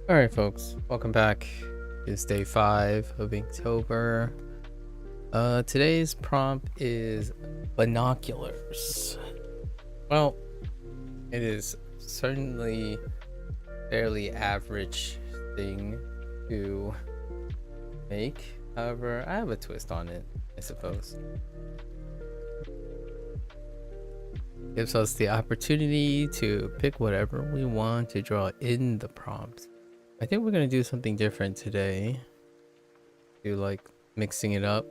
Alright folks, welcome back. It's day 5 of Inktober. Today's prompt is binoculars. Well, it is certainly fairly average thing to make. However, I have a twist on it, I suppose. Gives us the opportunity to pick whatever we want to draw in the prompt. I think we're gonna do something different today. Do like mixing it up.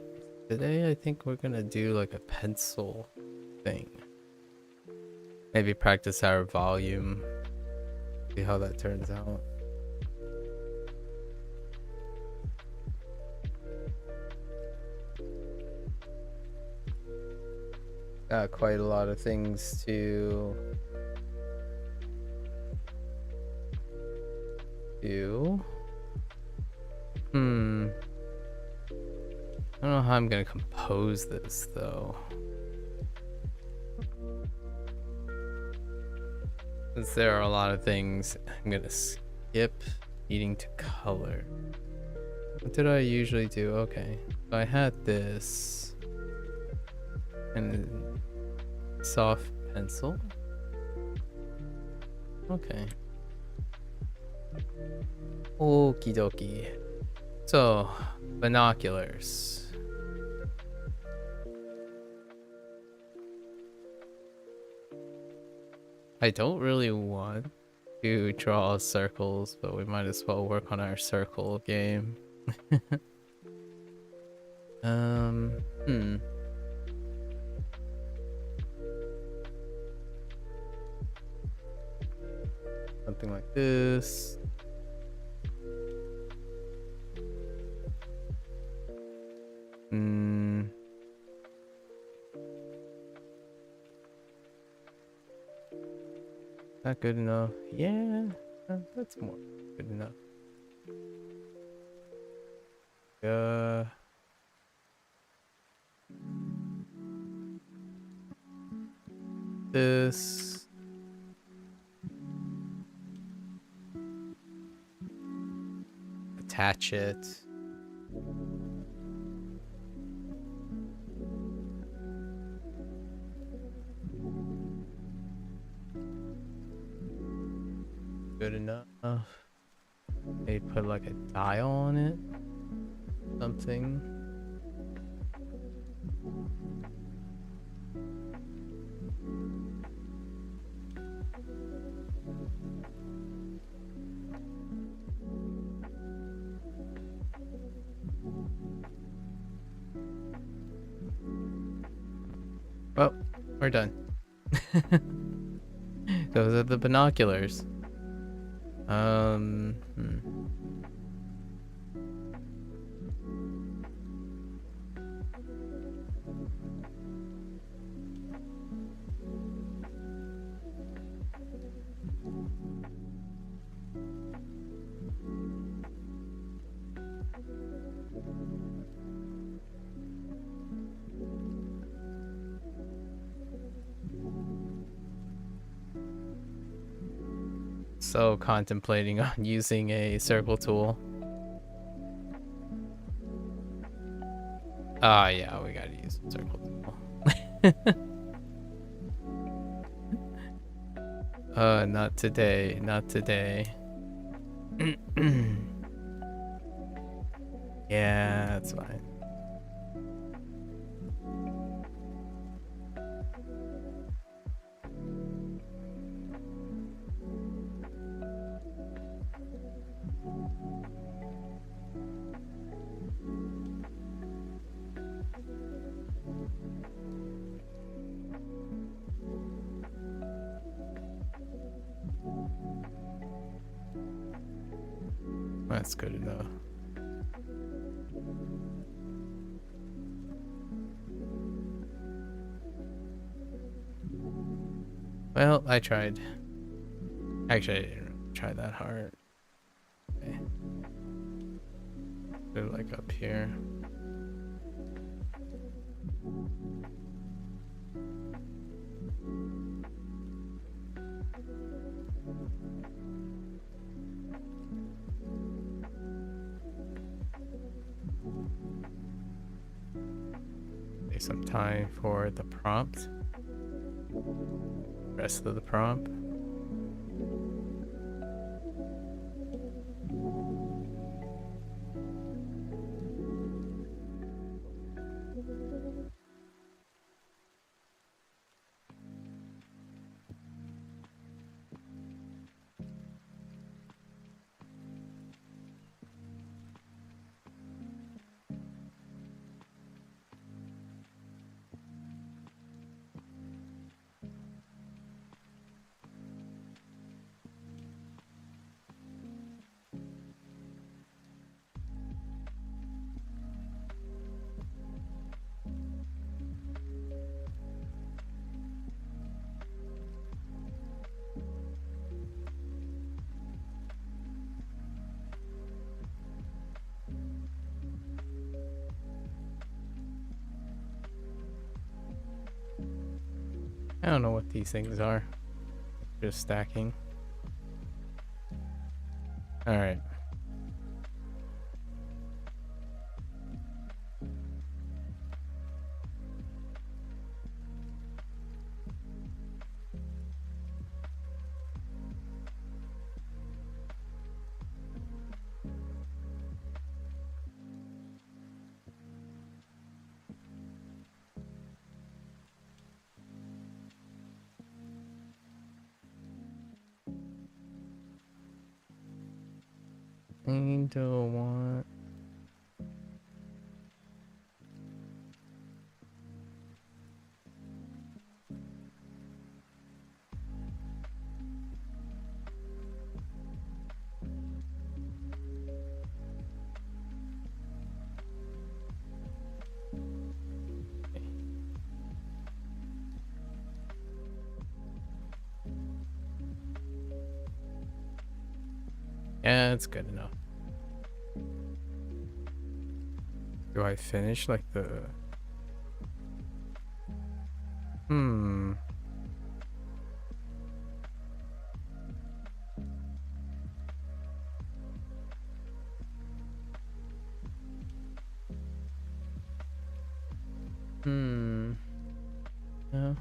Today I think we're gonna do like a pencil thing. Maybe practice our volume. See how that turns out. Got quite a lot of things to do. I don't know how I'm gonna compose this though. Since there are a lot of things, I'm gonna skip needing to color. What did I usually do? Okay, so I had this and soft pencil. Okay. Okie dokie. So, binoculars. I don't really want to draw circles, but we might as well work on our circle game. Something like this. Not good enough. Yeah, that's more good enough. This. Attach it. Good enough. They put like a dial on it. Something. Well, we're done. Those are the binoculars. So contemplating on using a circle tool. Ah, yeah, we gotta use a circle tool. Not today, not today. Yeah, that's fine. That's good enough. Well, I tried. Actually, I didn't try that hard. Okay. They're like up here. some time for the prompt. Rest of the prompt. I don't know what these things are. Just stacking. All right. I don't want. Yeah, it's good enough. Do I finish like the... No.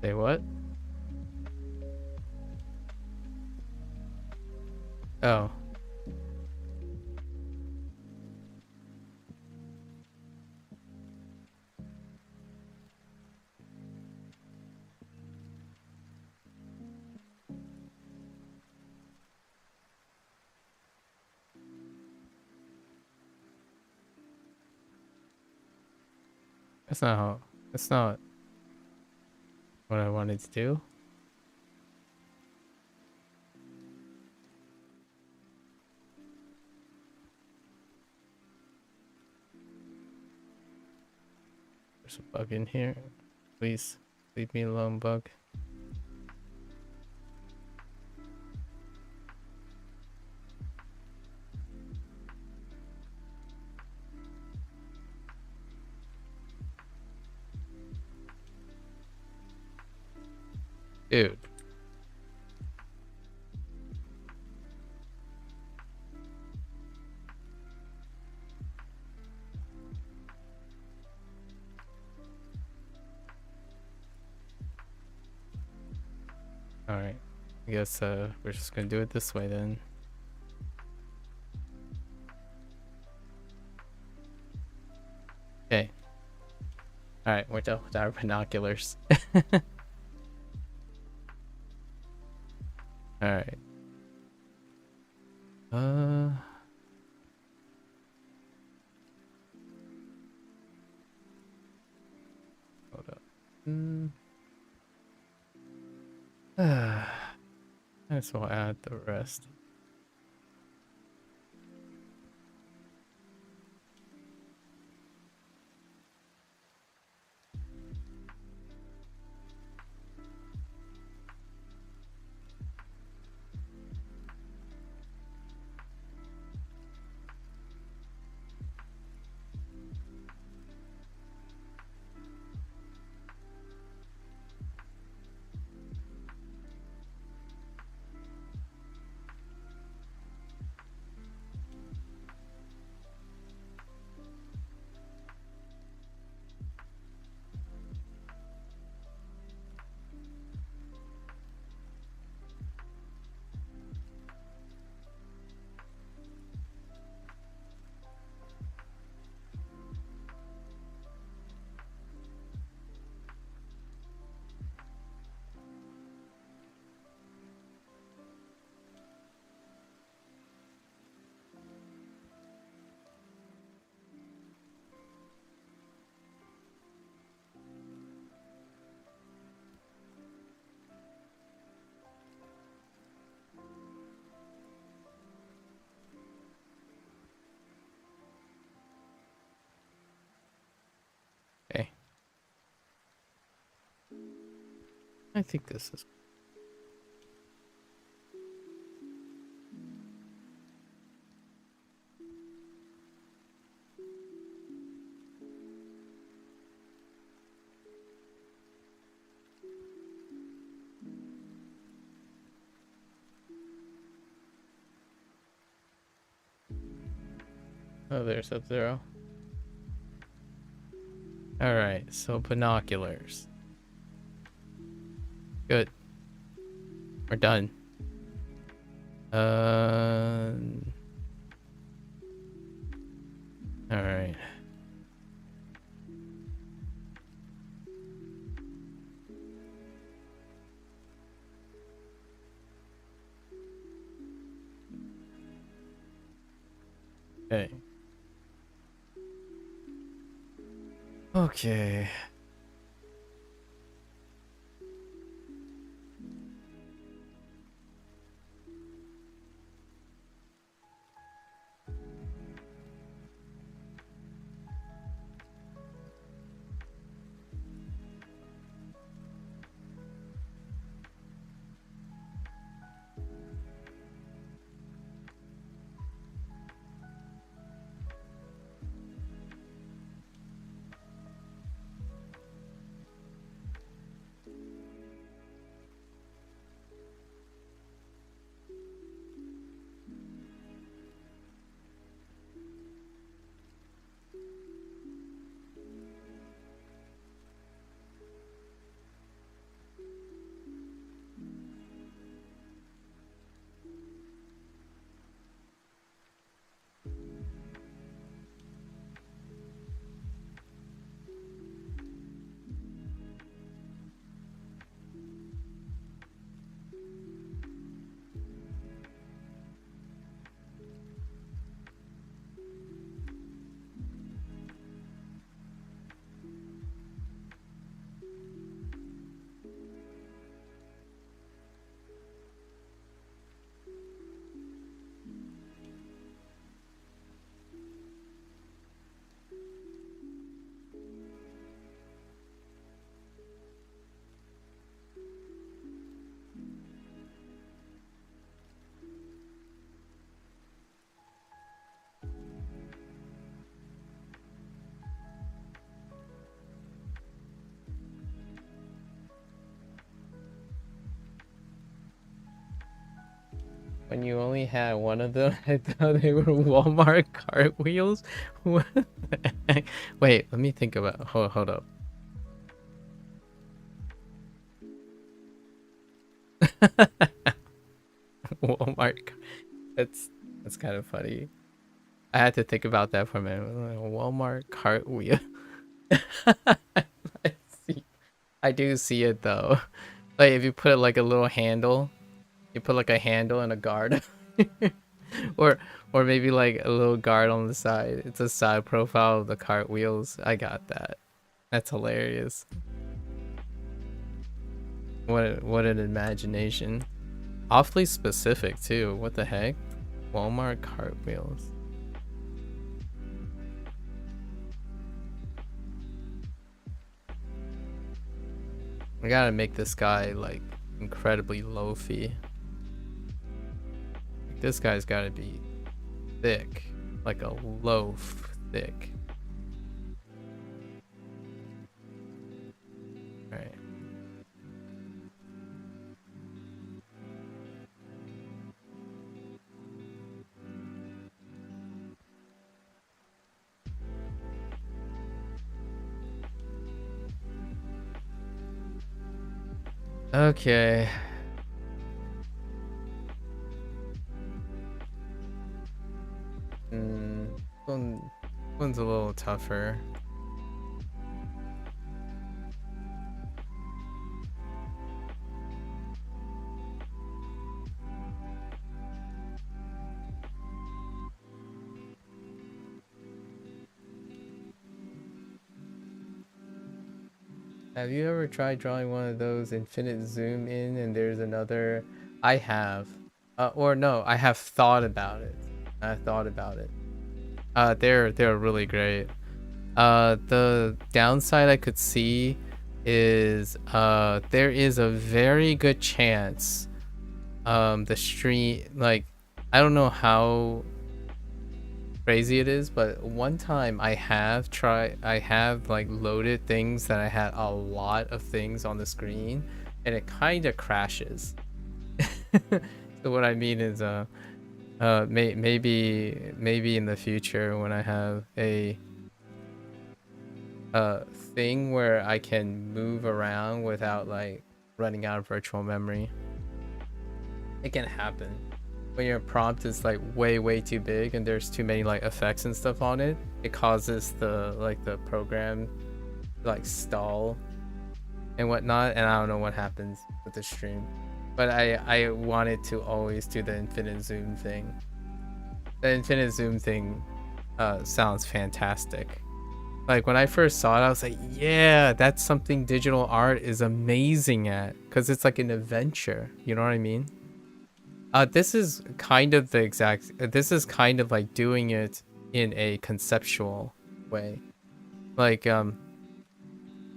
Say what? Oh. That's not what I wanted to do. There's a bug in here. Please leave me alone, bug. Dude. Alright. I guess we're just gonna do it this way then. Okay. Alright, we're done with our binoculars. Alright. Hold up. Might as well add the rest. I think this is. Oh, there's Sub-Zero. All right, so binoculars. Good. We're done. All right. Okay. Okay. When you only had one of them, I thought they were Walmart cartwheels. What the heck? Wait, let me think about. Hold up. Walmart. That's kind of funny. I had to think about that for a minute. Walmart cartwheel. I see. I do see it though. Like if you put it like a little handle, you put like a handle and a guard, or maybe like a little guard on the side. It's a side profile of the cartwheels. I got that. That's hilarious. What an imagination. Awfully specific too. What the heck? Walmart cartwheels. I gotta make this guy like incredibly loafy. Like, this guy's gotta be thick, like a loaf thick. Right. Okay. One's a little tougher. Have you ever tried drawing one of those infinite zoom in and there's another? I have. Or no, I have thought about it. They're really great. The downside I could see is there is a very good chance the stream, like, I don't know how crazy it is, but one time I have like loaded things that I had a lot of things on the screen, and it kind of crashes. So what I mean is maybe in the future when I have a thing where I can move around without like running out of virtual memory. It can happen when your prompt is like way too big and there's too many like effects and stuff on it. It causes the program like stall and whatnot, and I don't know what happens with the stream. But I wanted to always do the infinite zoom thing. The infinite zoom thing sounds fantastic. Like when I first saw it, I was like, yeah, that's something digital art is amazing at, because it's like an adventure. You know what I mean? This is kind of the exact. This is kind of like doing it in a conceptual way. Like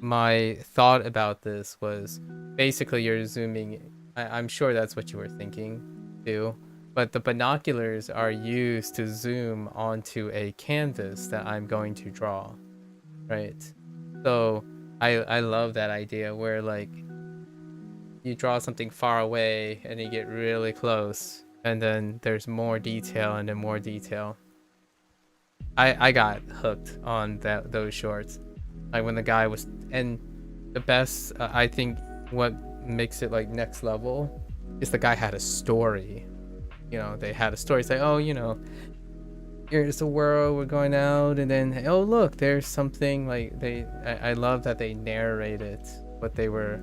my thought about this was basically you're zooming. I'm sure that's what you were thinking too. But the binoculars are used to zoom onto a canvas that I'm going to draw, right? So I love that idea where like you draw something far away and you get really close, and then there's more detail and then more detail. I got hooked on those shorts. Like when the guy was, and the best I think what makes it like next level is the guy had a story. You know, they had a story. It's like, oh, you know, here's the world, we're going out, and then oh look, there's something like I love that they narrated what they were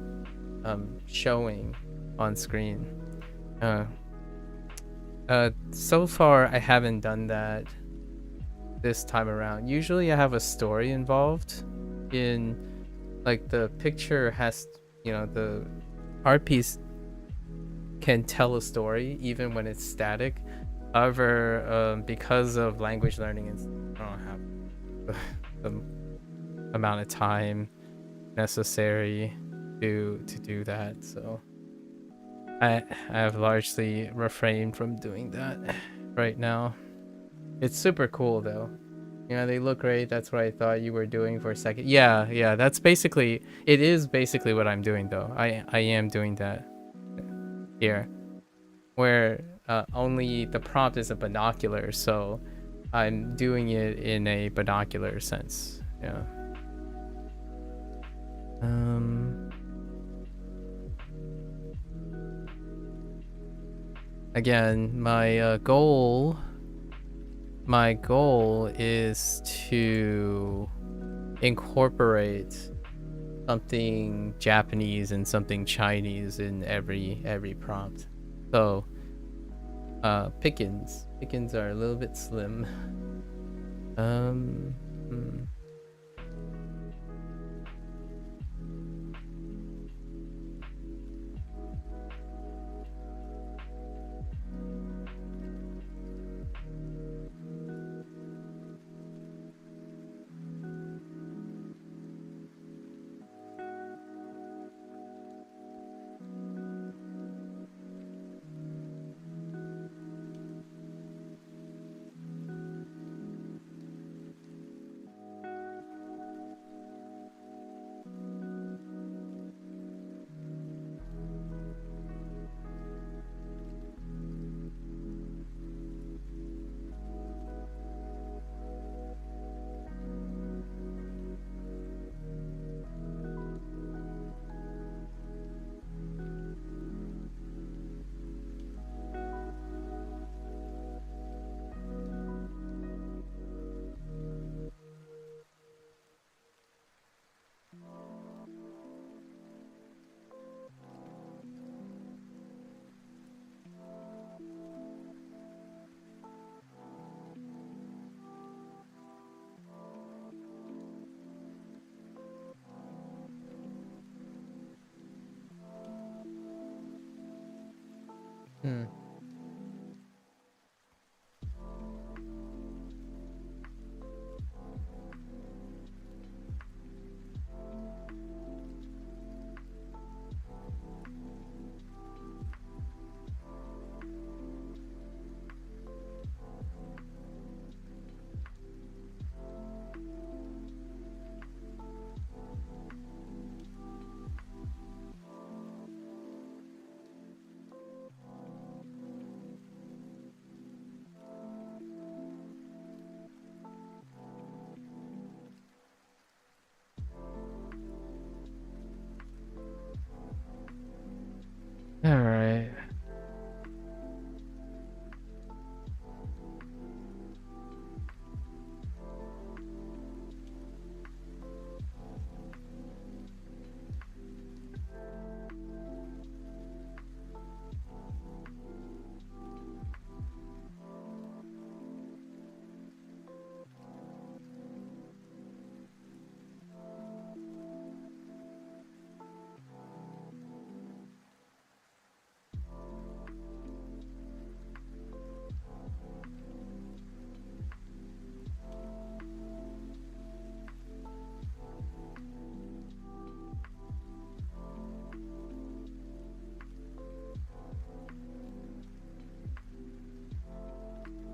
showing on screen. So far I haven't done that this time around. Usually I have a story involved in, like, the picture has, you know, the art piece can tell a story even when it's static. However, because of language learning, I don't have the amount of time necessary to do that, so I have largely refrained from doing that right now. It's super cool though. You know, they look great. That's what I thought you were doing for a second. Yeah, that's basically, it is basically what I'm doing though. I am doing that here, where only the prompt is a binocular, so I'm doing it in a binocular sense. Yeah. Again, my goal is to incorporate something Japanese and something Chinese in every prompt. So pickings are a little bit slim.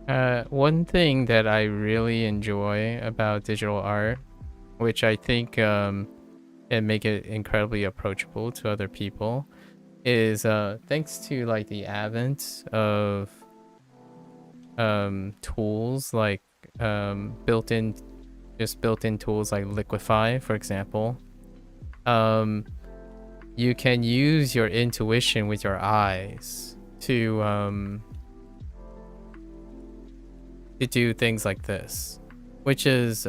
One thing that I really enjoy about digital art, which I think it make it incredibly approachable to other people, is thanks to like the advent of tools like built-in tools like Liquify, for example. You can use your intuition with your eyes to do things like this, which is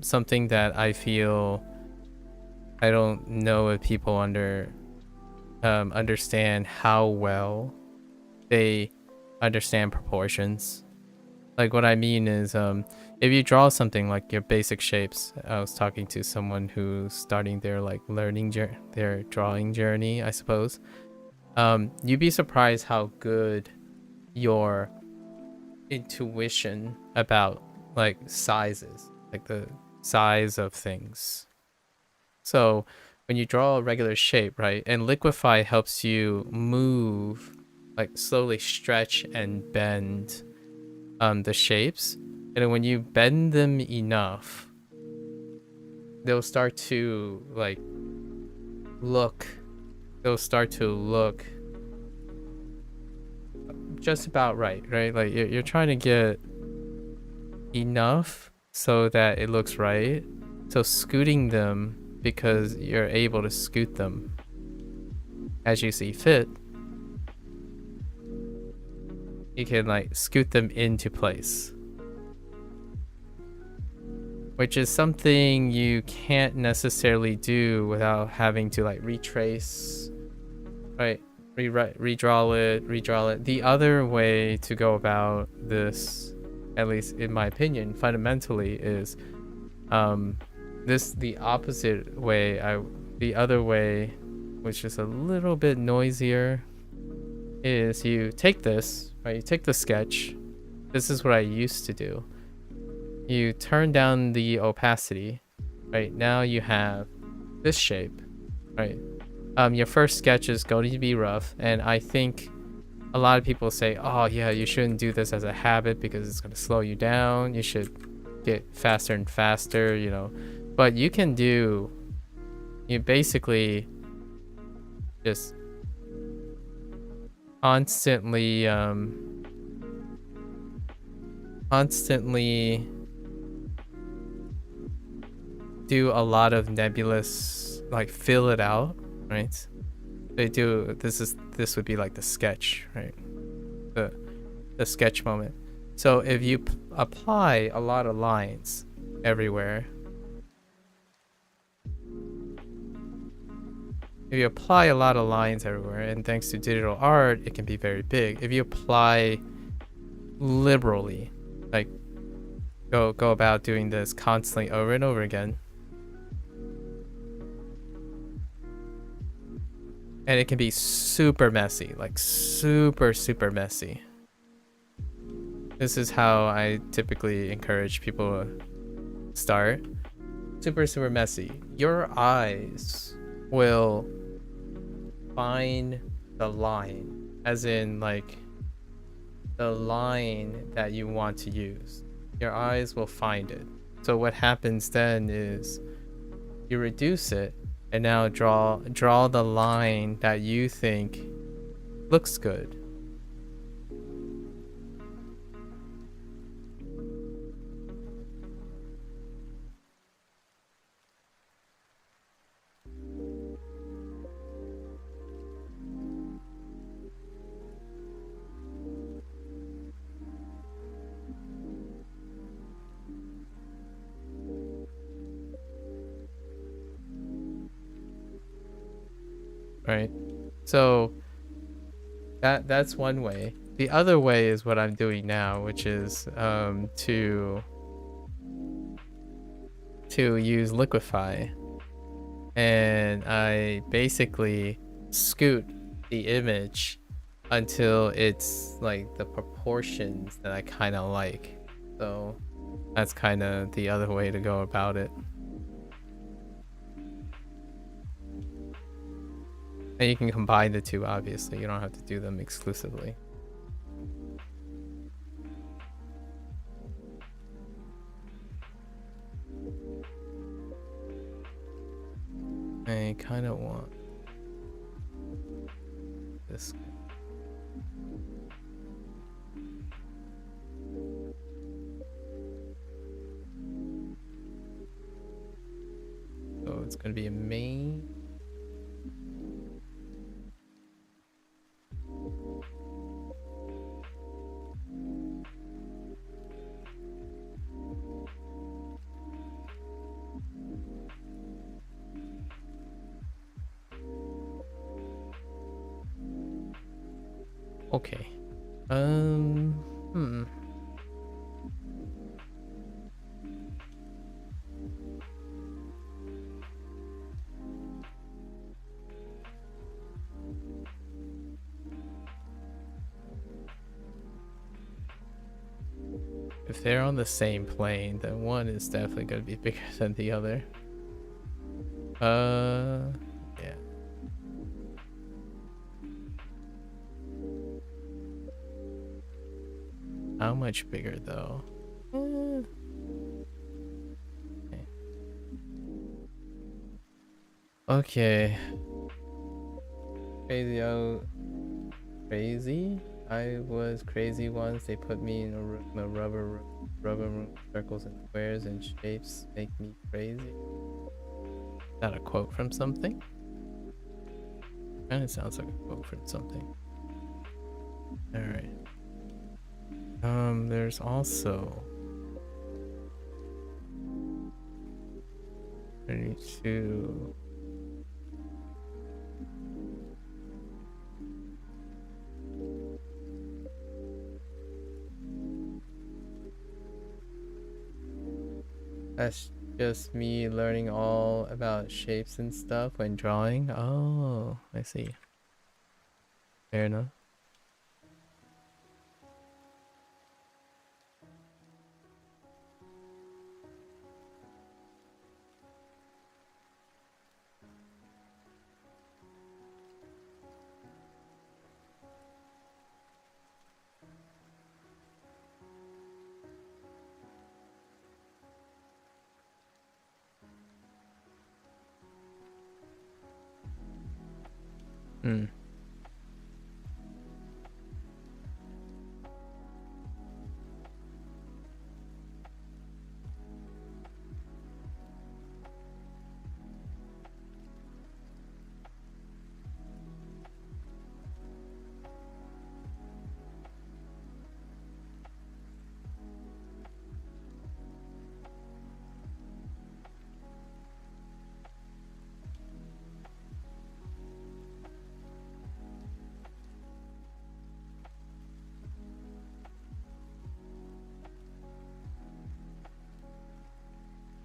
something that I feel I don't know if people understand how well they understand proportions. Like what I mean is if you draw something like your basic shapes, I was talking to someone who's starting their like their drawing journey, I suppose. You'd be surprised how good your intuition about like sizes, like the size of things. So when you draw a regular shape, right, and Liquify helps you move, like slowly stretch and bend the shapes, and then when you bend them enough, they'll start to look just about right, like you're trying to get enough so that it looks right. So scooting them, because you're able to scoot them as you see fit, you can like scoot them into place, which is something you can't necessarily do without having to like retrace, right? Redraw it. The other way to go about this, at least in my opinion, fundamentally, is the opposite way. The other way, which is a little bit noisier, is you take this, right? You take the sketch. This is what I used to do. You turn down the opacity, right? Now you have this shape, right? Your first sketch is going to be rough, and I think a lot of people say, oh yeah, you shouldn't do this as a habit because it's going to slow you down. You should get faster and faster, you know. But you basically just constantly do a lot of nebulous, like fill it out, right? This would be like the sketch, right? The sketch moment. So if you apply a lot of lines everywhere, and thanks to digital art, it can be very big. If you apply liberally, like go about doing this constantly over and over again, and it can be super messy, like super messy. This is how I typically encourage people to start. Super messy. Your eyes will find the line, as in like the line that you want to use. Your eyes will find it. So what happens then is you reduce it and now draw the line that you think looks good. Right? So that's one way. The other way is what I'm doing now, which is to use Liquify, and I basically scoot the image until it's like the proportions that I kind of like. So that's kind of the other way to go about it. And you can combine the two, obviously. You don't have to do them exclusively. I kind of want this. So it's gonna be a main. Okay. Hmm. If they're on the same plane, then one is definitely gonna be bigger than the other. Yeah. How much bigger though? Okay. Crazy out. Crazy? I was crazy once. They put me in a room, a rubber room, circles and squares and shapes make me crazy. Is that a quote from something? Kinda sounds like a quote from something. Alright. There's also 32. That's just me learning all about shapes and stuff when drawing. Oh, I see. Fair enough. Hmm.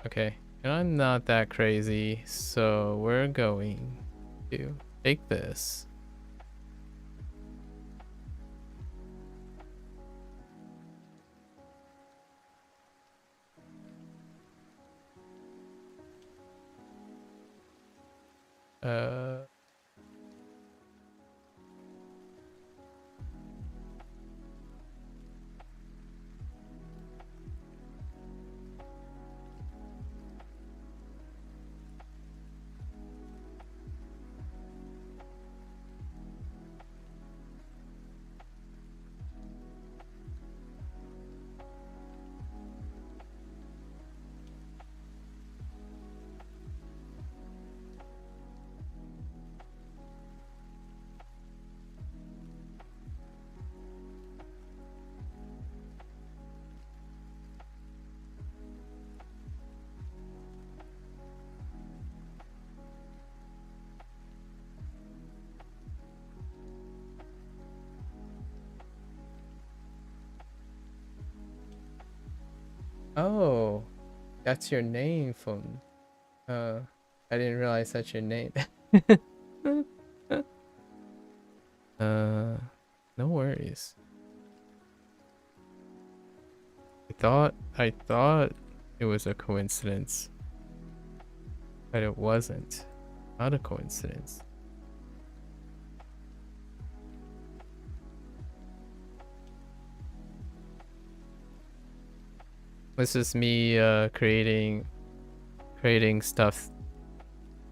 Okay, and I'm not that crazy, so we're going to take this. Uh, oh, that's your name, phone. I didn't realize that's your name. uh, no worries. I thought it was a coincidence, but it wasn't. Not a coincidence. This is me creating stuff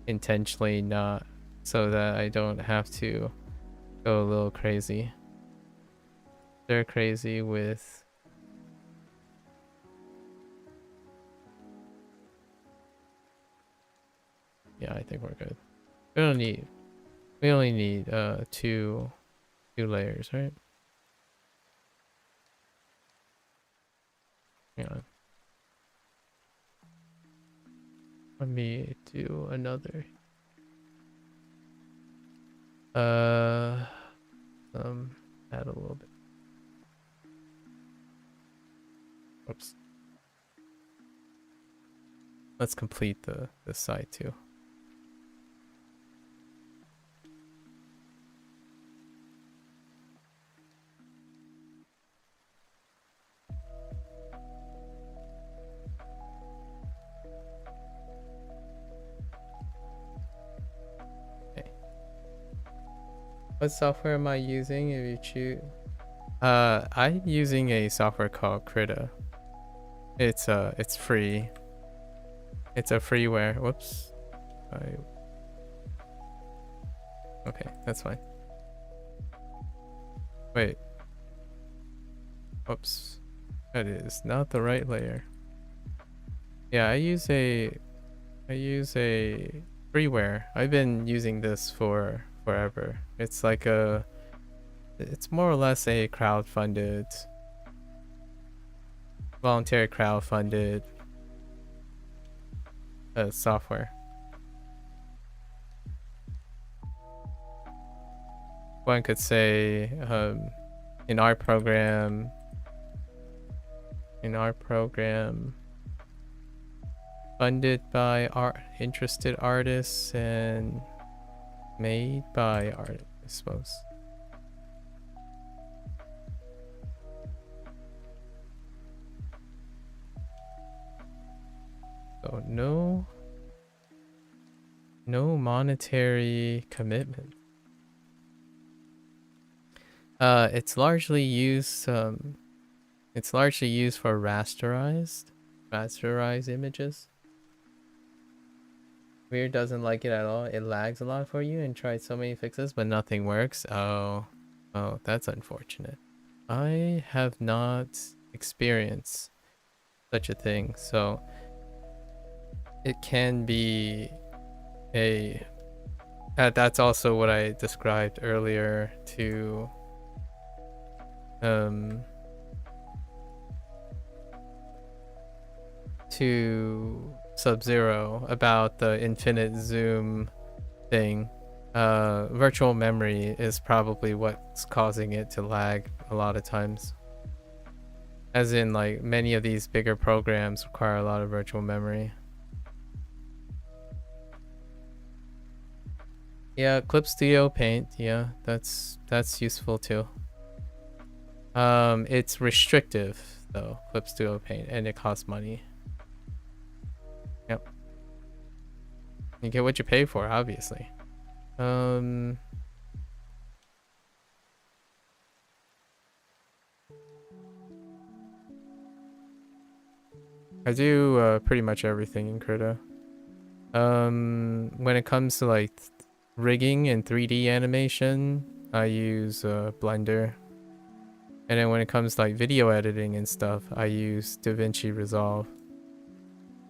intentionally not, so that I don't have to go a little crazy. They're crazy with... Yeah, I think we're good. We don't need... We only need two layers, right? Hang on. Let me do another. Add a little bit. Oops. Let's complete the side too. Okay. What software am I using if you choose? I'm using a software called Krita. It's free. It's a freeware. Whoops. Okay, that's fine. Wait. Whoops. That is not the right layer. Yeah, I use a freeware. I've been using this for forever. It's like it's more or less a voluntary crowdfunded software. One could say in our program funded by interested artists and made by artists, I suppose. So no monetary commitment. It's largely used for rasterized images. Weird doesn't like it at all. It lags a lot for you and tried so many fixes, but nothing works. Oh, that's unfortunate. I have not experienced such a thing, so it can be that's also what I described earlier to Sub-Zero about the infinite zoom thing. Virtual memory is probably what's causing it to lag a lot of times. As in, like, many of these bigger programs require a lot of virtual memory. Yeah, Clip Studio Paint, yeah, that's useful too. It's restrictive though, Clip Studio Paint, and it costs money. Yep. You get what you pay for, obviously. I do pretty much everything in Krita. When it comes to like rigging and 3D animation, I use Blender. And then when it comes to like video editing and stuff, I use DaVinci Resolve,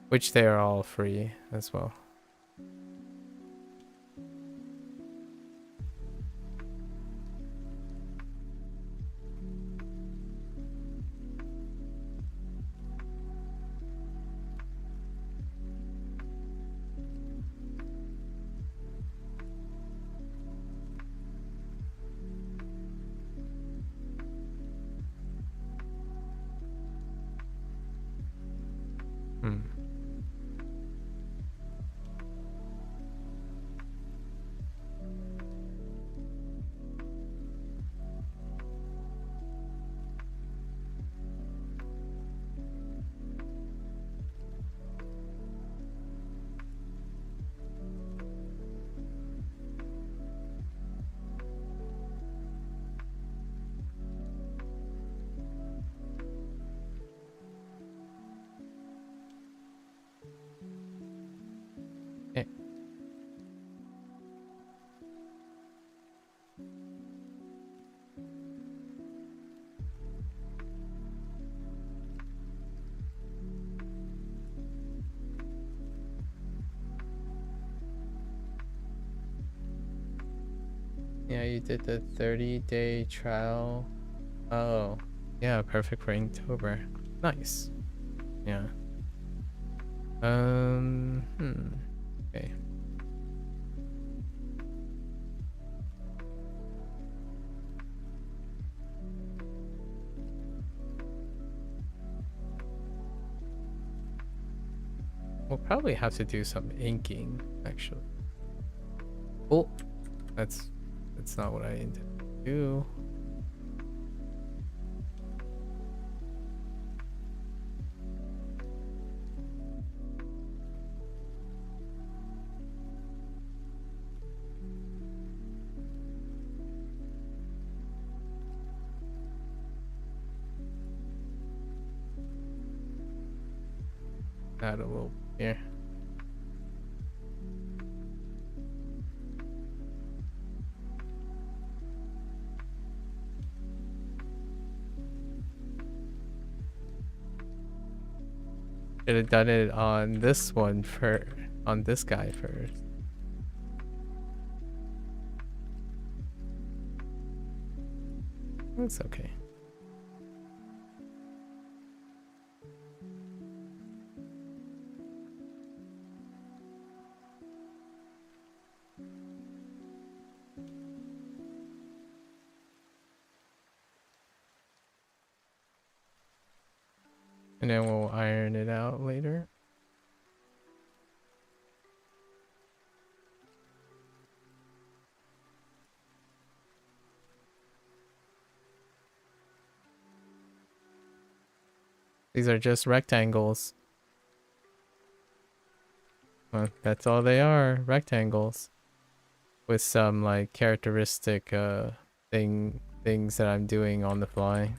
which they are all free as well. Yeah, you did the 30-day trial. Oh, yeah, perfect for Inktober. Nice. Yeah. Okay. We'll probably have to do some inking, actually. Oh, that's not what I intended to do. Add a little here. Should have done it on this one on this guy first. It's okay. And then we'll iron it out later. These are just rectangles. Well, that's all they are, rectangles. With some like characteristic things that I'm doing on the fly.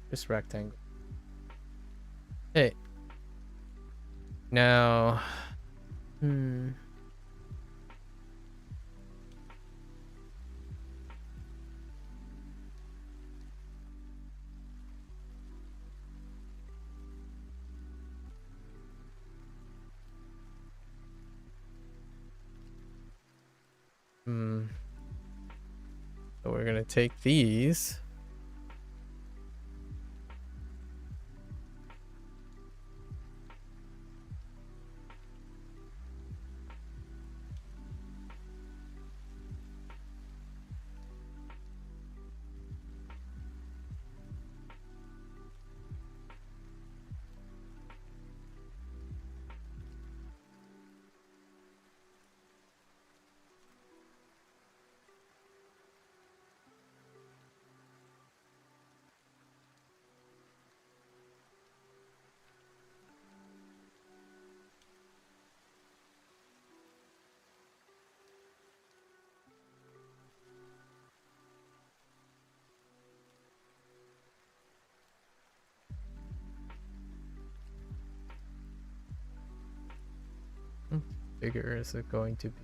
Just rectangle. Hey. Now, so we're gonna take these. Bigger is it going to be?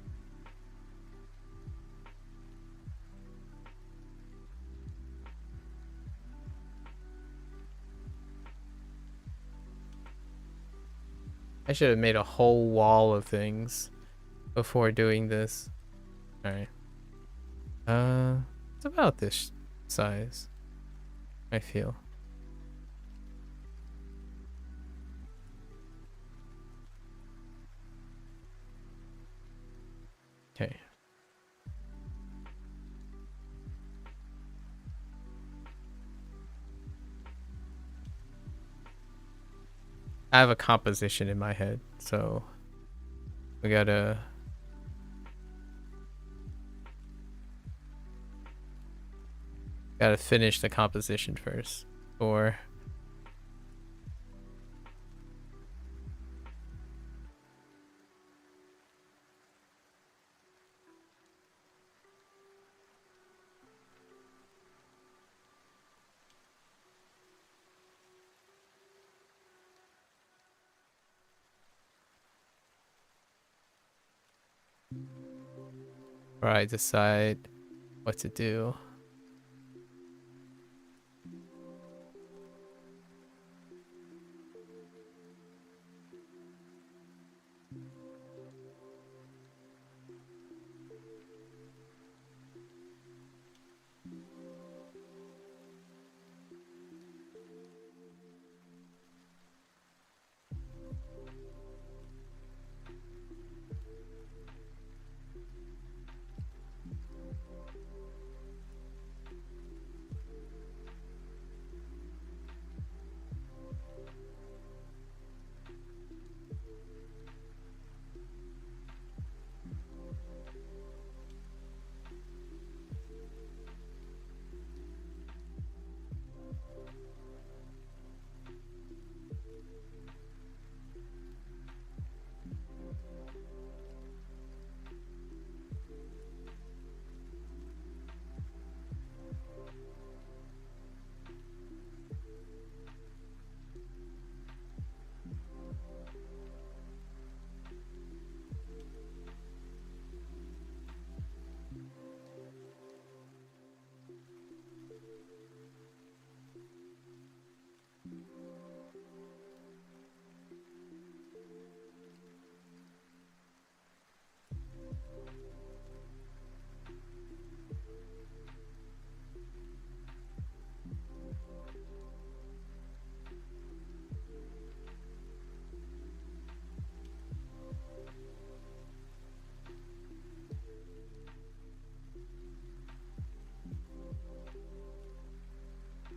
I should have made a whole wall of things before doing this. Alright. It's about this size, I feel. Okay. I have a composition in my head, so we gotta finish the composition first, or I decide what to do.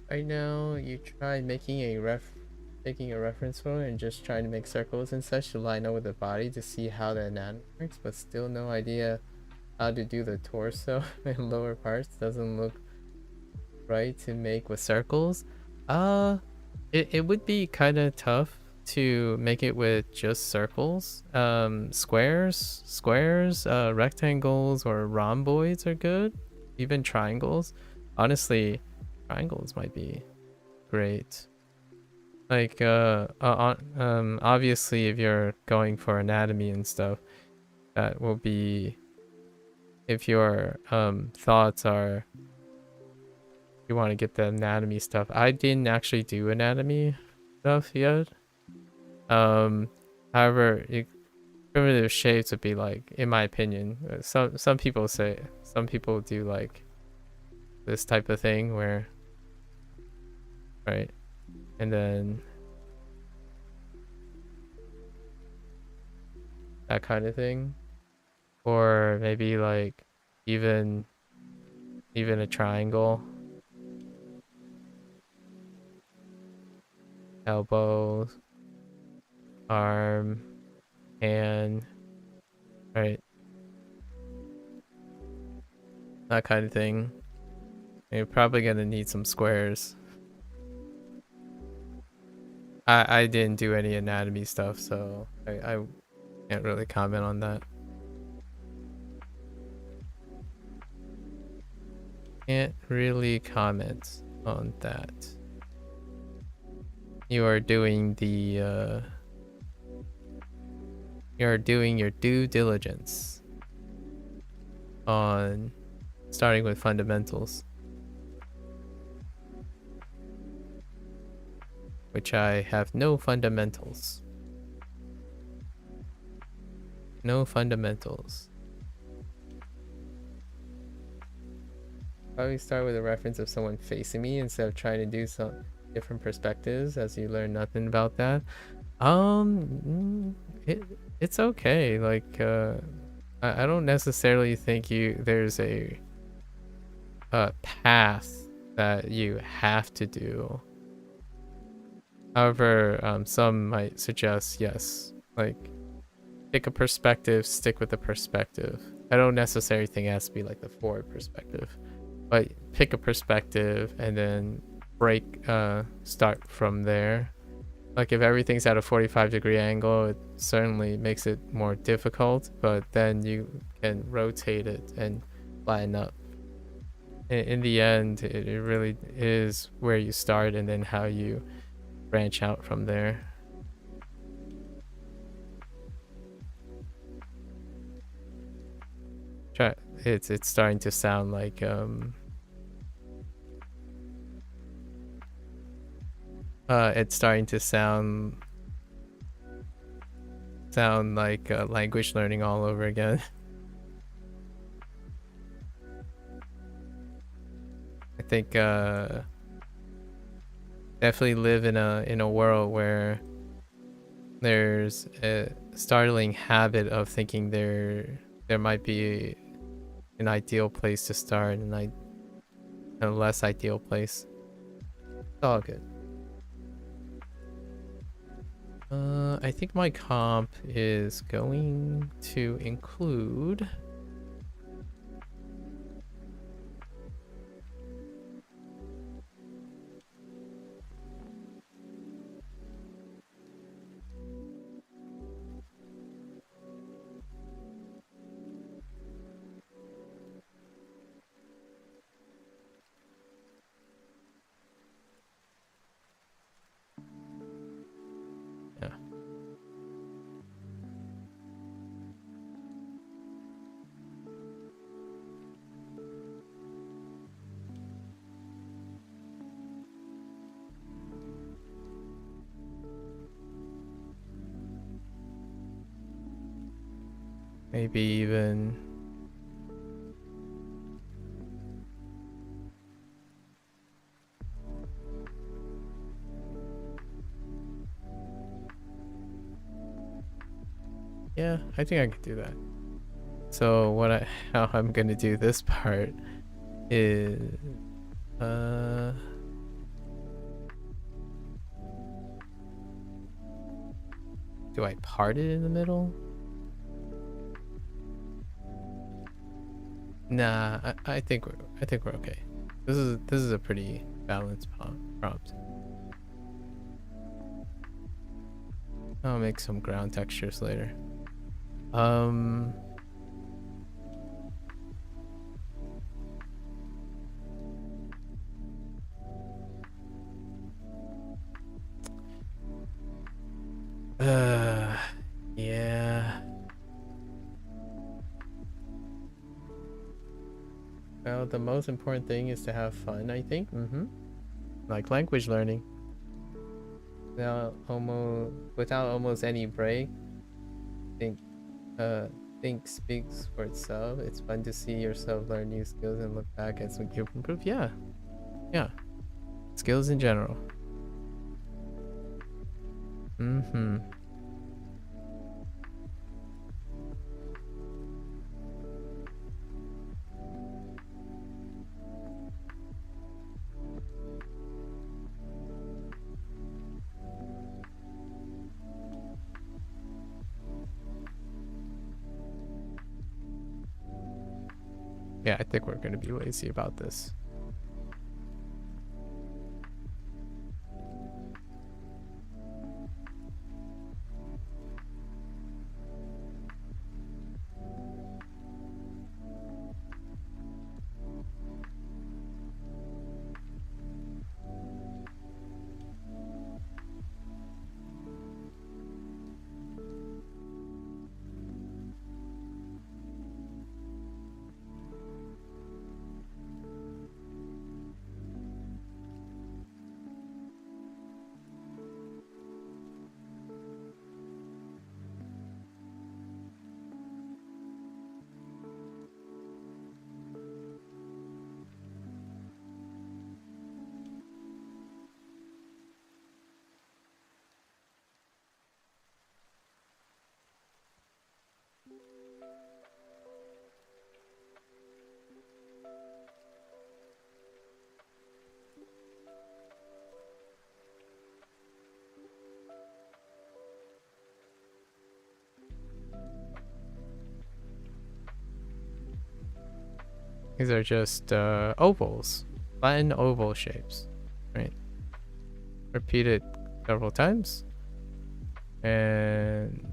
Right now, you try taking a reference photo and just trying to make circles and such to line up with the body to see how the anatomy works, but still no idea how to do the torso and lower parts. Doesn't look right to make with circles. Uh, it would be kind of tough to make it with just circles. Squares, rectangles or rhomboids are good. Even triangles. Honestly, triangles might be great. Like obviously if you're going for anatomy and stuff, that will be, if your thoughts are you want to get the anatomy stuff. I didn't actually do anatomy stuff yet. However, primitive shapes would be like, in my opinion, some people do like this type of thing where, right, and then that kind of thing, or maybe like even a triangle, elbows, arm, hand, right, that kind of thing. And you're probably gonna need some squares. I didn't do any anatomy stuff, so I can't really comment on that. Can't really comment on that. You are doing the you're doing your due diligence on starting with fundamentals, which I have no fundamentals. No fundamentals. Probably start with a reference of someone facing me instead of trying to do some different perspectives, as you learn nothing about that. It's okay. Like I don't necessarily think there's a path that you have to do. However, some might suggest, yes, like pick a perspective, stick with the perspective. I don't necessarily think it has to be like the forward perspective, but pick a perspective and then start from there. Like if everything's at a 45-degree angle, it certainly makes it more difficult, but then you can rotate it and line up. In the end, it really is where you start and then how you branch out from there. It's starting to sound like it's starting to sound like language learning all over again. I think definitely live in a world where there's a startling habit of thinking there might be an ideal place to start and a less ideal place. It's all good. I think my comp is going to include maybe even yeah, I think I could do that. So how I'm gonna do this part is Do I part it in the middle? Nah, I think we're okay. This is a pretty balanced prompt. I'll make some ground textures later. Yeah. Well, the most important thing is to have fun, I think. Like language learning. Without almost any break. Think speaks for itself. It's fun to see yourself learn new skills and look back at some you've improved. Yeah. Yeah. Skills in general. Yeah, I think we're gonna be lazy about this. These are just ovals, flattened oval shapes, right? Repeat it several times, and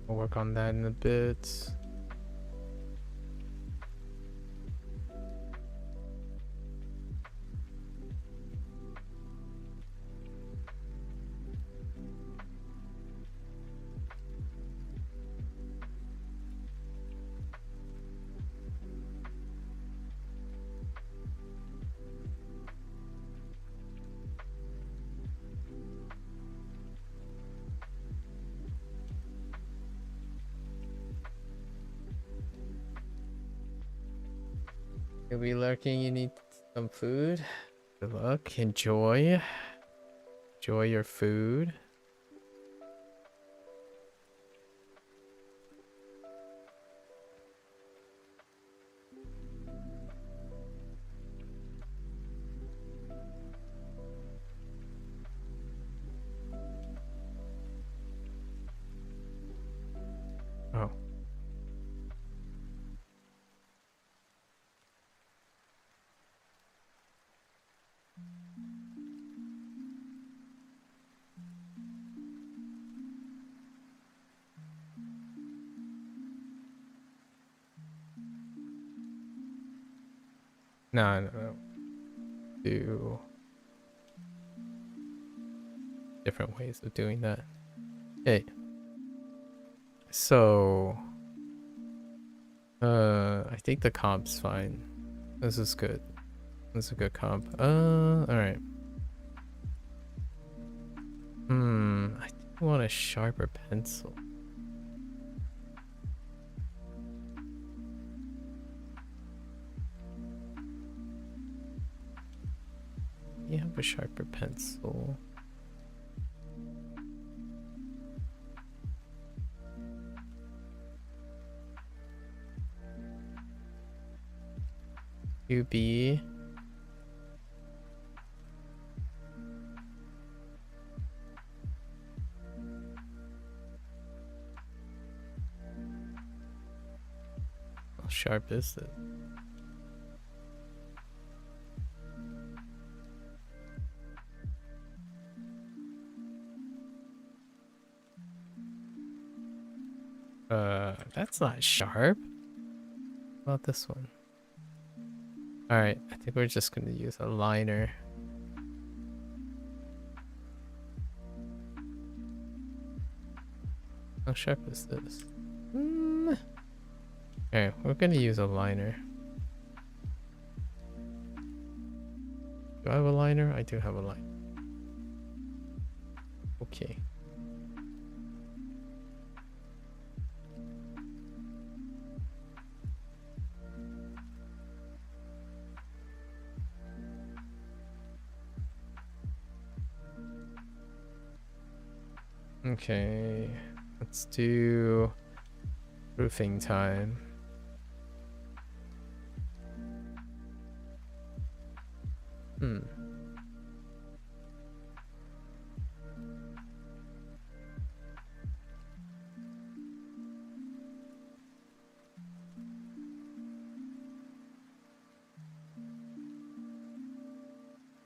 we'll work on that in a bit. You'll be lurking, you need some food. Good luck. Enjoy your food. Oh. No, no, no. Do different ways of doing that. Okay. So, I think the comp's fine. This is good. This is a good comp. Alright. I think I want a sharper pencil. You have a sharper pencil. QB. How sharp is it? That's not sharp. How about this one? Alright, I think we're just gonna use a liner. How sharp is this? Alright, we're gonna use a liner. Do I have a liner? I do have a liner. Okay. Okay, let's do proofing time.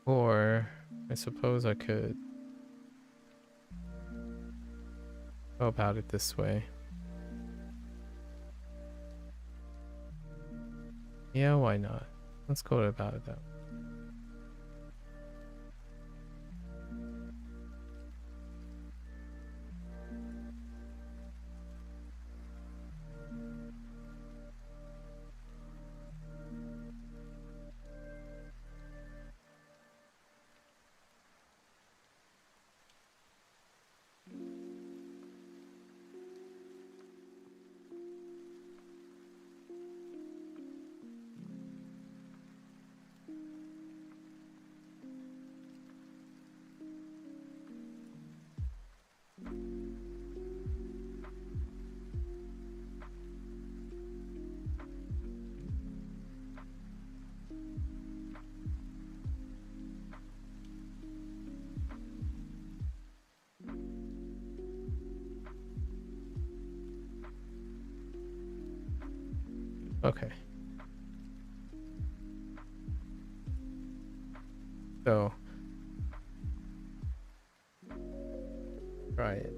Or I suppose I could go about it this way. Yeah, why not? Let's go about it that way. Okay. So try it.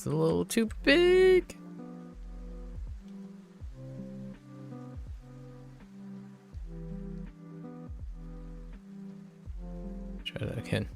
That's a little too big. Try that again.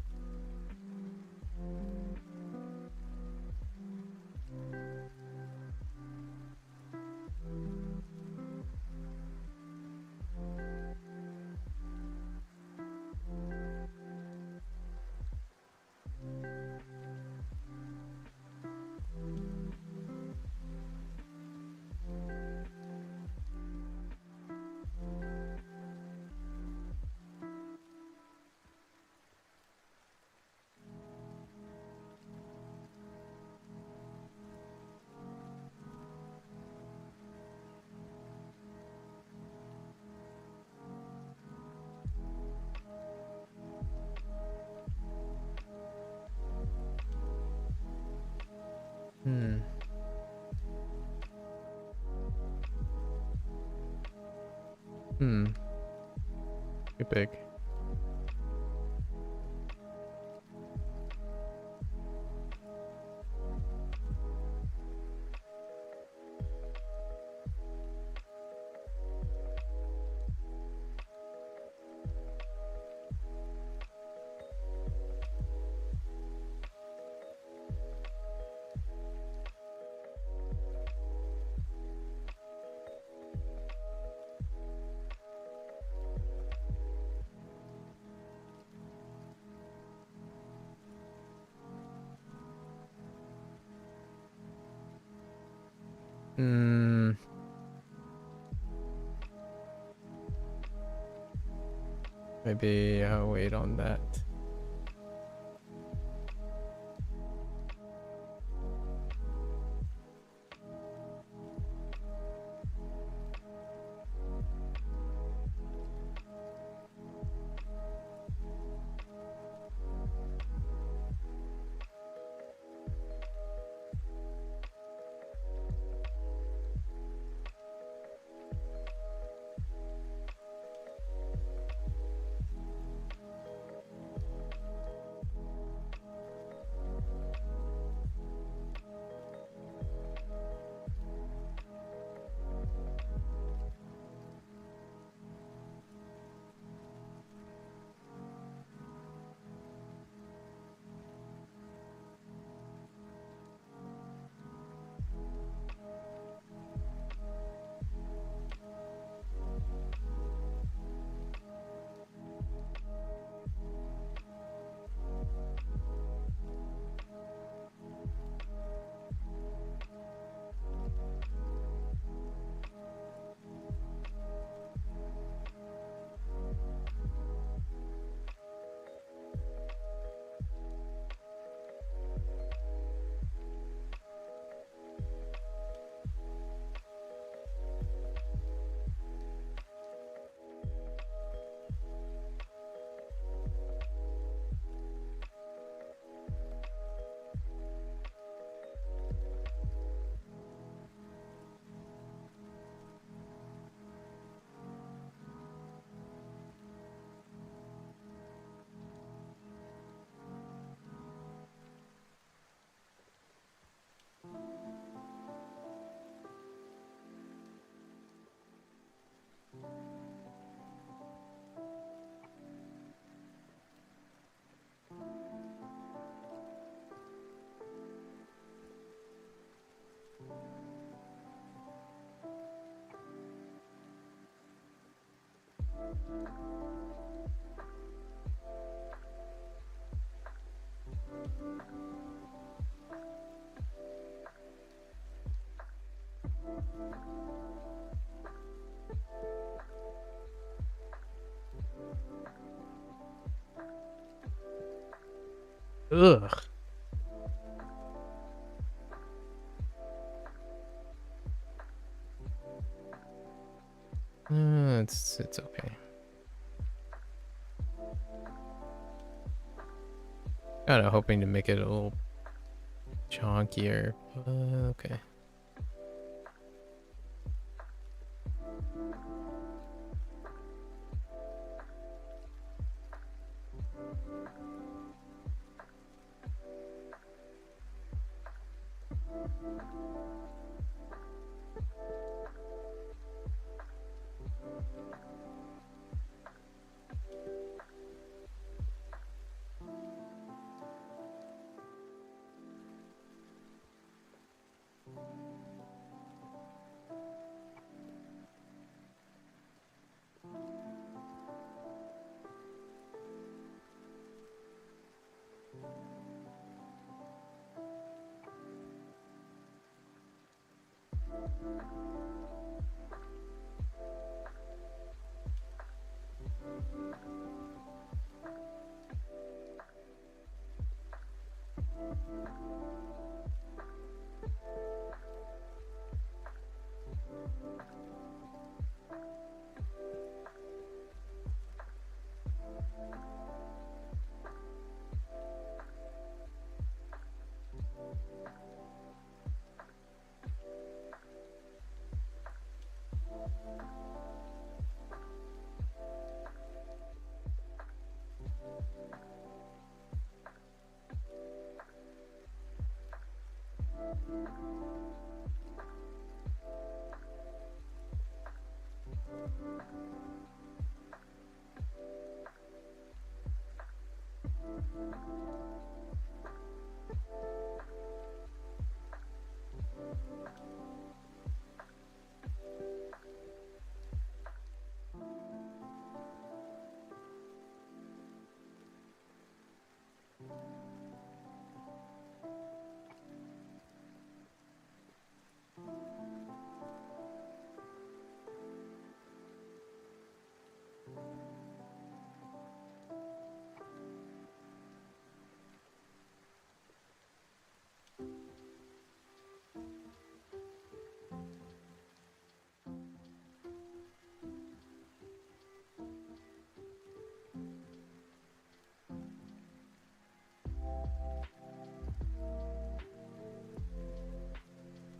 Too big. Maybe I'll wait on that. Ugh. It's okay. Kinda hoping to make it a little chunkier, but okay.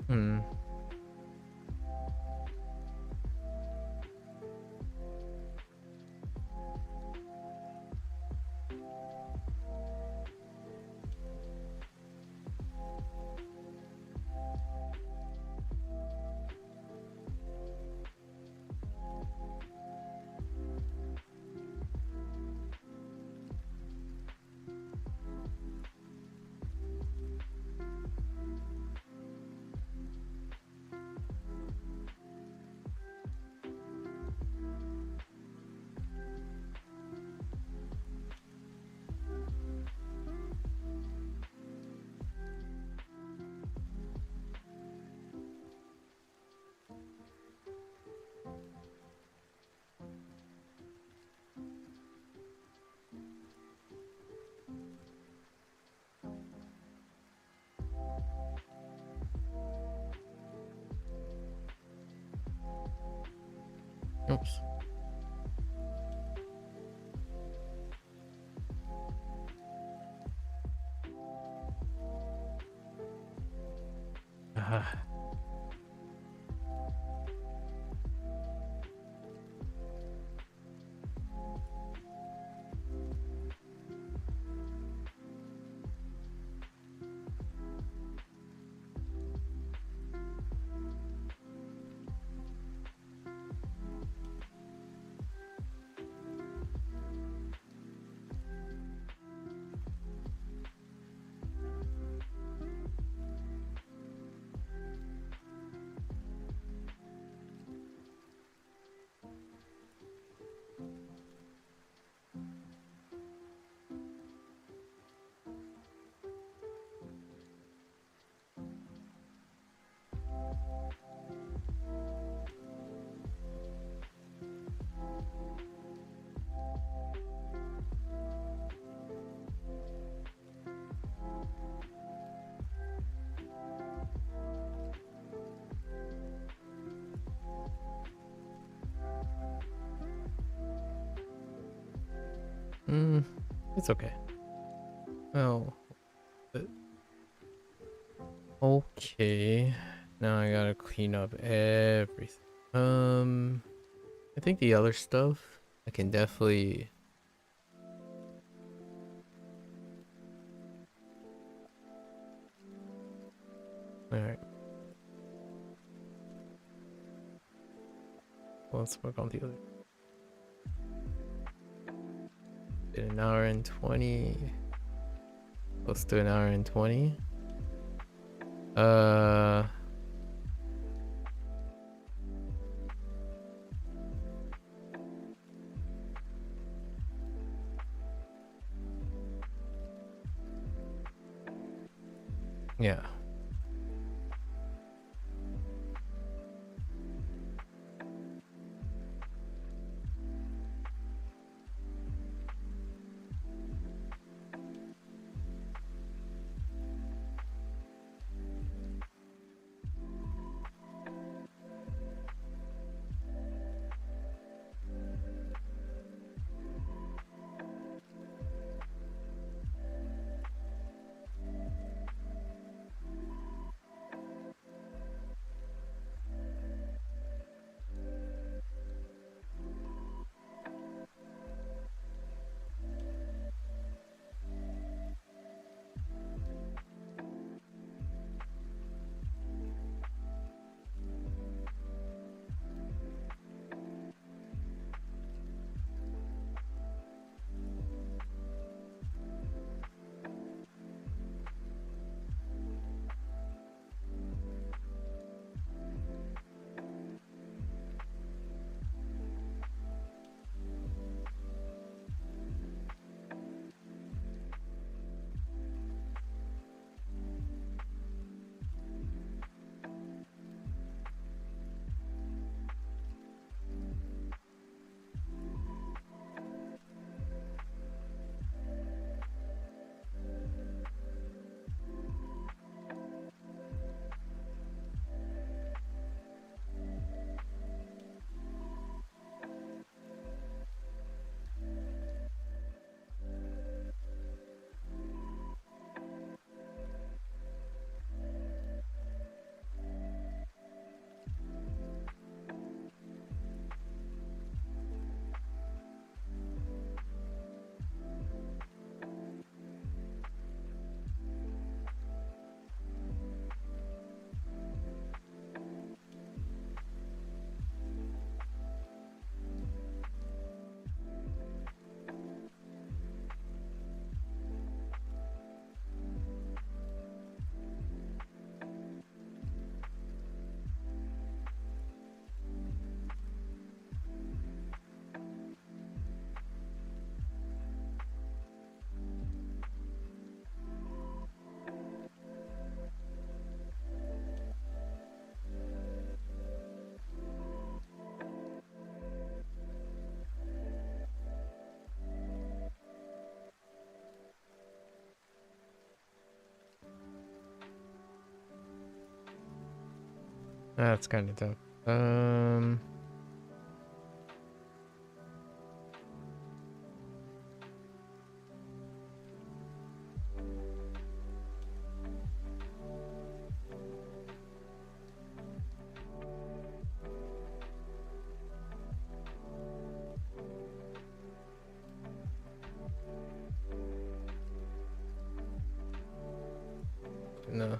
Hmm. Oops. Ah. Mm, it's okay. Well, uh, okay. Now I gotta clean up everything. I think the other stuff I can definitely. Alright. Let's work on the other. Did an hour and 20. Close to an hour and 20. Yeah. That's kind of tough. No.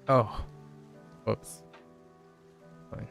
Oh. Whoops. Fine.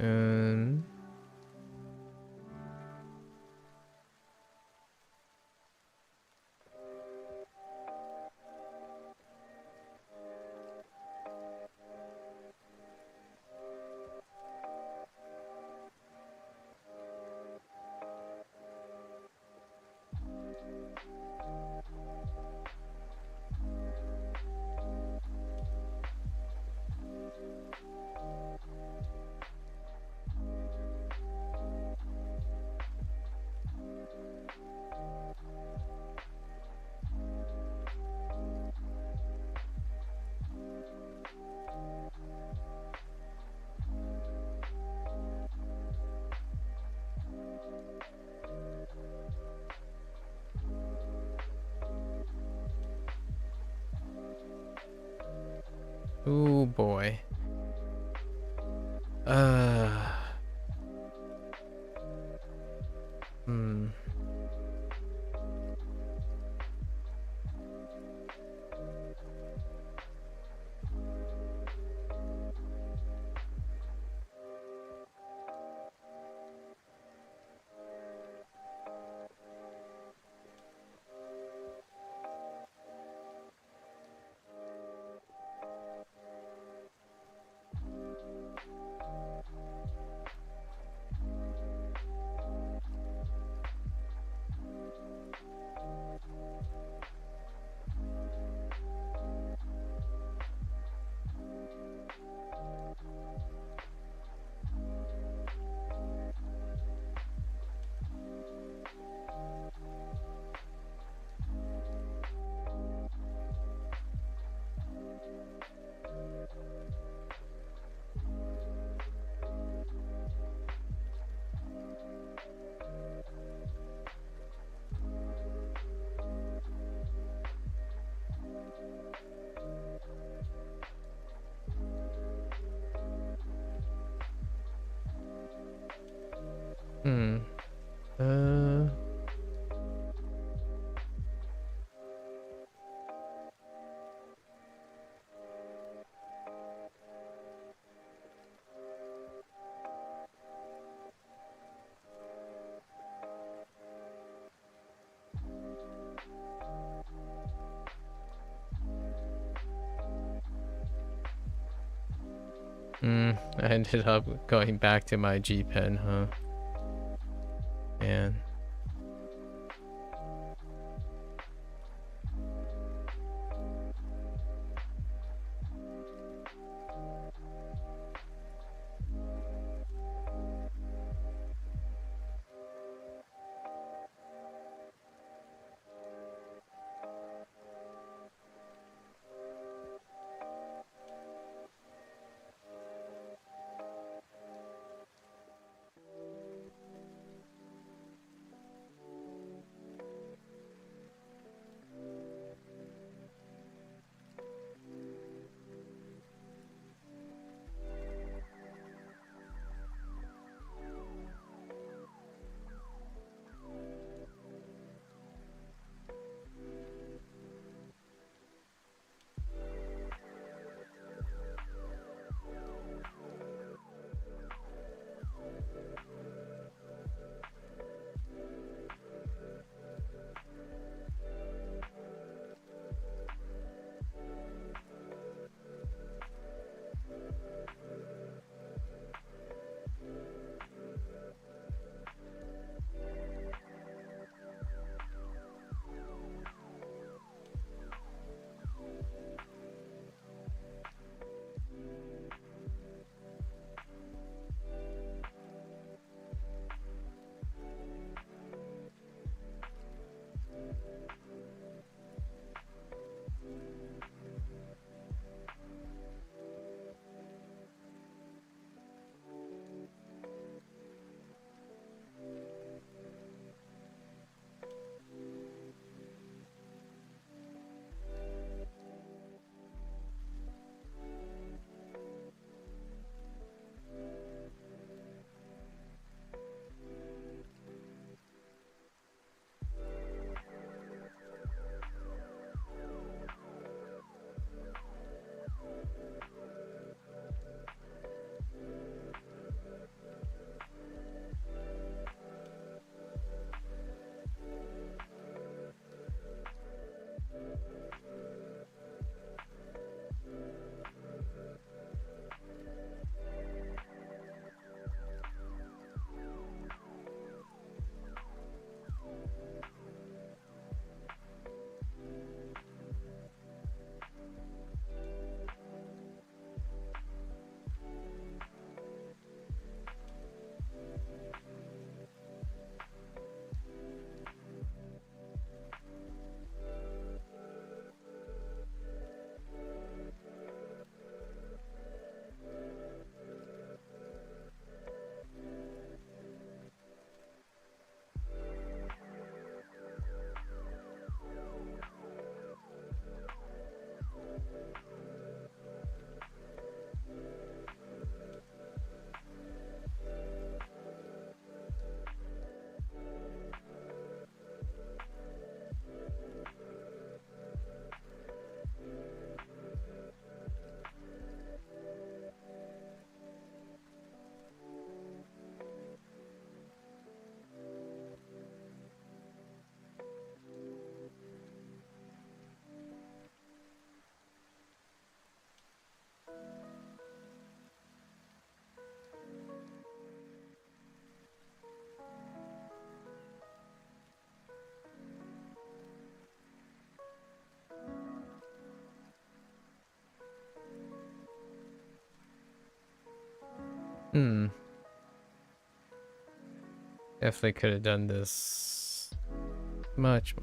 Um. Oh boy. Uh. Hmm. Hmm. Uh. I ended up going back to my G pen, huh? And Hmm. Definitely could have done this much.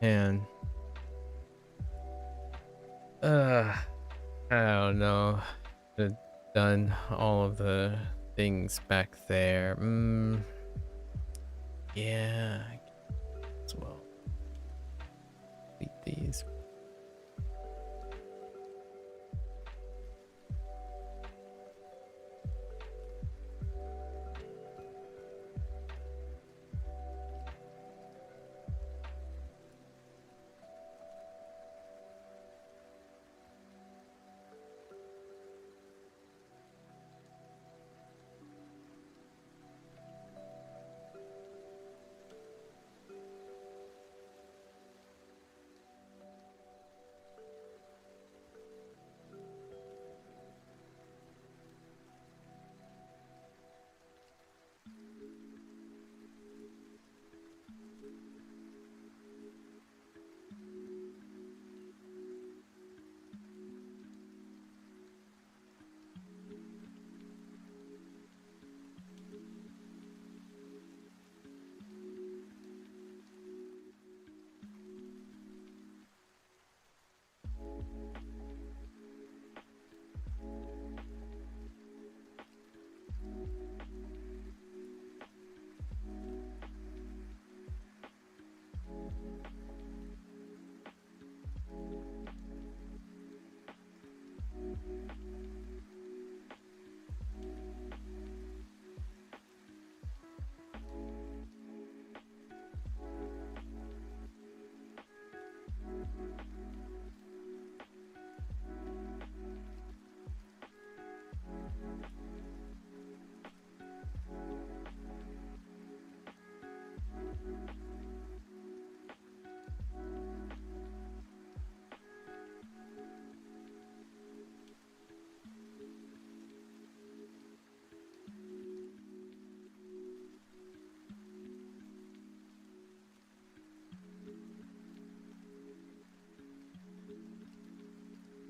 Man. I don't know. Could have done all of the things back there. Yeah, I guess as well. Delete these.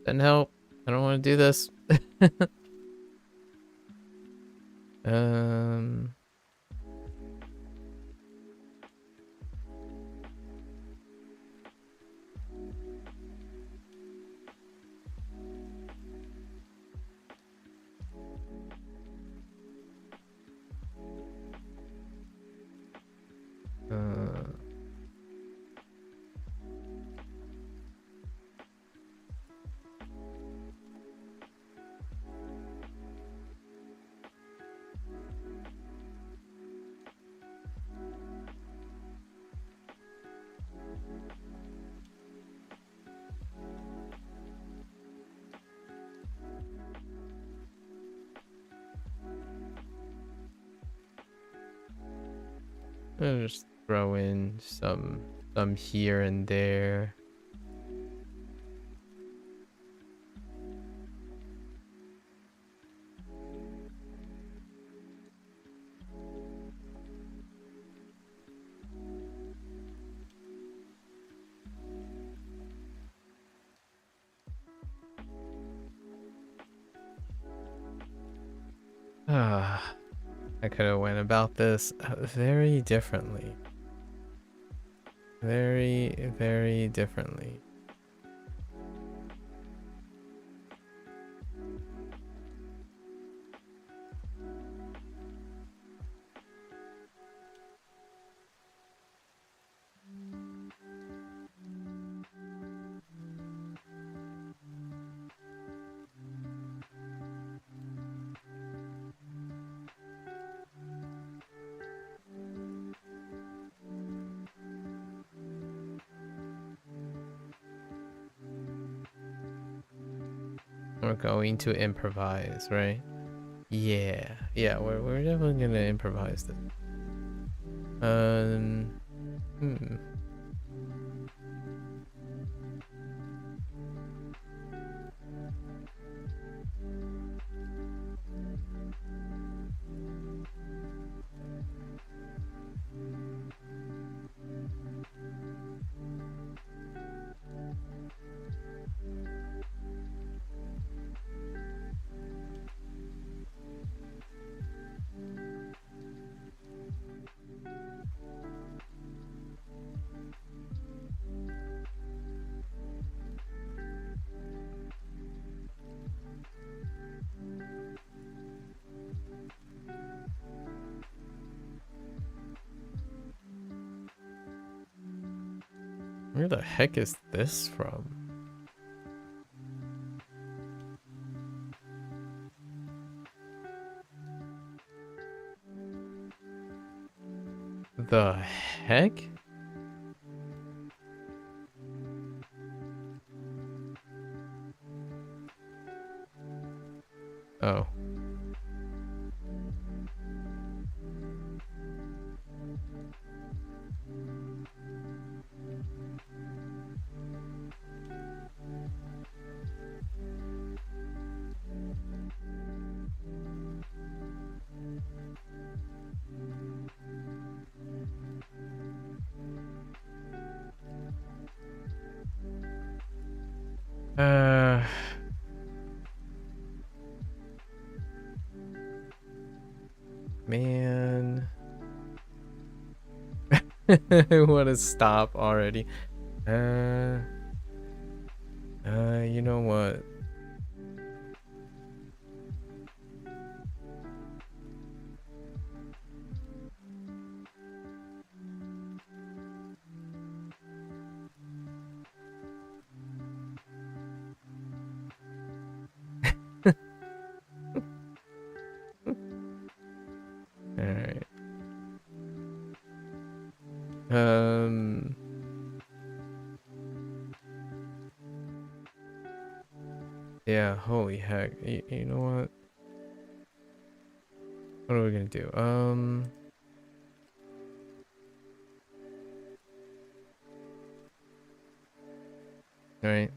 Doesn't help. I don't want to do this. um. I'll just throw in some here and there. Ah, I could have went about this very differently. Very, very differently. We're going to improvise, right? Yeah, we're definitely gonna improvise this. Hmm. Where the heck is this from? The heck? Oh. Man. I want to stop already. You know what? Alright. Yeah, holy heck. You know what? What are we gonna do? Alright.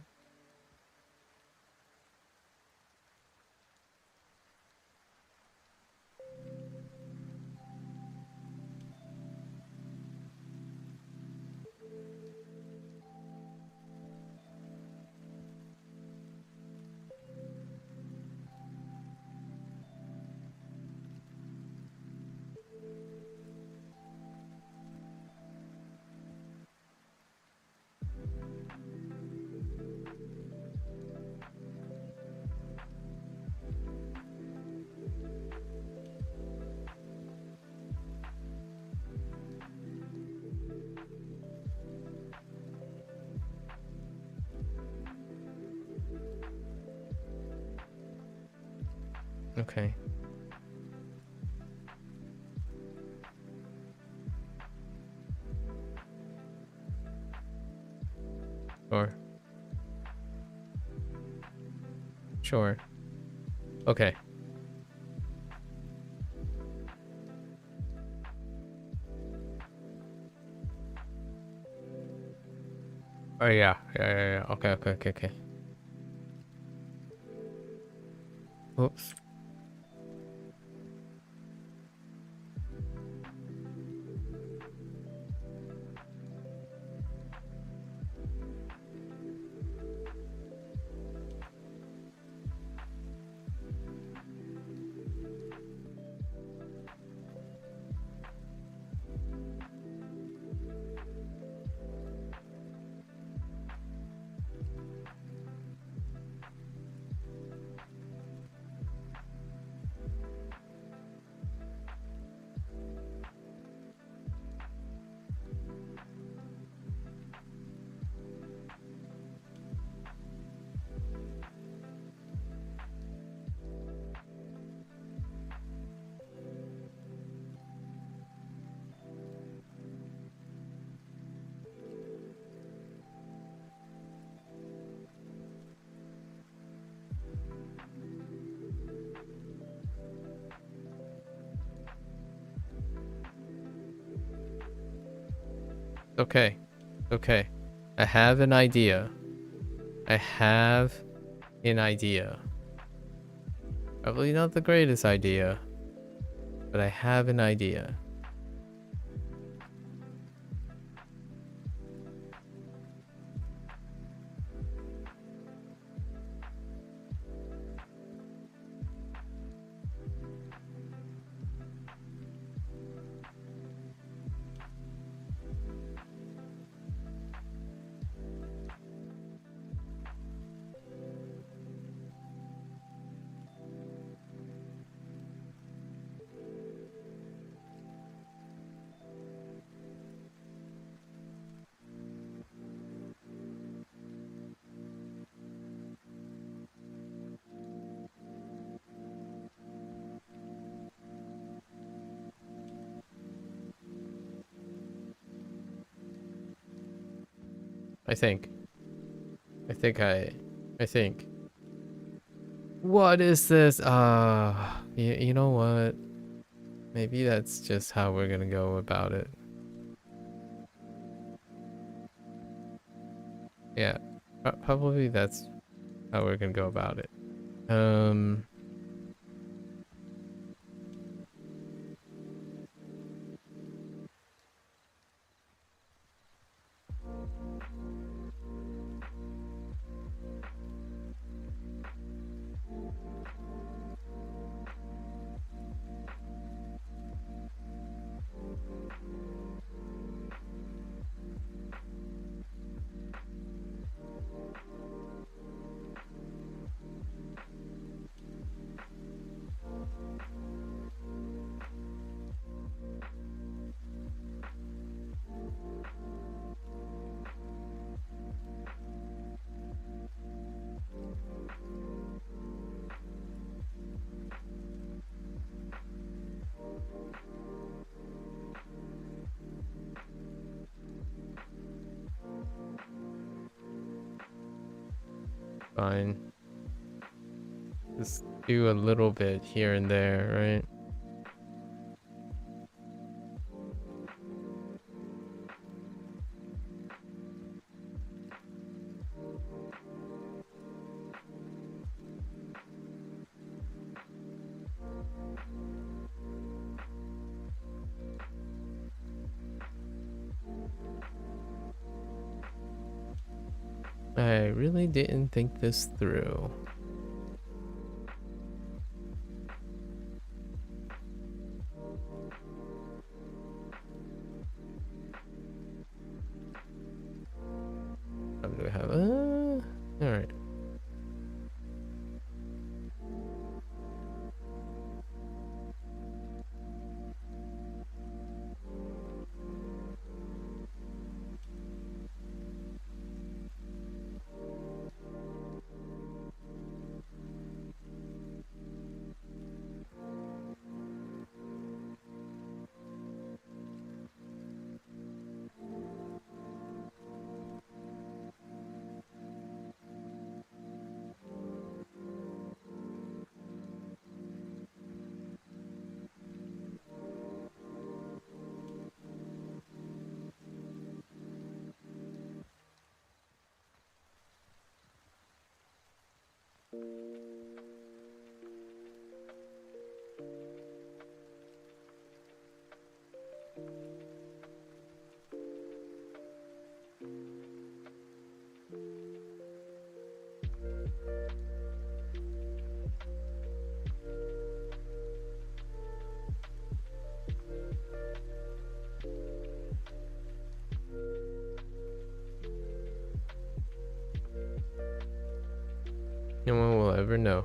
Okay. Sure. Sure. Okay. Oh yeah. Yeah. Okay. Oops. Okay. Okay. I have an idea. I have an idea. Probably not the greatest idea, but I have an idea. I think. I think. What is this? You know what? Maybe that's just how we're gonna go about it. Yeah, probably that's how we're gonna go about it. Fine. Just do a little bit here and there, right? I really didn't think this through. What do we have? All right. No one will ever know.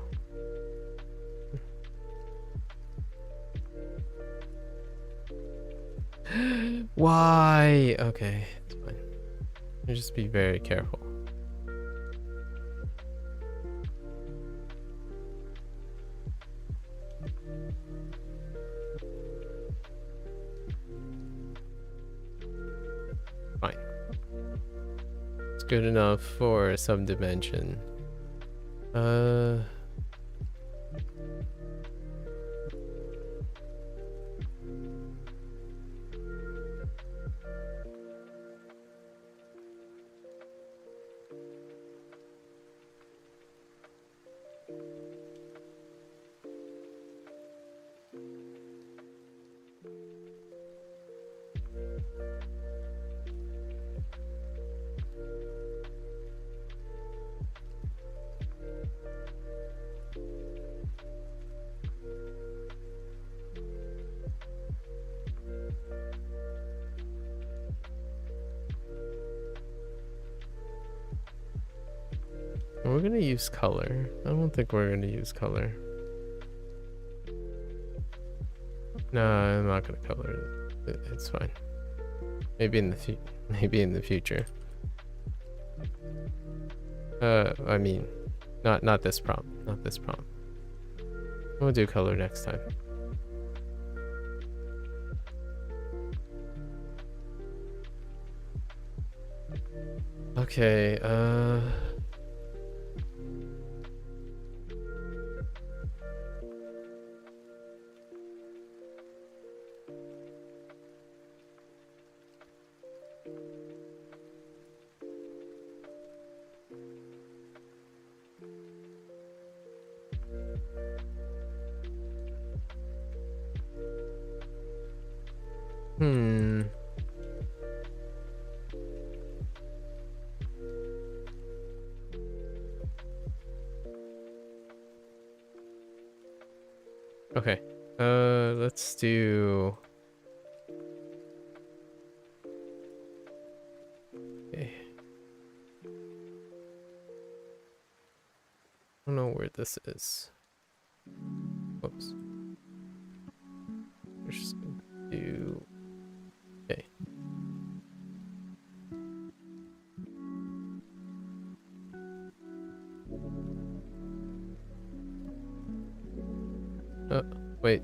Why? Okay, it's fine. Just be very careful. Fine. It's good enough for some dimension. We're gonna use color. I don't think we're gonna use color. No, I'm not gonna color it. It's fine. Maybe in the future. I mean, not this prompt. Not this prompt. We'll do color next time. Okay, hmm. Okay. Let's do. Okay. I don't know where this is. Whoops. We're just gonna do. Okay. Wait.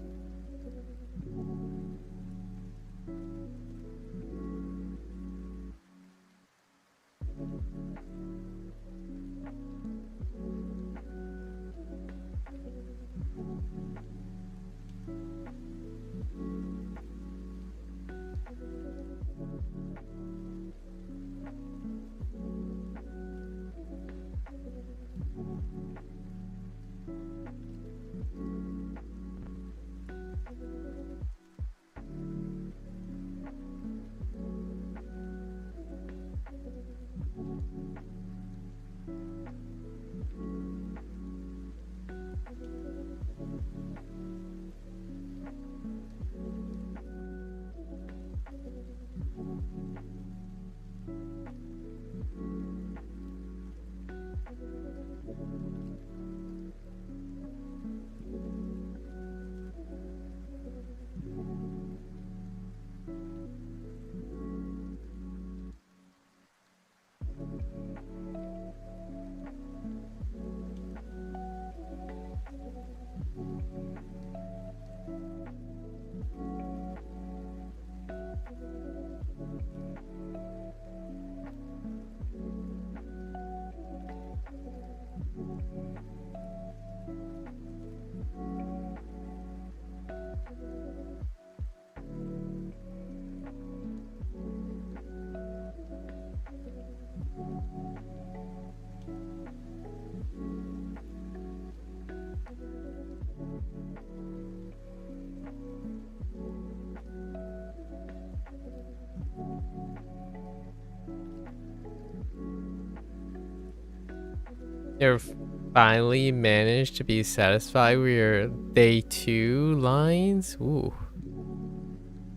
You've finally managed to be satisfied with your day 2 lines? Ooh.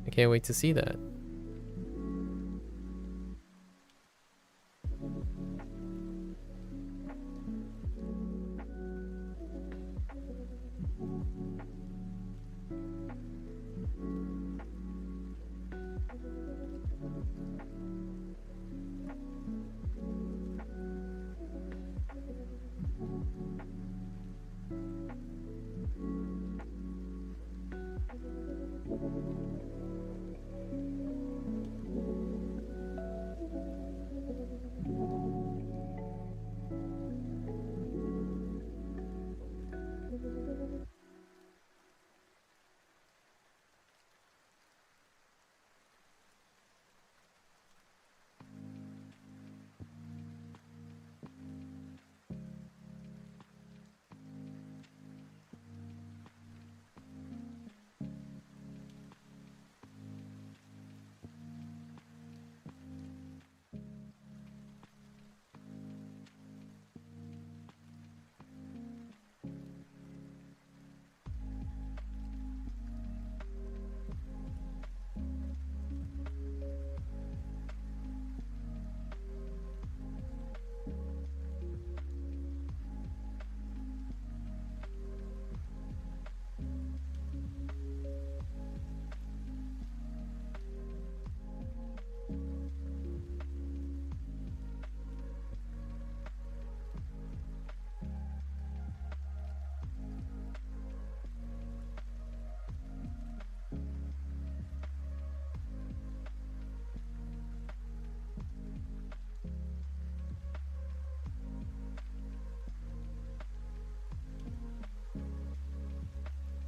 I can't wait to see that.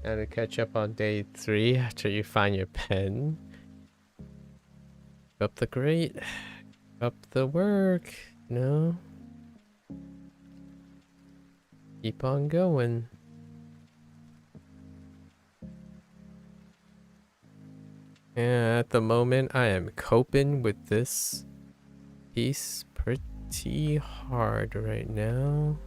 Now to catch up on day 3 after you find your pen. Keep up the great. Keep up the work. No. Keep on going. Yeah, at the moment I am coping with this piece pretty hard right now.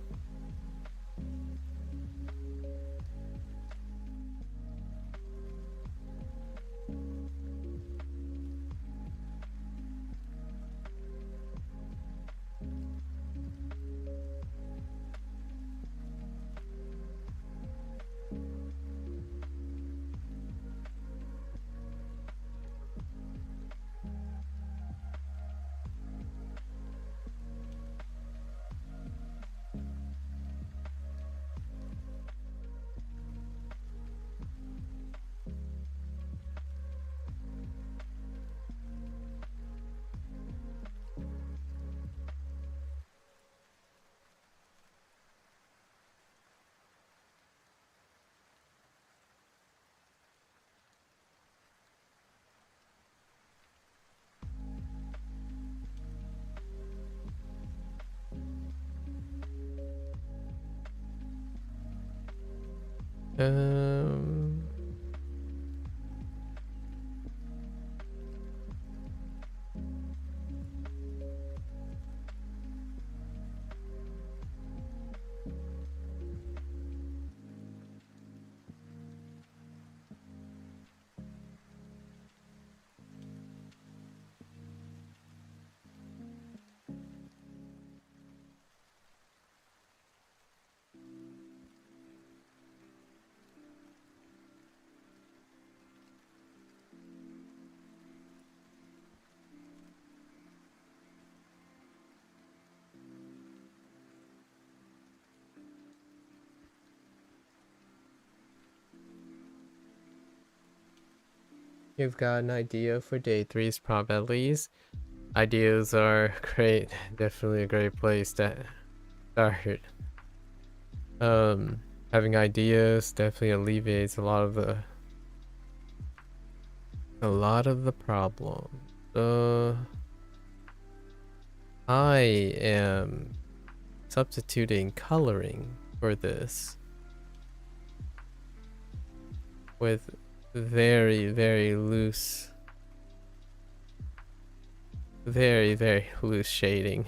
Um, you've got an idea for day 3's prompt at least. Ideas are great. Definitely a great place to start. Having ideas definitely alleviates a lot of the problem. I am substituting coloring for this with very, very loose shading.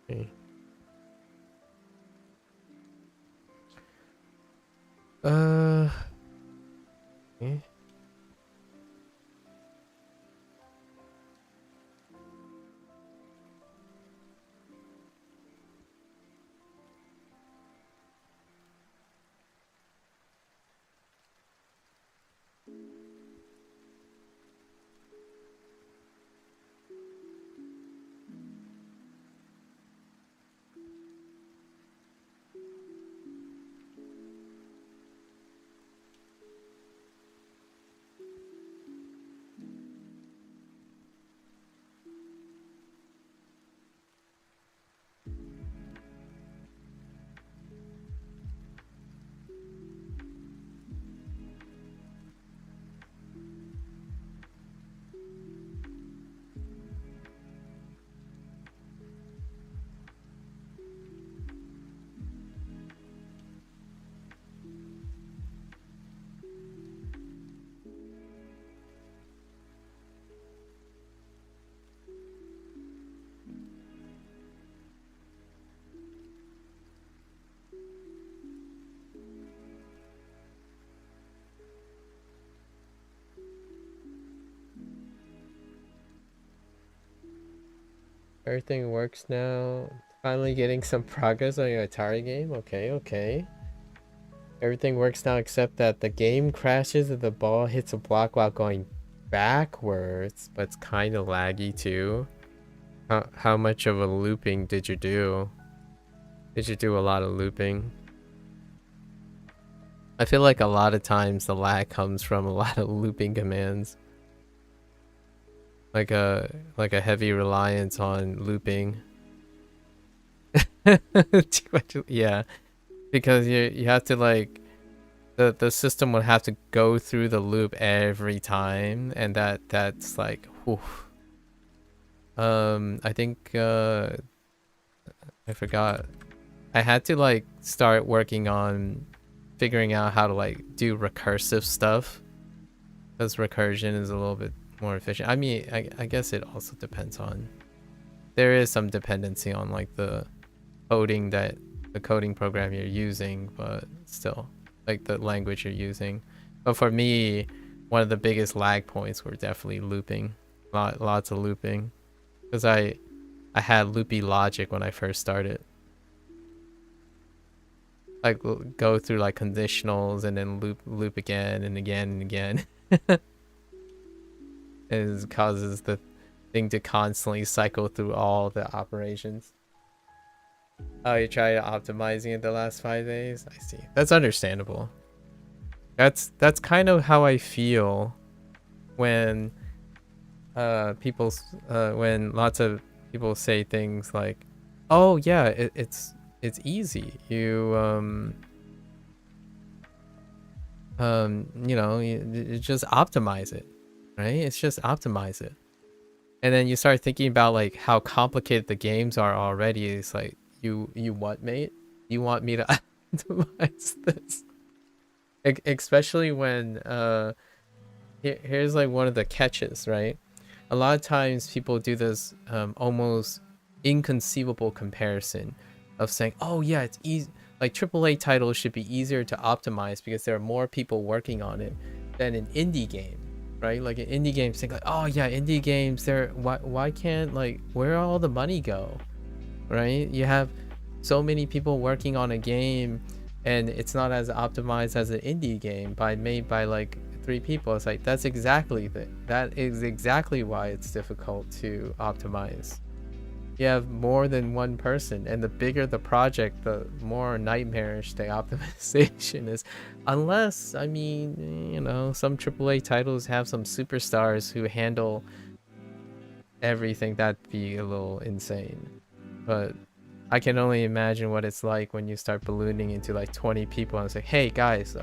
Okay. Okay. Everything works now. Finally getting some progress on your Atari game. Okay, okay. Everything works now except that the game crashes and the ball hits a block while going backwards, but it's kind of laggy too. How much of a looping did you do? Did you do a lot of looping? I feel like a lot of times the lag comes from a lot of looping commands. Like a heavy reliance on looping. Too much, yeah. Because you have to like the system would have to go through the loop every time, and that's like whew. I think I forgot. I had to like start working on figuring out how to like do recursive stuff, because recursion is a little bit more efficient. I mean, I guess it also depends on, there is some dependency on like the coding program you're using, but still, like the language you're using. But for me, one of the biggest lag points were definitely looping. Lots of looping, because I had loopy logic when I first started. Like go through like conditionals and then loop again and again and again. It causes the thing to constantly cycle through all the operations. Oh, you tried optimizing it the last 5 days? I see. That's understandable. That's kind of how I feel when when lots of people say things like, "Oh yeah, it's easy. You you know, you just optimize it, right? It's just optimize it." And then you start thinking about like how complicated the games are already. It's like, you what, mate? You want me to optimize this? Especially when here's like one of the catches, right? A lot of times people do this almost inconceivable comparison of saying, oh yeah, it's easy, like AAA titles should be easier to optimize because there are more people working on it than an indie game, right? Like an indie game, think like, oh yeah, indie games, they're why can't, like, where all the money go, right? You have so many people working on a game and it's not as optimized as an indie game made by like 3 people. It's like, that is exactly why it's difficult to optimize. You have more than one person, and the bigger the project, the more nightmarish the optimization is. Unless, I mean, you know, some AAA titles have some superstars who handle everything. That'd be a little insane. But I can only imagine what it's like when you start ballooning into like 20 people and it's like, hey guys,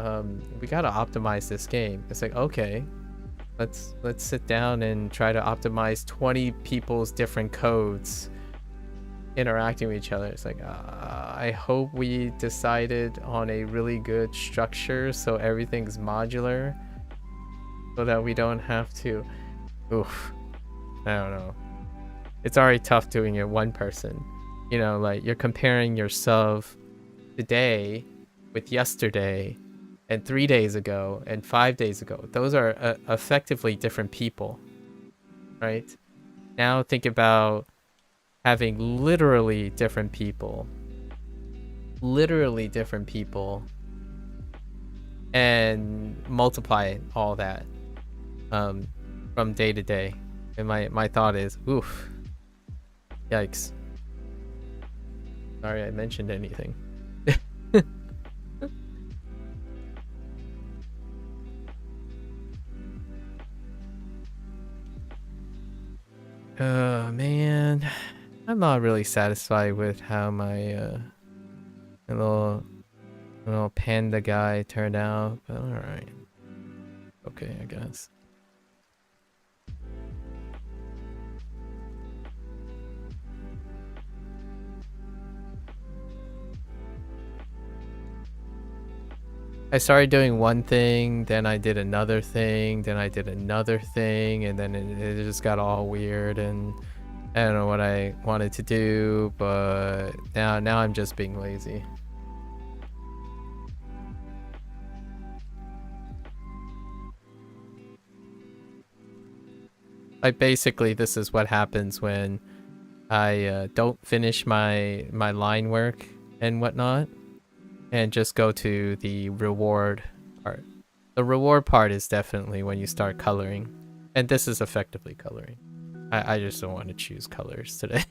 we gotta optimize this game. It's like, okay, let's sit down and try to optimize 20 people's different codes interacting with each other. It's like, I hope we decided on a really good structure so everything's modular, so that we don't have to, oof, I don't know. It's already tough doing it one person. You know, like you're comparing yourself today with yesterday and 3 days ago and 5 days ago. Those are effectively different people, right? Now think about having literally different people, and multiply all that from day to day. And my thought is, oof, yikes. Sorry I mentioned anything. Man, I'm not really satisfied with how my little panda guy turned out, but all right. Okay, I guess. I started doing one thing, then I did another thing, then I did another thing, and then it just got all weird, and I don't know what I wanted to do, but now I'm just being lazy. Like basically this is what happens when I don't finish my line work and whatnot, and just go to the reward part. The reward part is definitely when you start coloring, and this is effectively coloring. I just don't want to choose colors today.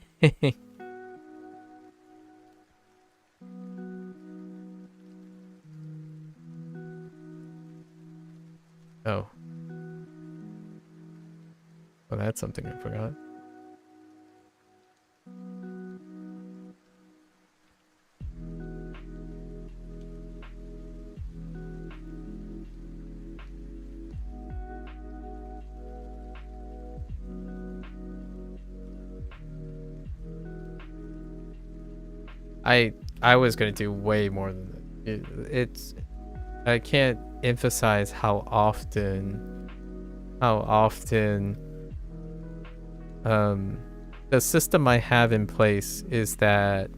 Oh. Well, that's something I forgot. I was gonna do way more than that. It's I can't emphasize how often the system I have in place is that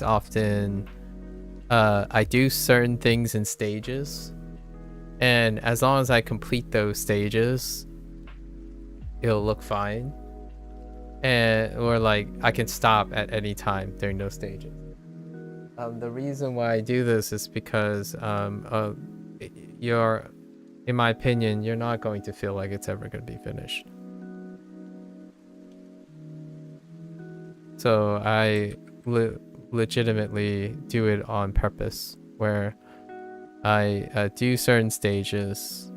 often I do certain things in stages, and as long as I complete those stages, it'll look fine. Or like I can stop at any time during those stages. The reason why I do this is because in my opinion, you're not going to feel like it's ever going to be finished. So I legitimately do it on purpose, where I do certain stages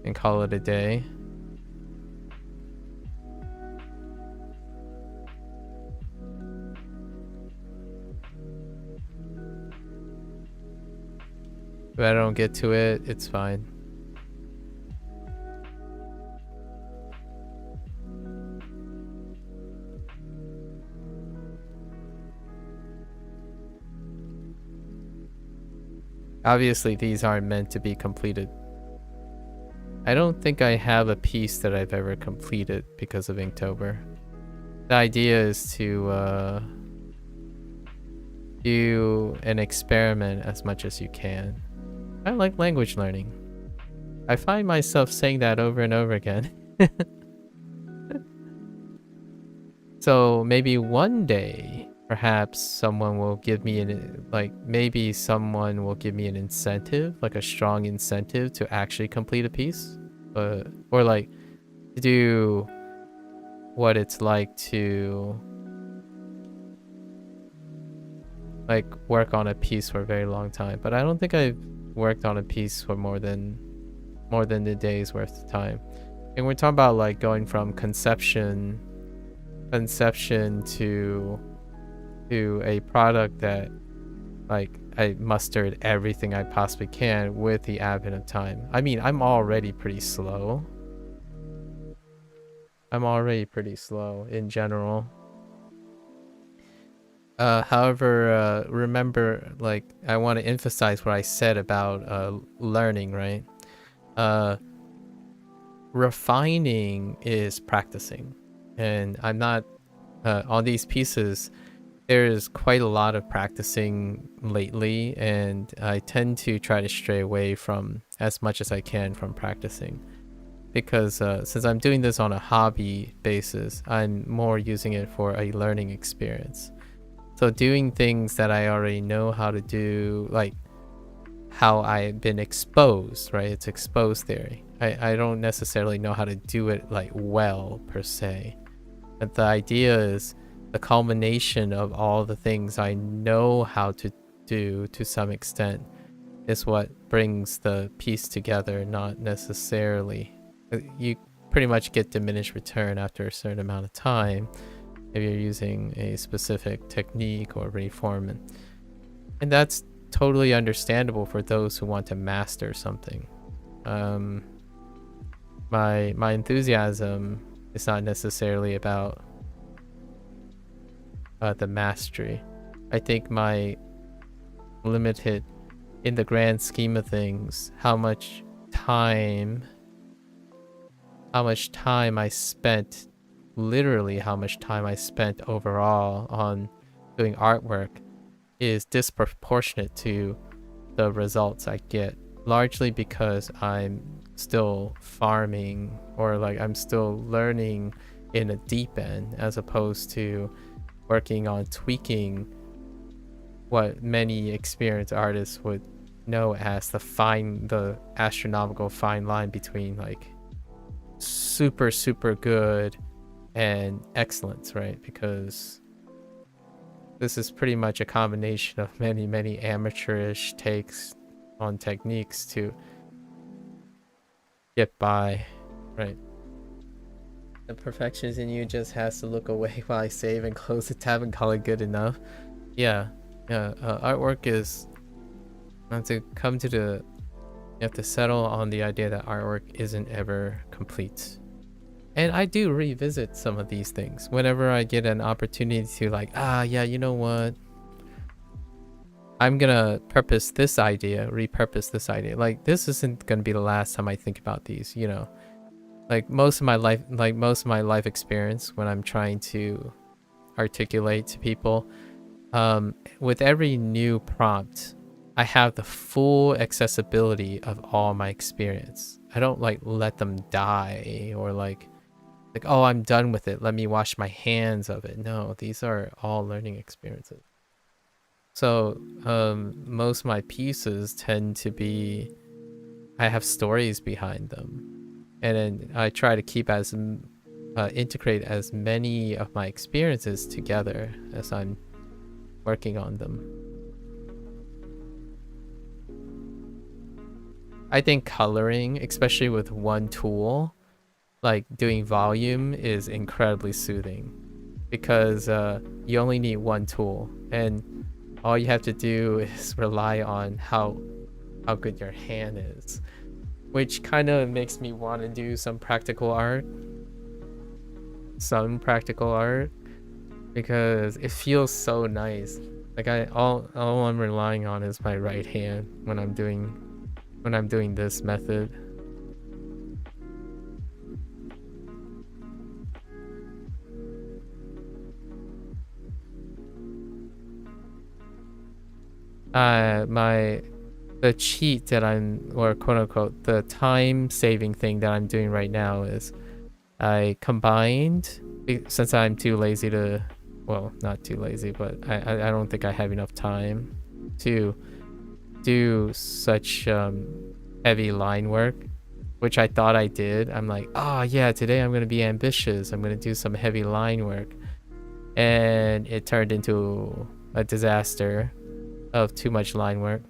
and call it a day. If I don't get to it, it's fine. Obviously, these aren't meant to be completed. I don't think I have a piece that I've ever completed because of Inktober. The idea is to do an experiment as much as you can. I like language learning. I find myself saying that over and over again. So maybe one day, perhaps someone will give me someone will give me an incentive, like a strong incentive to actually complete a piece, or like to do what it's like to like work on a piece for a very long time. But I don't think I've worked on a piece for more than a day's worth of time. And we're talking about like going from conception to a product that like I mustered everything I possibly can with the advent of time. I mean, I'm already pretty slow. In general. However, remember, like, I want to emphasize what I said about learning, right? Refining is practicing, and I'm not on these pieces. There's quite a lot of practicing lately, and I tend to try to stray away from as much as I can from practicing, because since I'm doing this on a hobby basis, I'm more using it for a learning experience. So doing things that I already know how to do, like how I've been exposed, right? It's exposed theory. I don't necessarily know how to do it like well per se, but the idea is the culmination of all the things I know how to do to some extent is what brings the piece together, not necessarily. You pretty much get diminished return after a certain amount of time if you're using a specific technique or reform, and that's totally understandable for those who want to master something. My enthusiasm is not necessarily about the mastery. I think my limited, in the grand scheme of things, how much time I spent, literally how much time I spent overall on doing artwork is disproportionate to the results I get largely because I'm still farming, or like I'm still learning in a deep end, as opposed to working on tweaking what many experienced artists would know as the astronomical fine line between like super good and excellence, right? Because this is pretty much a combination of many amateurish takes on techniques to get by, right? The perfectionist in you just has to look away while I save and close the tab and call it good enough. Yeah. Artwork is, you have to come to you have to settle on the idea that artwork isn't ever complete. And I do revisit some of these things whenever I get an opportunity to, like, yeah, you know what? I'm gonna repurpose this idea. Like, this isn't gonna be the last time I think about these, you know? Like most of my life experience when I'm trying to articulate to people, with every new prompt, I have the full accessibility of all my experience. I don't like let them die, or like, oh, I'm done with it, let me wash my hands of it. No, these are all learning experiences. So most of my pieces tend to be, I have stories behind them, and then I try to keep integrate as many of my experiences together as I'm working on them. I think coloring, especially with one tool, like doing volume, is incredibly soothing, because you only need one tool, and all you have to do is rely on how good your hand is, which kind of makes me want to do some practical art, because it feels so nice. Like all I'm relying on is my right hand when I'm doing this method. The cheat that or quote unquote, the time saving thing that I'm doing right now is I combined, since I'm too lazy to, well, not too lazy, but I don't think I have enough time to do such heavy line work, which I thought I did. I'm like, oh yeah, today I'm gonna be ambitious, I'm gonna do some heavy line work, and it turned into a disaster of too much line work.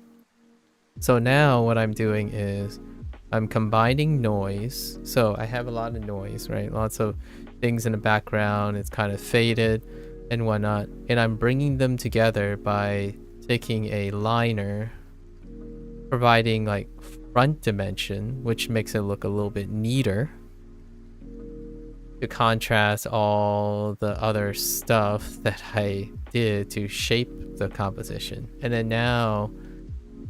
So now what I'm doing is I'm combining noise. So I have a lot of noise, right? Lots of things in the background. It's kind of faded and whatnot. And I'm bringing them together by taking a liner, providing like front dimension, which makes it look a little bit neater, to contrast all the other stuff that I did to shape the composition. And then now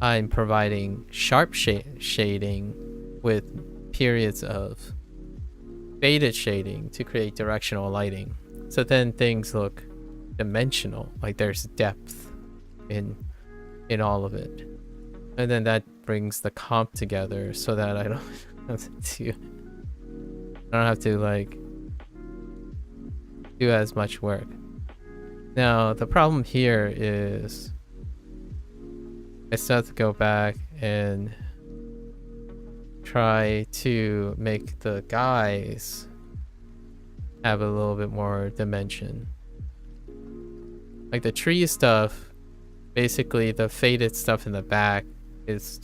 I'm providing sharp shading with periods of faded shading to create directional lighting. So then things look dimensional, like there's depth in all of it. And then that brings the comp together so that I don't have to like do as much work. Now the problem here is I still have to go back and try to make the guys have a little bit more dimension. Like the tree stuff, basically the faded stuff in the back is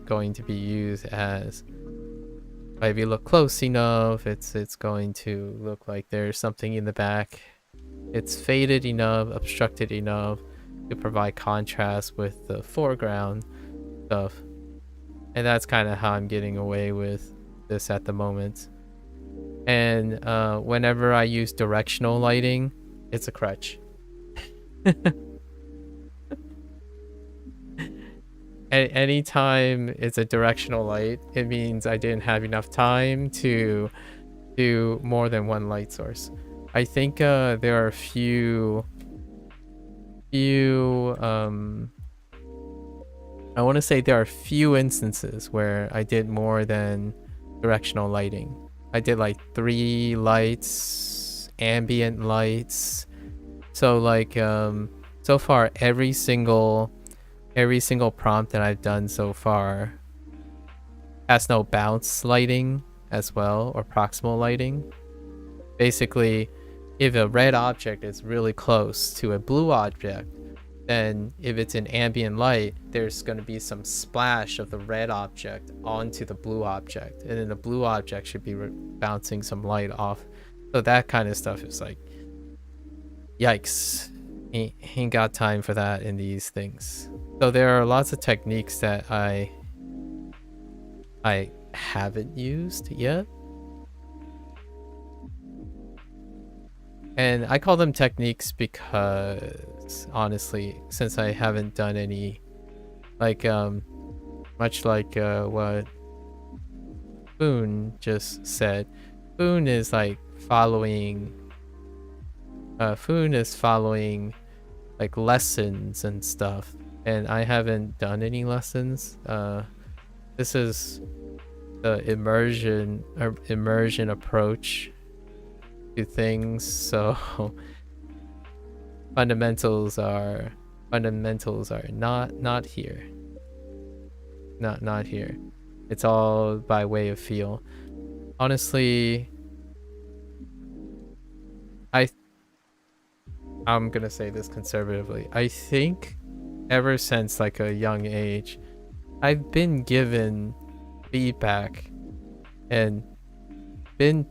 going to be used as, if you look close enough, it's going to look like there's something in the back. It's faded enough, obstructed enough to provide contrast with the foreground stuff. And that's kind of how I'm getting away with this at the moment. And whenever I use directional lighting, it's a crutch. Anytime it's a directional light, it means I didn't have enough time to do more than one light source. I think there are a few I want to say there are few instances where I did more than directional lighting. I did like 3 lights, ambient lights. So like so far every single prompt that I've done so far has no bounce lighting as well, or proximal lighting. Basically, if a red object is really close to a blue object, then if it's an ambient light, there's going to be some splash of the red object onto the blue object, and then the blue object should be bouncing some light off. So that kind of stuff is like, yikes, ain't got time for that in these things. So there are lots of techniques that I haven't used yet. And I call them techniques because, honestly, since I haven't done any, like, much like what Boone just said, Boone is like following, like lessons and stuff, and I haven't done any lessons. This is the immersion approach to things, so fundamentals are not here. Not here. It's all by way of feel. Honestly, I'm gonna say this conservatively. I think ever since like a young age, I've been given feedback and been,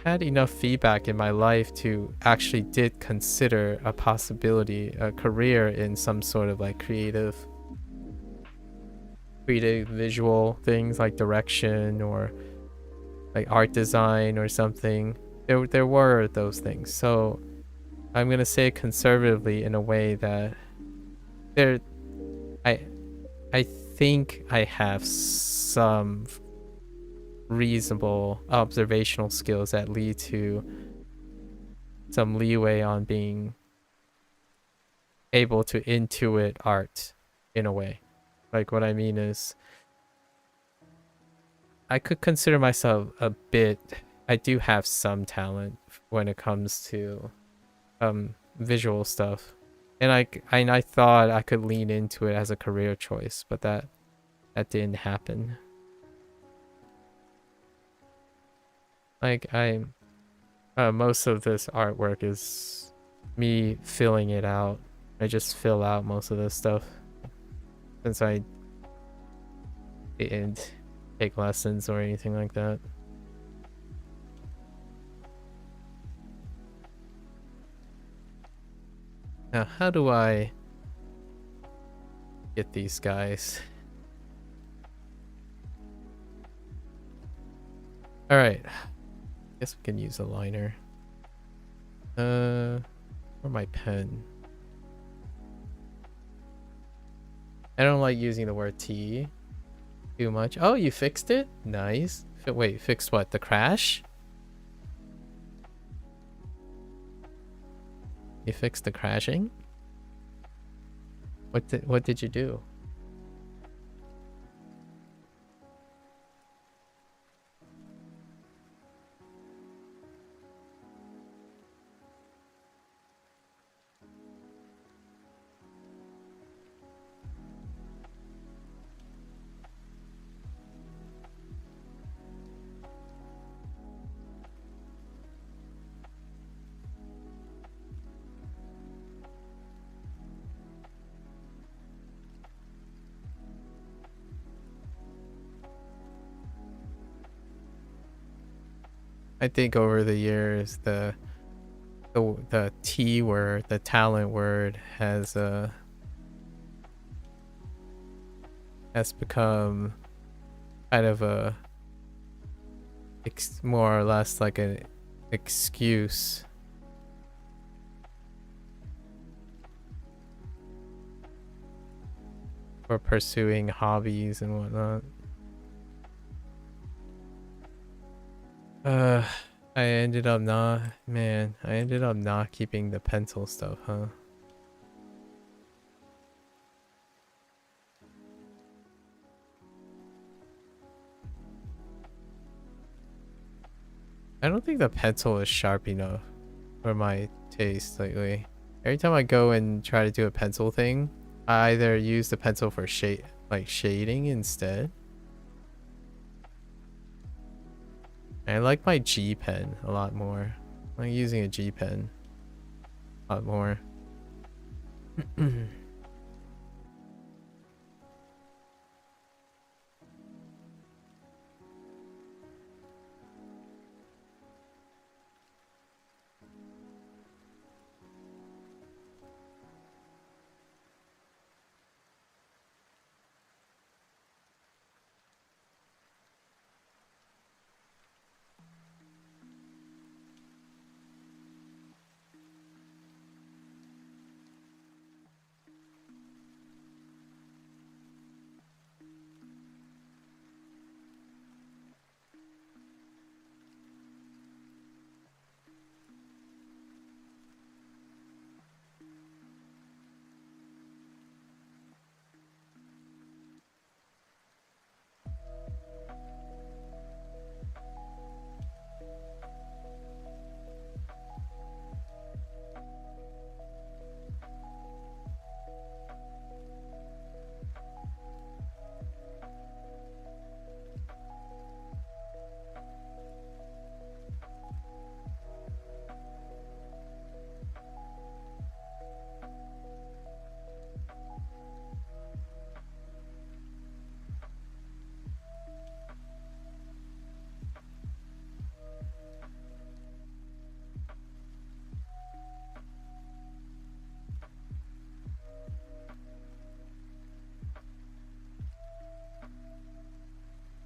had enough feedback in my life to actually did consider a possibility, a career in some sort of like creative visual things like direction or like art design or something. There were those things. So I'm gonna say conservatively in a way that I think I have some reasonable observational skills that lead to some leeway on being able to intuit art in a way. Like, what I mean is, I could consider myself a bit, I do have some talent when it comes to visual stuff, and I thought I could lean into it as a career choice, but that didn't happen. Like, most of this artwork is me filling it out. I just fill out most of this stuff since I didn't take lessons or anything like that. Now, how do I get these guys? All right. Guess we can use a liner. Or my pen. I don't like using the word T too much. Oh, you fixed it? Nice. Wait, fixed what? The crash? You fixed the crashing? What did you do? I think over the years the T word, the talent word, has become kind of a more or less like an excuse for pursuing hobbies and whatnot. I ended up not keeping the pencil stuff, huh? I don't think the pencil is sharp enough for my taste lately. Every time I go and try to do a pencil thing, I either use the pencil for shading instead. I like my G pen a lot more. I like using a G pen a lot more.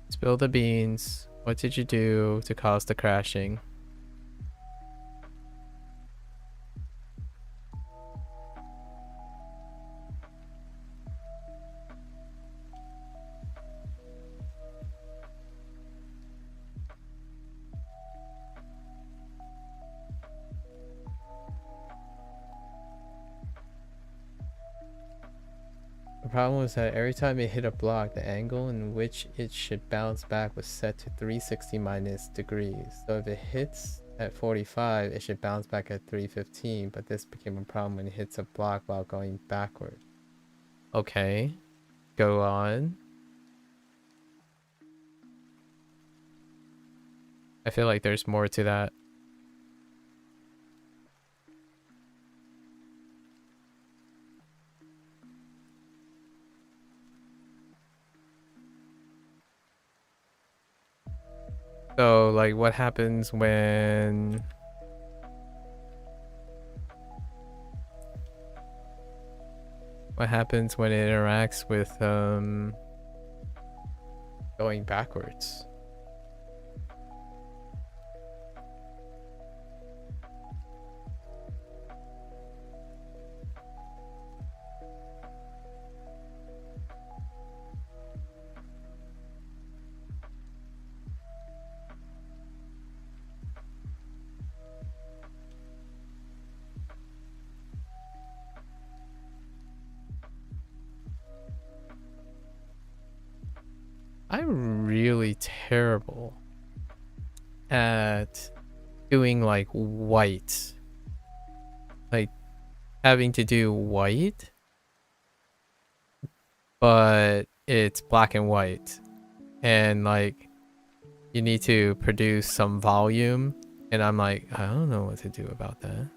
Spill the beans. What did you do to cause the crashing? The problem was that every time it hit a block, the angle in which it should bounce back was set to 360 minus degrees. So if it hits at 45, it should bounce back at 315, but this became a problem when it hits a block while going backward. Okay, go on. I feel like there's more to that. So, like, what happens when... What happens when it interacts with, going backwards? I'm really terrible at doing like white. Like having to do white, but it's black and white. And like you need to produce some volume. And I'm like, I don't know what to do about that.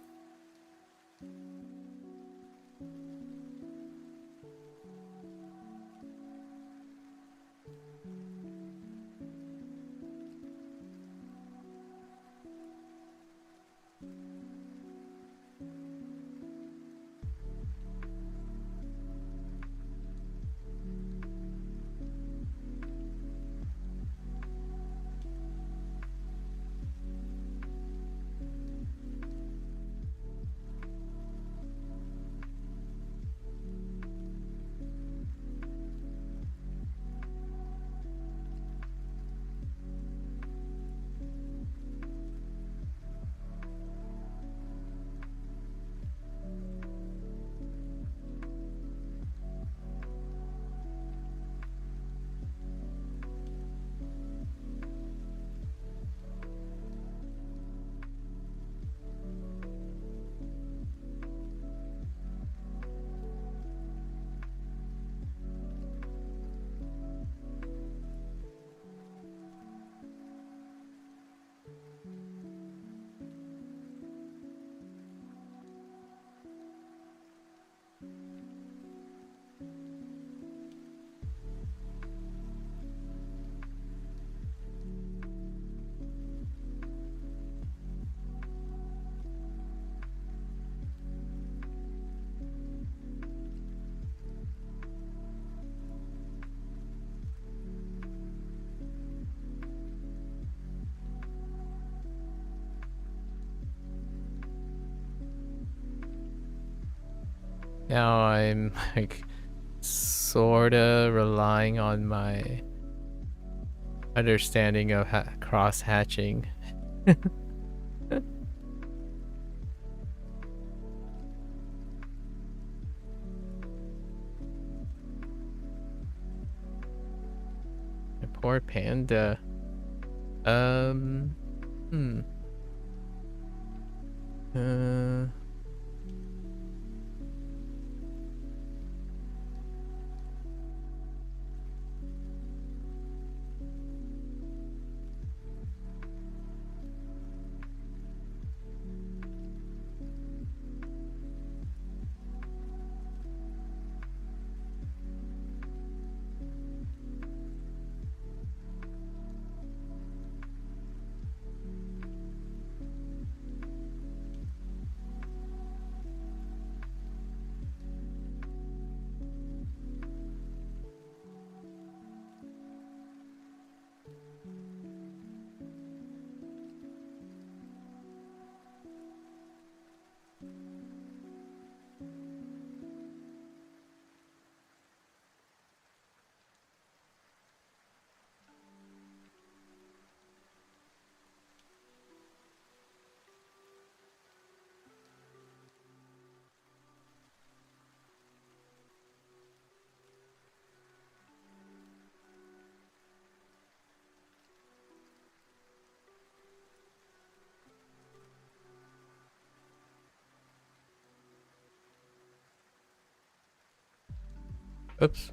Now I'm like sorta relying on my understanding of cross hatching. Poor panda. Hmm. Uh. Oops.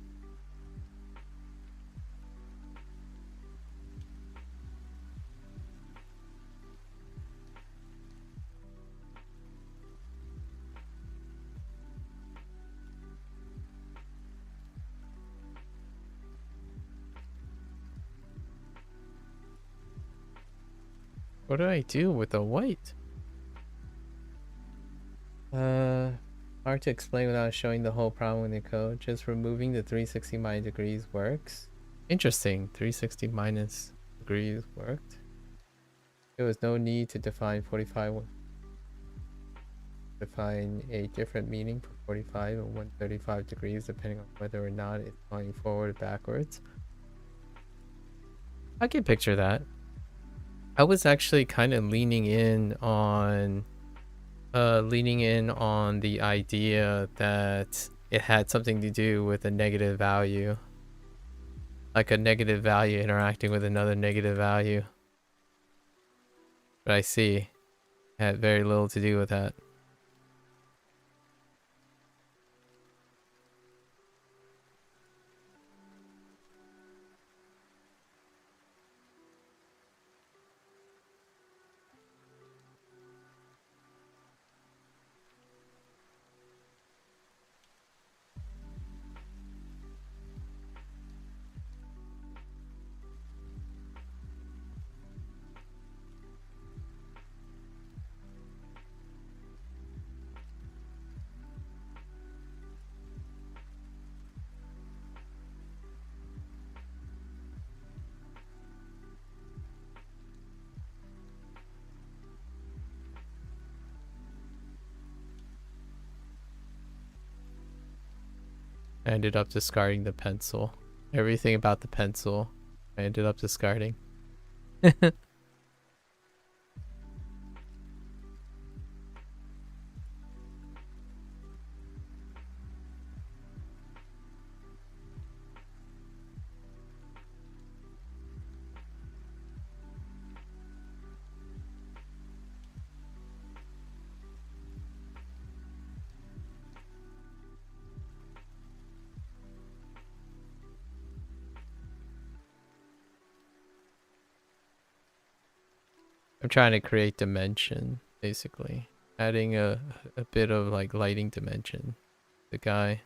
What do I do with the white? Hard to explain without showing the whole problem in the code. Just removing the 360 minus degrees works. Interesting. 360 minus degrees worked. There was no need to define 45. Define a different meaning for 45 and 135 degrees depending on whether or not it's going forward or backwards. I can picture that. I was actually kind of leaning in on the idea that it had something to do with a negative value, like a negative value interacting with another negative value, but I see it had very little to do with that. I ended up discarding the pencil. Everything about the pencil I ended up discarding. I'm trying to create dimension, basically. Adding a bit of like lighting dimension. The guy.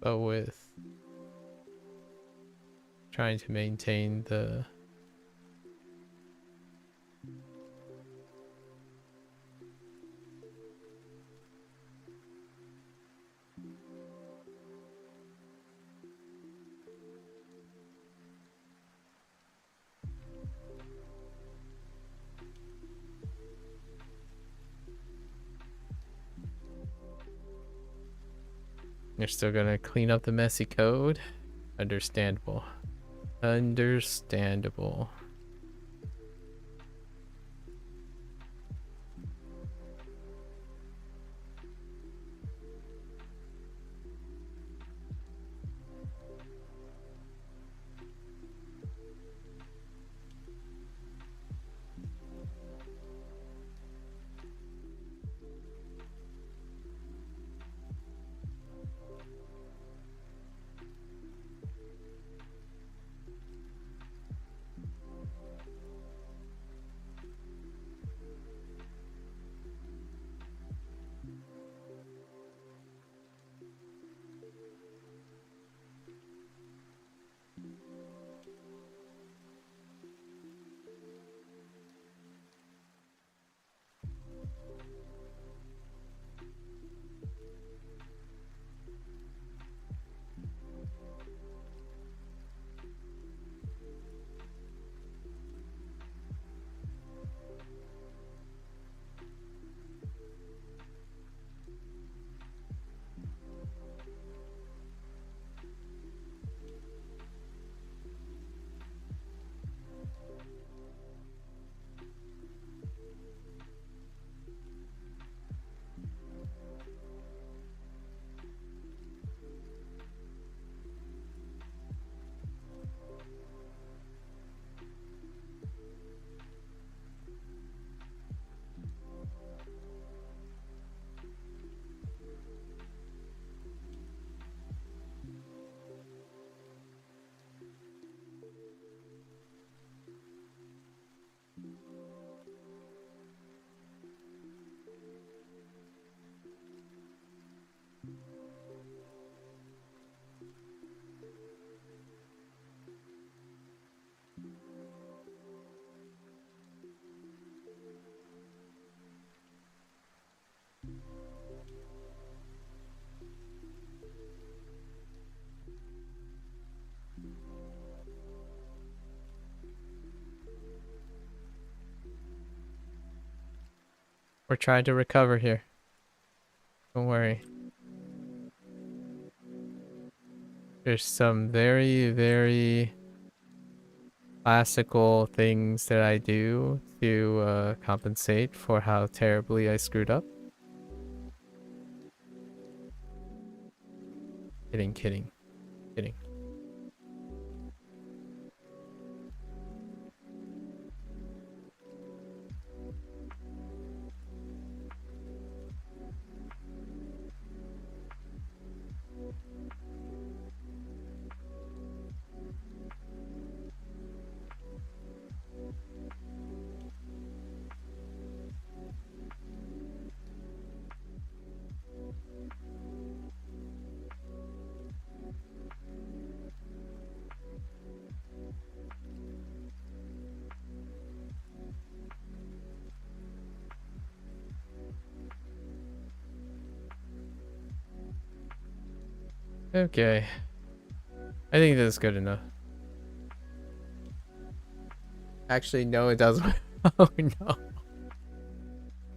But with trying to maintain the You're still gonna clean up the messy code? Understandable. Understandable. We're trying to recover here. Don't worry. There's some very, very classical things that I do to compensate for how terribly I screwed up. Kidding, kidding, kidding. Okay. I think this is good enough. Actually, no, it doesn't. Oh no.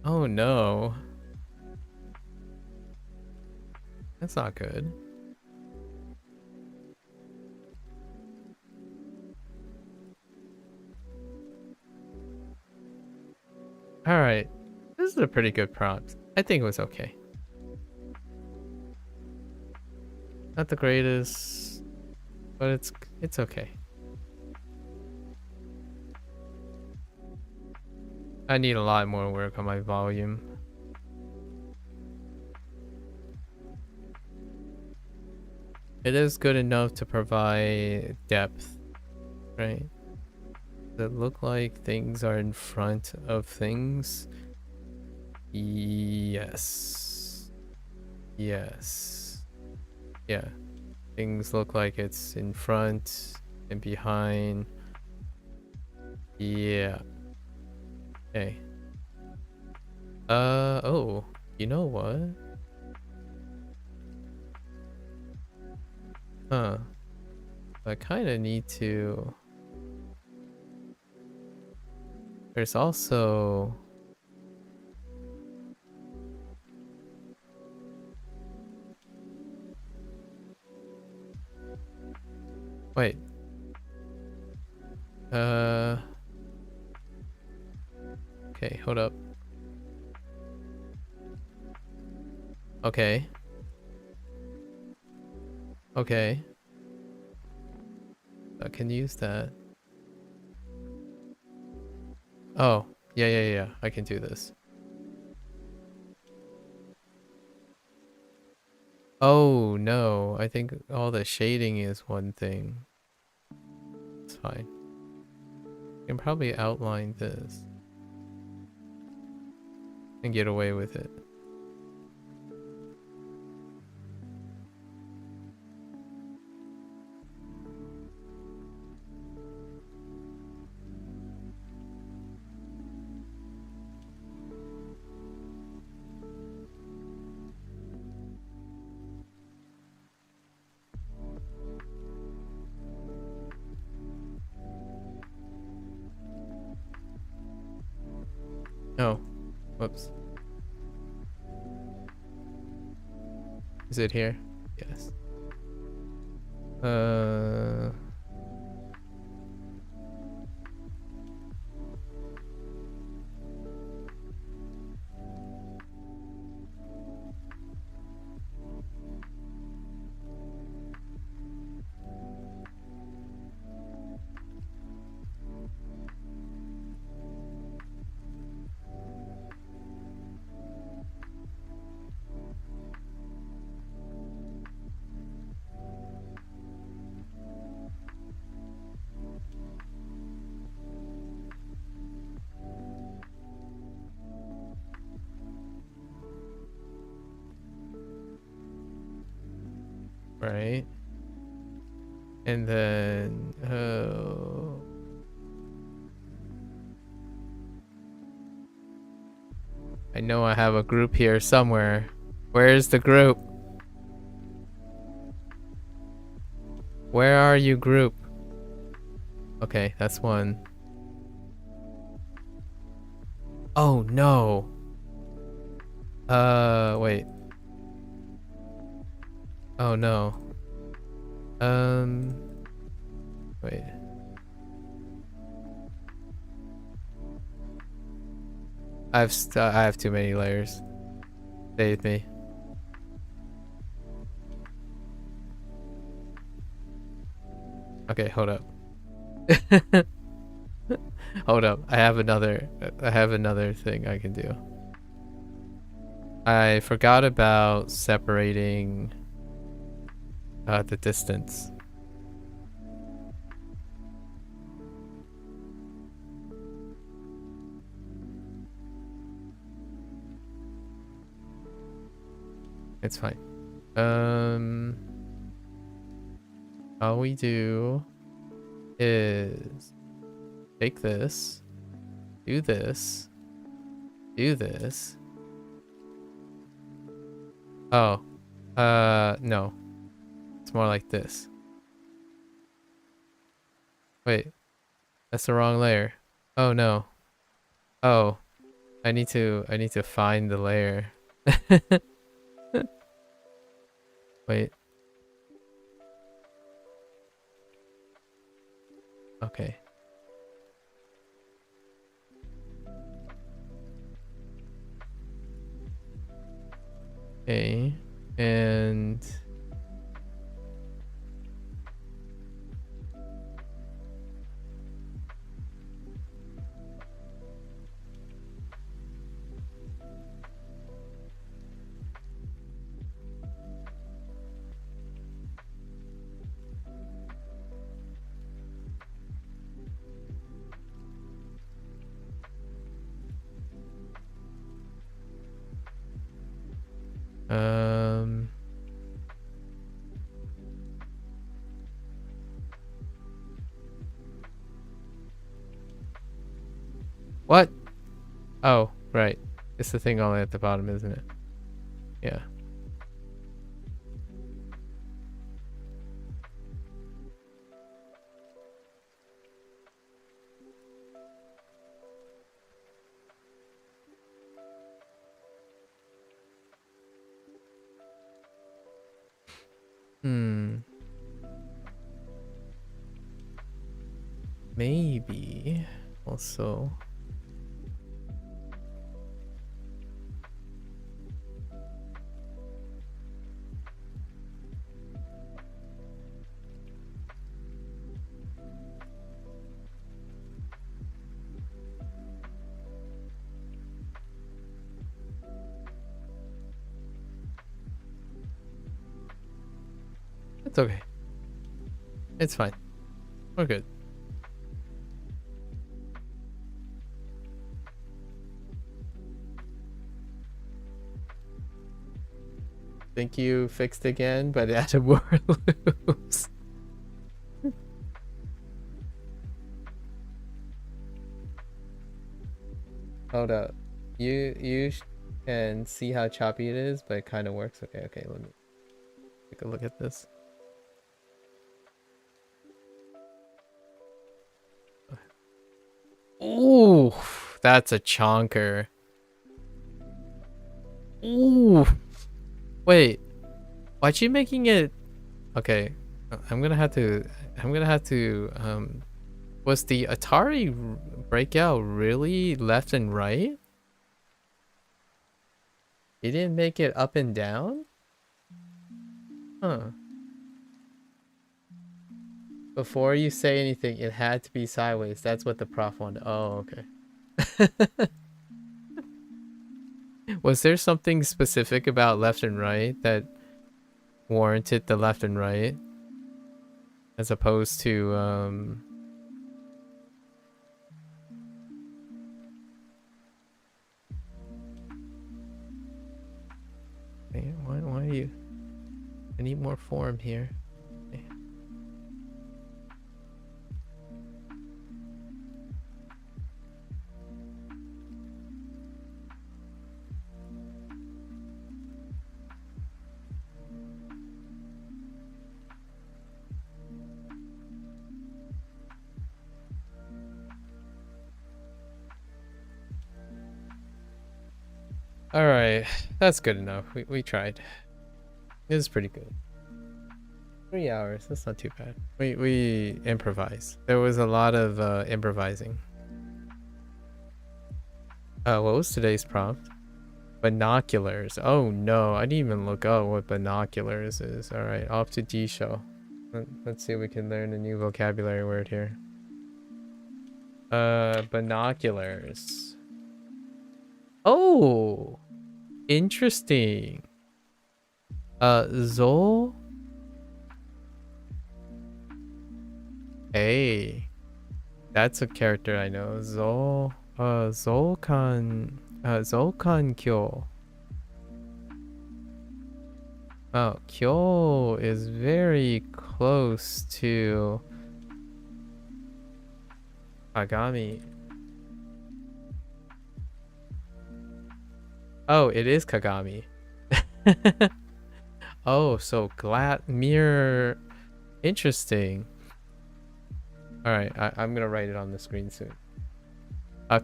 Oh no. That's not good. Alright. This is a pretty good prompt. I think it was okay. Not the greatest, but it's okay. I need a lot more work on my volume. It is good enough to provide depth, right? Does it look like things are in front of things? Yes. Yes. Yeah. Things look like it's in front and behind. Yeah. Okay. Oh. You know what? Huh. I kind of need to... There's also... Wait. Okay, hold up. Okay. Okay. I can use that. Oh, yeah. I can do this. Oh, no. I think all the shading is one thing. It's fine. I can probably outline this and get away with it. Oh, whoops. Is it here? Yes. Right. And then, oh. I know I have a group here somewhere. Where's the group? Where are you, group? Okay, that's one. Oh, no. Wait. Oh, no. Wait. I have too many layers. Stay with me. Okay, hold up. Hold up. I have another thing I can do. I forgot about separating the distance. It's fine. All we do is take this, do this, do this. Oh, no. It's more like this. Wait, that's the wrong layer. Oh no. Oh, I need to find the layer. Wait. Okay. Okay. And what? Oh, right. It's the thing all the way at the bottom, isn't it? Yeah. Hmm. maybe also it's okay. It's fine. We're good. Think you fixed again, but it added more loops. Hold up. You can see how choppy it is, but it kind of works. Okay, okay, let me take a look at this. Ooh, that's a chonker. Ooh. Wait. Why'd you making it? Okay. I'm gonna have to was the Atari breakout really left and right? You didn't make it up and down? Huh. Before you say anything, it had to be sideways. That's what the prof wanted. Oh, okay. Was there something specific about left and right that warranted the left and right? As opposed to, why are you... I need more form here. Okay. All right, that's good enough. We tried. It was pretty good. 3 hours. That's not too bad. We improvise. There was a lot of improvising. What was today's prompt? Binoculars. Oh no, I didn't even look up what binoculars is. All right, off to D show. Let's see if we can learn a new vocabulary word here. Binoculars. Oh, interesting. Zol. Hey, that's a character I know. Zolkan Kyo. Oh, Kyo is very close to Kagami. Oh, it is Kagami. Oh, so glad mirror. Interesting. All right, I'm gonna write it on the screen soon.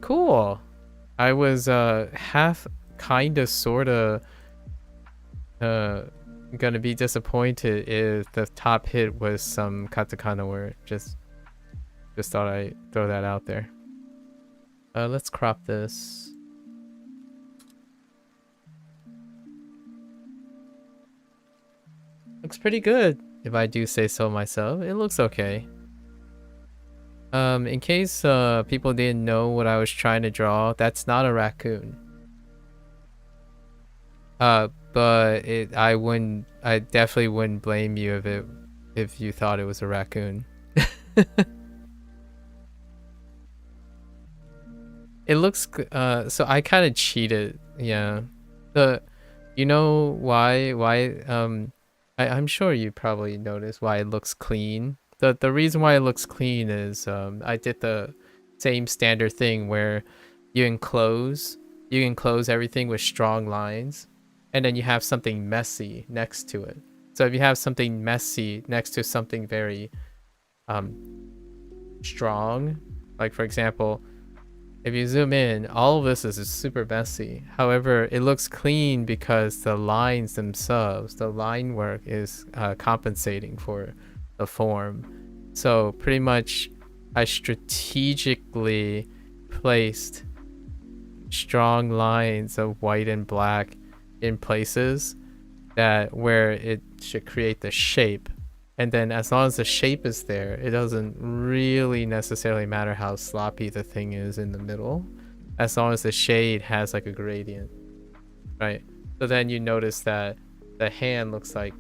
Cool. I was half, kinda, sorta gonna be disappointed if the top hit was some katakana word. Just thought I'd throw that out there. Let's crop this. Looks pretty good, if I do say so myself. It looks okay. In case people didn't know what I was trying to draw, that's not a raccoon. But I definitely wouldn't blame you if you thought it was a raccoon. It looks so I kind of cheated. Yeah. You know why I'm sure you probably noticed why it looks clean. The reason why it looks clean is I did the same standard thing where you enclose everything with strong lines, and then you have something messy next to it. So if you have something messy next to something very strong, like for example, if you zoom in, all of this is super messy. However, it looks clean because the lines themselves, the line work is compensating for the form. So pretty much I strategically placed strong lines of white and black in places that where it should create the shape. And then as long as the shape is there, it doesn't really necessarily matter how sloppy the thing is in the middle, as long as the shade has like a gradient, right? So then you notice that the hand looks like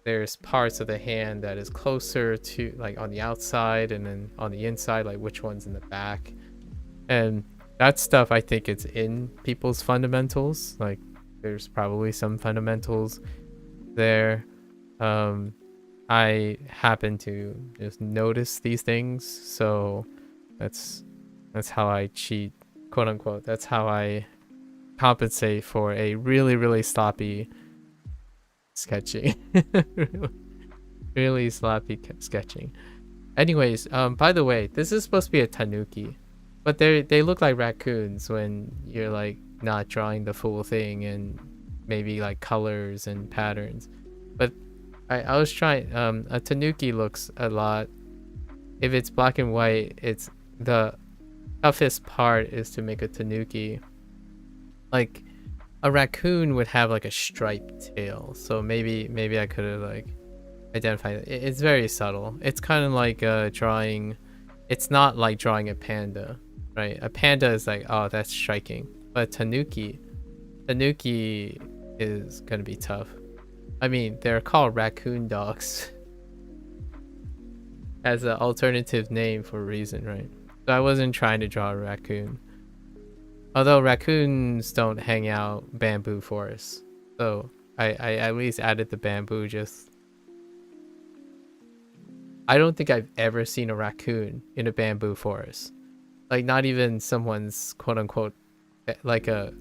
there's parts of the hand that is closer to like on the outside, and then on the inside, like which one's in the back. And that stuff, I think it's in people's fundamentals. Like there's probably some fundamentals there. I happen to just notice these things, so that's how I cheat, quote unquote. That's how I compensate for a really sloppy sketching. really sloppy sketching. Anyways, by the way, this is supposed to be a tanuki, but they look like raccoons when you're like not drawing the full thing and maybe like colors and patterns. But I was trying, a tanuki looks a lot, if it's black and white, it's the toughest part is to make a tanuki. Like a raccoon would have like a striped tail, so maybe I could have like identified it. It's very subtle. It's kind of like drawing, it's not like drawing a panda, right? A panda is like, oh, that's striking, but tanuki is gonna be tough. I mean, they're called raccoon dogs as an alternative name for a reason, right? So I wasn't trying to draw a raccoon. Although raccoons don't hang out bamboo forests. So I at least added the bamboo just... I don't think I've ever seen a raccoon in a bamboo forest. Like not even someone's quote unquote like a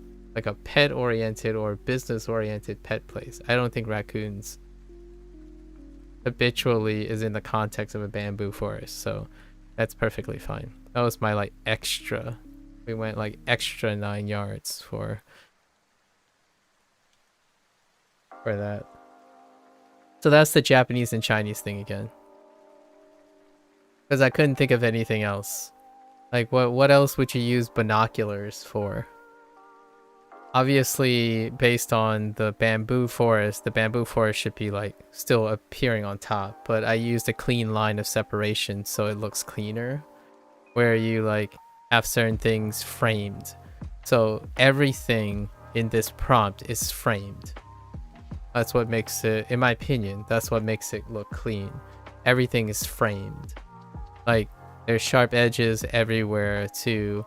pet oriented or business oriented pet place. I don't think raccoons habitually is in the context of a bamboo forest, so that's perfectly fine. That was my like extra. We went like extra 9 yards for that. So that's the Japanese and Chinese thing again. Because I couldn't think of anything else. Like what else would you use binoculars for? Obviously, based on the bamboo forest should be like still appearing on top, but I used a clean line of separation so it looks cleaner, where you like have certain things framed. So everything in this prompt is framed. That's what makes it, in my opinion, that's what makes it look clean. Everything is framed. Like there's sharp edges everywhere to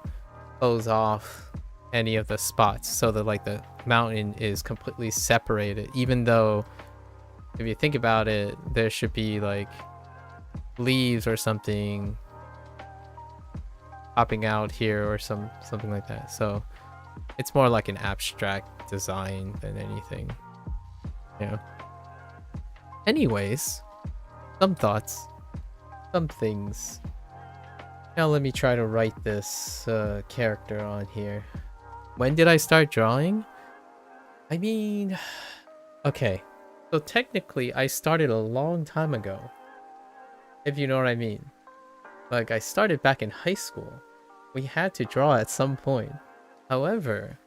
close off any of the spots, so that like the mountain is completely separated, even though if you think about it, there should be like leaves or something popping out here or something like that. So it's more like an abstract design than anything. Yeah. Anyways, some thoughts, some things. Now let me try to write this character on here. When did I start drawing? I mean, okay, so technically I started a long time ago, if you know what I mean. Like I started back in high school. We had to draw at some point. However,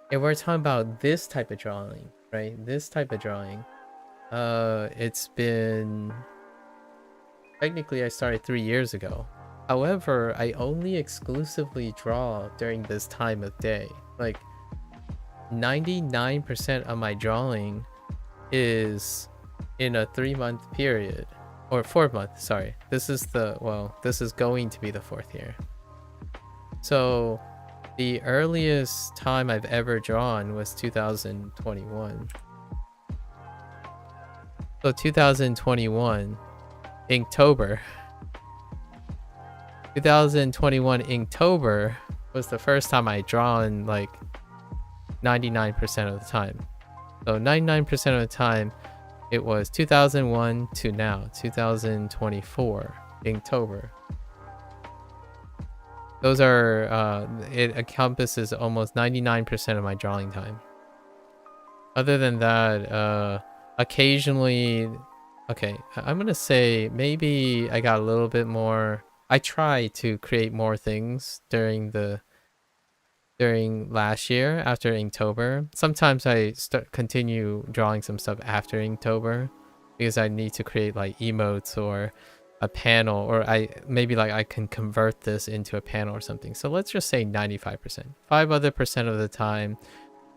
if we're talking about this type of drawing, right? This type of drawing, it's been... Technically I started 3 years ago. However, I only exclusively draw during this time of day. Like 99% of my drawing is in a 3-month period, or 4-month, sorry. This is the, well, this is going to be the 4th year. So the earliest time I've ever drawn was 2021. So 2021, Inktober. 2021 Inktober was the first time I drawn like 99% of the time. So 99% of the time it was 2001 to now, 2024 Inktober. Those are, it encompasses almost 99% of my drawing time. Other than that, occasionally, okay, I'm gonna say maybe I got a little bit more. I try to create more things during last year after Inktober. Sometimes I continue drawing some stuff after Inktober because I need to create like emotes or a panel, or I can convert this into a panel or something. So let's just say 95%. 5% of the time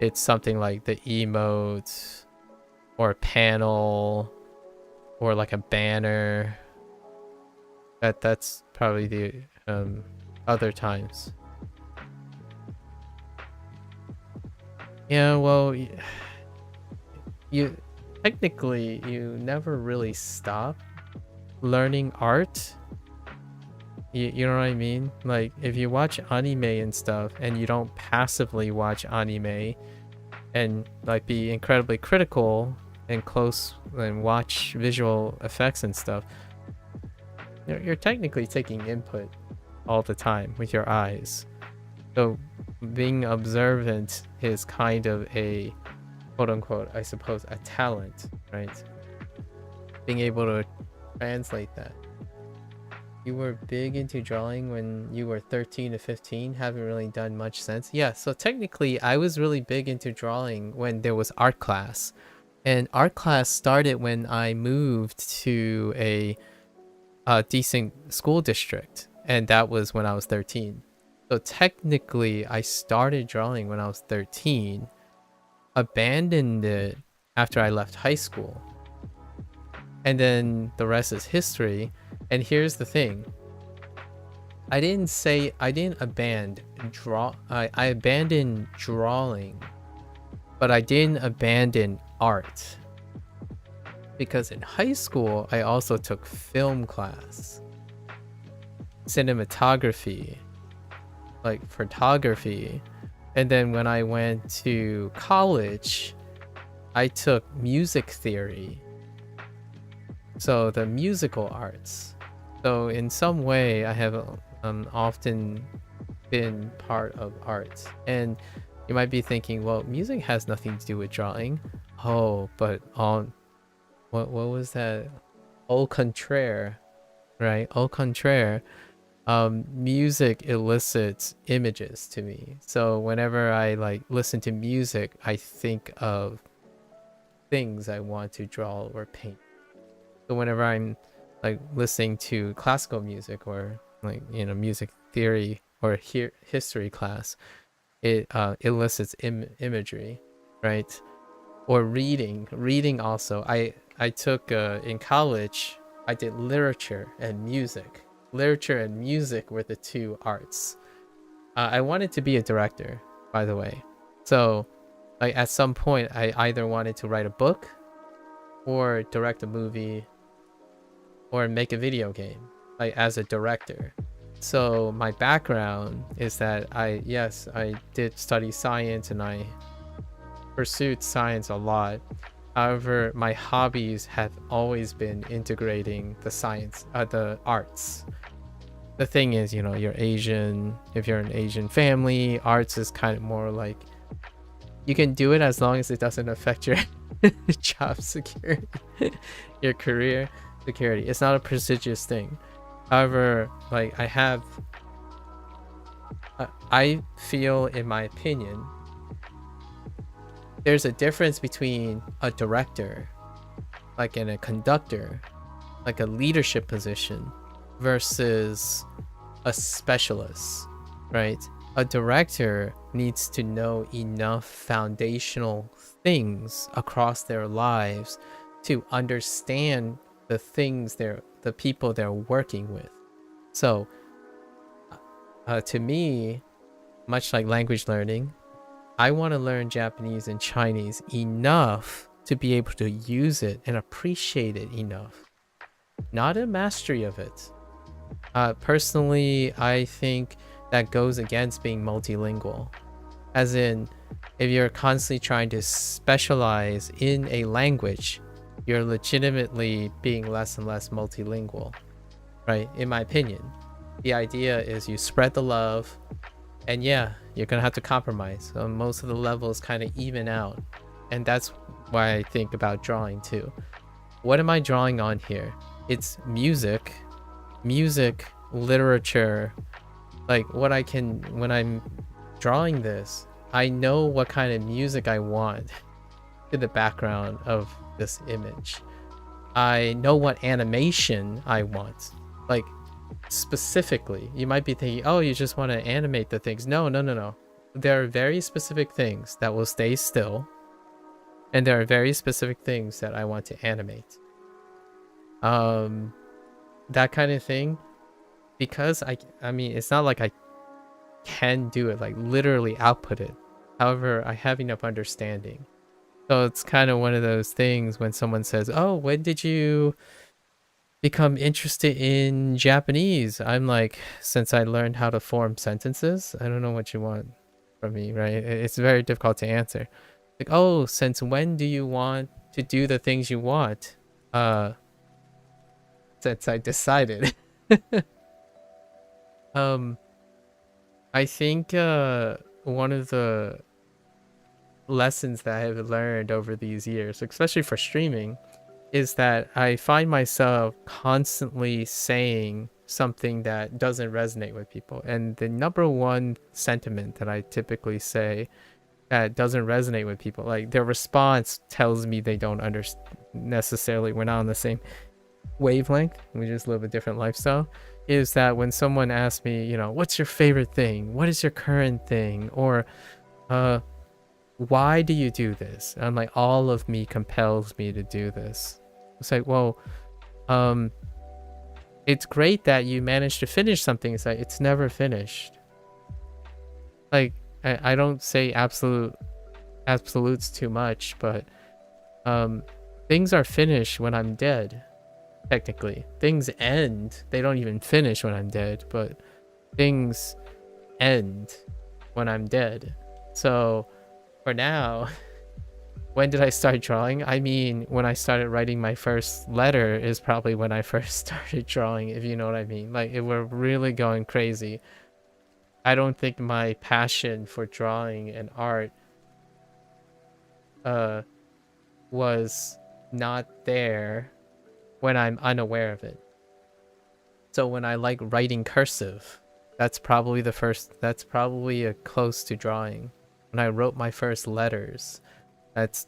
it's something like the emotes or a panel or like a banner. That's probably the other times. Yeah, well, you technically you never really stop learning art. You know what I mean? Like if you watch anime and stuff and you don't passively watch anime and like be incredibly critical and close and watch visual effects and stuff, you're technically taking input all the time with your eyes. So being observant is kind of a quote unquote, I suppose, a talent, right? Being able to translate that. You were big into drawing when you were 13 to 15, haven't really done much since. Yeah, so technically I was really big into drawing when there was art class. And art class started when I moved to a decent school district, and that was when I was 13. So technically I started drawing when I was 13, abandoned it after I left high school, and then the rest is history. And here's the thing, I didn't abandon I abandoned drawing, but I didn't abandon art, because in high school I also took film class, cinematography, like photography, and then when I went to college I took music theory, so the musical arts. So in some way I have often been part of art. And you might be thinking, well, music has nothing to do with drawing. Oh, but on what was that? Au contraire, right? Au contraire. Music elicits images to me. So whenever I like listen to music, I think of things I want to draw or paint. So whenever I'm like listening to classical music or like, music theory or history class, it elicits imagery, right? Or reading also. I took in college I did literature and music. Literature and music were the two arts. I wanted to be a director, by the way. So like at some point I either wanted to write a book or direct a movie or make a video game, like as a director. So my background is that I did study science and I pursued science a lot. However, my hobbies have always been integrating the science, the arts. The thing is, you're Asian. If you're an Asian family, arts is kind of more like, you can do it as long as it doesn't affect your job security, your career security. It's not a prestigious thing. However, like I feel, in my opinion, there's a difference between a director, like in a conductor, like a leadership position, versus a specialist, right? A director needs to know enough foundational things across their lives to understand the things the people they're working with. So to me, much like language learning, I want to learn Japanese and Chinese enough to be able to use it and appreciate it enough, not a mastery of it. Personally, I think that goes against being multilingual. As in, if you're constantly trying to specialize in a language, you're legitimately being less and less multilingual, right? In my opinion, the idea is you spread the love, and yeah, you're gonna have to compromise. So most of the levels kind of even out, and that's why I think about drawing too. What am I drawing on here? It's music literature, like what I can, when I'm drawing this, I know what kind of music I want to the background of this image. I know what animation I want, like specifically. You might be thinking, oh, you just want to animate the things. No, no, no, no. There are very specific things that will stay still, and there are very specific things that I want to animate. That kind of thing, because I mean, it's not like I can do it, like literally output it. However, I have enough understanding. So it's kind of one of those things when someone says, oh, when did you become interested in Japanese? I'm like, since I learned how to form sentences. I don't know what you want from me, right? It's very difficult to answer. Like, oh, since when do you want to do the things you want? Since I decided. I think one of the lessons that I have learned over these years, especially for streaming, is that I find myself constantly saying something that doesn't resonate with people. And the number one sentiment that I typically say that doesn't resonate with people, like their response tells me they don't necessarily, we're not on the same wavelength, we just live a different lifestyle, is that when someone asks me, you know, what's your favorite thing? What is your current thing? Or why do you do this? I'm like, all of me compels me to do this. It's like, well, it's great that you managed to finish something. It's like, it's never finished. Like, I don't say absolutes too much, but things are finished when I'm dead. Technically, things end. They don't even finish when I'm dead, but things end when I'm dead. So for now, when did I start drawing? I mean, when I started writing my first letter is probably when I first started drawing, if you know what I mean. Like, we're really going crazy. I don't think my passion for drawing and art was not there when I'm unaware of it. So when I like writing cursive, that's probably close to drawing. When I wrote my first letters, that's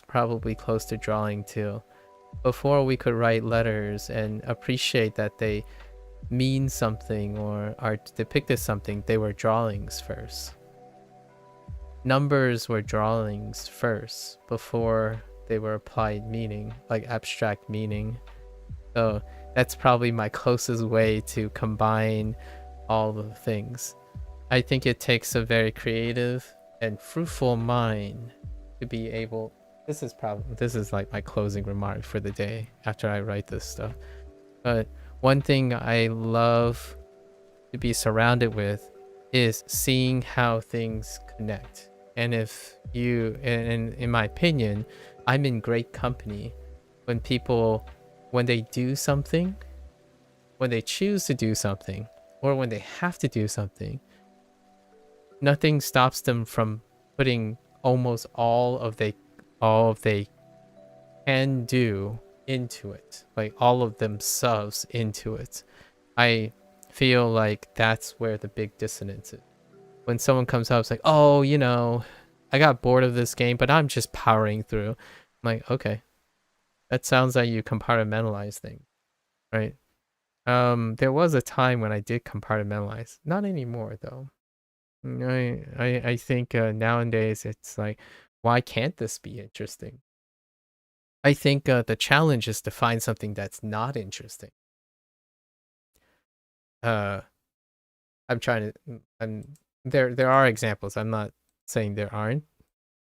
probably close to drawing too. Before we could write letters and appreciate that they mean something or are depicted something, they were drawings first. Numbers were drawings first before they were applied meaning, like abstract meaning. So that's probably my closest way to combine all the things. I think it takes a very creative and fruitful mind to be able, this is like my closing remark for the day after I write this stuff. But one thing I love to be surrounded with is seeing how things connect. And if you, and in my opinion, I'm in great company when people, when they do something, when they choose to do something, or when they have to do something, nothing stops them from putting almost all of they can do into it, like all of themselves into it. I feel like that's where the big dissonance is. When someone comes up, it's like, oh, you know, I got bored of this game, but I'm just powering through. I'm like, okay, that sounds like you compartmentalize things, right? There was a time when I did compartmentalize, not anymore though. I think nowadays it's like, why can't this be interesting? I think the challenge is to find something that's not interesting. I'm trying to. There are examples. I'm not saying there aren't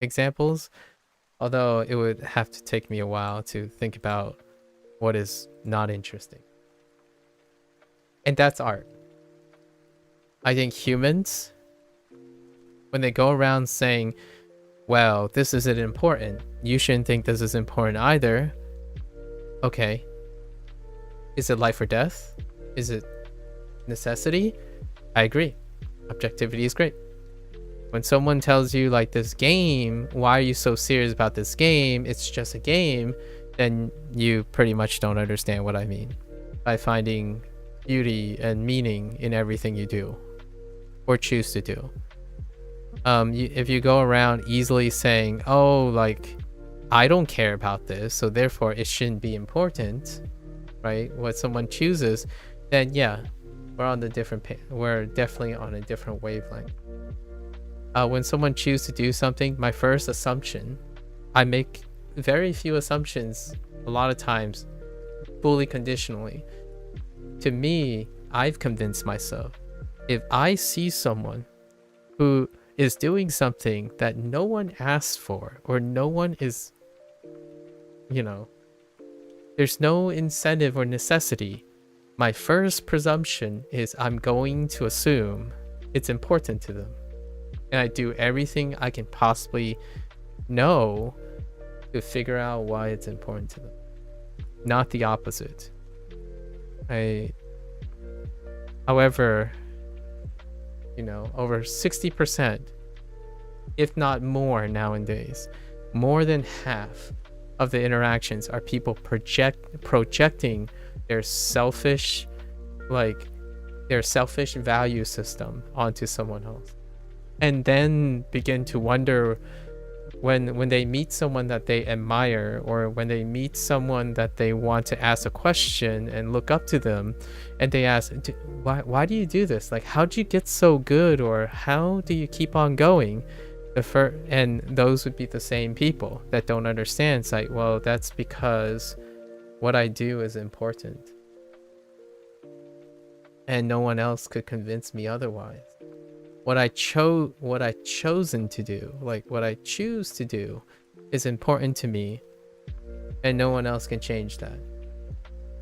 examples, although it would have to take me a while to think about what is not interesting. And that's art. I think humans, when they go around saying, well, this isn't important, you shouldn't think this is important either. Okay. Is it life or death? Is it necessity? I agree. Objectivity is great. When someone tells you, like, this game, why are you so serious about this game? It's just a game. Then you pretty much don't understand what I mean by finding beauty and meaning in everything you do or choose to do. If you go around easily saying, oh, like, I don't care about this, so therefore it shouldn't be important, right? What someone chooses, then yeah, we're definitely on a different wavelength. When someone chooses to do something, my first assumption, I make very few assumptions a lot of times, fully conditionally. To me, I've convinced myself, if I see someone who is doing something that no one asked for, or no one is, there's no incentive or necessity, my first presumption is I'm going to assume it's important to them. And I do everything I can possibly know to figure out why it's important to them. Not the opposite. However, over 60%, if not more nowadays, more than half of the interactions are people projecting their selfish value system onto someone else, and then begin to wonder when they meet someone that they admire, or when they meet someone that they want to ask a question and look up to them, and they ask, why do you do this? Like, how'd you get so good? Or how do you keep on going? And those would be the same people that don't understand. It's like, well, that's because what I do is important, and no one else could convince me otherwise. What I chosen to do, like what I choose to do, is important to me, and no one else can change that.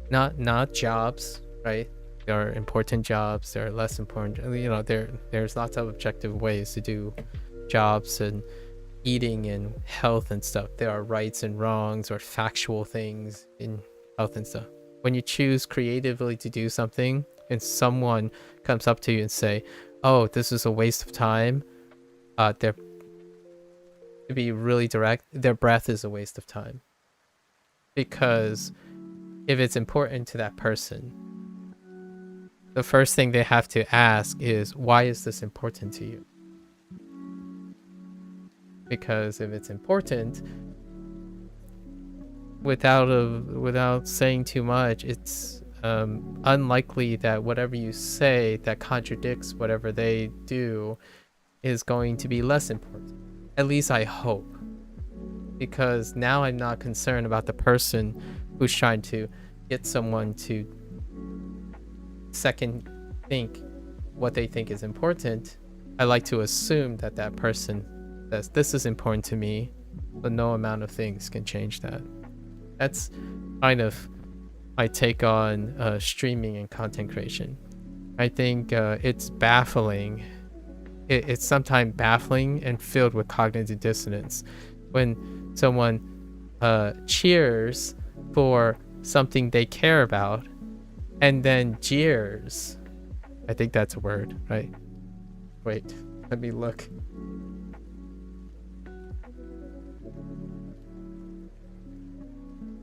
Not jobs, right? There are important jobs, there are less important, there's lots of objective ways to do jobs and eating and health and stuff. There are rights and wrongs, or factual things in health and stuff. When you choose creatively to do something, and someone comes up to you and say, oh, this is a waste of time, to be really direct, their breath is a waste of time. Because if it's important to that person, the first thing they have to ask is, why is this important to you? Because if it's important, without saying too much, it's unlikely that whatever you say that contradicts whatever they do is going to be less important. At least I hope. Because now I'm not concerned about the person who's trying to get someone to second think what they think is important. I like to assume that that person says, this is important to me, but no amount of things can change that. That's kind of my take on streaming and content creation. I think it's baffling. It's sometimes baffling and filled with cognitive dissonance when someone cheers for something they care about and then jeers. I think that's a word, right? Wait, let me look.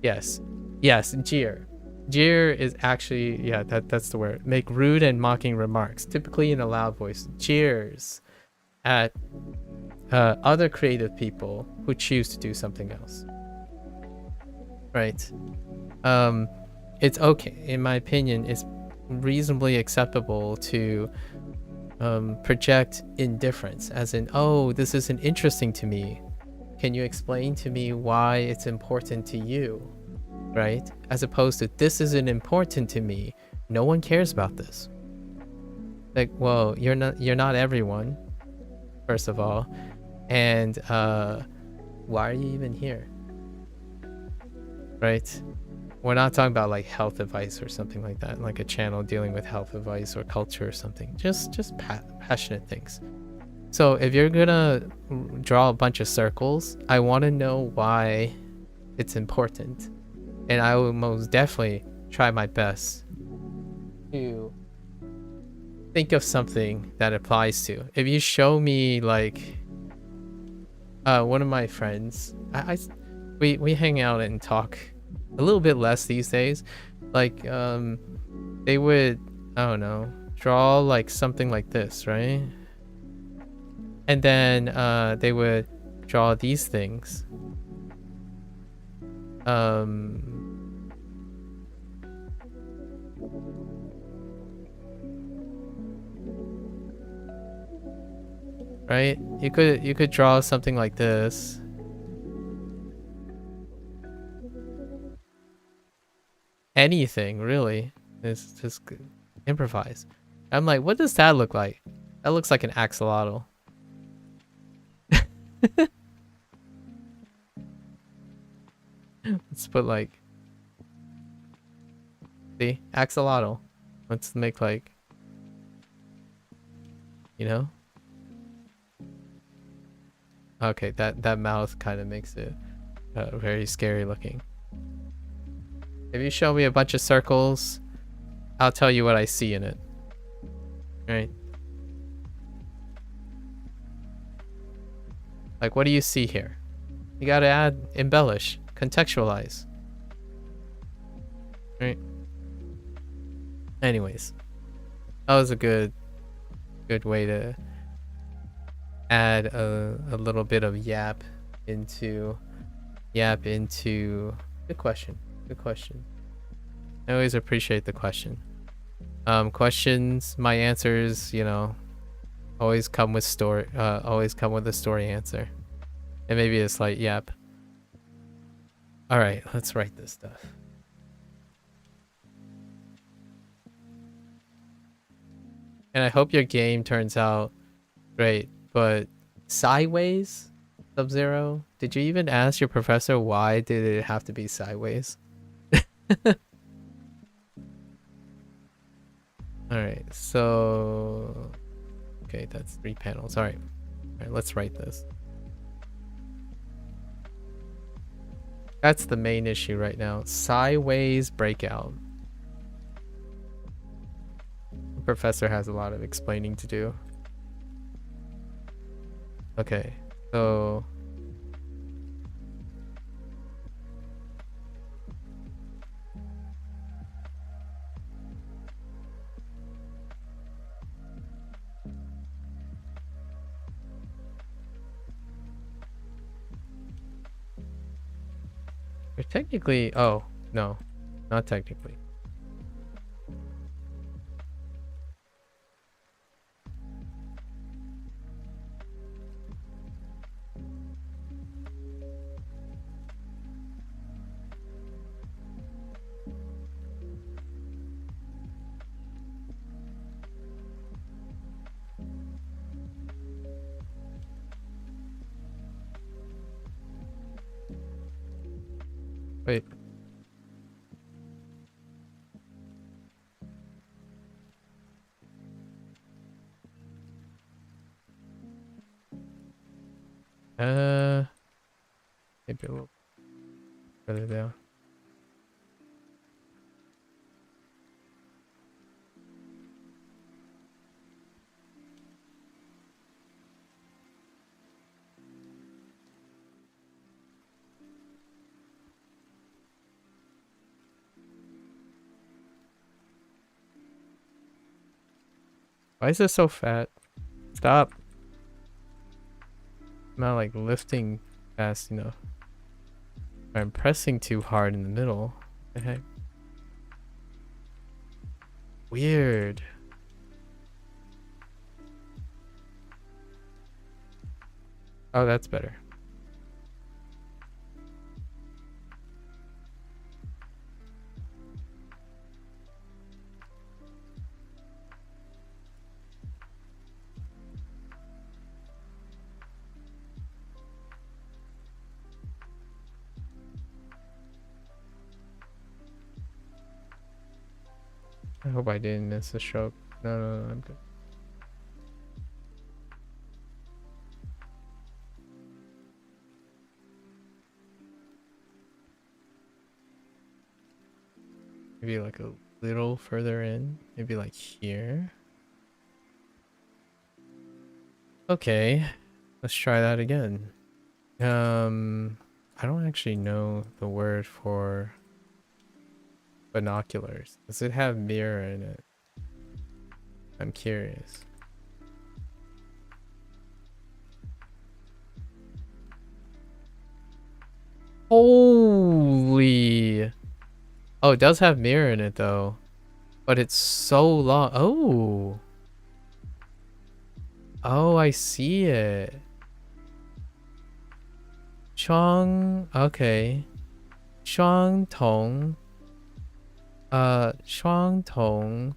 Yes, jeer. Jeer is actually, yeah, that's the word. Make rude and mocking remarks, typically in a loud voice. Jeers at other creative people who choose to do something else. Right? It's okay, in my opinion, it's reasonably acceptable to project indifference, as in, oh, this isn't interesting to me. Can you explain to me why it's important to you? Right? As opposed to, this isn't important to me. No one cares about this. Like, well, you're not everyone, first of all. And why are you even here? Right? We're not talking about like health advice or something like that, like a channel dealing with health advice or culture or something. Just passionate things. So if you're gonna draw a bunch of circles, I want to know why it's important. And I will most definitely try my best to think of something that applies to. If you show me like one of my friends, we hang out and talk a little bit less these days. Like they would I don't know, draw like something like this, right? And then they would draw these things. Right? You could draw something like this. Anything, really. It's just improvise. I'm like, what does that look like? That looks like an axolotl. Let's put like, see, axolotl. Let's make like, you know? Okay, that mouth kind of makes it very scary looking. If you show me a bunch of circles, I'll tell you what I see in it. Right? Like, what do you see here? You gotta add, embellish, contextualize. Right? Anyways, that was a good way to add a little bit of yap into good question. I always appreciate the question. Questions, my answers, you know, always come with a story answer, and maybe a slight yap. All right, let's write this stuff. And I hope your game turns out great, but sideways, Sub-Zero? Did you even ask your professor why did it have to be sideways? Alright, so... Okay, that's 3 panels. Alright, let's write this. That's the main issue right now. Sideways breakout. The professor has a lot of explaining to do. Okay, so... We're technically... Oh, no. Not technically. Wait. Maybe a little further down. Why is this so fat? Stop. I'm not like lifting fast enough. I'm pressing too hard in the middle. What the heck? Weird. Oh, that's better. I hope I didn't miss a stroke. No, I'm good. Maybe like a little further in. Maybe like here. Okay, let's try that again. I don't actually know the word for binoculars. Does it have mirror in it? I'm curious. Holy. Oh, it does have mirror in it though. But it's so long. Oh. Oh, I see it. Shuang. Okay. Shuang Tong. Shuang Tong.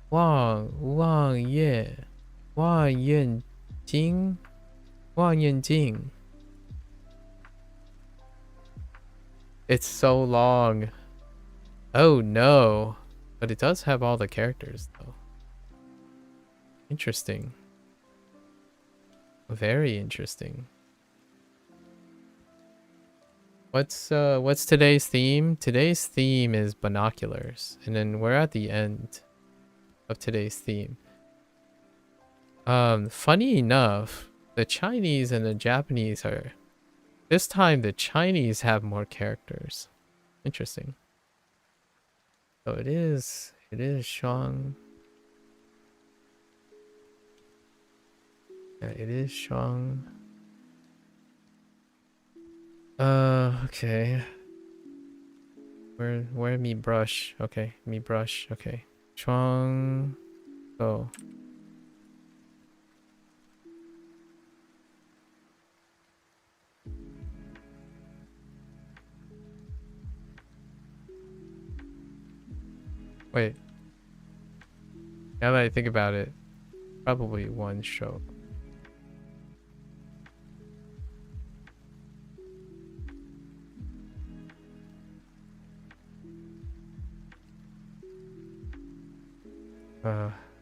Wang Ye. Wang Yan Jing. Wang Yan Jing. It's so long. Oh no. But it does have all the characters though. Interesting. Very interesting. What's today's theme? Today's theme is binoculars. And then we're at the end of today's theme. Funny enough, the Chinese and the Japanese are, this time the Chinese have more characters. Interesting. So it is Shuang. Yeah, it is Shuang. Okay. Where me brush? Okay, me brush. Okay. Shuang. Oh. Wait. Now that I think about it, probably one stroke.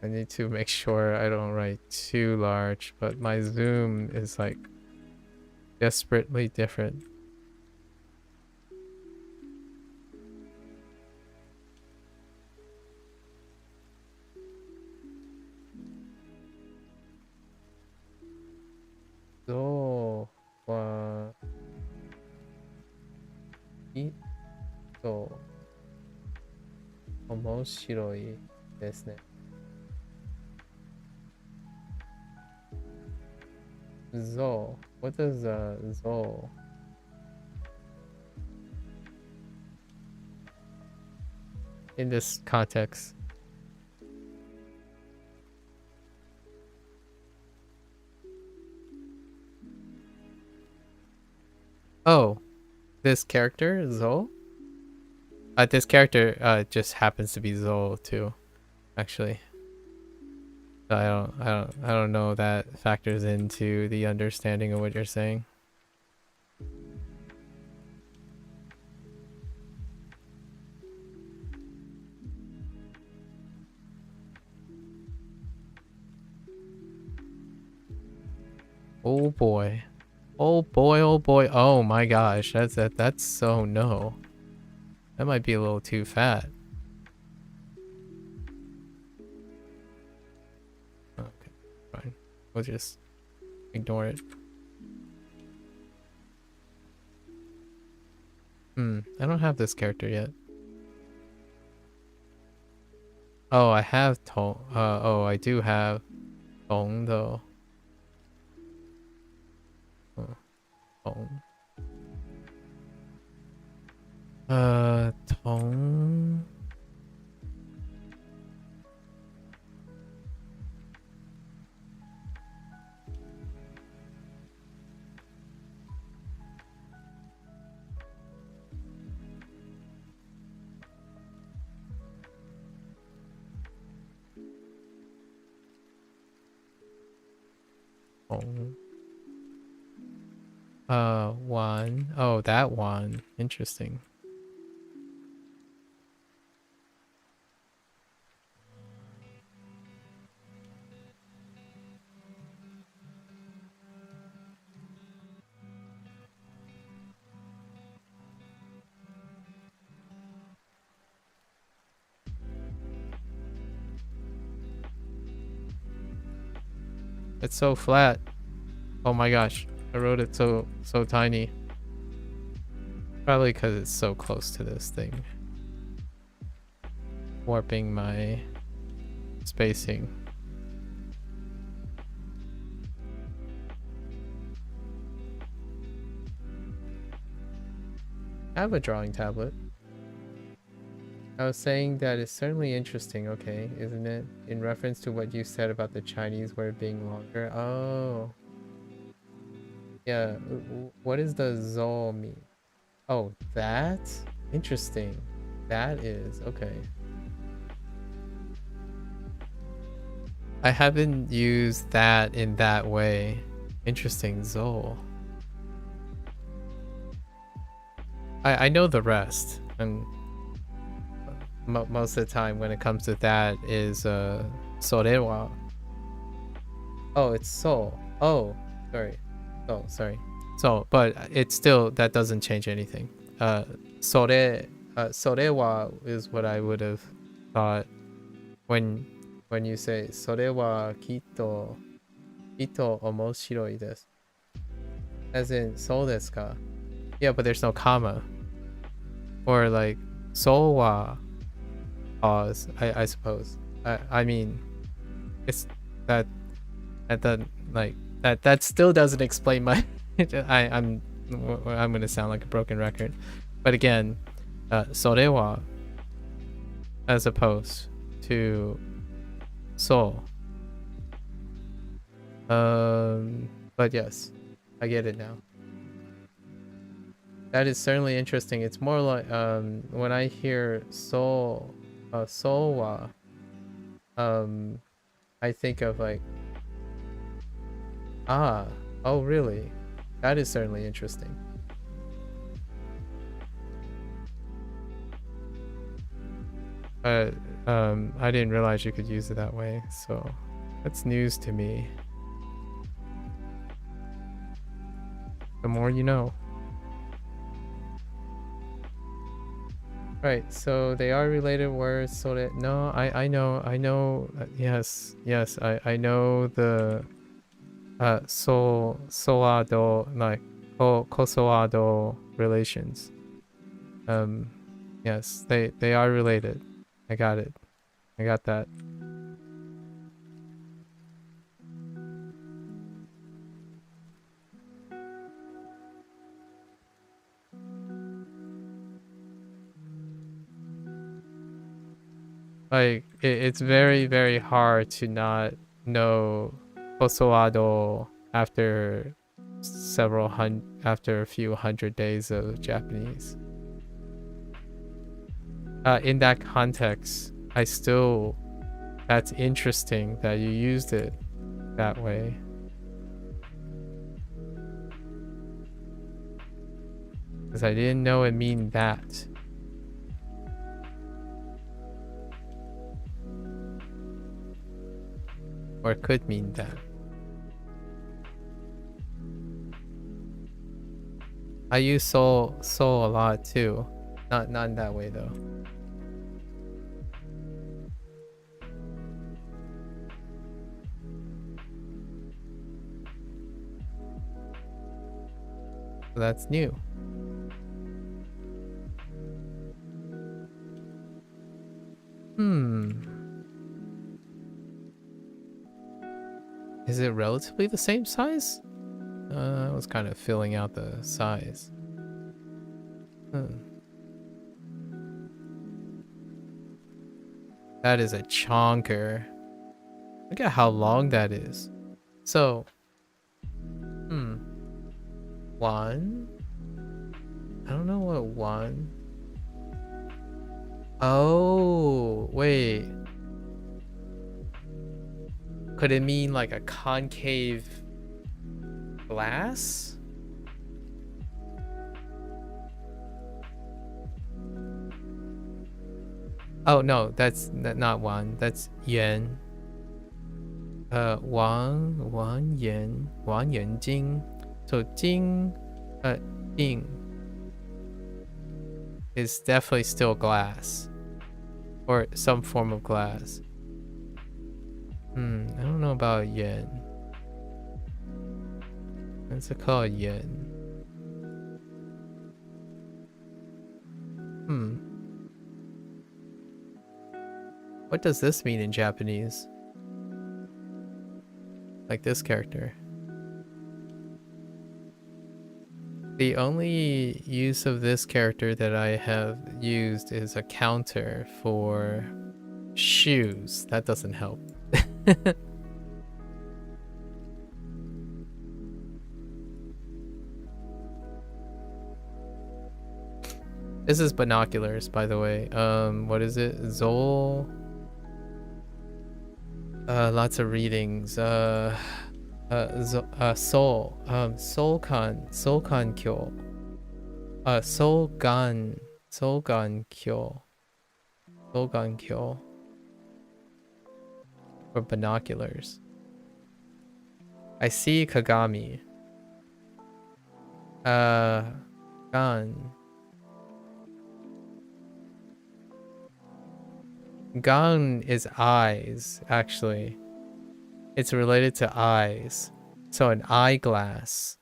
I need to make sure I don't write too large, but my zoom is like desperately different. So, ito, 面白いですね. Zo. What does Zo? In this context. Oh, this character Zo? This character just happens to be Zo too, actually. I don't know if that factors into the understanding of what you're saying. Oh boy. Oh boy, oh boy. Oh my gosh. That's so no. That might be a little too fat. Okay, fine. We'll just ignore it. I don't have this character yet. Oh, I have Tong. Oh, I do have Tong though. Tong. Tong. Tong. One. Oh, that one. Interesting. It's so flat. Oh my gosh. I wrote it so tiny. Probably because it's so close to this thing. warping my spacing. I have a drawing tablet. I was saying that it's certainly interesting, okay, isn't it? In reference to what you said about the Chinese word being longer. Oh. Yeah, what does the zo mean? Oh, that? Interesting. That is, okay. I haven't used that in that way. Interesting, zo. I know the rest, and most of the time when it comes to that is sorewa. Oh, it's so. Oh, sorry. Oh, sorry. So, but it's still, that doesn't change anything. Sorewa is what I would have thought when you say sorewa kitto omoshiroi desu. As in, so desu ka? Yeah, but there's no comma. Or like, so wa pause, I suppose. I mean, it's that like that still doesn't explain my I'm gonna sound like a broken record, but again, sorewa as opposed to so. But yes, I get it now. That is certainly interesting. It's more like when I hear so sowa, I think of like, oh really? That is certainly interesting. But I didn't realize you could use it that way, so that's news to me. The more you know. Right, so they are related words, so that no, I know, yes, I know the soado, like kosoado relations. Yes, they are related. I got it. I got that. Like it's very hard to not know kosoado after after a few hundred days of Japanese. In that context, that's interesting that you used it that way. Because I didn't know it mean that. Or it could mean that. I use soul a lot too. Not in that way though. So that's new. Is it relatively the same size? I was kind of filling out the size. That is a chonker. Look at how long that is. So, one. I don't know what one. Oh, wait. Could it mean like a concave glass? Oh no, that's not one. That's yen. Wang yan jing. So jing, jing is definitely still glass, or some form of glass. I don't know about yen. What's it called, yen? What does this mean in Japanese? Like this character. The only use of this character that I have used is a counter for shoes. That doesn't help. This is Binoculars, by the way. What is it? Zol. Lots of readings. Soul. Soulkan Kyo. Soulgan Kyo. Soulgan Kyo. For Binoculars. I see Kagami. Gan. Gan is eyes, actually. It's related to eyes. So an eyeglass.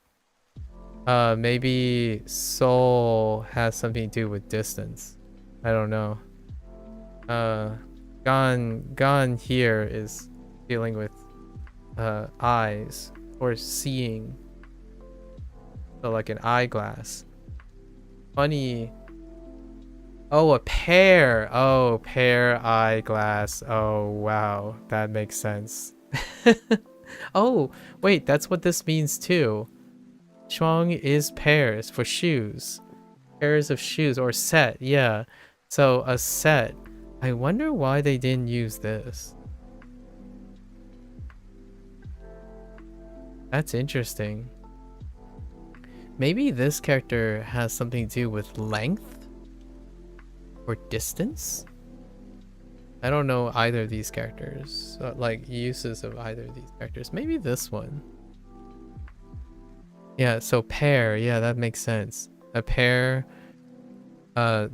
Maybe soul has something to do with distance. I don't know. Gan here is dealing with eyes or seeing. So like an eyeglass. Funny. Oh, a pair. Oh, pair eyeglass. Oh, wow. That makes sense. Oh, wait, that's what this means too. Shuang is pairs for shoes. Pairs of shoes or set, yeah. So a set. I wonder why they didn't use this. That's interesting. Maybe this character has something to do with length or distance? I don't know either of these characters, like uses of either of these characters. Maybe this one. Yeah, so pair, yeah, that makes sense. A pair, I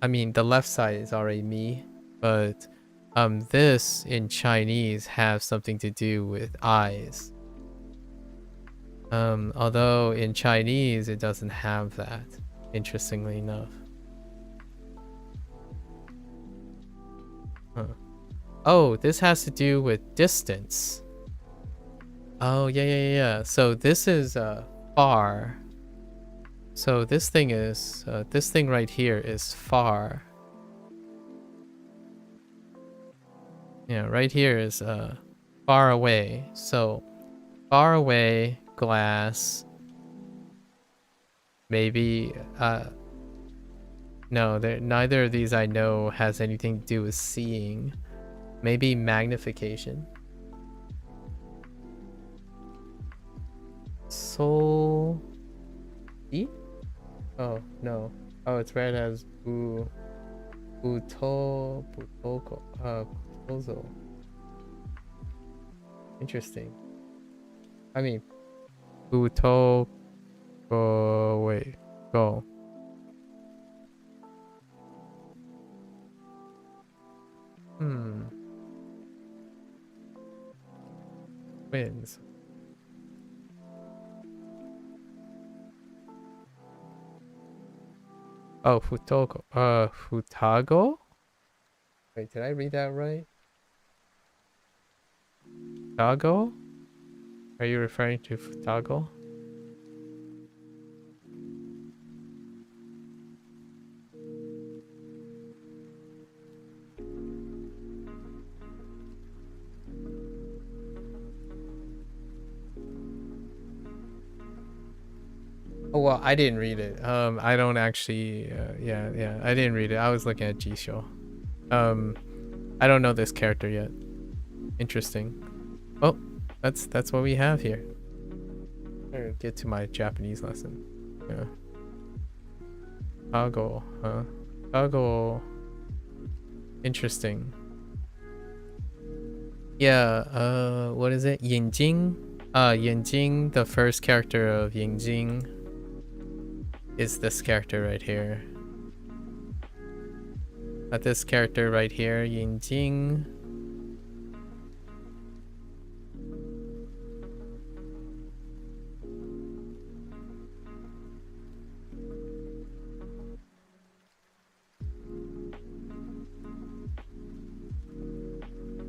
mean, the left side is already me, but this in Chinese has something to do with eyes. Although in Chinese it doesn't have that, interestingly enough. Huh. Oh, this has to do with distance. Oh, yeah. So this is far. So this thing is, this thing right here is far. Yeah, right here is far away. So far away, glass. Maybe, no, neither of these I know has anything to do with seeing. Maybe magnification. Soul. E? Oh, no. Oh, it's read as Butoko. Putozo. Interesting. I mean, Butoko. Wait. Go. Wins. Oh, Futoko. Futago? Wait, did I read that right? Futago? Are you referring to Futago? Oh, well, I didn't read it. I don't actually, yeah, I didn't read it. I was looking at Jisho. I don't know this character yet. Interesting. Oh, that's what we have here. Better get to my Japanese lesson. Yeah. Tago, huh? Tago. Interesting. Yeah, what is it? Yinjing? Yinjing, the first character of Yinjing is this character right here. This character right here, Yinjing.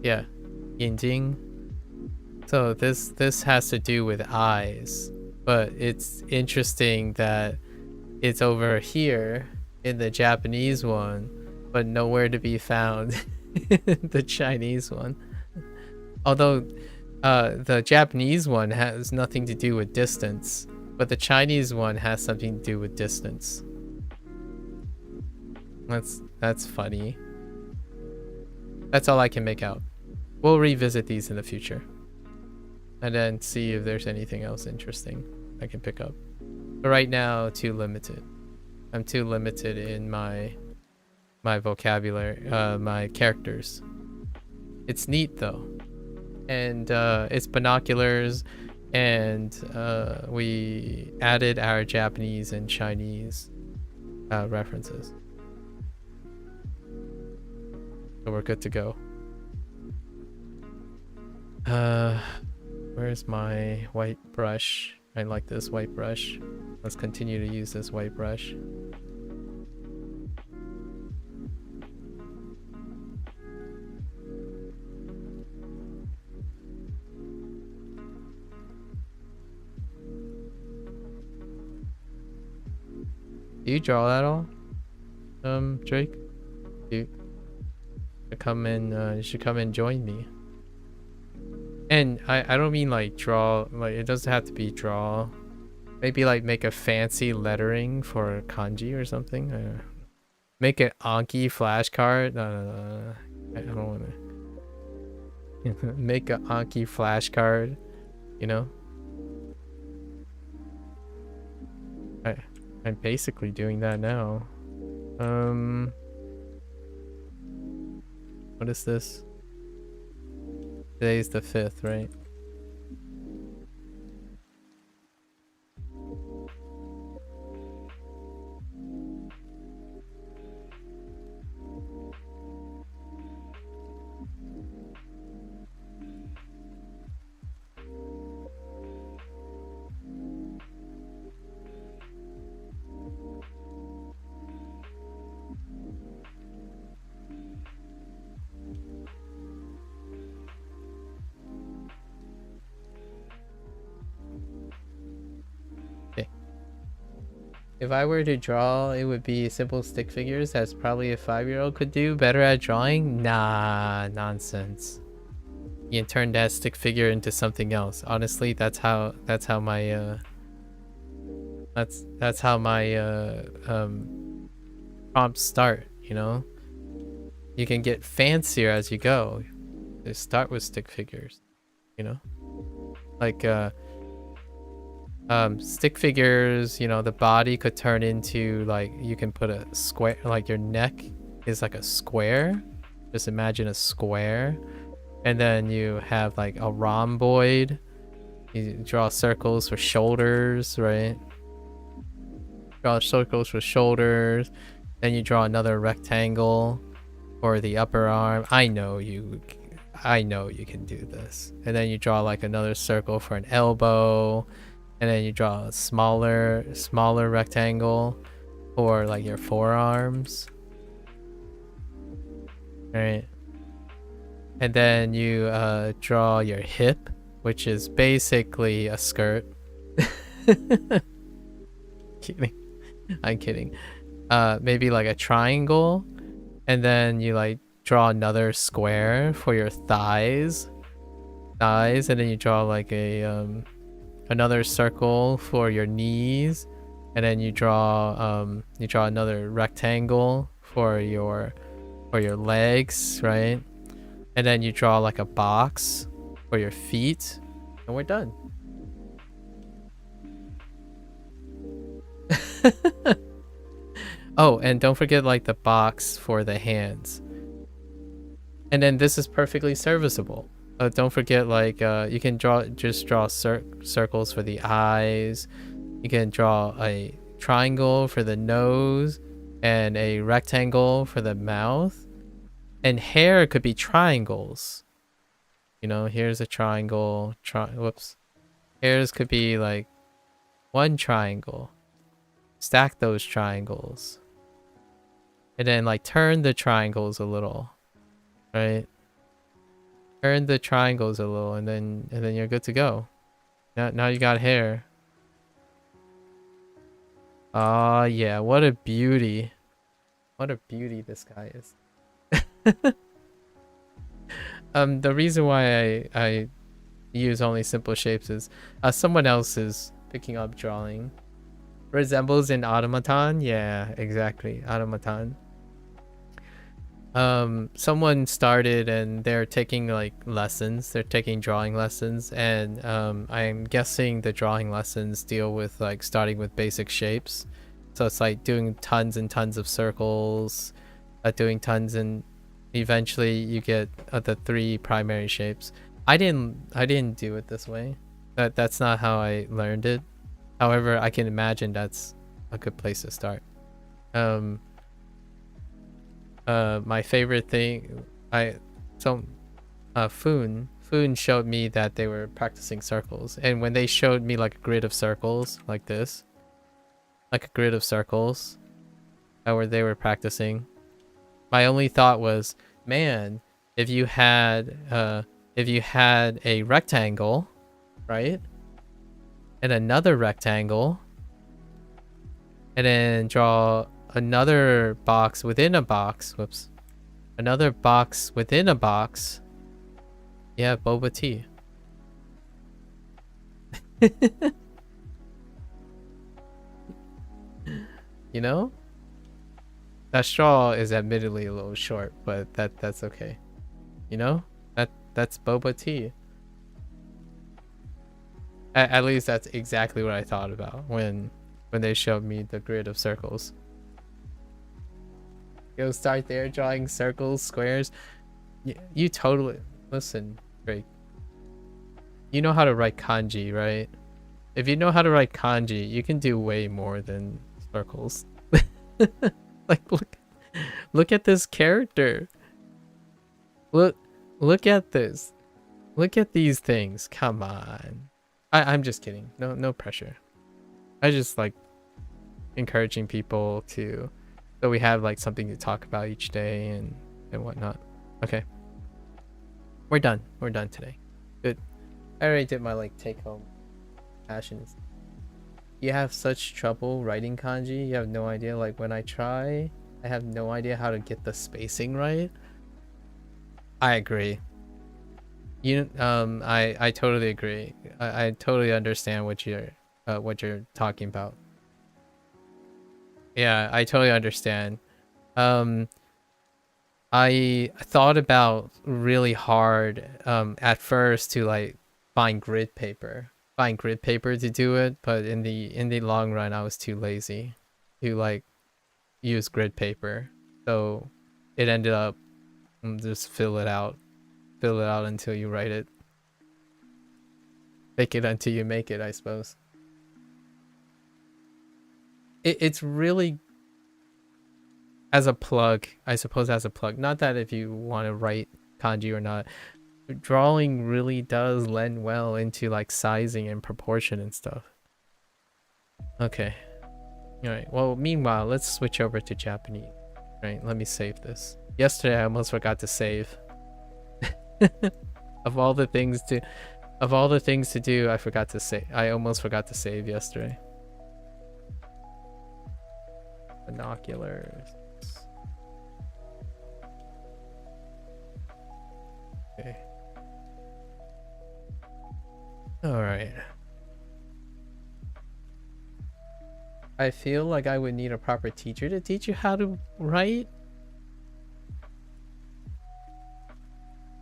Yeah, Yinjing. So this has to do with eyes, but it's interesting that it's over here in the Japanese one, but nowhere to be found in the Chinese one. Although the Japanese one has nothing to do with distance, but the Chinese one has something to do with distance. That's funny. That's all I can make out. We'll revisit these in the future. And then see if there's anything else interesting I can pick up. But right now, too limited. I'm too limited in my vocabulary, my characters. It's neat though. And it's binoculars, and we added our Japanese and Chinese references. So we're good to go. Where's my white brush? I like this white brush. Let's continue to use this white brush. Do you draw at all? Drake? You should come in, you should come and join me. And I don't mean like draw, like it doesn't have to be draw. Maybe like make a fancy lettering for kanji or something. Make an Anki flashcard. No. I don't want to. Make an Anki flashcard, you know? I'm basically doing that now. What is this? Today's the 5th, right? If I were to draw, it would be simple stick figures as probably a 5-year-old could do. Better at drawing? Nah, nonsense. You can turn that stick figure into something else. Honestly, that's how my prompts start, you know? You can get fancier as you go. Just start with stick figures, you know? Like stick figures, you know, the body could turn into like, you can put a square, like your neck is like a square. Just imagine a square, and then you have like a rhomboid. You draw circles for shoulders, right? Draw circles for shoulders. Then you draw another rectangle for the upper arm. I know you can do this. And then you draw like another circle for an elbow. And then you draw a smaller rectangle for like your forearms. Right. And then you draw your hip, which is basically a skirt. Kidding. I'm kidding. Maybe like a triangle. And then you like draw another square for your thighs. And then you draw like a another circle for your knees, and then you draw another rectangle for your legs, right? And then you draw like a box for your feet, and we're done. Oh, and don't forget like the box for the hands. And then this is perfectly serviceable. Don't forget, like, you can draw circles for the eyes. You can draw a triangle for the nose and a rectangle for the mouth. And hair could be triangles. You know, here's a triangle. Whoops. Hairs could be like one triangle. Stack those triangles. And then like turn the triangles a little. Right? Turn the triangles a little, and then you're good to go. Now you got hair. Oh yeah, what a beauty. What a beauty this guy is. The reason why I use only simple shapes is someone else is picking up drawing. Resembles an automaton? Yeah, exactly. Automaton. Someone started and they're taking like lessons. They're taking drawing lessons, and I'm guessing the drawing lessons deal with like starting with basic shapes. So it's like doing tons and tons of circles, doing tons, and eventually you get the 3 primary shapes. I didn't do it this way. That's not how I learned it. However, I can imagine that's a good place to start. My favorite thing, Foon showed me that they were practicing circles, and when they showed me like a grid of circles like this, like a grid of circles, where they were practicing, my only thought was, man, if you had a rectangle, right, and another rectangle, and then draw another box within a box. Whoops. Another box within a box. Yeah, boba tea. You know? That straw is admittedly a little short, but that's okay. You know? That's boba tea. At least that's exactly what I thought about when they showed me the grid of circles. Go start there, drawing circles, squares. You totally... Listen, Drake. You know how to write kanji, right? If you know how to write kanji, you can do way more than circles. Like, look at this character. Look at this. Look at these things. Come on. I'm just kidding. No pressure. I just like encouraging people to... So we have like something to talk about each day and whatnot. Okay. We're done. We're done today. Good. I already did my like take home passions. You have such trouble writing kanji. You have no idea. Like when I try, I have no idea how to get the spacing right. I agree. I totally agree. I totally understand what you're talking about. Yeah, I totally understand. I thought about really hard at first to like find grid paper to do it, but in the long run I was too lazy to like use grid paper. So it ended up just fill it out until you write it. Fake it until you make it, I suppose. It's really, as a plug, I suppose, as a plug. Not that if you want to write kanji or not, drawing really does lend well into like sizing and proportion and stuff. Okay. Alright, well, meanwhile, let's switch over to Japanese. Right, let me save this. Yesterday I almost forgot to save. Of all the things to do, I forgot to save. I almost forgot to save yesterday. Binoculars. Okay. All right. I feel like I would need a proper teacher to teach you how to write.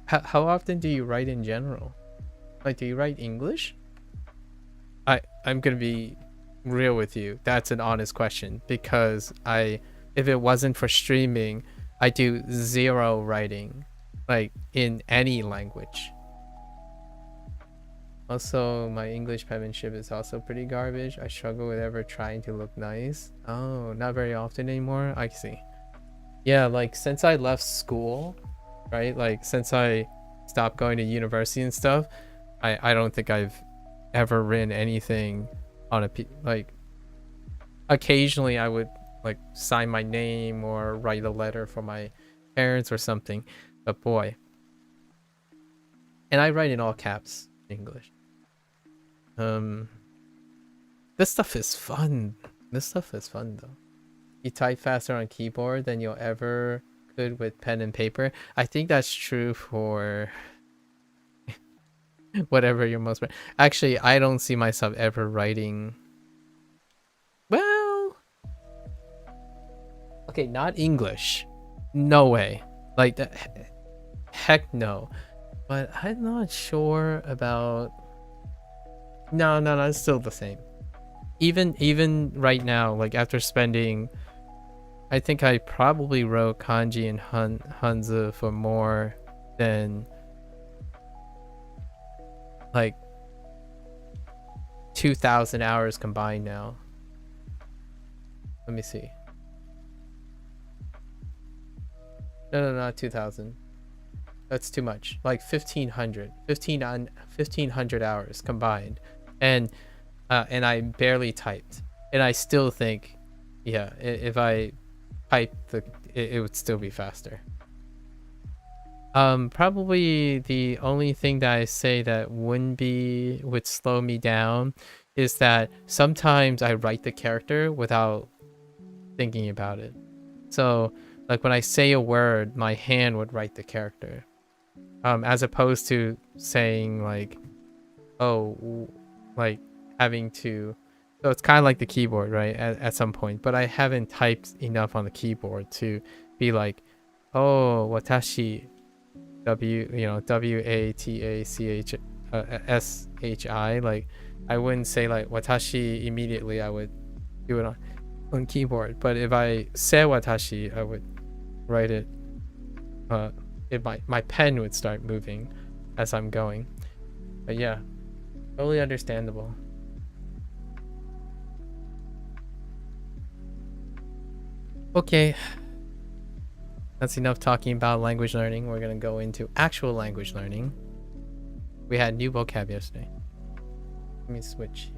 How often do you write in general? Like, do you write English? I'm gonna be real with you. That's an honest question, because if it wasn't for streaming, I do zero writing, like in any language. Also, my English penmanship is also pretty garbage. I struggle with ever trying to look nice. Oh, not very often anymore. I see. Yeah, like since I left school, right? Like since I stopped going to university and stuff, I don't think I've ever written anything on like occasionally I would like sign my name or write a letter for my parents or something, but boy, And I write in all caps in English. This stuff is fun. This stuff is fun though. You type faster on keyboard than you'll ever could with pen and paper. I think that's true for whatever you're most. Actually, I don't see myself ever writing. Well, okay, not English. No way. Like, heck no. But I'm not sure about. No, it's still the same. Even right now, like after spending, I think I probably wrote kanji and Hanzi for more than like 2,000 hours combined now. Let me see. No, not 2,000. That's too much. Like 1,500 hours combined, and I barely typed, and I still think, yeah, if I typed it would still be faster. Probably the only thing that I say that would slow me down is that sometimes I write the character without thinking about it. So like when I say a word, my hand would write the character, as opposed to saying like, oh, like having to. So it's kind of like the keyboard, right? At some point, but I haven't typed enough on the keyboard to be like, oh, watashi, WATACHSHI. Like, I wouldn't say like watashi immediately. I would do it on keyboard. But if I said watashi, I would write it. My pen would start moving as I'm going. But yeah, totally understandable. Okay, that's enough talking about language learning. We're gonna go into actual language learning. We had new vocab yesterday. Let me switch.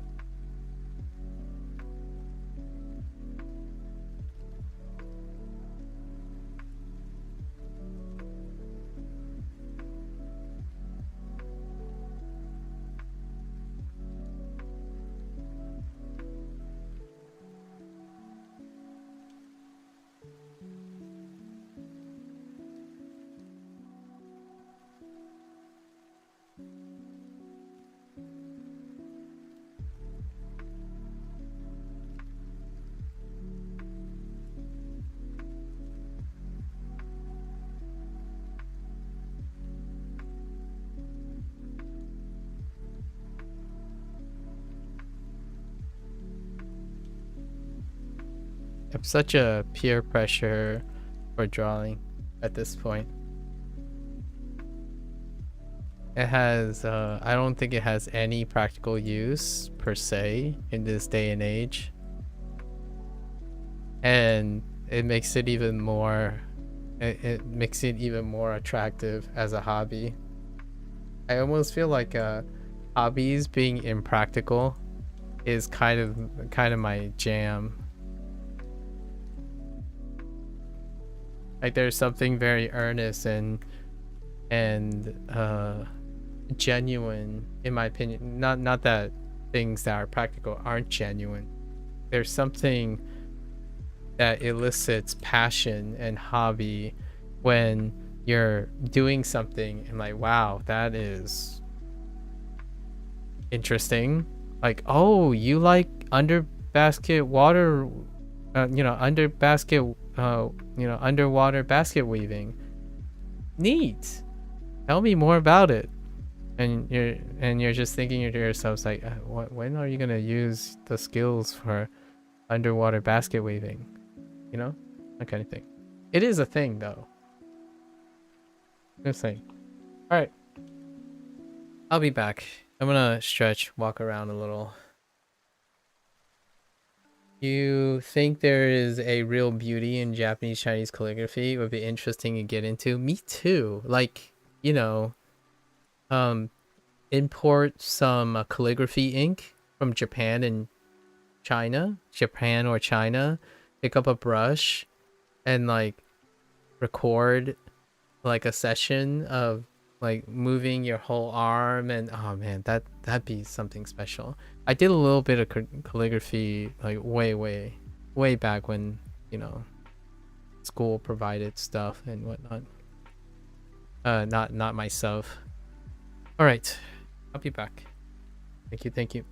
I have such a peer pressure for drawing at this point. It has, I don't think it has any practical use per se in this day and age. And it makes it even more, it makes it even more attractive as a hobby. I almost feel like hobbies being impractical is kind of my jam. Like there's something very earnest and genuine, in my opinion. Not that things that are practical aren't genuine. There's something that elicits passion and hobby when you're doing something and like, wow, that is interesting. Like, oh, you like under basket water, under basket. Underwater basket weaving. Neat. Tell me more about it. And you're just thinking to yourselves like, when are you gonna use the skills for underwater basket weaving? You know, that kind of thing. It is a thing though. Good thing. All right. I'll be back. I'm gonna stretch, walk around a little. You think there is a real beauty in Japanese Chinese calligraphy? It would be interesting to get into. Me too. Like, import some calligraphy ink from Japan or China, pick up a brush and like record like a session of like moving your whole arm, and oh man, that'd be something special. I did a little bit of calligraphy like way back when, you know, school provided stuff and whatnot. Not myself. All right, I'll be back. Thank you.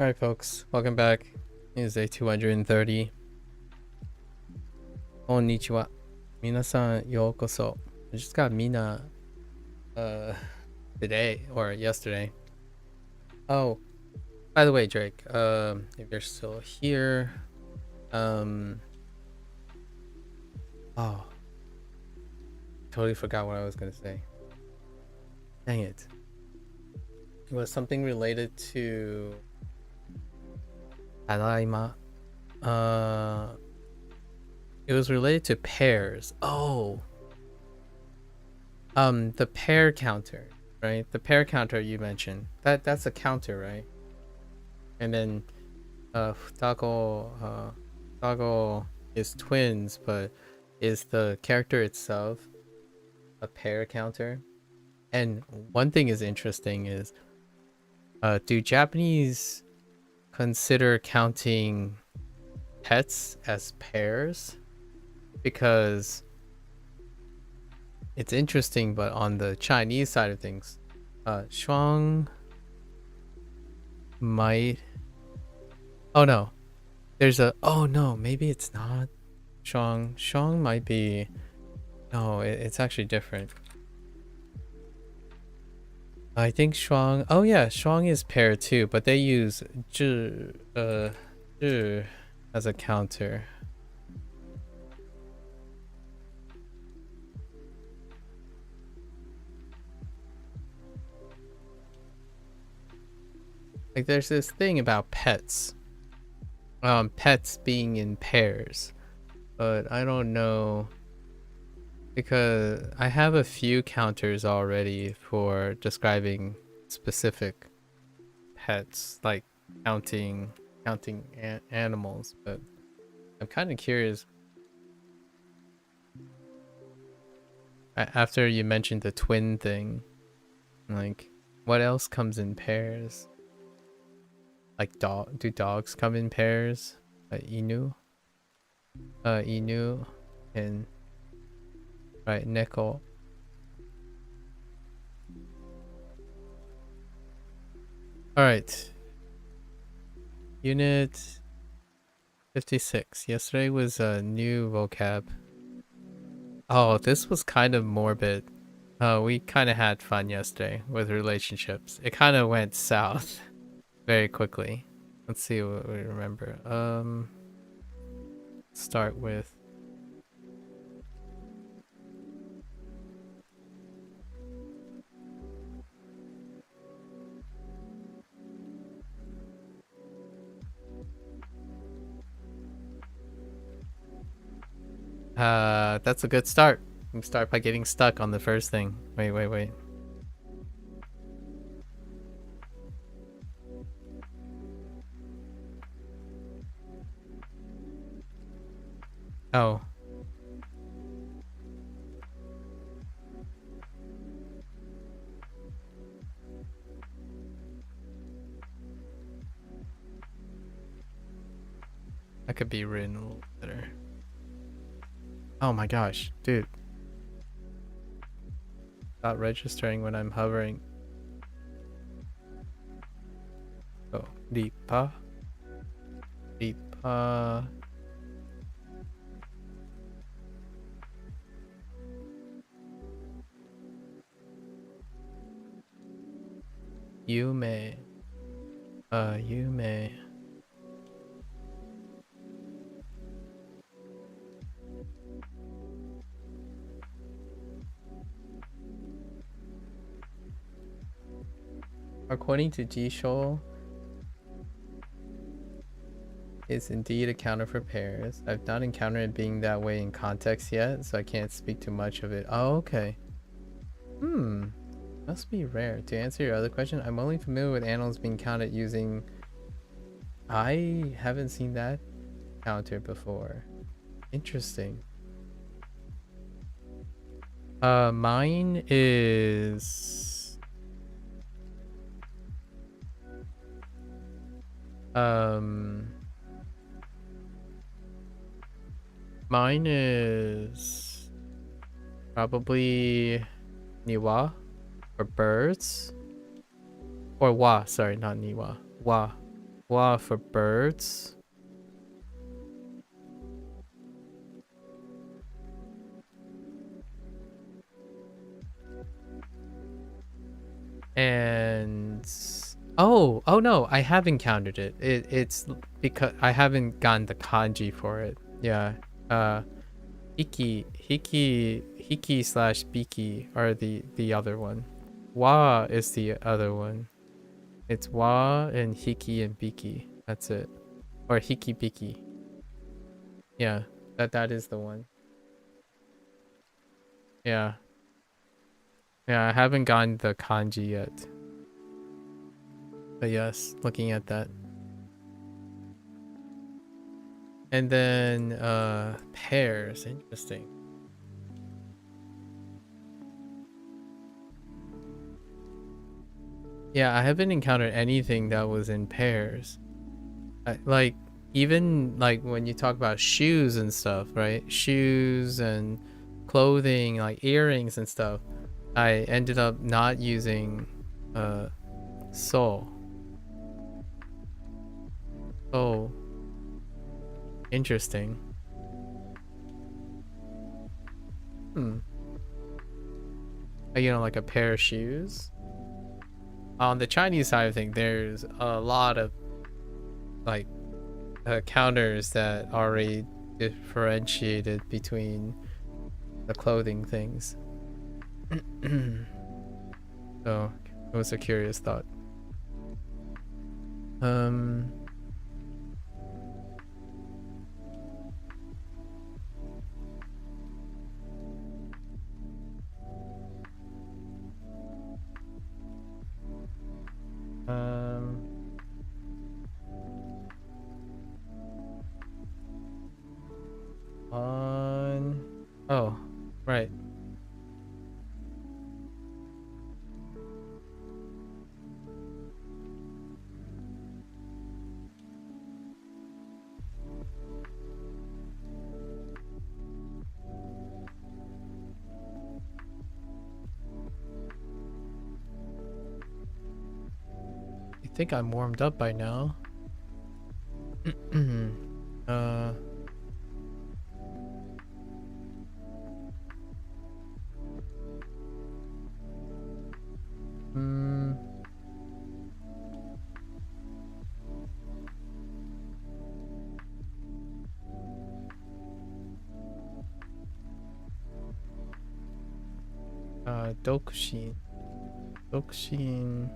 All right, folks, welcome back. It is day 230. Konnichiwa. Minasan yokoso. I just got Mina today or yesterday. Oh, by the way, Drake, if you're still here, oh, totally forgot what I was gonna say. Dang it. It was something related to Tadaima. It was related to pairs. Oh, the pair counter, right? The pair counter you mentioned. That's a counter, right? And then Futago is twins, but is the character itself a pair counter? And one thing is interesting is do Japanese consider counting pets as pairs? Because it's interesting, but on the Chinese side of things, Shuang might. Oh no, there's a. Oh no, maybe it's not. Shuang might be. No, it's actually different. I think Shuang. Oh yeah, Shuang is pair too, but they use zhi as a counter. Like there's this thing about pets. Pets being in pairs. But I don't know, because I have a few counters already for describing specific pets, like counting animals, but I'm kind of curious. After you mentioned the twin thing, like what else comes in pairs? Like do dogs come in pairs? Inu? Inu and right, Neko. Alright. Unit 56. Yesterday was a new vocab. Oh, this was kind of morbid. We kind of had fun yesterday with relationships. It kind of went south very quickly. Let's see what we remember. Start with that's a good start. We start by getting stuck on the first thing. Wait. Oh. That could be written a little better. Oh my gosh, dude. Not registering when I'm hovering. Oh, Lipa. Yume. Yume. According to Jisho, is indeed a counter for pairs. I've not encountered it being that way in context yet, so I can't speak too much of it. Oh, okay. Must be rare. To answer your other question, I'm only familiar with animals being counted using... I haven't seen that counter before. Interesting. Mine is... Mine is... probably... Niwa? For birds? Or wa, sorry, not Niwa. Wa. Wa for birds. And oh no, I have encountered it. It's because I haven't gotten the kanji for it. Yeah. Hiki slash biki are the other one. Wa is the other one. It's wa and hiki and biki. That's it. Or hiki biki. Yeah, that is the one. Yeah. Yeah, I haven't gotten the kanji yet. But yes, looking at that. And then pairs, interesting. Yeah, I haven't encountered anything that was in pairs. Like even like when you talk about shoes and stuff, right? Shoes and clothing, like earrings and stuff. I ended up not using so. Oh, interesting. You know, like a pair of shoes. On the Chinese side of things, there's a lot of like counters that already differentiated between the clothing things. So it was a curious thought. Um. Um. On. Oh, right. I think I'm warmed up by now. uh. Hmm. Dokushin. Dokushin.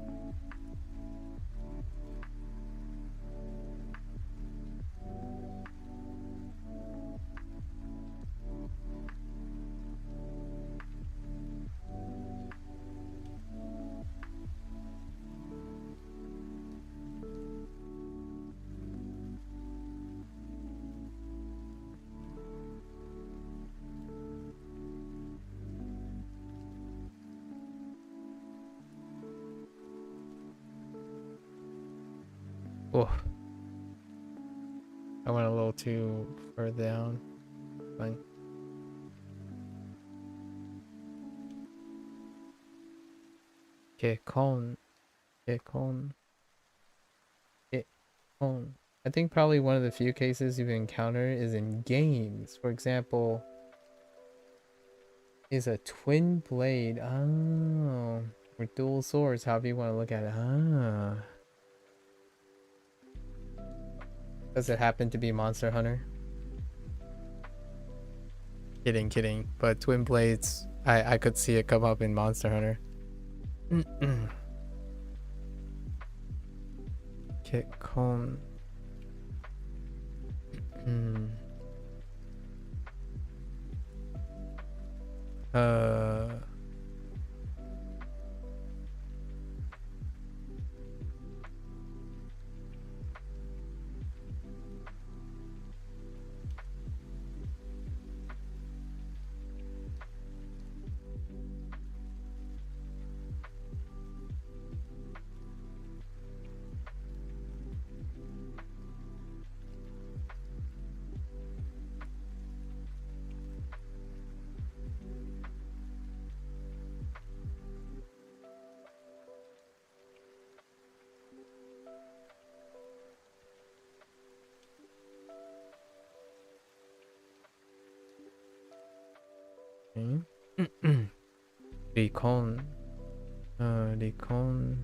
Oh, I went a little too far down. Fine. Kekon. Kekon. Kekon. I think probably one of the few cases you've encountered is in games. For example, is a twin blade. Oh, or dual swords, however you want to look at it. Ah. Does it happen to be Monster Hunter? Kidding, kidding. But twin blades, I could see it come up in Monster Hunter. Kekon. Uh. Recon. Recon.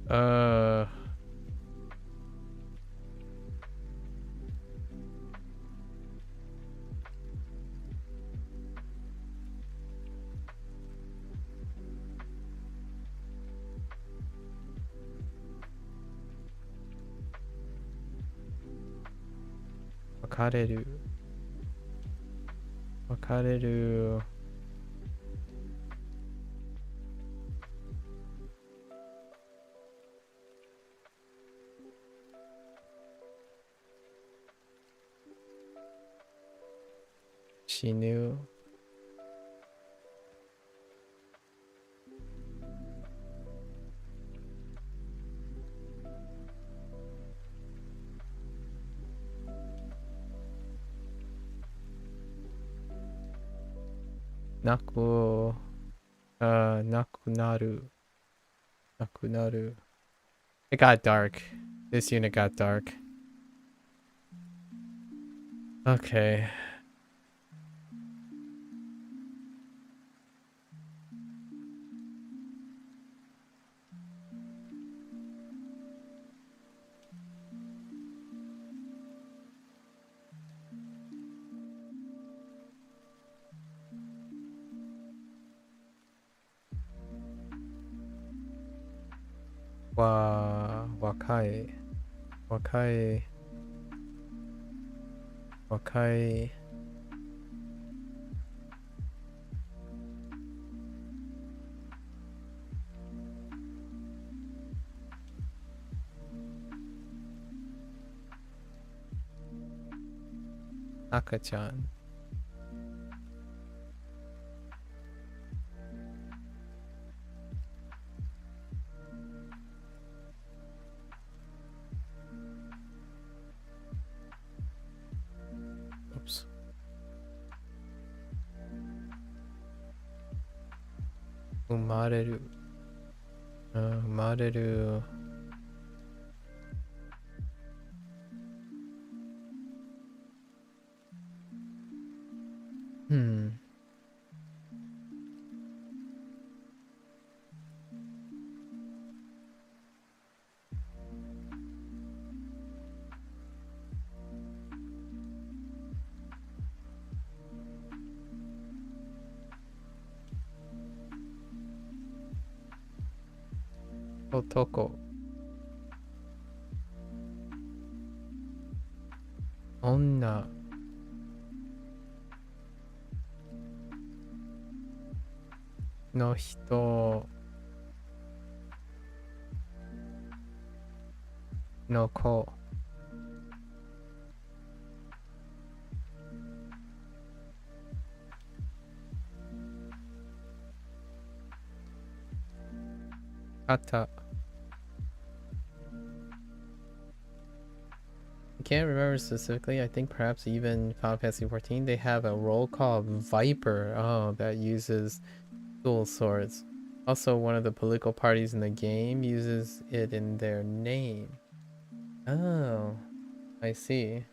Uh. Wakareru. Wakareru. Shinu. Naku. Nakunaru. Nakunaru. It got dark. This unit got dark. Okay. Wakai. Wakai. Wakai. Akachan. Oops. Umareru. Umareru. Hmm. Otoko. Onna. No hito. No ko. Kata. I can't remember specifically. I think perhaps even Final Fantasy 14 they have a role called Viper. Oh, that uses dual swords. Also, one of the political parties in the game uses it in their name. Oh, I see.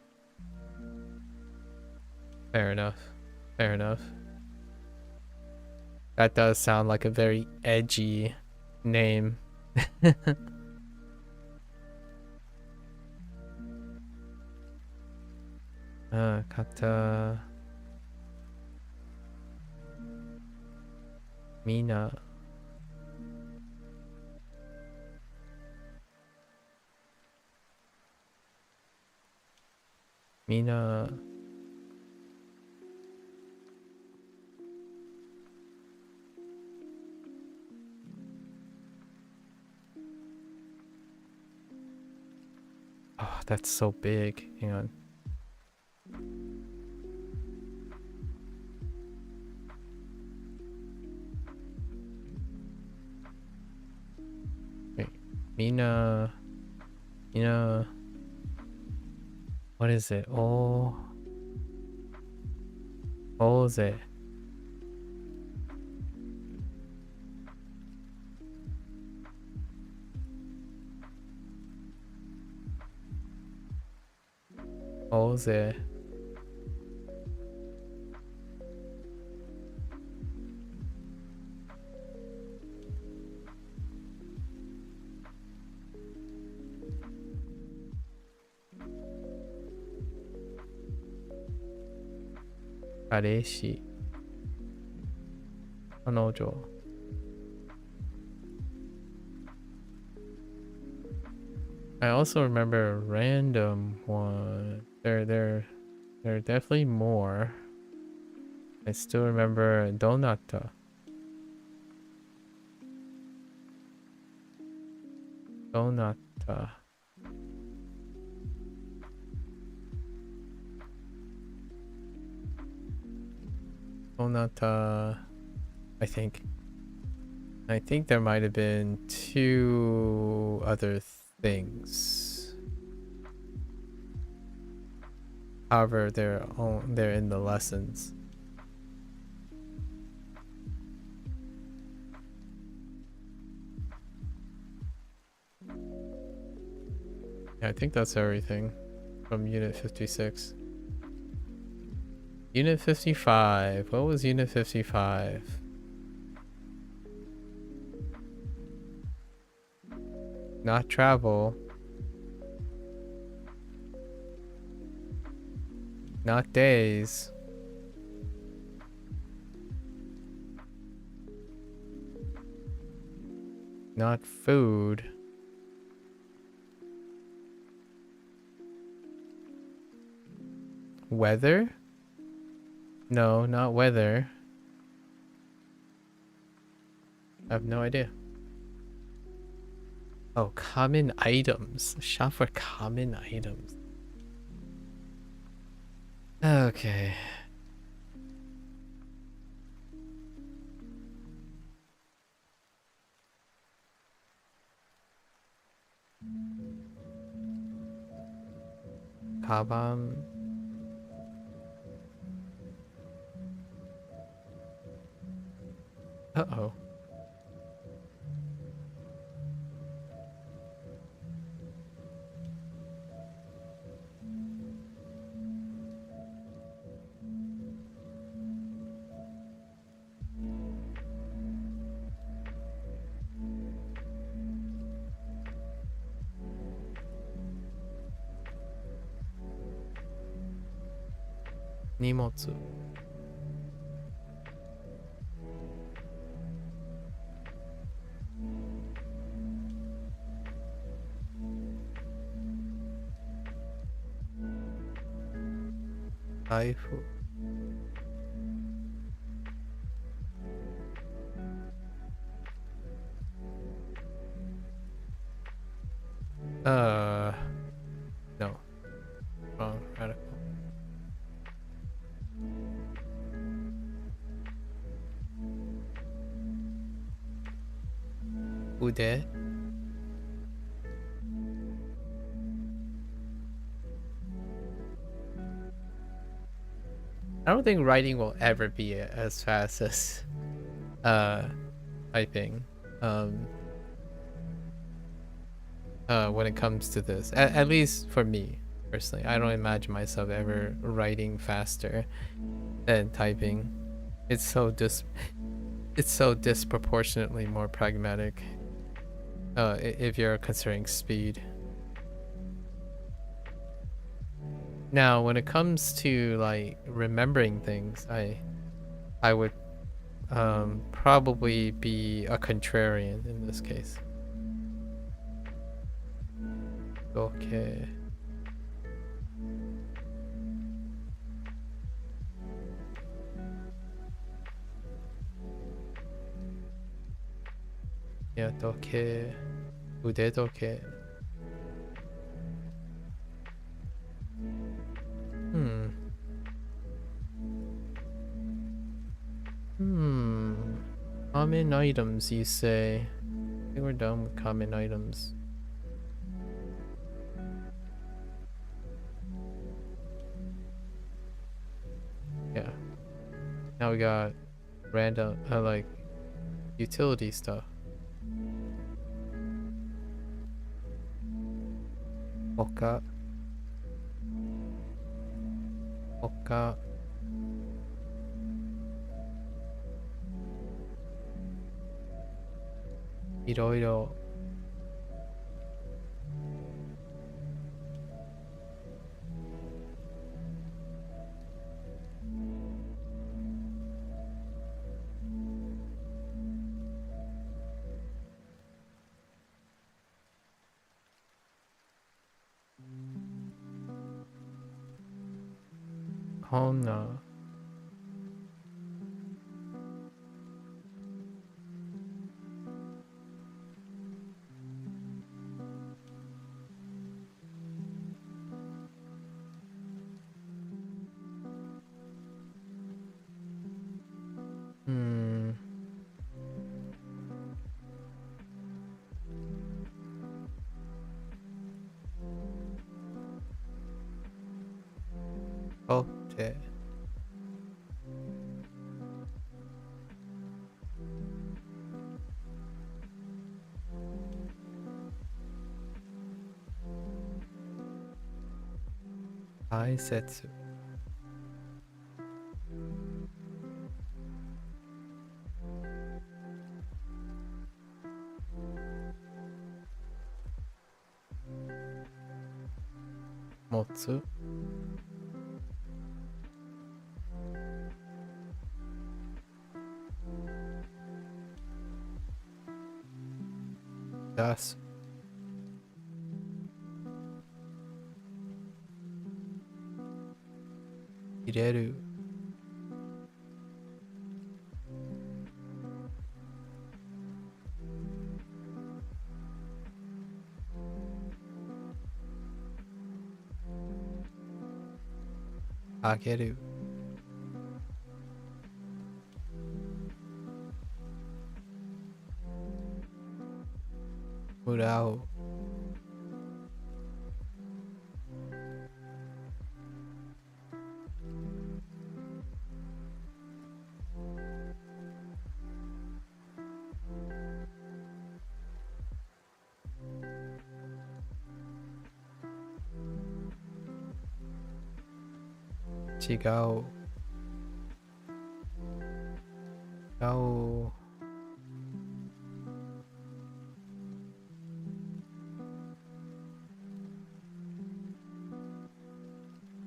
Fair enough. Fair enough. That does sound like a very edgy name. Kata. Mina. Mina. Oh, that's so big. Hang on. Wait. Mina. Mina. What is it? Oh. Oze. Oze. Kareshi. Kanojo. I also remember a random one. There are definitely more. I still remember Donata. Donata. Donata. I think. I think there might have been two other things. However, they're in the lessons. Yeah, I think that's everything from Unit 56. Unit 55. What was Unit 55? Not travel. Not days. Not food. Weather? No, not weather. I have no idea. Oh, common items. Shop for common items. Okay. Kaban. Uh-oh. Nimotsu. Kaifu. No. Wrong article. Ude. I don't think writing will ever be as fast as typing. When it comes to this, at least for me personally, I don't imagine myself ever writing faster than typing. It's so disproportionately more pragmatic. If you're considering speed. Now, when it comes to like remembering things, I would probably be a contrarian in this case. Okay. Yeah, doke. Ude doke. Common items, you say? I think we're done with common items. Yeah. Now we got random, like, utility stuff. Oka. Oka. Iroiro. Kona. Okay. Aisetsu. Motsu. Das. 入れる。あげる。もらう。違う。違う。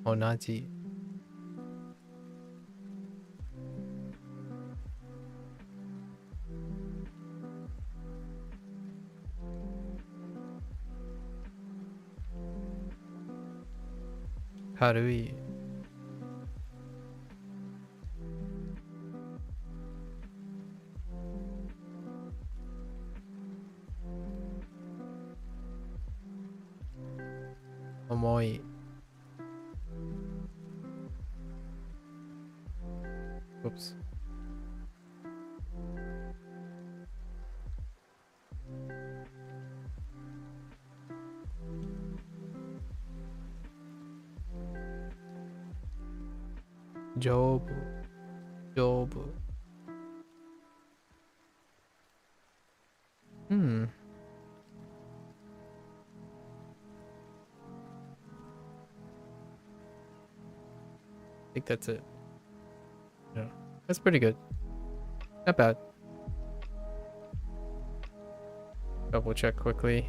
同じ。軽い。重い。Oops. 丈夫。丈夫。Hmm. I think that's it. Yeah. That's pretty good. Not bad. Double check quickly.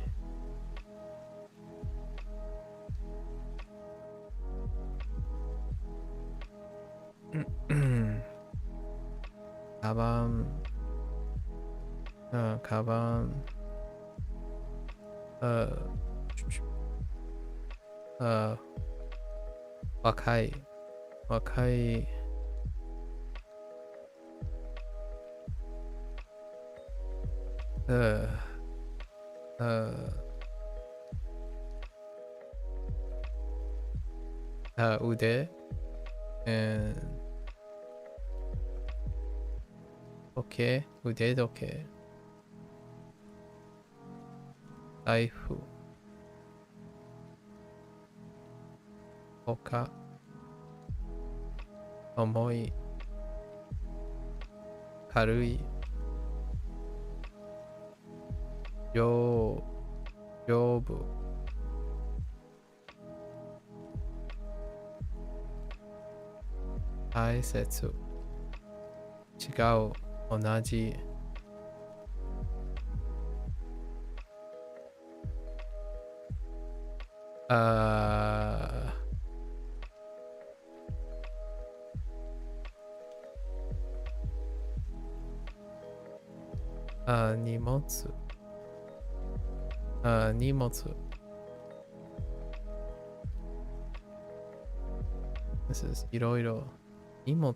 가방. 가방. 와카이. 와카이. 우대. And okay. 우대 okay. 나이프. 오카. 어머이. 가루이. 요부. 아이세츠. 違う。同じ。荷物。荷物。This is いろいろ。荷物。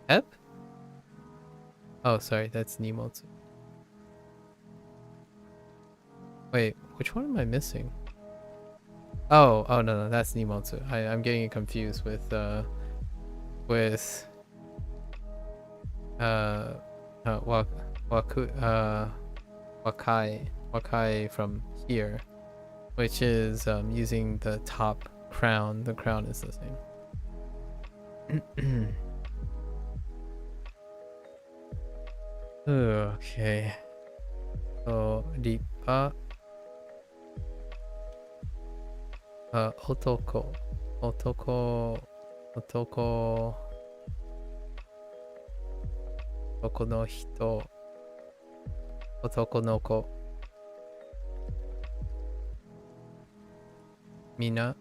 Ep? Oh, sorry, that's 荷物. Wait, which one am I missing? Oh, no, that's 荷物. I'm getting it confused with wakai from here, which is using the top crown. The crown is the same. Okay. So, Ripa. Otoko. Otoko. Otoko. Otoko no hito. Otoko no ko. Minasan.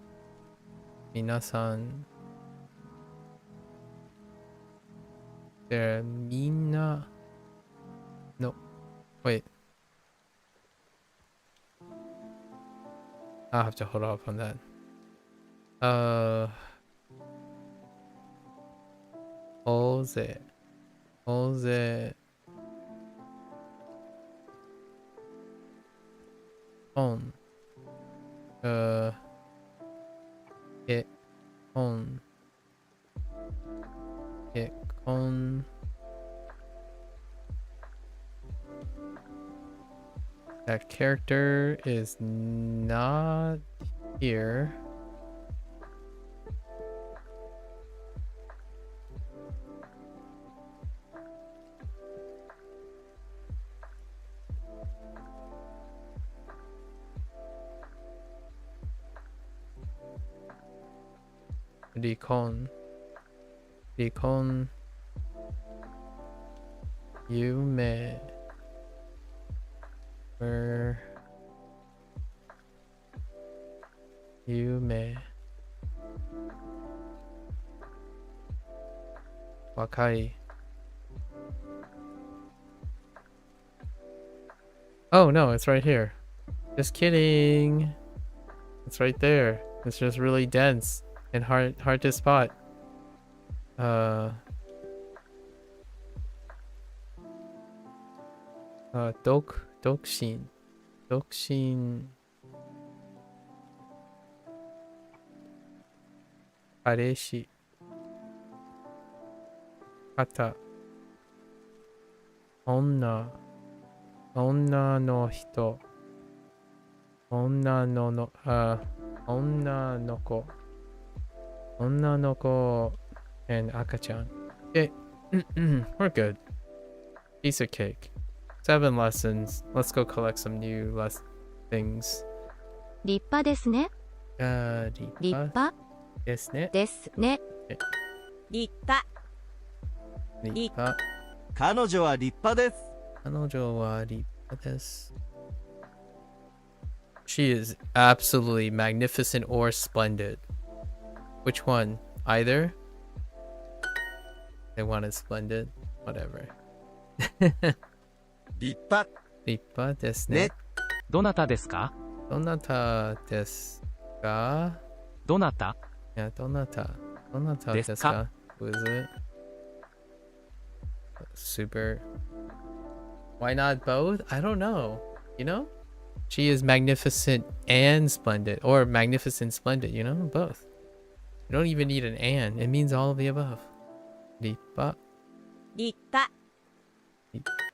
They're mina. No. Wait. I'll have to hold off on that. Uh, Oze. Oze. On. It on. It on. That character is not here. Recon. Recon. Yume. Where? Yume. Wakai. Oh no, it's right here. Just kidding. It's right there. It's just really dense and hard to spot. Dokshin. Dokshin. Areshi. Kata. Onna. Onna no hito. Onna no onna no ko. Onna no ko and akachan. Okay. We're good. Piece of cake. 7 lessons. Let's go collect some new things. 立派ですね。立派ですね。ですね。立派。立派。彼女は立派です。彼女は立派です。She is absolutely magnificent or splendid. Which one? Either? They wanted splendid? Whatever. 立派。立派ですね。どなたですか？どなたですか？どなた？ Yeah, どなたですか？ Who is it? Super. Why not both? I don't know. You know? She is magnificent and splendid. Or magnificent splendid, you know? Both. You don't even need an and. It means all of the above. 立派。立派。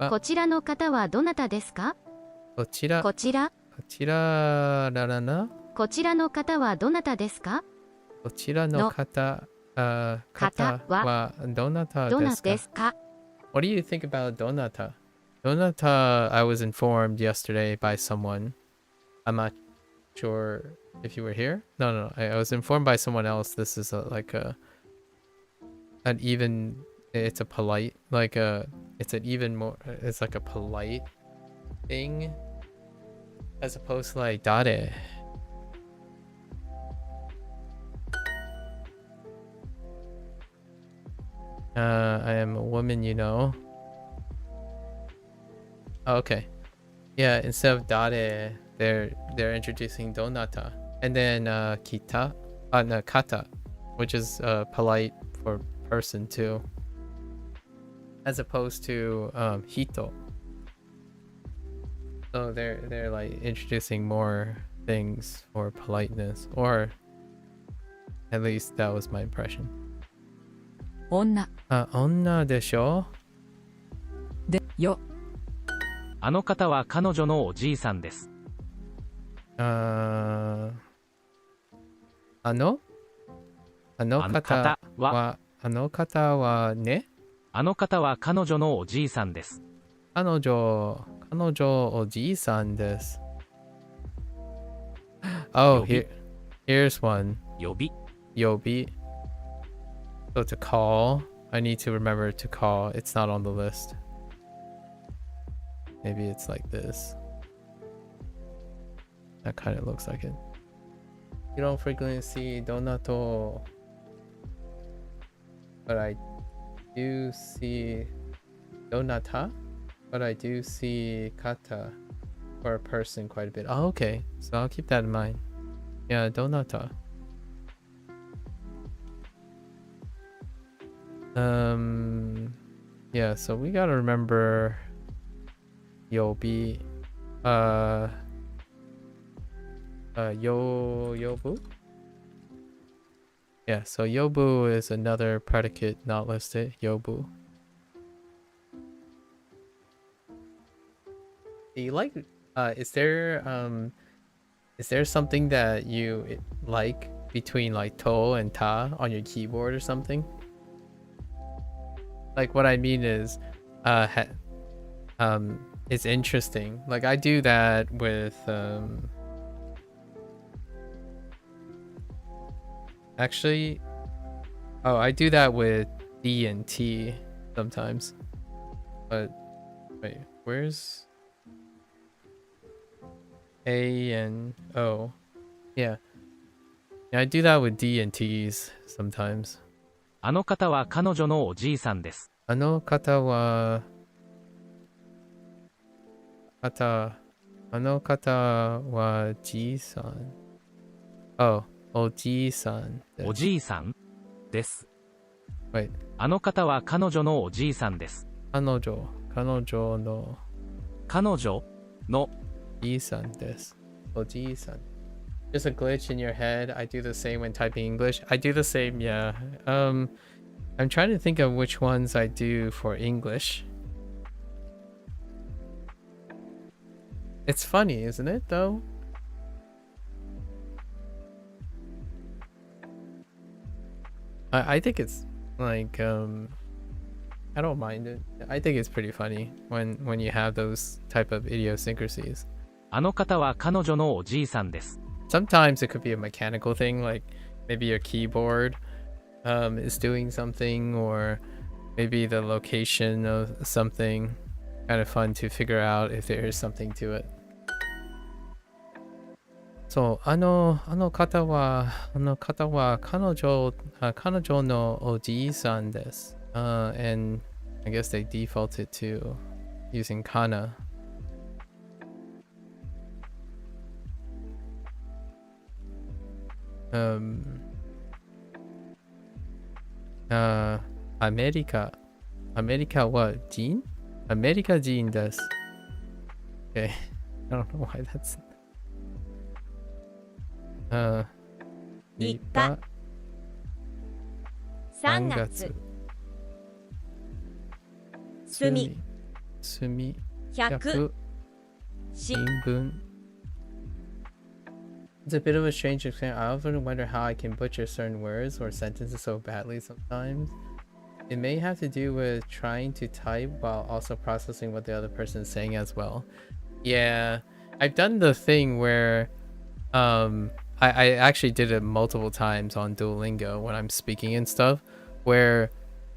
こちらの方はどなたですか？こちら。こちら。こちららな。こちらの方はどなたですか？こちらの方はどなたですか？ What do you think about donata? Donata, I was informed yesterday by someone. I'm not sure if you were here. No. I was informed by someone else. This is it's a polite, it's like a polite thing as opposed to like dare. I am a woman, you know. Oh, okay. Yeah, instead of dare, they're introducing donata. And then kata, which is polite for person too. As opposed to hito. So they're like introducing more things for politeness, or at least that was my impression. 女。女でしょ？でよ。あの方は彼女のおじいさんです。あの方はね。あの方は彼女のおじいさんです。彼女おじいさんです。Oh, here's one. 呼び。So to call, I need to remember to call. It's not on the list. Maybe it's like this. That kind of looks like it. You don't frequently see donato, but I do see donata, but I do see kata for a person quite a bit. Oh, okay. So I'll keep that in mind. Yeah, donata. Yeah, so we gotta remember Yobi. Yobu? Yeah, so Yobu is another predicate not listed. Yobu. Do you like is there something that you like between like to and ta on your keyboard or something? Like what I mean is it's interesting. Like I do that with actually I do that with D and T sometimes. But wait, where's A and O? Yeah. Yeah, I do that with D and T's sometimes. あの方は彼女のおじいさんです。あの方はじいさん。おじいさんです。おじいさんです。Wait. あの方は彼女のおじいさんです。彼女のじいさんです。おじいさん。Just a glitch in your head. I do the same when typing English. I do the same, yeah. I'm trying to think of which ones I do for English. It's funny, isn't it, though? I think it's like I don't mind it. I think it's pretty funny when you have those type of idiosyncrasies. あの方は彼女のおじいさんです。 Sometimes it could be a mechanical thing, like maybe your keyboard is doing something, or maybe the location of something. Kind of fun to figure out if there is something to it. So, あの方は彼女のおじいさんです。And I guess they defaulted to using kana. Americaは人? America 人です。Okay. I don't know why that's 3日3月墨100新聞 It's a bit of a strange experience. I often wonder how I can butcher certain words or sentences so badly sometimes. It may have to do with trying to type while also processing what the other person is saying as well. Yeah, I've done the thing where I actually did it multiple times on Duolingo when I'm speaking and stuff, where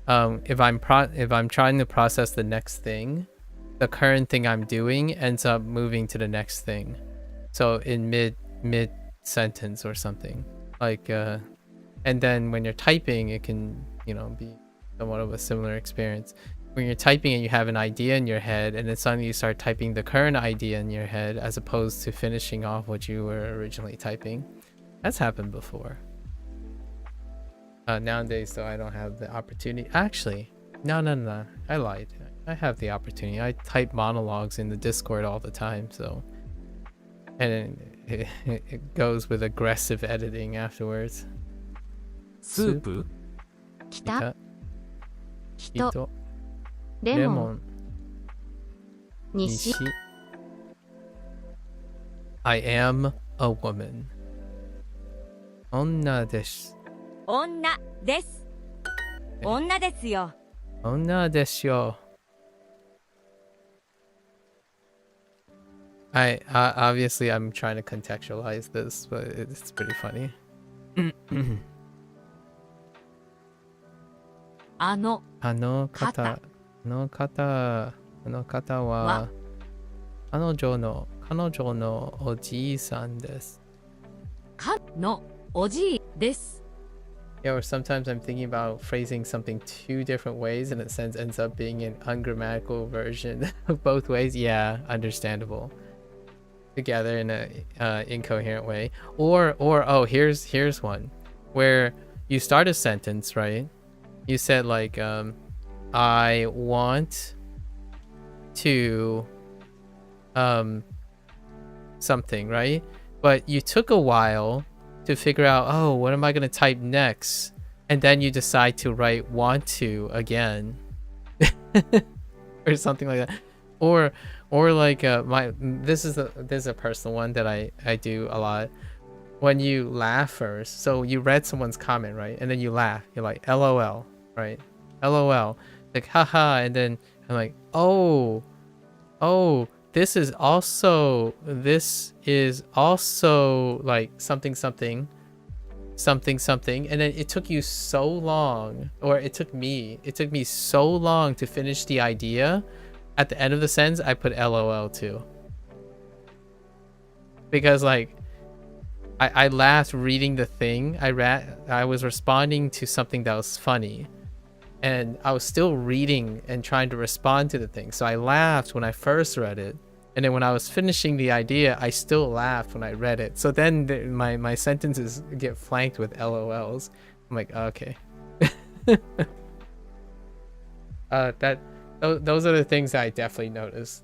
if I'm trying to process the next thing, the current thing I'm doing ends up moving to the next thing. So in mid sentence or something, like and then when you're typing, it can, you know, be somewhat of a similar experience. When you're typing and you have an idea in your head, and then suddenly you start typing the current idea in your head as opposed to finishing off what you were originally typing. That's happened before. Nowadays, though, I don't have the opportunity. Actually, no. I lied. I have the opportunity. I type monologues in the Discord all the time, so. And it goes with aggressive editing afterwards. スープ北人レモン西 I am a woman. 女です。女です女ですよ女ですよ。Obviously I'm trying to contextualize this, but it's pretty funny. あの方は彼女のおじいさんです。かのおじいです Yeah, or sometimes I'm thinking about phrasing something two different ways and it ends up being an ungrammatical version of both ways. Yeah, understandable. Together in a incoherent way. Or oh, here's one where you start a sentence, right? you said like I want to something, right? But you took a while to figure out, oh, what am I going to type next? And then you decide to write want to again. Or something like that. Or like this is a personal one that I do a lot. When you laugh first, so you read someone's comment, right? And then you laugh. You're like, LOL, right? LOL. Like, haha. And then I'm like, oh, this is also like something something. And then it took you so long, or it took me so long to finish the idea. At the end of the sentence, I put LOL too. Because like, I laughed reading the thing. I was responding to something that was funny. And I was still reading and trying to respond to the thing. So I laughed when I first read it. And then when I was finishing the idea, I still laughed when I read it. So then my sentences get flanked with LOLs. I'm like, okay. Those are the things that I definitely noticed.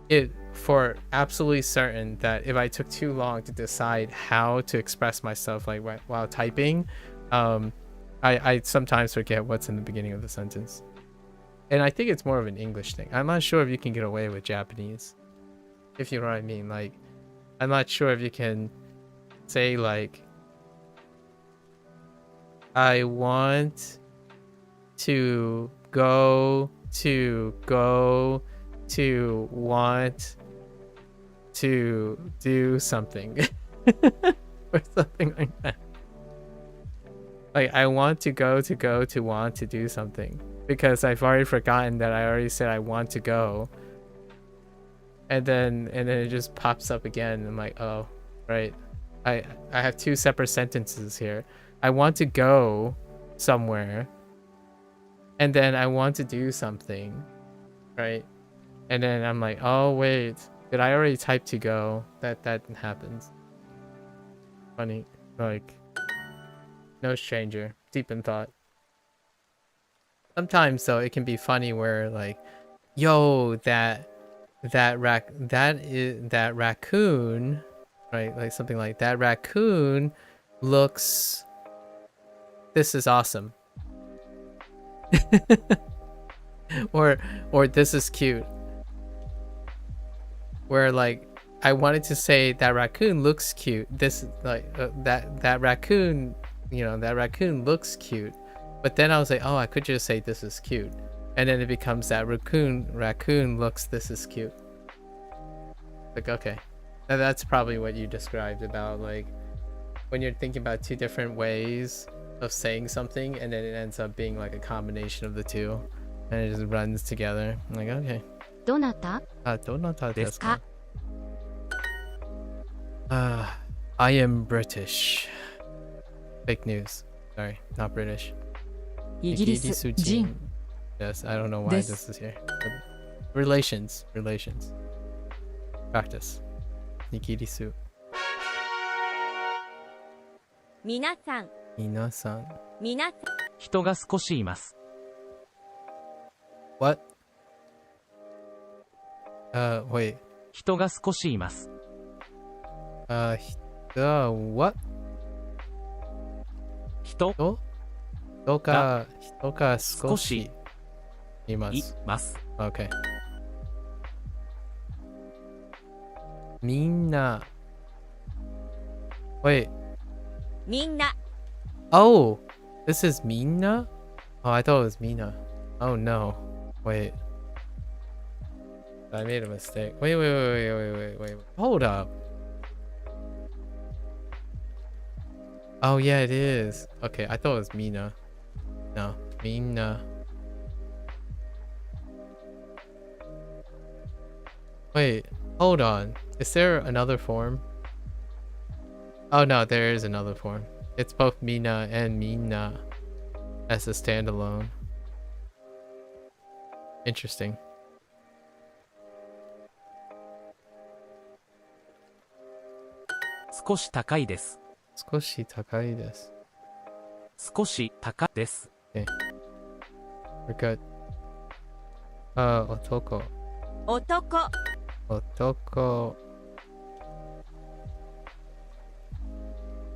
It for absolutely certain that if I took too long to decide how to express myself like while typing, I sometimes forget what's in the beginning of the sentence. And I think it's more of an English thing. I'm not sure if you can get away with Japanese, if you know what I mean. Like, I'm not sure if you can say like, I want to go to want to do something or something like that. Like, I want to go to want to do something, because I've already forgotten that I already said I want to go, and then it just pops up again. I'm like, oh, right. I have two separate sentences here. I want to go somewhere, and then I want to do something, right? And then I'm like, oh wait, did I already type to go? That happens. Funny, like, no stranger, deep in thought. Sometimes though, it can be funny where like, yo, that raccoon, right? Like something like that raccoon looks. This is awesome. or this is cute. Where like, I wanted to say that raccoon looks cute. This like that raccoon, you know, that raccoon looks cute. But then I was like, oh, I could just say this is cute. And then it becomes that raccoon looks, this is cute. Like, okay. Now that's probably what you described about like when you're thinking about two different ways of saying something, and then it ends up being like a combination of the two, and it just runs together. I'm like, okay. どなた Donata ですか? I am British. Fake news. Sorry, not British. イギリス人 Yes, I don't know why This- this is here. But relations. Practice. Nikirisu. 皆さん Minasan. 皆さん人が少しいます。 What? Wait. 人が少しいます。 What? 人人が少しいまいす。ます。 Okay. みんな。Wait. みんな Oh, this is Mina? Oh, I thought it was Mina. Oh no. Wait. I made a mistake. Wait. Hold up. Oh yeah, it is. Okay, I thought it was Mina. No, Mina. Wait, hold on. Is there another form? Oh no, there is another form. It's both Mina and Mina as a standalone. Interesting. 少し高いです。少し高いです。少し高いです。Okay. We're good. 男。男 Otoko.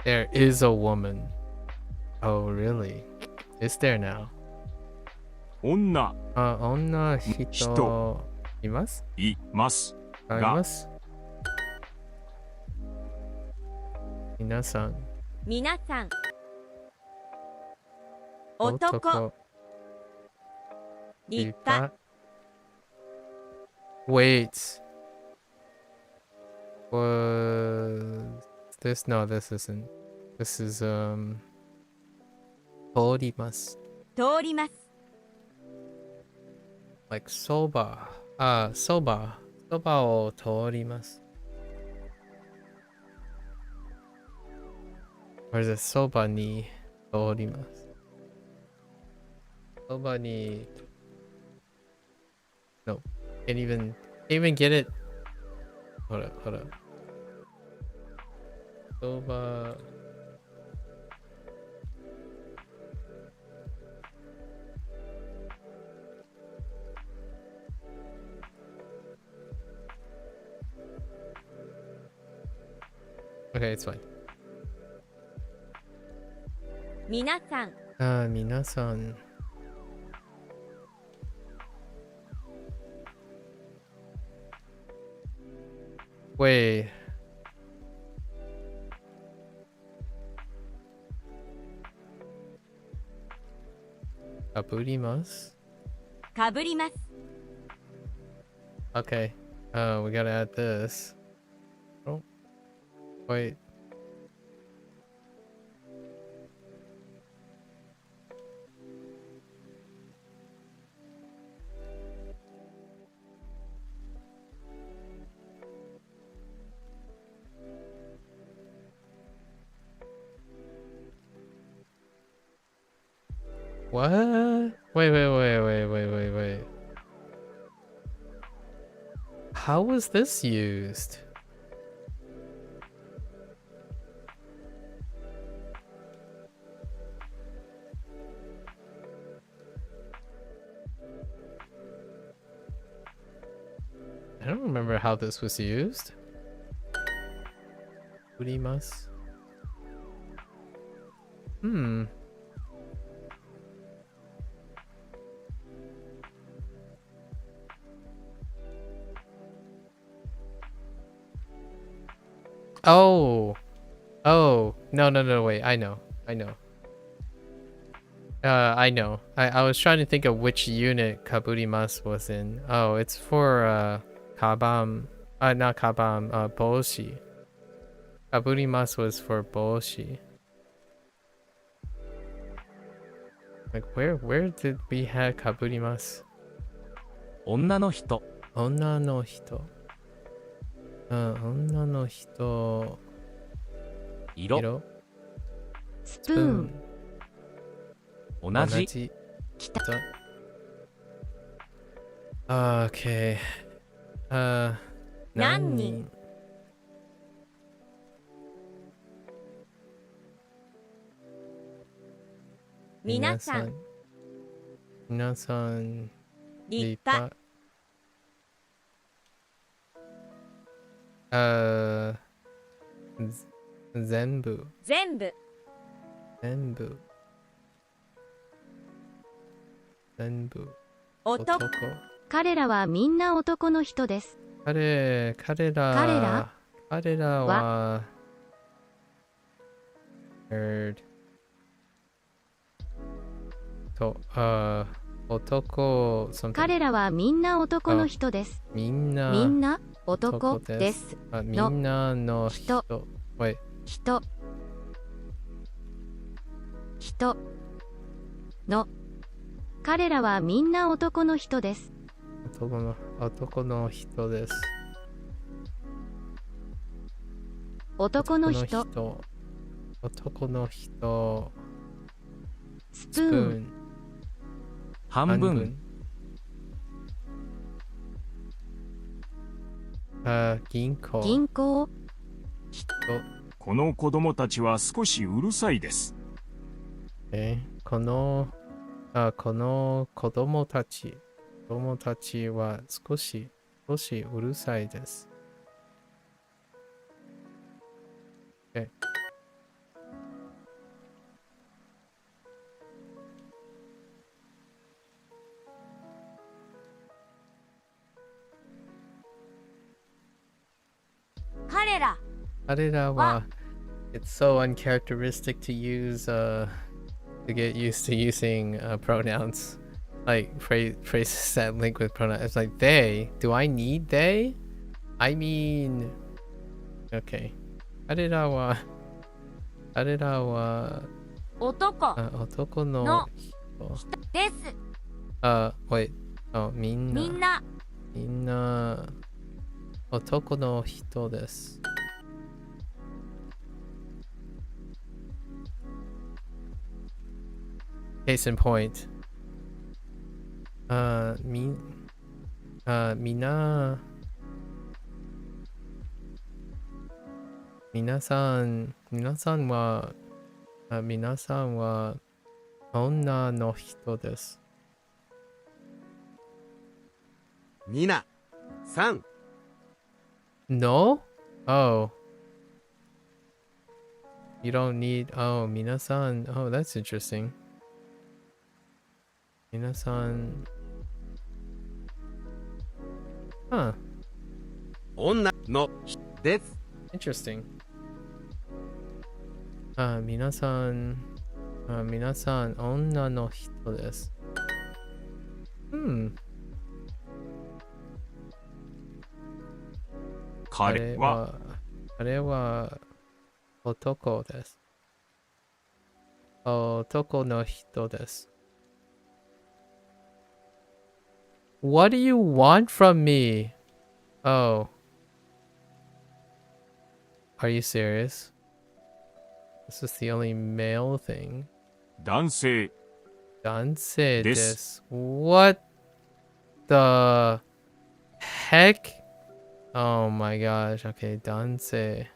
There is a woman. Oh, really? Is there now? 女 onna 人。hito. います?いますいがます?皆さん。皆さん男立派 Wait. Was this? No, this isn't. This is, 通ります. 通ります Like soba. Soba. Soba を通ります. Or is it soba に通ります? Soba に No. Can't even get it. Hold up. Soba. Okay, it's fine. 皆さん皆さん. Wait. Kaburimasu? かぶります Okay. We gotta add this. Oh. Wait. What? Wait. How was this used? I don't remember how this was used. Urimasu. Oh, no, wait, I know. I know. I was trying to think of which unit Kaburimasu was in. Oh, it's for, Kabam. Not Kabam, Boshi. Kaburimasu was for Boshi. Like, where did we have Kaburimasu? 女の人。女の人。女の人。色。スプーン同じ。北 Okay. 何人皆さん皆さん立派全部全部男彼らはみんな男の人です。彼らは heard と男彼らはみんな男の人です。みんな男です。みんなの人人の彼らはみんな男の人です。男の人です。男の人スプーン半分。銀行この子供たちは少しうるさいです。このこの子供たちは少しうるさいです。Okay. 彼ら彼らは it's so uncharacteristic to use to get used to using pronouns like phrases that link with pronouns. It's like they. Do I need they? I mean, okay. 彼らは男男のの人。です。wait. Oh, みんな男の人です。Case in point. 皆さんは女の人です。みなさん No? Oh. You don't need... Oh, 皆さん. Oh, that's interesting. 皆さん. Huh. 女のです Interesting. 皆さん女の人です。彼は男です。男の人です。What do you want from me? Oh. Are you serious? This is the only male thing. 男性男性で。です What the heck? Oh my gosh. Okay, 男性.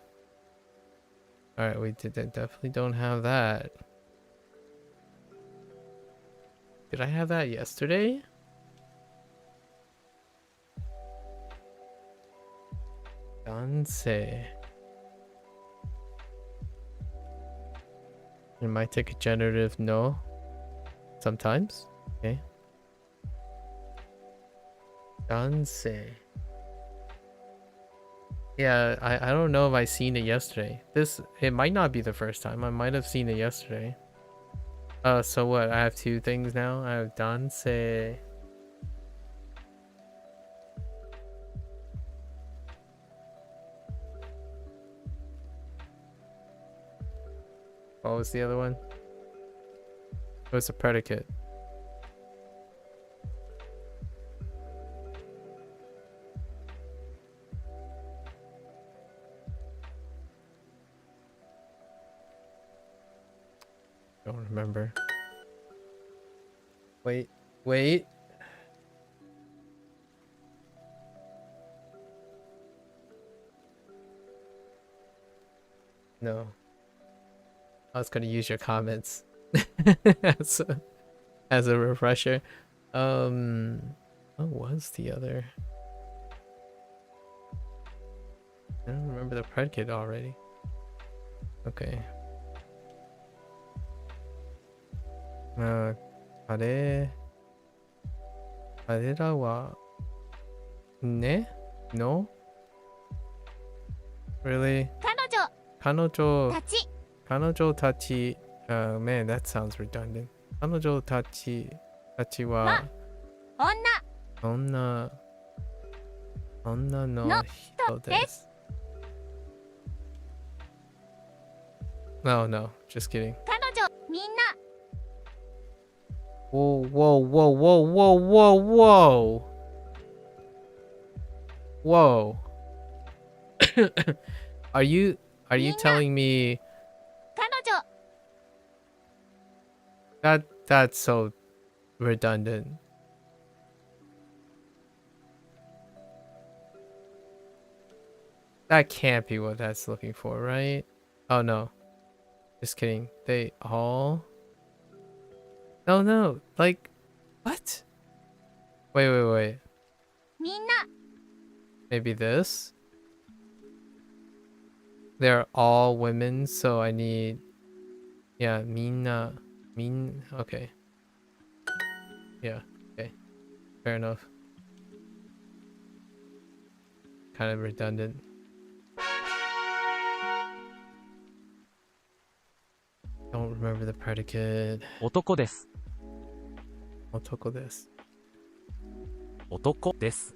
Alright, we definitely don't have that. Did I have that yesterday? Danse. It might take a generative no. Sometimes. Okay. Danse. Yeah, I don't know if I seen it yesterday. It might not be the first time. I might have seen it yesterday. So what? I have two things now. I have danse. What was the other one? It was a predicate. Don't remember. Wait. No. I was gonna use your comments as a refresher. What was the other? I don't remember the predicate already. Okay. 彼らはね No? Really? 彼女たち man, that sounds redundant. 彼女たちは女の人です。No, just kidding. みんな Whoa. Are you telling me 彼女 that's so redundant? That can't be what that's looking for, right? Oh no. Just kidding. They all No, no. Like, what? Wait. みんな Maybe this? They're all women, so I need... Yeah, Mina... Okay. Yeah, okay. Fair enough. Kind of redundant. Don't remember the predicate. 男です。 Otoko desu. 男です。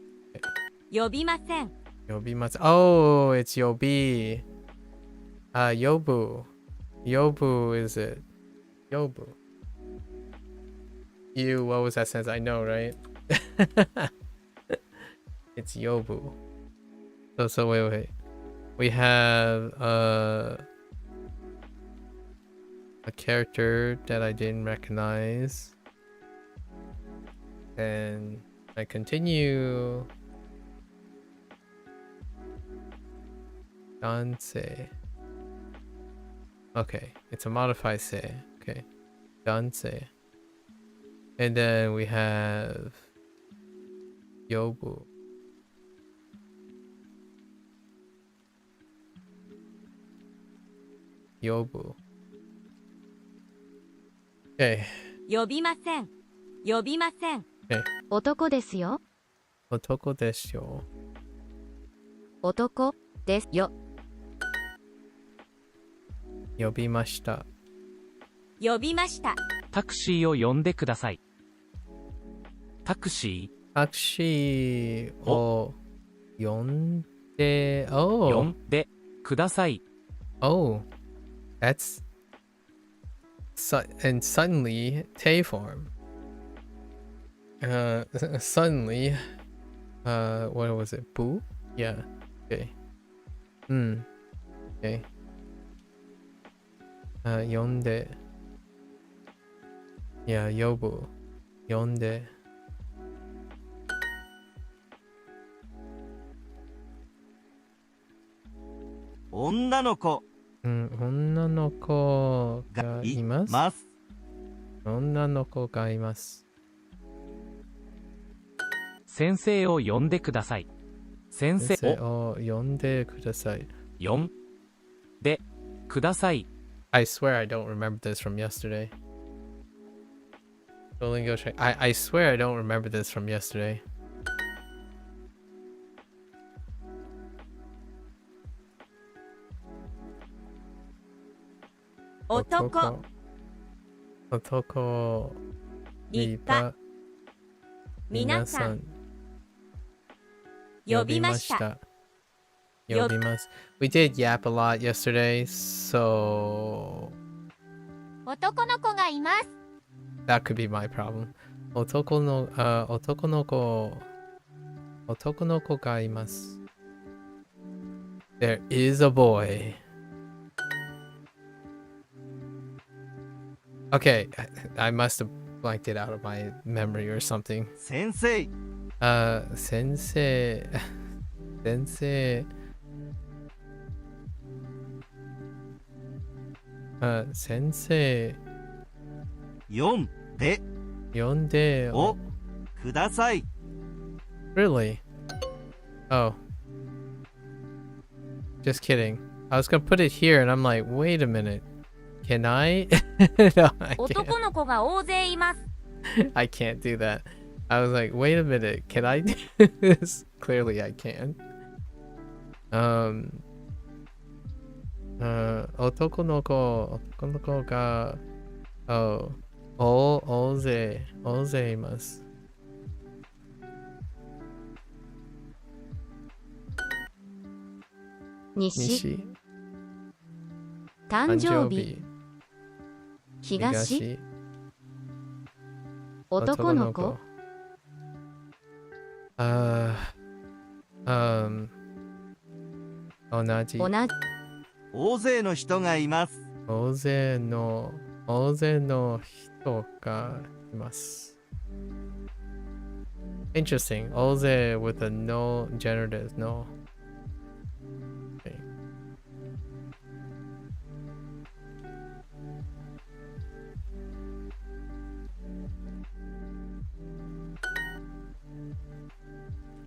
呼びません Yobimatsu. Oh, it's Yobi. Yobu. Yobu is it? Yobu. You, what was that sense? I know, right? It's Yobu. So wait. We have a character that I didn't recognize. And I continue. Danse. Okay, it's a modified say. Okay. Danse. And then we have Yobu. Yobu. Okay. 呼びません呼びません 男ですよ。 Otoko desu yo. 男ですよ。 Yobimashita. 呼びましたタクシーを呼んでください。タクシ Taxi o yonde. ー呼 Oh. んでください。 Oh. That's and suddenly Tay form. Suddenly what was it? Boo? Yeah. Okay. Okay. Yonde. Yeah, Yobu. Yonde. 女の子 女の子ががいいます。ます。女の子がいます。先生を呼んでください。先生先生をを呼んでください。呼んでください。 I swear I don't remember this from yesterday. Duolingo check. I swear I don't remember this from yesterday. Otoko. Otoko. 立派皆さん呼びました呼びます。We did yap a lot yesterday, so 男の子がいます that could be my problem. 男の子がいます。There is a boy. Okay, I must have blanked it out of my memory or something. 先生 先生先生読んで呼んでをください。 Really? Oh. Just kidding. I was gonna put it here and I'm like, wait a minute. Can I? No, I 男 can't. の子が大勢います I can't do that. I was like, wait a minute. Can I do this? Clearly I can. 男の子が、大勢います。西、誕生日、東、男の子、同じ。同じ、大勢の人がいます。大勢の人がいます。Interesting. 大勢 with a no generative, no. Okay.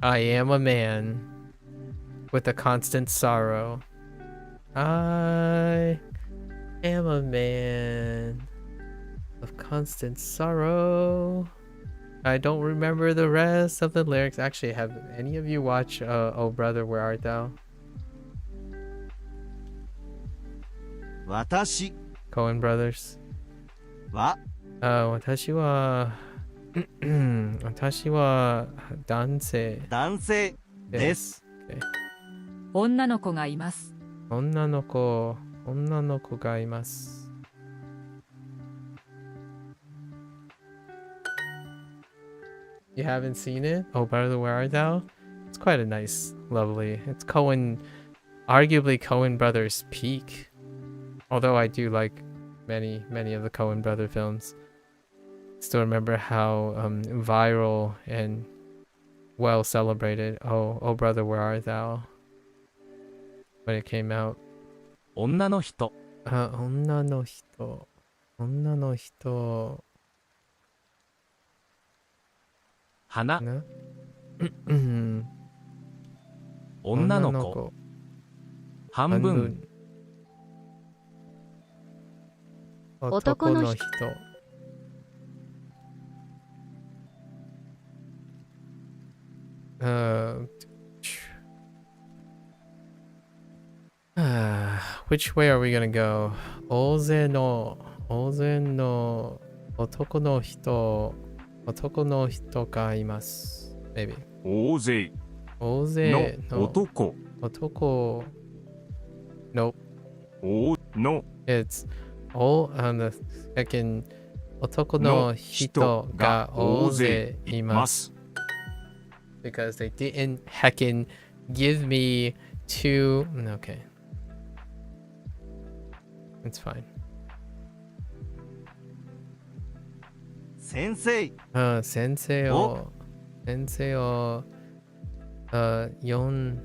I am a man with a constant sorrow. I am a man of constant sorrow. I don't remember the rest of the lyrics. Actually, have any of you watched Oh Brother, Where Art Thou? 私 Coen Brothers. は私は私は男性男性でですす。女の子がいます。女の子がいます。You haven't seen it? Oh, Brother, Where Art Thou? It's quite a nice, lovely. It's arguably Coen Brothers' peak. Although I do like many of the Coen Brother films. Still remember how viral and well celebrated Oh Brother, Where Art Thou? When it came out. 女の人。女の人。花。な女の子。半分。男の人。Which way are we gonna go? 大勢の男の人がいます。Maybe. 大勢大勢の男 Nope. の It's all on the second 男の人が大勢います。Because they didn't heckin' give me two. Okay. It's fine. 先生先生を読ん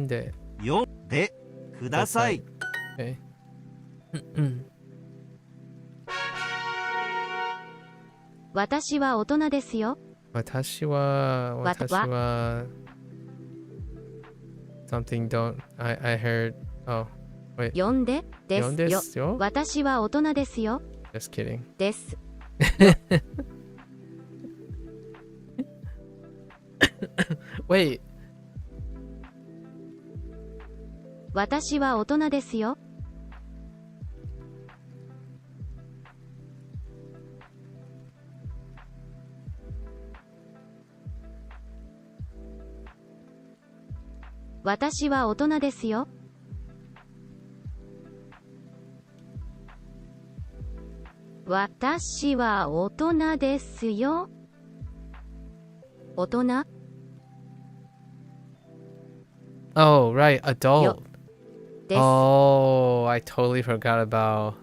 で読んでください。Okay. 私は大人ですよ。私は something don't I heard. Oh wait. 読んでで読んですすよよ。私は大人ですよ。 Just kidding. です。Wait. 私は大人ですよ。私は大人ですよ。私は大人ですよ。大人 Oh, right, adult. です。 Oh, I totally forgot about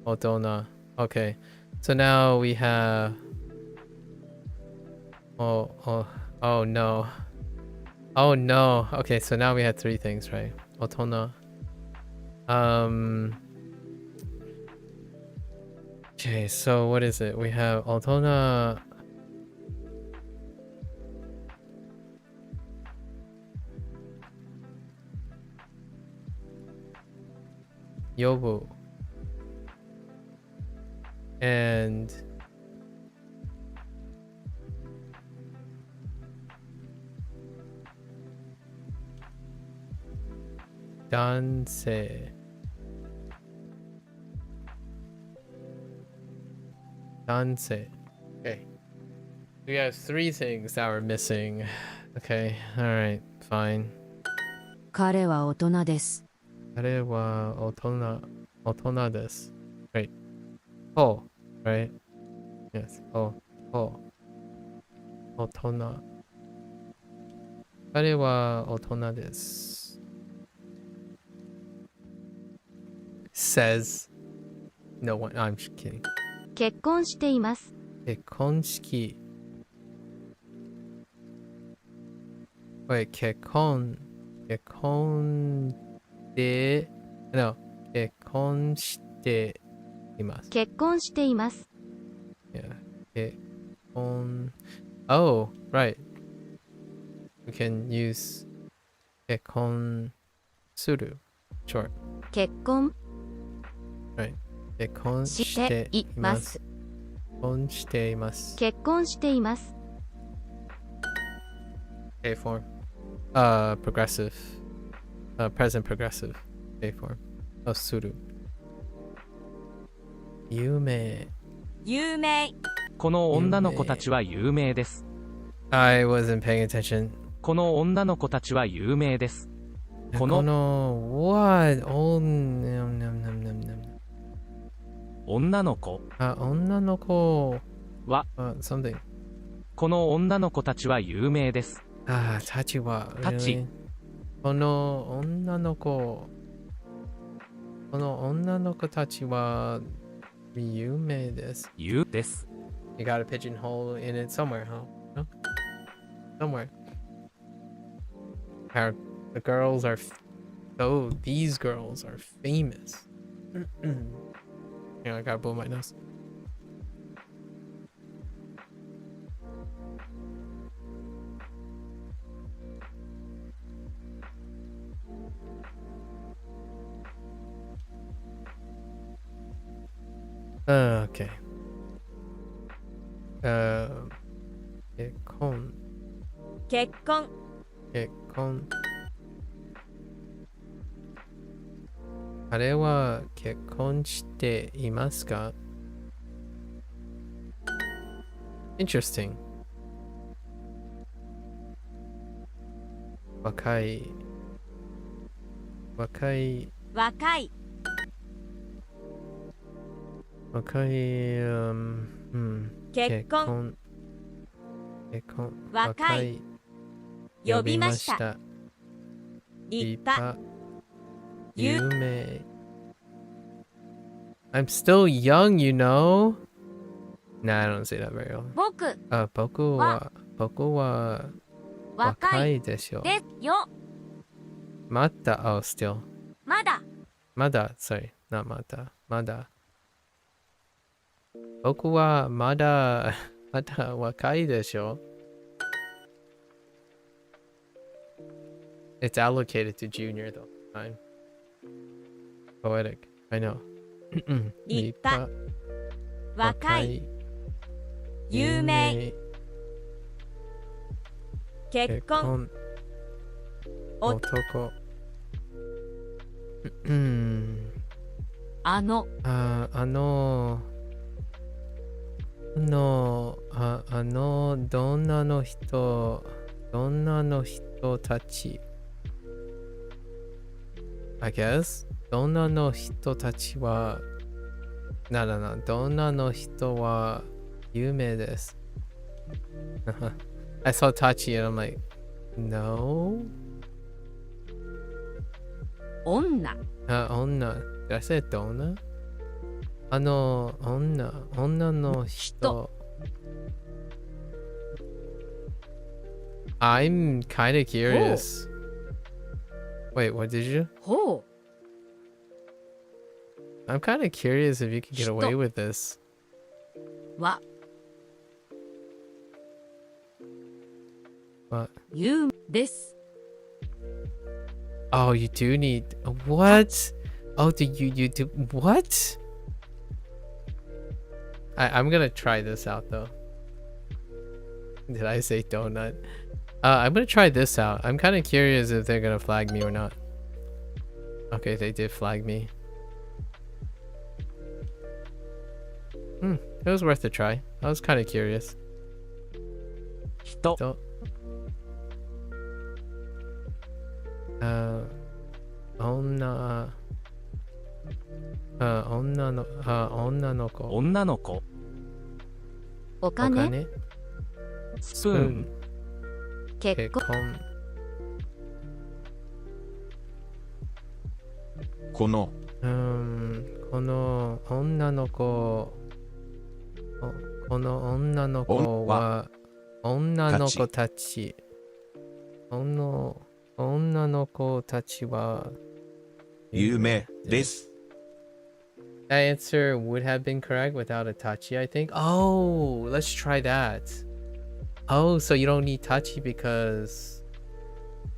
Odona. Okay, so now we have. Oh no. Oh no. Okay, so now we have three things, right? Otona. Okay, so what is it? We have Otona. Yobu. And Danse. Okay. We have three things that we're missing. Okay, alright, fine. 彼は大人です。彼は大人です。Right. Oh, right? Yes. Oh. 大人。彼は大人です。Says no one. I'm just kidding. 結婚しています。結婚式。Wait, 結婚で、no, 結婚しています。結婚しています。Yeah, 結婚。Oh, right. we can use 結婚する short. 結婚 Right. 結婚ししてていまいますす。結婚しています。結婚しています A form. Progressive. Present progressive. A form. する。有名。有名。この女の子たちは有名です。 I wasn't paying attention. この女の子たちは有名です。この what? Oh, nom, nom, nom, nom, nom. 女の子女の子は something. この女の子たちは有名です。たちは。たち Really? この女の子たちは有名です。有です。 You got a pigeonhole in it somewhere, huh? No? Somewhere. The girls are. These girls are famous. Yeah, I gotta blow my nose. Okay. 結婚。結婚。結婚。彼は結婚していますか？ Interesting. 若い。若い。結婚。結婚。若い。呼びました。立派。有名。I'm still young, you know? Nah, I don't say that very well. 僕は若いでしょ。ですよ。まだ、still. まだ。sorry, not まだ。僕はまだ若いでしょ。It's allocated to junior though. Time. Poetic. I know. 立派。若い。有名。結婚。男。あのどんなの人たち。I guess どんなの人たちはどんなの人は有名です。I saw Tachi and I'm like, no? 女。女。Did I say どんな？女の人。I'm kind of curious. Wait, what did you? ほう。I'm kind of curious if you can get away with this. は。What? 有です。Oh, you do need what? Oh, you do what? I'm gonna try this out though. Did I say donut? I'm gonna try this out. I'm kind of curious if they're gonna flag me or not. Okay, they did flag me. It was worth a try. I was kind of curious. 人。女の子。女の子。お金スプーン。結婚このこの女の子は女の子たち。女の子たちは有名です。That answer would have been correct without a tachi, I think. Oh, let's try that. Oh, so you don't need tachi because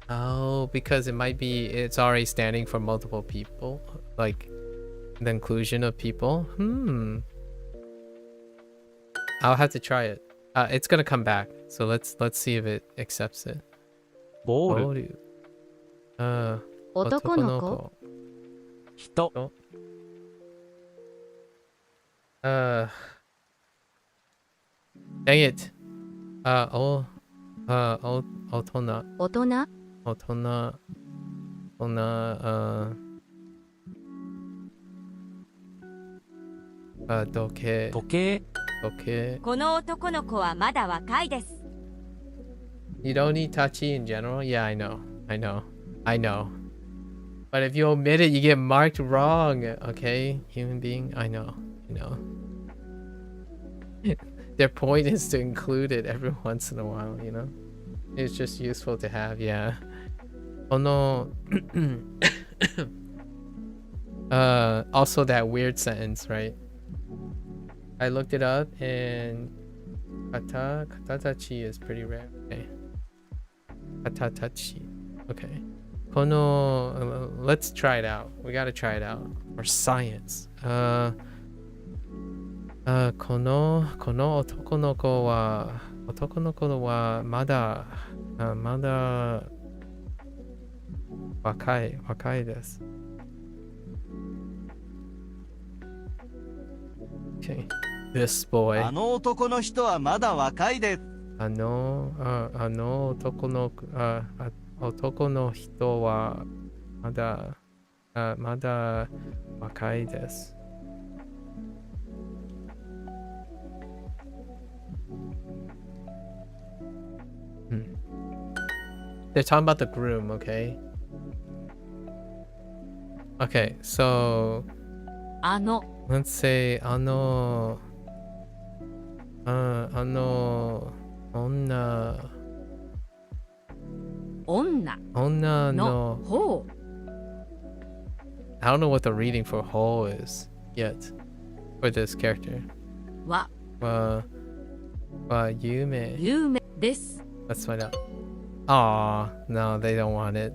Oh, because it's already standing for multiple people, like the inclusion of people. I'll have to try it. It's gonna come back, so let's see if it accepts it. ボール、ボール。男の子。人、 Dang it. 大人。大人。時計。時計、この男の子はまだ若いです。 You don't need touchy in general? Yeah, I know. But if you omit it, you get marked wrong. Okay, human being? I know. Their point is to include it every once in a while, you know? It's just useful to have, yeah. Oh no. Also that weird sentence, right? I looked it up and katatachi is pretty rare. Okay. Katatachi. Okay. Kono, let's try it out. We gotta try it out for science. この男の子はまだ若いです。Okay. This boy. あの男の人はまだ若いです。あの男の人はまだ若いです。They're talking about the groom, okay? Okay, so あの let's say 女の方 I don't know what the reading for whole is yet for this character. は有名です。 Let's find out. Aw, no, they don't want it.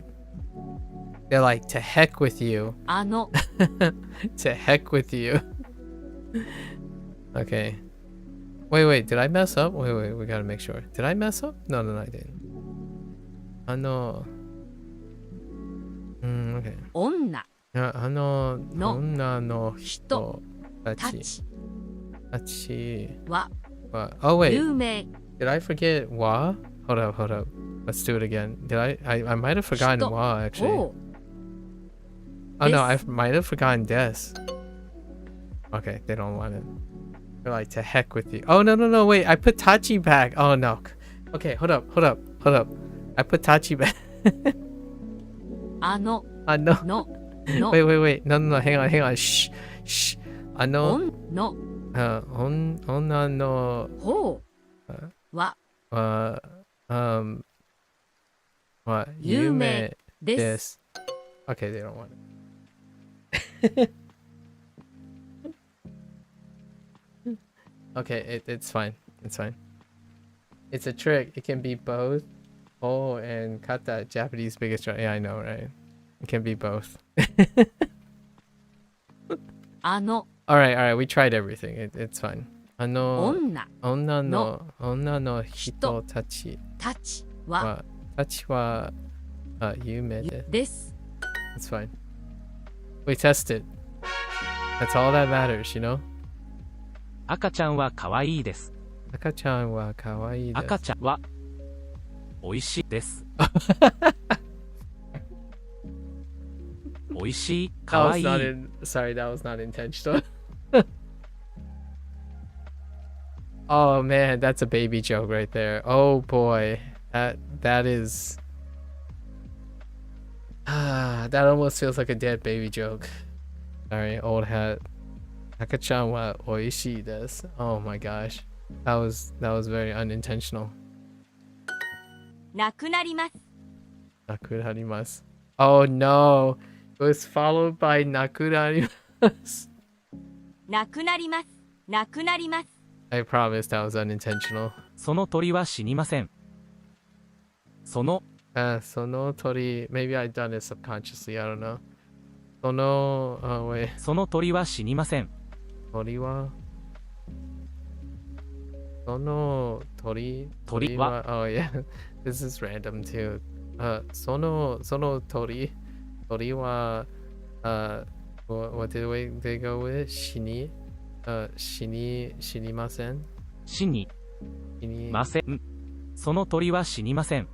They're like, to heck with you. あの To heck with you. Okay. Wait, did I mess up? Wait, we gotta make sure. Did I mess up? No, I didn't. Okay. 女女の人たたちちは は Oh wait, 有名 did I forget wa? Hold up. Let's do it again. Did I might have forgotten 人 wa actually. 方 Oh no, I This- might have forgotten des. Okay, they don't want it. They're like, to heck with you. Oh no, wait, I put Tachi back. Oh no. Okay, hold up. I put Tachi back. あの No. のの Wait. No, hang on. Shh. の女の方は有名でですす。 Okay, they don't want it. Okay, it's fine. It's fine. It's a trick. It can be both. Oh, and kata, Japanese biggest. Yeah, I know, right? It can be both. あの All right. We tried everything. It's fine. 女女の人たちたちはは有名です。です。 It's fine. We tested. That's all that matters, you know? 赤ちゃんは可愛いです。赤ちゃんは可愛いです。赤ちゃんは美味しいです。美味しい、可 That 愛 was い。 not sorry, that was not intentional. Oh man, that's a baby joke right there. Oh boy. That is that almost feels like a dead baby joke. Sorry, old hat. Akachan wa oishii desu. Oh my gosh. That was very unintentional. なくなります。 Nakurarimasu. Oh no. It was followed by nakurarimasu. なくなります。なくなります。 I promise that was unintentional. その鳥は死にません。そのその鳥 maybe I done it subconsciously, I don't know. そのwait その鳥は死にません。鳥はその鳥は oh yeah this is random too. その鳥はwhat did they go with? 死にません死に死にません。その鳥は死にません。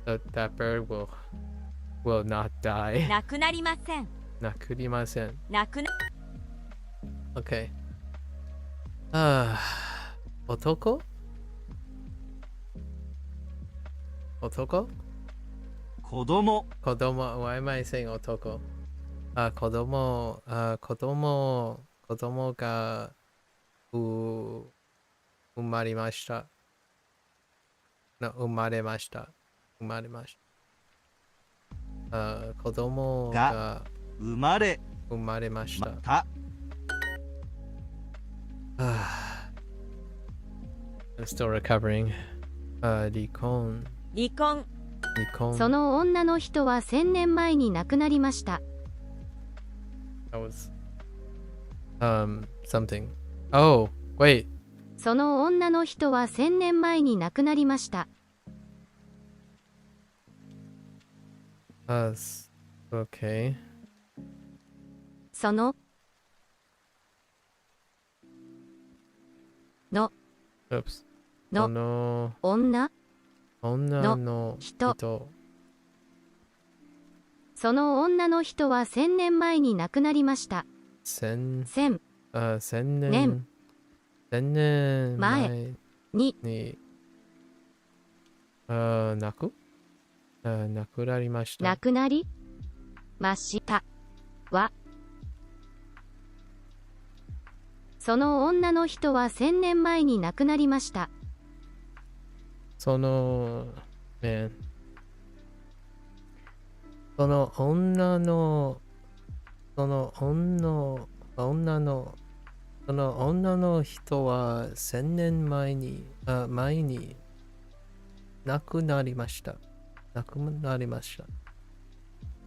that bird will not die. なくなりません。なくりません。なくな Okay. 男子供。子供 Why am I saying 男子供が生まれました。生まれました。子供が生まれました。た。I'm still recovering. 離婚。その女の人は1000年前に亡くなりました。That was something. Oh, wait. その女の人は1000年前に亡くなりました。Okay. その Oops. のその女の人その女の人は1000年前に亡くなりました。千1000年前に亡くなりました。亡くなりましたはその女の人は1000年前に亡くなりました。その女の人は1000年前に亡くなりました。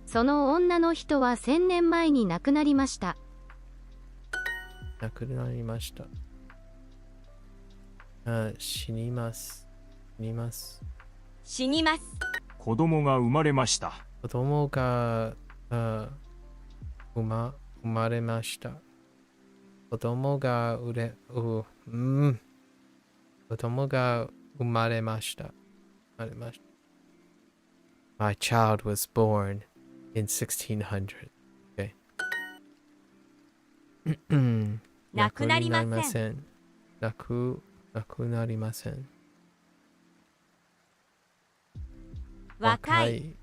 その女の人は1000年前に亡くなりました。死にます。子供が生まれました。子供が生まれました。子供が生まれました。My child was born in 1600. Okay. なくなりません。なくなりません。若い。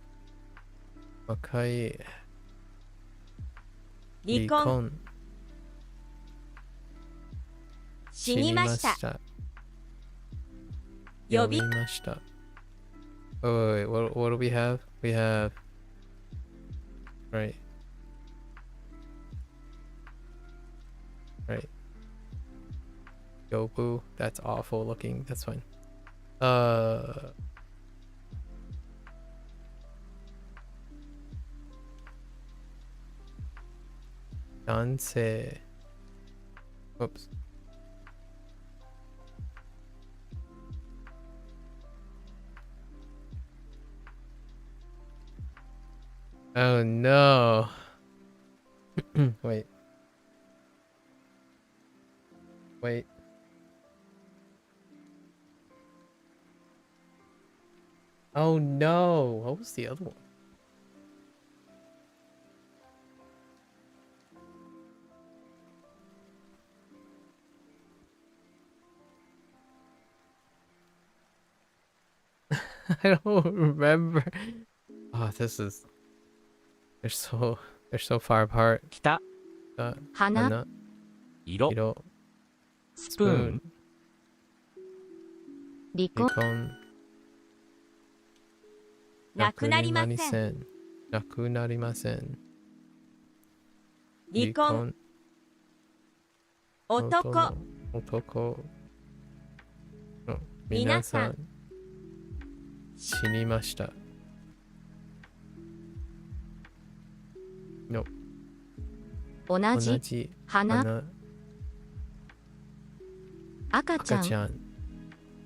離婚。死にました。呼びました。Wait, what do we have? We have right. Yobu, that's awful looking. That's fine. 男性 Oops. Oh no. Wait. Oh no. What was the other one? I don't remember. Oh, they're so far apart. 北、花、色、スプーン、離婚、なくなりません。なくなりません。離婚。男。皆さん。死にました。の同同じじ花赤ちゃん赤ちゃん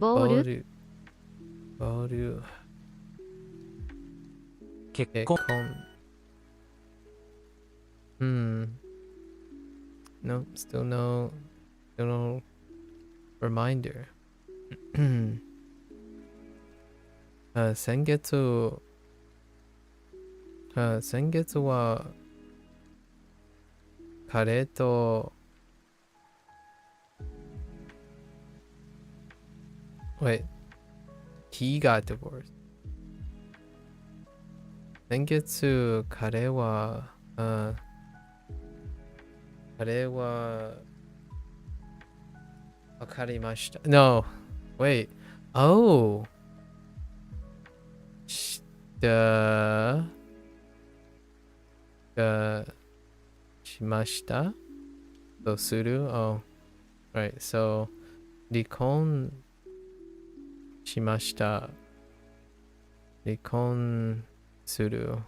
ボールボール結結婚婚No, still no reminder. 先月は彼とWait, he got divorced. 先月彼はわかりました。No, wait. Oh. しましたとする Oh, right. So, 離婚しました。離婚する。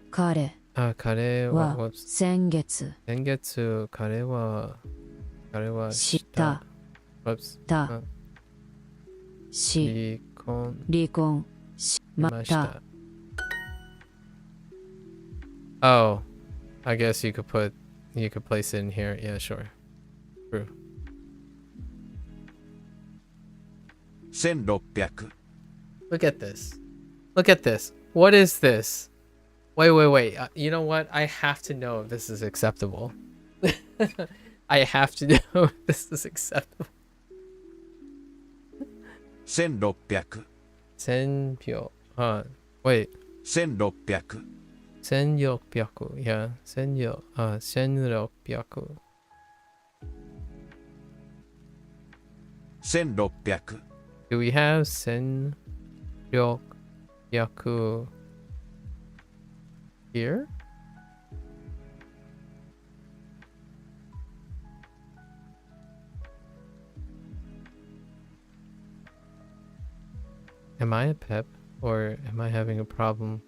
彼彼は、は先月先月彼はしたたうんし離婚離婚しましまししたた。Oh, I guess you could place it in here. Yeah, sure. True. 1600 Look at this. Look at this. What is this? Wait. You know what? I have to know if this is acceptable. I have to know if this is acceptable. 1600 10秒. Wait. 1600 1600. Yeah. 1600. 1600 Do we have 1600 here? Am I a pep or am I having a problem?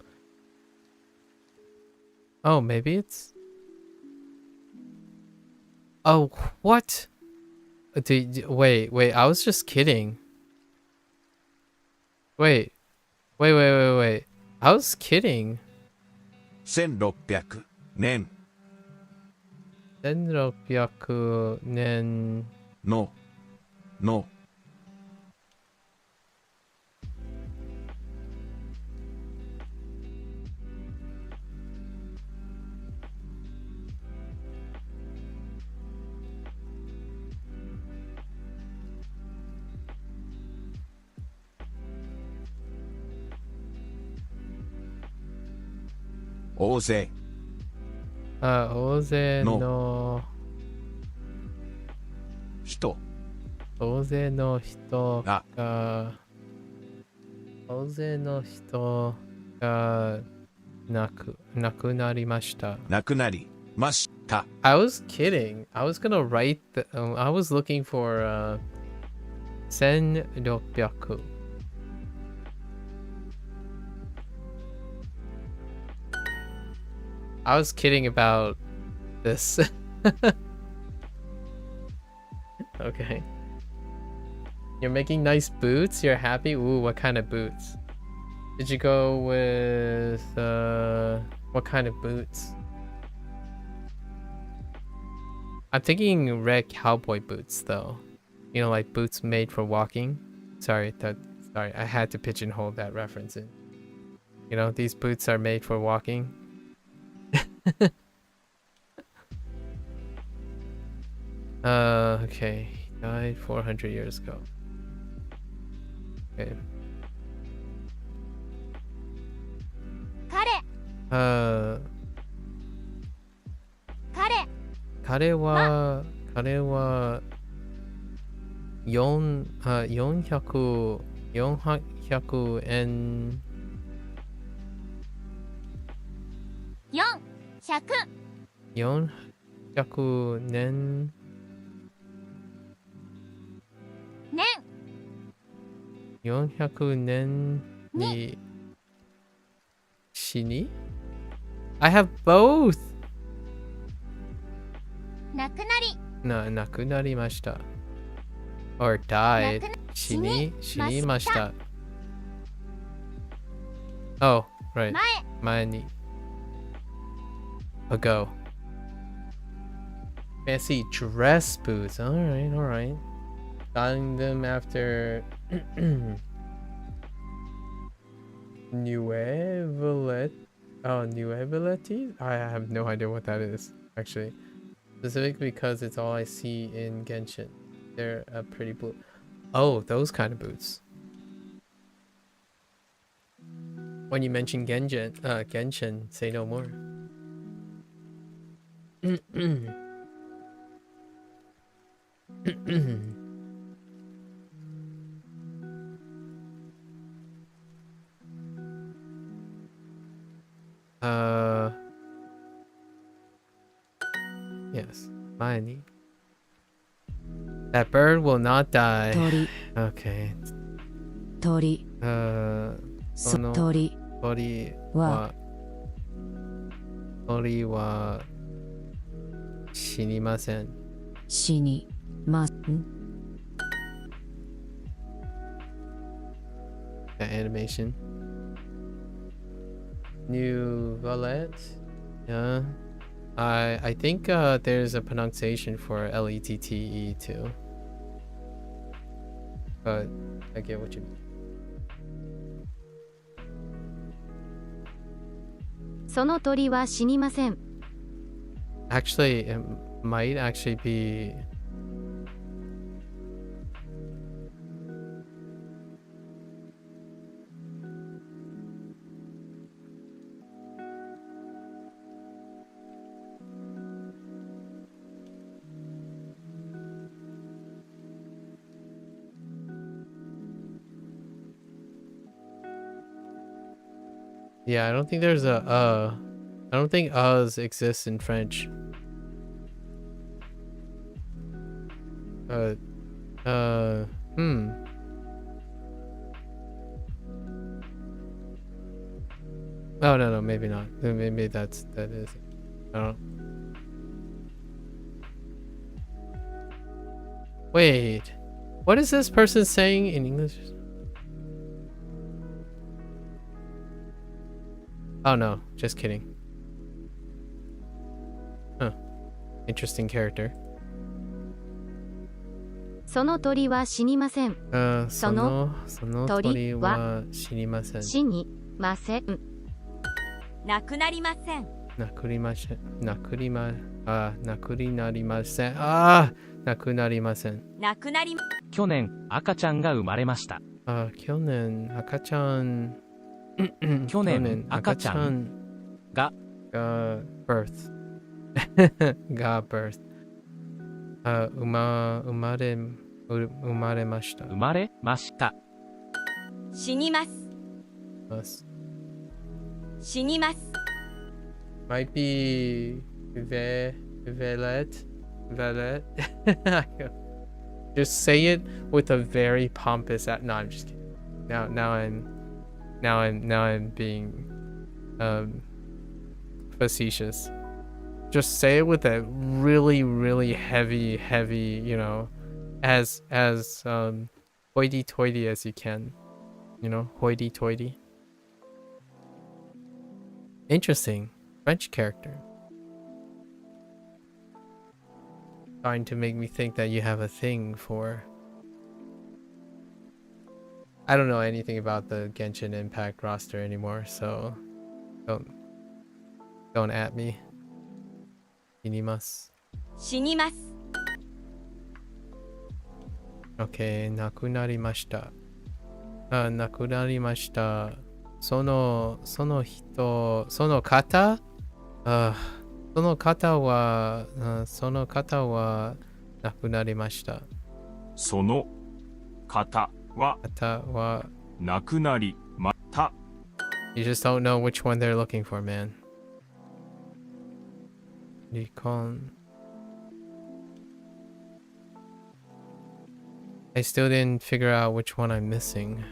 Oh, maybe it's... Oh, what? Wait, I was just kidding. Wait. I was kidding. 1600年1600年の大勢大勢の人大勢の人あが亡くなりました。亡くなりました I was kidding. I was gonna write I was looking for 1600. I was kidding about this. Okay. You're making nice boots? You're happy? Ooh, what kind of boots? Did you go with what kind of boots? I'm thinking red cowboy boots though. You know, like boots made for walking. Sorry, I had to pigeonhole that reference in. You know, these boots are made for walking. Okay. He died 400 years ago. Okay. 彼は400円400年400年に死に? I have both! なくなり亡くなりました or died 死にました Oh, right 前に ago fancy dress boots. Alright. Styling them after Nueveletti? I have no idea what that is, actually. Specifically because it's all I see in Genshin. They're a pretty blue. Oh, those kind of boots. When you mention Genshin, say no more. Yes, Miney. That bird will not die. Okay. 鳥その鳥は死にません。死にま That animation. New Valet. Yeah. I think there's a pronunciation for L-E-T-T-E too. But I get what you mean. その鳥は死にません。 Actually, it might actually be. Yeah, I don't think there's a I don't think us exists in French. Oh no, maybe not. Maybe that is. I don't know. Wait, what is this person saying in English? Oh no, just kidding. Huh. Interesting character. その鳥は死にません。その鳥は死にません。死にません。なくなりません。なくりません。なくなりません。なくなりません。なくなり去年赤ちゃんが生まれました。去年赤ちゃん去年赤ちゃんがbirth が birth 生まれました。生まれました。死にます死にます might be Velet just say it with a very pompous no, I'm just kidding. Now I'm being facetious. Just say it with a really heavy, you know, as hoity-toity as you can. You know, hoity-toity. Interesting. French character. Trying to make me think that you have a thing for... I don't know anything about the Genshin Impact roster anymore, so don't at me. 死にます。死にます Okay, 亡くなりました。亡くなりました。その人、その方は亡くなりました。その方は亡くなりました。You just don't know which one they're looking for, man. I still didn't figure out which one I'm missing.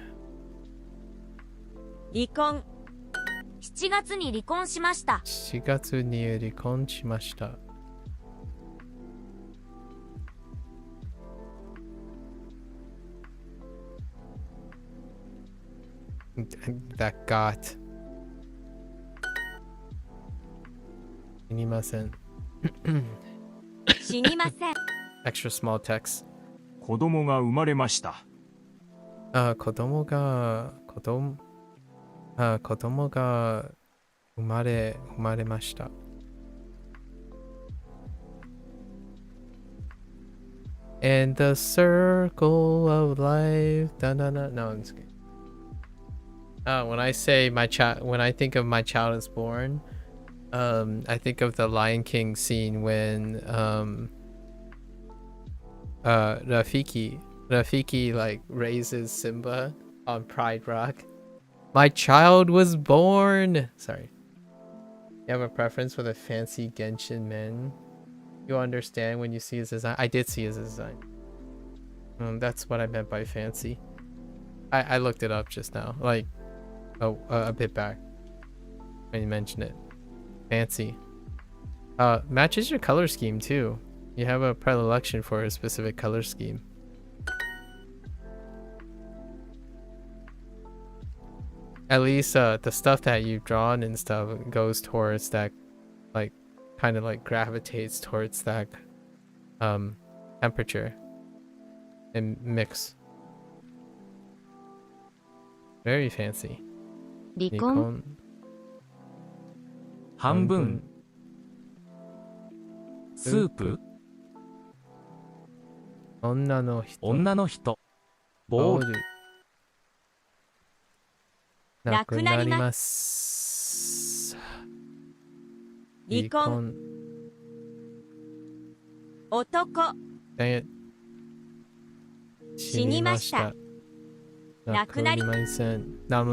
離婚。7月に離婚しました。7月に離婚しました。That got. 死にません。死にません。Extra small text. 子供が生まれました。子供が生まれました。And the circle of life. No, I'm just kidding. When I say when I think of my child is born, I think of the Lion King scene when Rafiki like raises Simba on Pride Rock. My child was born. Sorry. You have a preference for the fancy Genshin man? You understand when you see his design? I did see his design. That's what I meant by fancy. I looked it up just now, like a bit back when you mentioned it. Fancy. Matches your color scheme too. You have a predilection for a specific color scheme. At least the stuff that you've drawn and stuff goes towards that, like, kind of like gravitates towards that temperature and mix. Very fancy. 離婚。半分。スープ。女の人。女の人。ボール。なくなります。離婚。男。死にました。なくなりません。な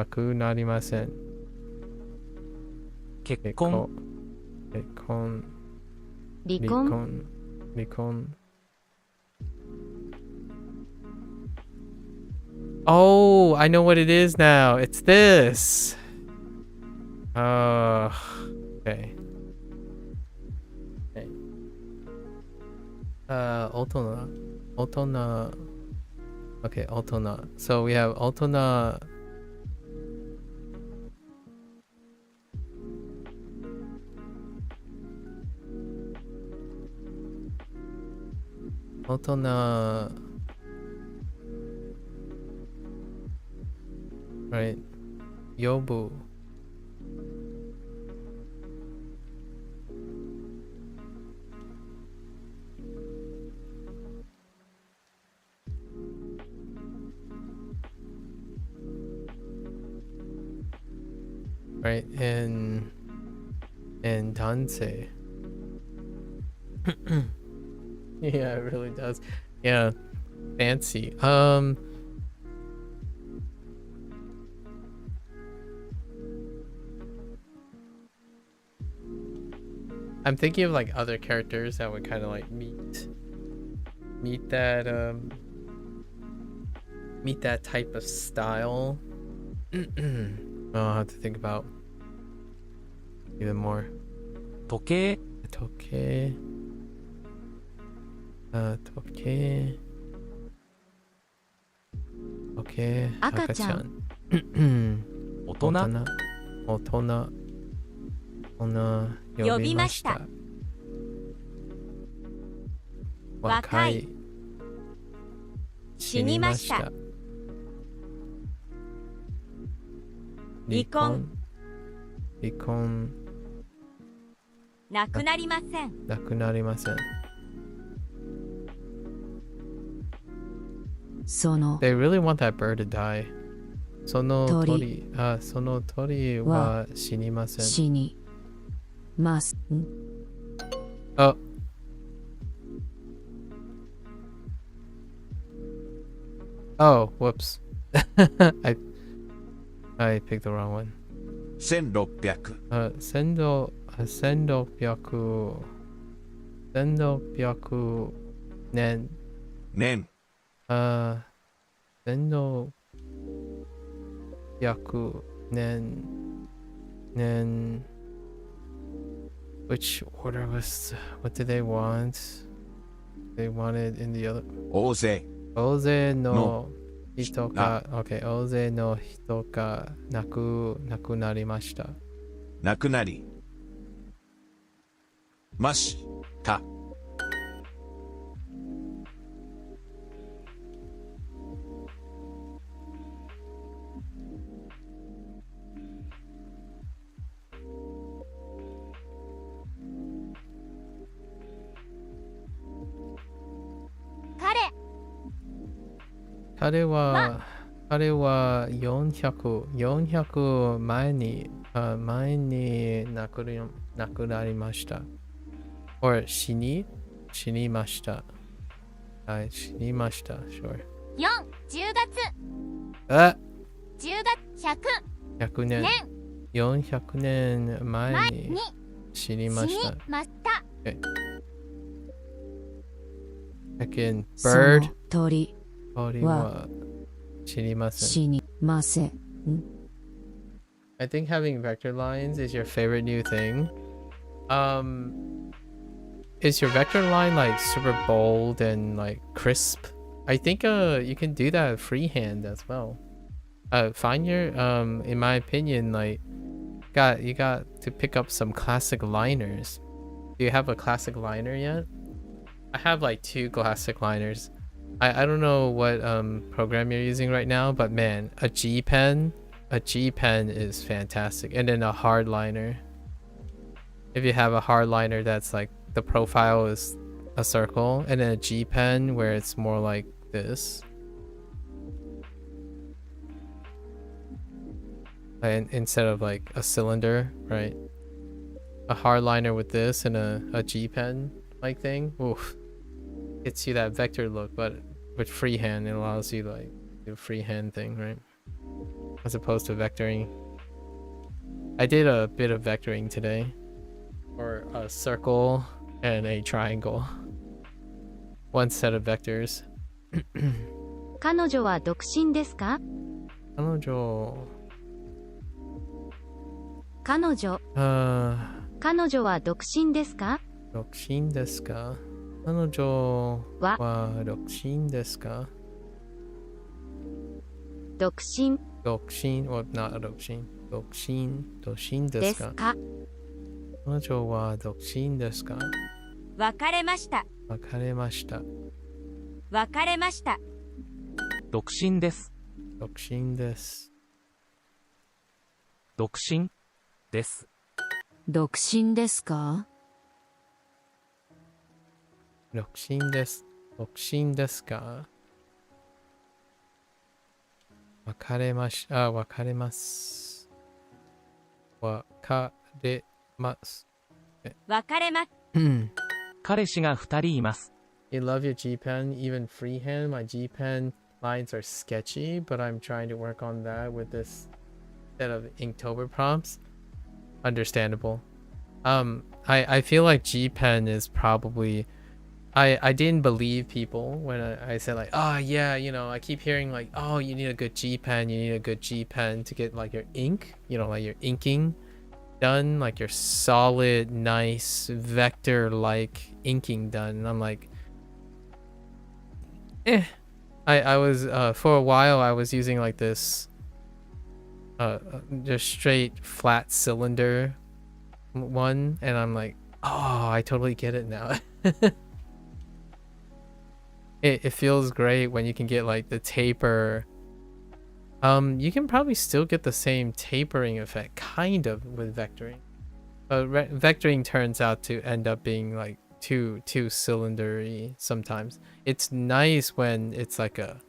くなりません。結婚。離婚。Oh, I know what it is now. It's this. Okay. Otona. Okay, Otona. So we have Otona. Otona. Right. Yobu. Right, and Dansei. Yeah, it really does. Yeah, fancy. I'm thinking of like other characters that would kind of like meet that type of style. I'll have to think about even more. 時計。赤ちゃん。大人。呼びました。若い。死にました。離婚。なくなりません。その They really want that bird to die. その鳥は死にません。死にます。Oh. Oh, whoops. I picked the wrong one. 1600。1600年。年。Senno Yaku Nen. Which order was? What did they want? They wanted in the other. 大勢 Oze no の hito ka. Okay, oze no hito ka nakunarimashita. なくなりました彼は400前に亡くなりました。or 死にました。はい、死にました。sure。4、10月。あ、10月100 100年。年。400年前前にに死にました。死にました。 Second, そ bird の鳥鳥は死にません。死にません。 I think having vector lines is your favorite new thing. Is your vector line like super bold and like crisp? I think you can do that freehand as well. Find your in my opinion, like you got to pick up some classic liners. Do you have a classic liner yet? I have like 2 classic liners. I don't know what program you're using right now, but man, a G pen is fantastic. And then a hard liner. If you have a hard liner that's like the profile is a circle, and then a G pen where it's more like this. And instead of like a cylinder, right? A hard liner with this and a G pen like thing. Oof. Gets you that vector look, but with freehand it allows you like do a freehand thing, right? As opposed to vectoring. I did a bit of vectoring today. Or a circle and a triangle. One set of vectors. 彼女は独身ですか？彼女彼女は独身ですか？独身ですか？彼女は独身ですか？独身独身 or not 独身でですすか？か？彼女は独身ですか？別れました。別れました。別れました。独身です。独身です。独身です。独身ですか？独身です。独身ですか？別れまし、あ、別れます。別れます。別れま、彼氏が2人います。You love your G pen, even freehand. My G pen lines are sketchy, but I'm trying to work on that with this set of Inktober prompts. Understandable. I feel like G pen is probably. I didn't believe people when I said like, oh yeah, you know, I keep hearing like, oh, you need a good G pen, you need a good G pen to get like your ink, you know, like your inking done, like your solid, nice vector-like inking done. And I'm like, I was for a while I was using like this just straight flat cylinder one, and I'm like, oh, I totally get it now. It feels great when you can get like the taper. You can probably still get the same tapering effect kind of with vectoring, but vectoring turns out to end up being like too cylindery sometimes. It's nice when it's like a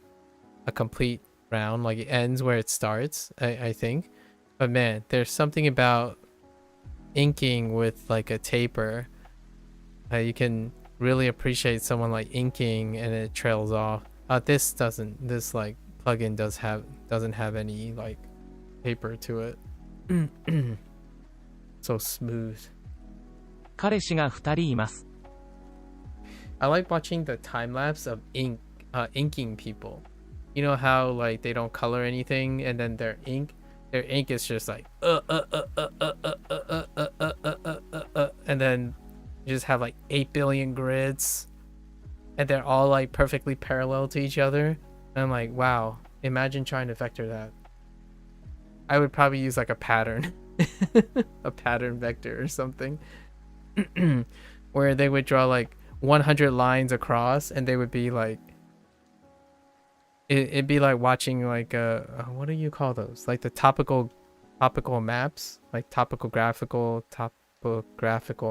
complete round, like it ends where it starts, I think. But man, there's something about inking with like a taper. You can really appreciate someone like inking and it trails off. This doesn't. This like plugin doesn't have any like taper to it. So smooth. 彼氏が2人います。I like watching the time lapse of ink inking people. You know how like they don't color anything, and then their ink is just like and then you just have like 8 billion grids, and they're all like perfectly parallel to each other. And I'm like, wow, imagine trying to vector that. I would probably use like a pattern, a pattern vector or something, where they would draw like 100 lines across, and they would be like, it'd be like watching like what do you call those? Like the topical maps, like topographical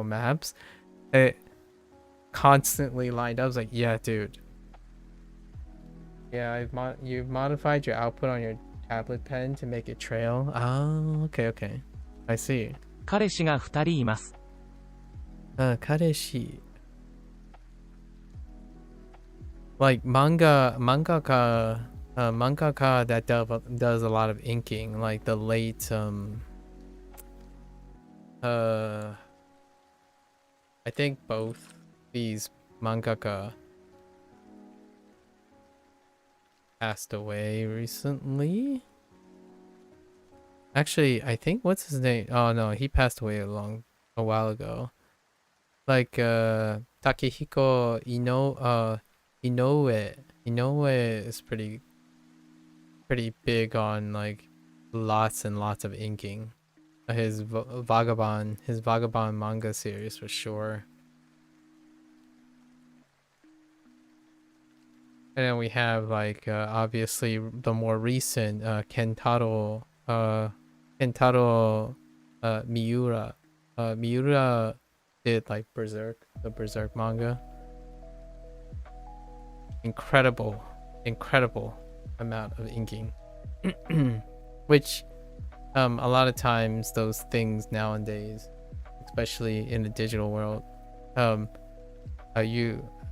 maps. It constantly lined up. I was like, yeah, dude. Yeah, you've modified your output on your tablet pen to make it trail. Oh, okay. I see. 彼氏が2人います。Kareshi. Like mangaka that does a lot of inking, like the late I think both these mangaka passed away recently. Actually, I think, what's his name? Oh no, he passed away a while ago. Like Takehiko Inoue is pretty big on like lots and lots of inking. His vagabond manga series for sure. And then we have like obviously the more recent Kentaro Miura. Miura did like the Berserk manga. Incredible amount of inking. Which a lot of times those things nowadays, especially in the digital world,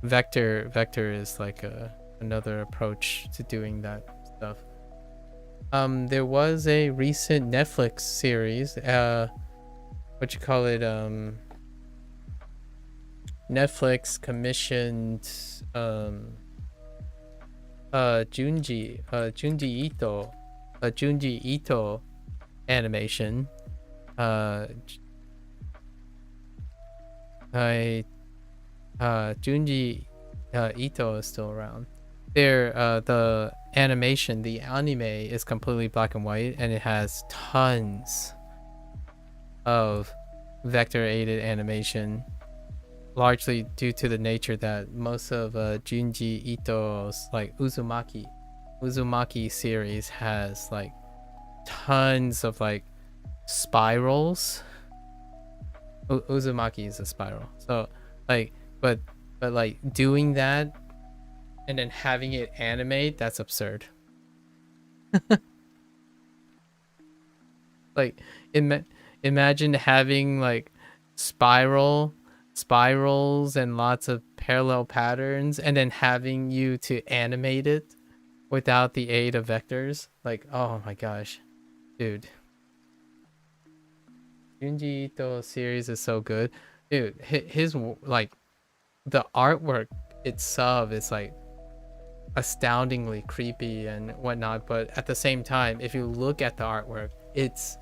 vector is like another approach to doing that stuff. There was a recent Netflix series, Netflix commissioned Junji Ito animation. Junji Ito is still around. The animation, the anime is completely black and white, and it has tons of vector aided animation, largely due to the nature that most of Junji Ito's like Uzumaki series has like tons of like spirals. Uzumaki is a spiral, so like but like doing that and then having it animate, that's absurd. Like imagine having like spirals and lots of parallel patterns, and then having you to animate it without the aid of vectors. Like, oh my gosh, dude. Junji Ito series is so good, dude. His like the artwork itself is like astoundingly creepy and whatnot, but at the same time, if you look at the artwork, it's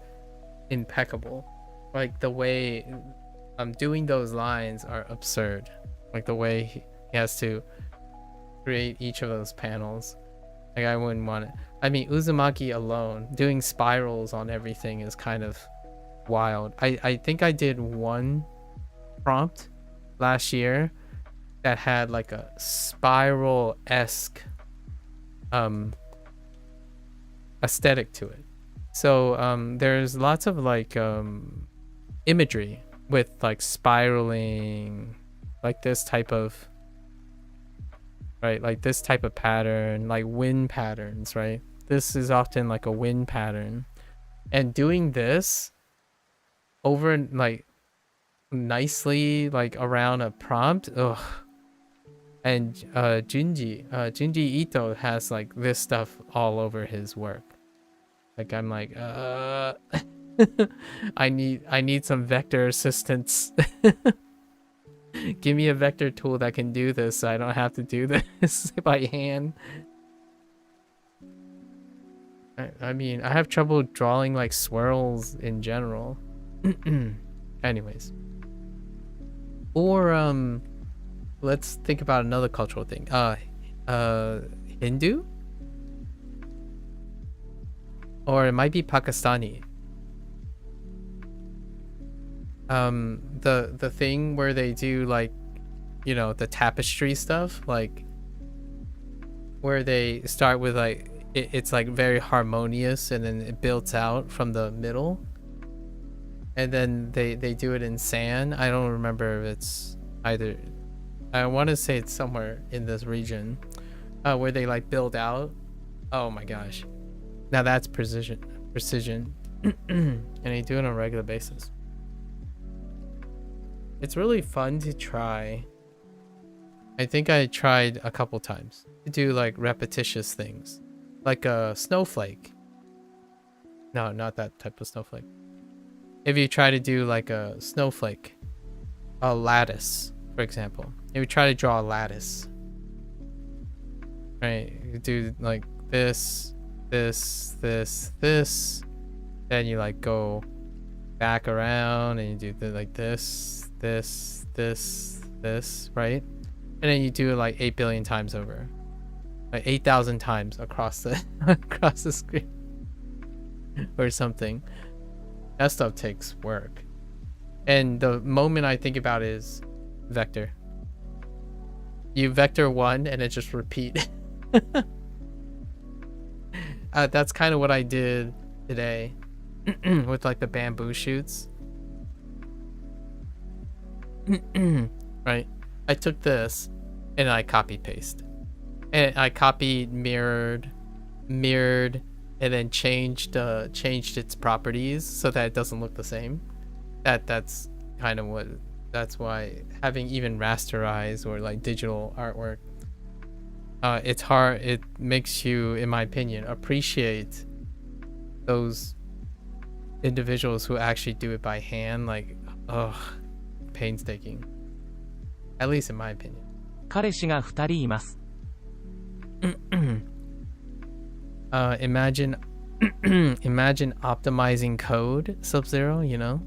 impeccable. Like the way doing those lines are absurd. Like the way he has to create each of those panels. Like I wouldn't want it. I mean, Uzumaki alone doing spirals on everything is kind of wild. I think I did one prompt last year that had like a spiral-esque aesthetic to it. So there's lots of like imagery with like spiraling, like this type of like this type of pattern, like wind patterns, right? This is often like a wind pattern, and doing this over like nicely like around a prompt, ugh. And Junji Ito has like this stuff all over his work. Like I'm like I need some vector assistance. Give me a vector tool that can do this so I don't have to do this by hand. I mean, I have trouble drawing like swirls in general. Anyways. Or let's think about another cultural thing. Hindu? Or it might be Pakistani. The thing where they do like, you know, the tapestry stuff, like where they start with like it's like very harmonious and then it builds out from the middle, and then they do it in sand. I don't remember if it's either, I want to say it's somewhere in this region where they like build out. Oh my gosh, now that's precision and they do it on a regular basis. It's really fun to try. I think I tried a couple times to do like repetitious things, like a snowflake. No, not that type of snowflake. If you try to do like a snowflake, a lattice, for example. If you try to draw a lattice, right? You do like this, this, then you like go back around and you do like this, right? And then you do it like 8 billion times over, like 8,000 times across the across the screen or something. That stuff takes work. And the moment I think about it is vector. You vector one and it just repeat. That's kind of what I did today with like the bamboo shoots. Right, I took this and I copy paste, and I copied, mirrored, and then changed its properties so that it doesn't look the same. That's kind of what, that's why having even rasterized or like digital artwork, it's hard. It makes you, in my opinion, appreciate those individuals who actually do it by hand. Like, ugh, painstaking. At least in my opinion. 彼氏が2人います。Imagine imagine optimizing code, Sub-Zero, you know,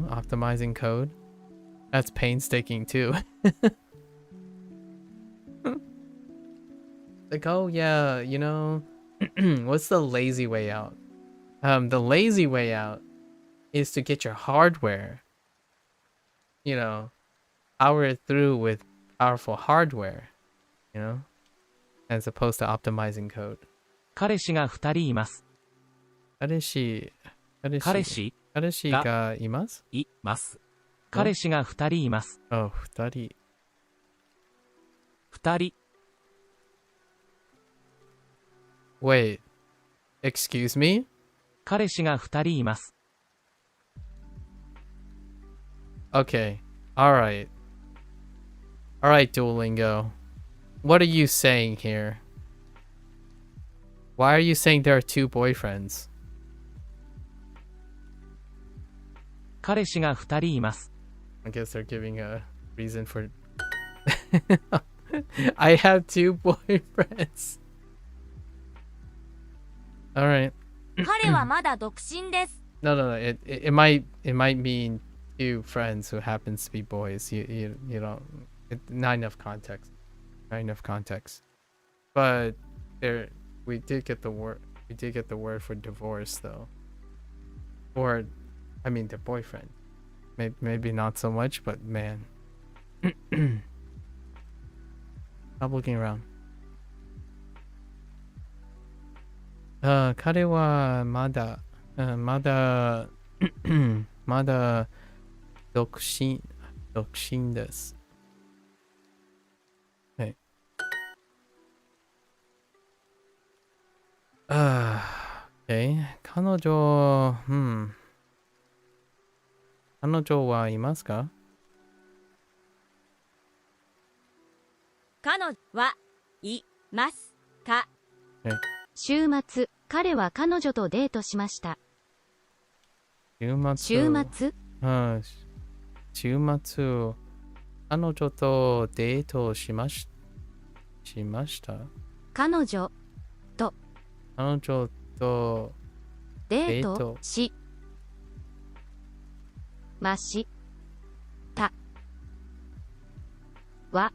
optimizing code. That's painstaking too. Like, oh yeah, you know, what's the lazy way out? The lazy way out is to get your hardware, you know, power it through with powerful hardware, you know, as opposed to optimizing code. 彼氏が2人います。彼氏がいます？います。彼氏が2人います。Oh, 2人。2人。Wait, excuse me? 彼氏が2人います。Okay, alright. Alright, Duolingo. What are you saying here? Why are you saying there are 2 boyfriends? 彼氏が2人います。 I guess they're giving a reason for... I have 2 boyfriends. Alright. 彼はまだ独身です。 No. It might mean 2 friends who happens to be boys. You don't... not enough context. Not enough context. But there... We did get the word for divorce though. Or, I mean, their boyfriend. Maybe not so much, but man. Stop looking around. 彼はまだ独身です。はい。Okay. 彼女はいますか？彼女はいますか？週末、彼は彼女とデートしました。週末？週末彼女とデートをしました。彼女彼女とデーデートトしましたは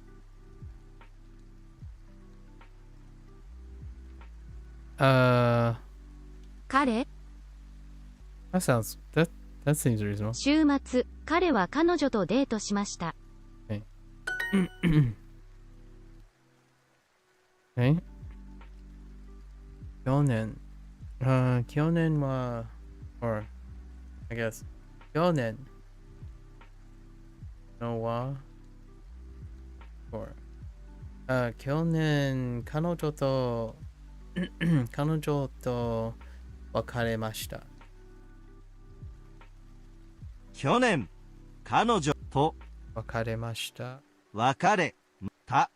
彼 that seems reasonable. 週末彼は彼女とデートしました。Okay. 去年は or I guess 去年のは or 去年彼女と別れました。去年彼女と別れました。別れた。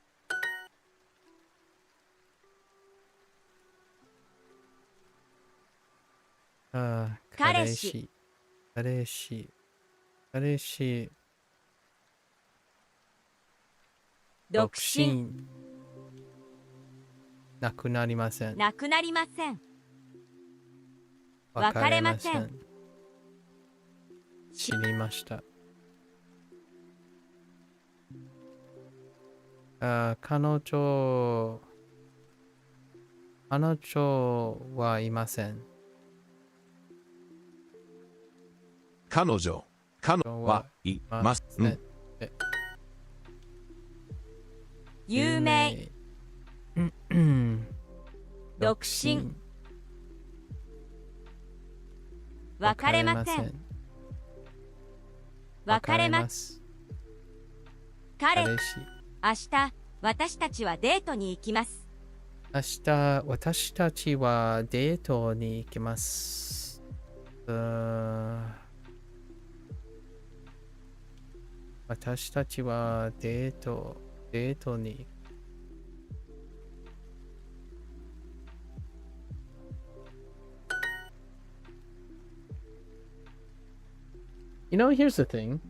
彼氏独身なくなりません。なくなりません。別れません。知りました。彼女はいません。彼女はいます。有名独身別れません。別れます。彼明日私たちはデートに行きます。明日私たちはデートに行きます。私たちはデートに。You know, here's the thing.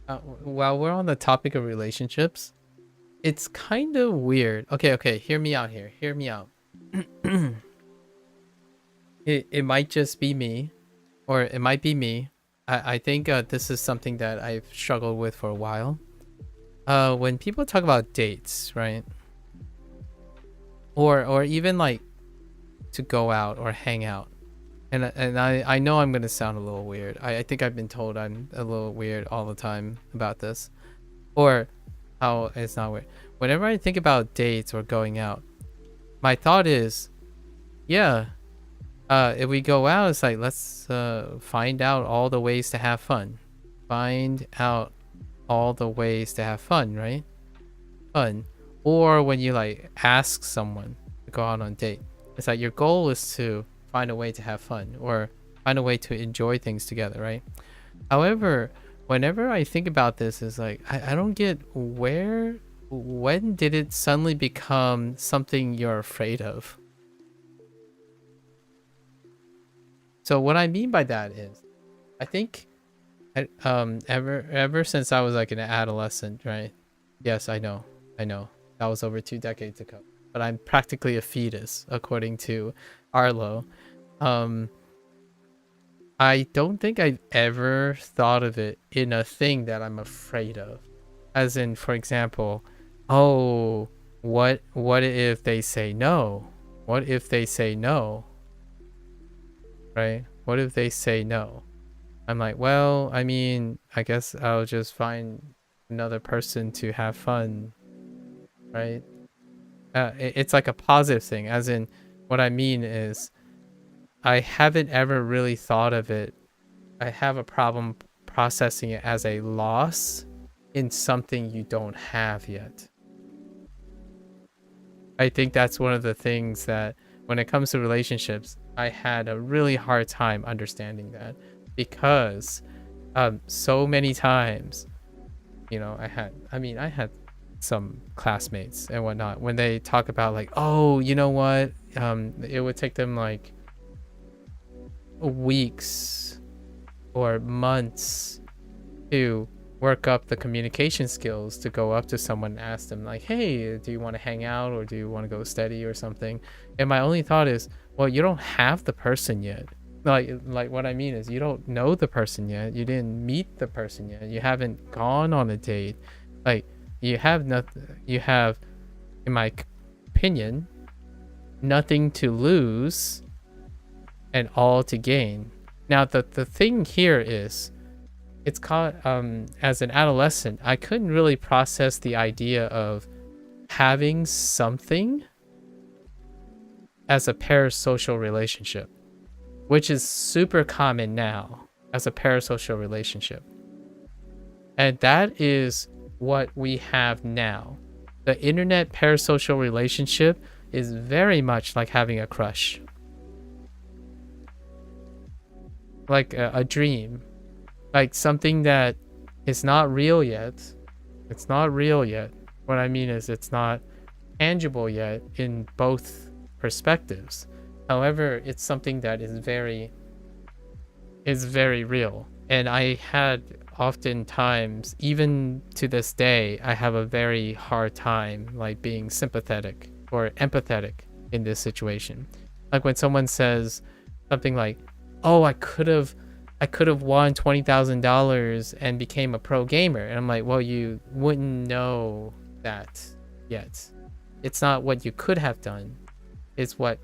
While we're on the topic of relationships, it's kind of weird. Okay, hear me out here. Hear me out. It might just be me, or it might be me. I think this is something that I've struggled with for a while. When people talk about dates, right? Or even like to go out or hang out. And I know I'm gonna sound a little weird. I think I've been told I'm a little weird all the time about this. Or how it's not weird. Whenever I think about dates or going out, my thought is, yeah, if we go out, it's like, let's find out all the ways to have fun. Find out all the ways to have fun, right? Fun. Or when you like ask someone to go out on a date, it's like your goal is to find a way to have fun or find a way to enjoy things together, right? However, whenever I think about this, is like I don't get when did it suddenly become something you're afraid of? So what I mean by that is, I think ever since I was like an adolescent, right? Yes, I know. That was over 2 decades ago. But I'm practically a fetus, according to Arlo. I don't think I've ever thought of it in a thing that I'm afraid of. As in, for example, oh, what if they say no? What if they say no? Right? What if they say no? I'm like, well, I mean, I guess I'll just find another person to have fun, right? It's like a positive thing, as in, what I mean is, I haven't ever really thought of it. I have a problem processing it as a loss in something you don't have yet. I think that's one of the things that, when it comes to relationships, I had a really hard time understanding that, because so many times, you know, I had some classmates and whatnot, when they talk about like, oh, you know what, it would take them like weeks or months to work up the communication skills to go up to someone and ask them like, hey, do you want to hang out or do you want to go steady or something? And my only thought is, well, you don't have the person yet. Like what I mean is you don't know the person yet. You didn't meet the person yet. You haven't gone on a date. Like you have nothing. You have, in my opinion, nothing to lose and all to gain. Now the thing here is, it's called as an adolescent, I couldn't really process the idea of having something as a parasocial relationship, which is super common now as a parasocial relationship. And that is what we have now. The internet parasocial relationship is very much like having a crush. Like a dream. Like something that is not real yet. It's not real yet. What I mean is it's not tangible yet in both perspectives. However, it's something that is very real. And I had oftentimes, even to this day, I have a very hard time like being sympathetic or empathetic in this situation. Like when someone says something like, oh, I could have won $20,000 and became a pro gamer. And I'm like, well, you wouldn't know that yet. It's not what you could have done. It's what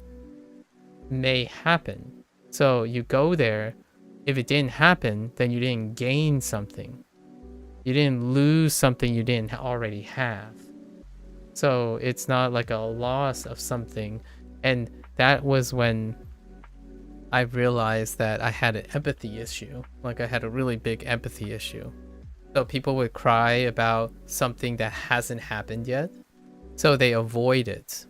may happen. So you go there. If it didn't happen, then you didn't gain something. You didn't lose something you didn't already have. So it's not like a loss of something. And that was when I realized that I had an empathy issue. Like I had a really big empathy issue. So people would cry about something that hasn't happened yet. So they avoid it.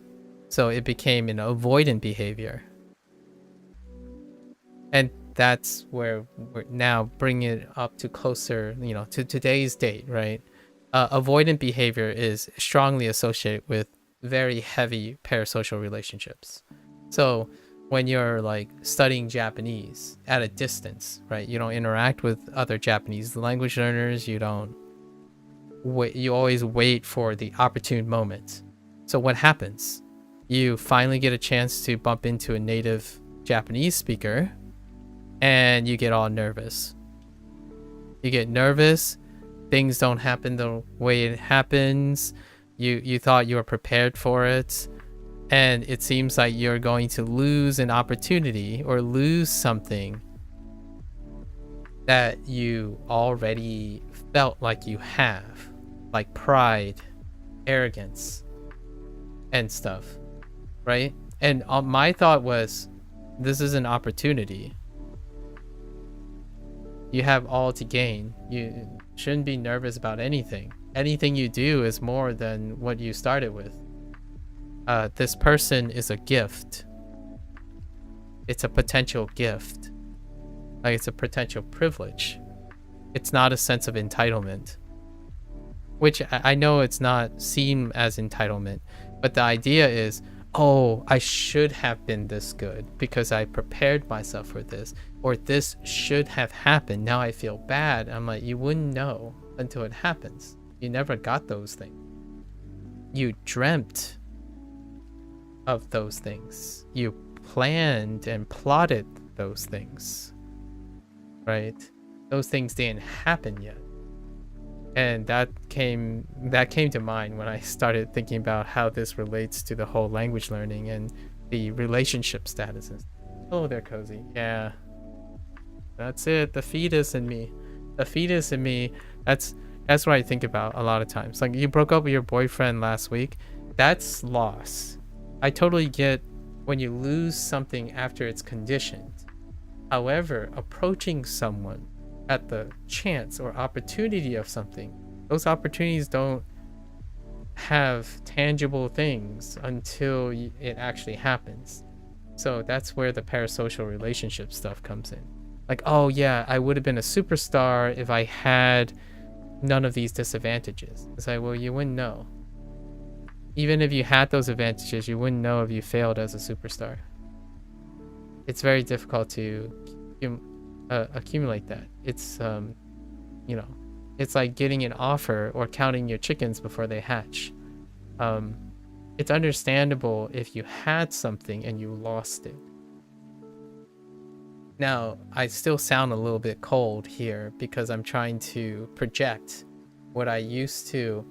So it became an avoidant behavior. And that's where we're now bringing it up to closer, to today's date, right? Avoidant behavior is strongly associated with very heavy parasocial relationships. So when you're like studying Japanese at a distance, right? You don't interact with other Japanese language learners. You don't wait. You always wait for the opportune moment. So what happens? You finally get a chance to bump into a native Japanese speaker and you get all nervous. You get nervous. Things don't happen the way it happens. You thought you were prepared for it. And it seems like you're going to lose an opportunity or lose something that you already felt like you have, like pride, arrogance, and stuff, right? And my thought was, this is an opportunity. You have all to gain. You shouldn't be nervous about anything. Anything you do is more than what you started with. This person is a gift. It's a potential gift. Like it's a potential privilege. It's not a sense of entitlement. Which I know it's not seen as entitlement, but the idea is, oh, I should have been this good because I prepared myself for this, or this should have happened. Now I feel bad. I'm like, you wouldn't know until it happens. You never got those things. You dreamt of those things. You planned and plotted those things, right? Those things didn't happen yet. And that came to mind when I started thinking about how this relates to the whole language learning and the relationship statuses. Hello there, Cozy. Yeah, that's it. The fetus in me. The fetus in me. That's what I think about a lot of times. Like, you broke up with your boyfriend last week. That's loss. I totally get when you lose something after it's conditioned. However, approaching someone at the chance or opportunity of something, those opportunities don't have tangible things until it actually happens. So that's where the parasocial relationship stuff comes in. Like, oh yeah, I would have been a superstar if I had none of these disadvantages. It's like, well, you wouldn't know. Even if you had those advantages, you wouldn't know if you failed as a superstar. it's very difficult to accumulate that. It's you know, it's like getting an offer or counting your chickens before they hatch. It's understandable if you had something and you lost it. Now, I still sound a little bit cold here because I'm trying to project what I used to.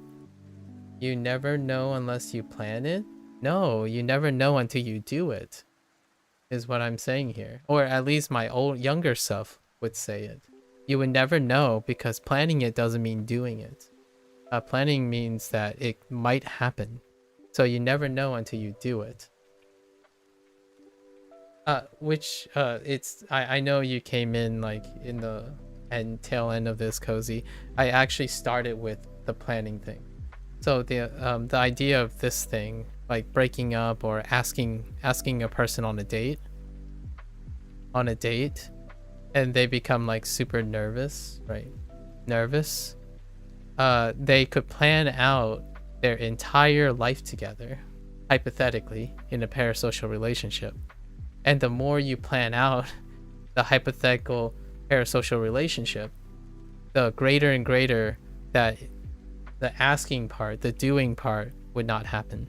You never know unless you plan it? No, you never know until you do it, is what I'm saying here. Or at least my younger self would say it. You would never know because planning it doesn't mean doing it. Planning means that it might happen. So you never know until you do it. I know you came in like in the tail end of this, Cozy. I actually started with the planning thing. So the idea of this thing, like breaking up or asking a person on a date, and they become like super nervous, right? Nervous. They could plan out their entire life together, hypothetically, in a parasocial relationship. And the more you plan out the hypothetical parasocial relationship, the greater and greater that the asking part, the doing part, would not happen.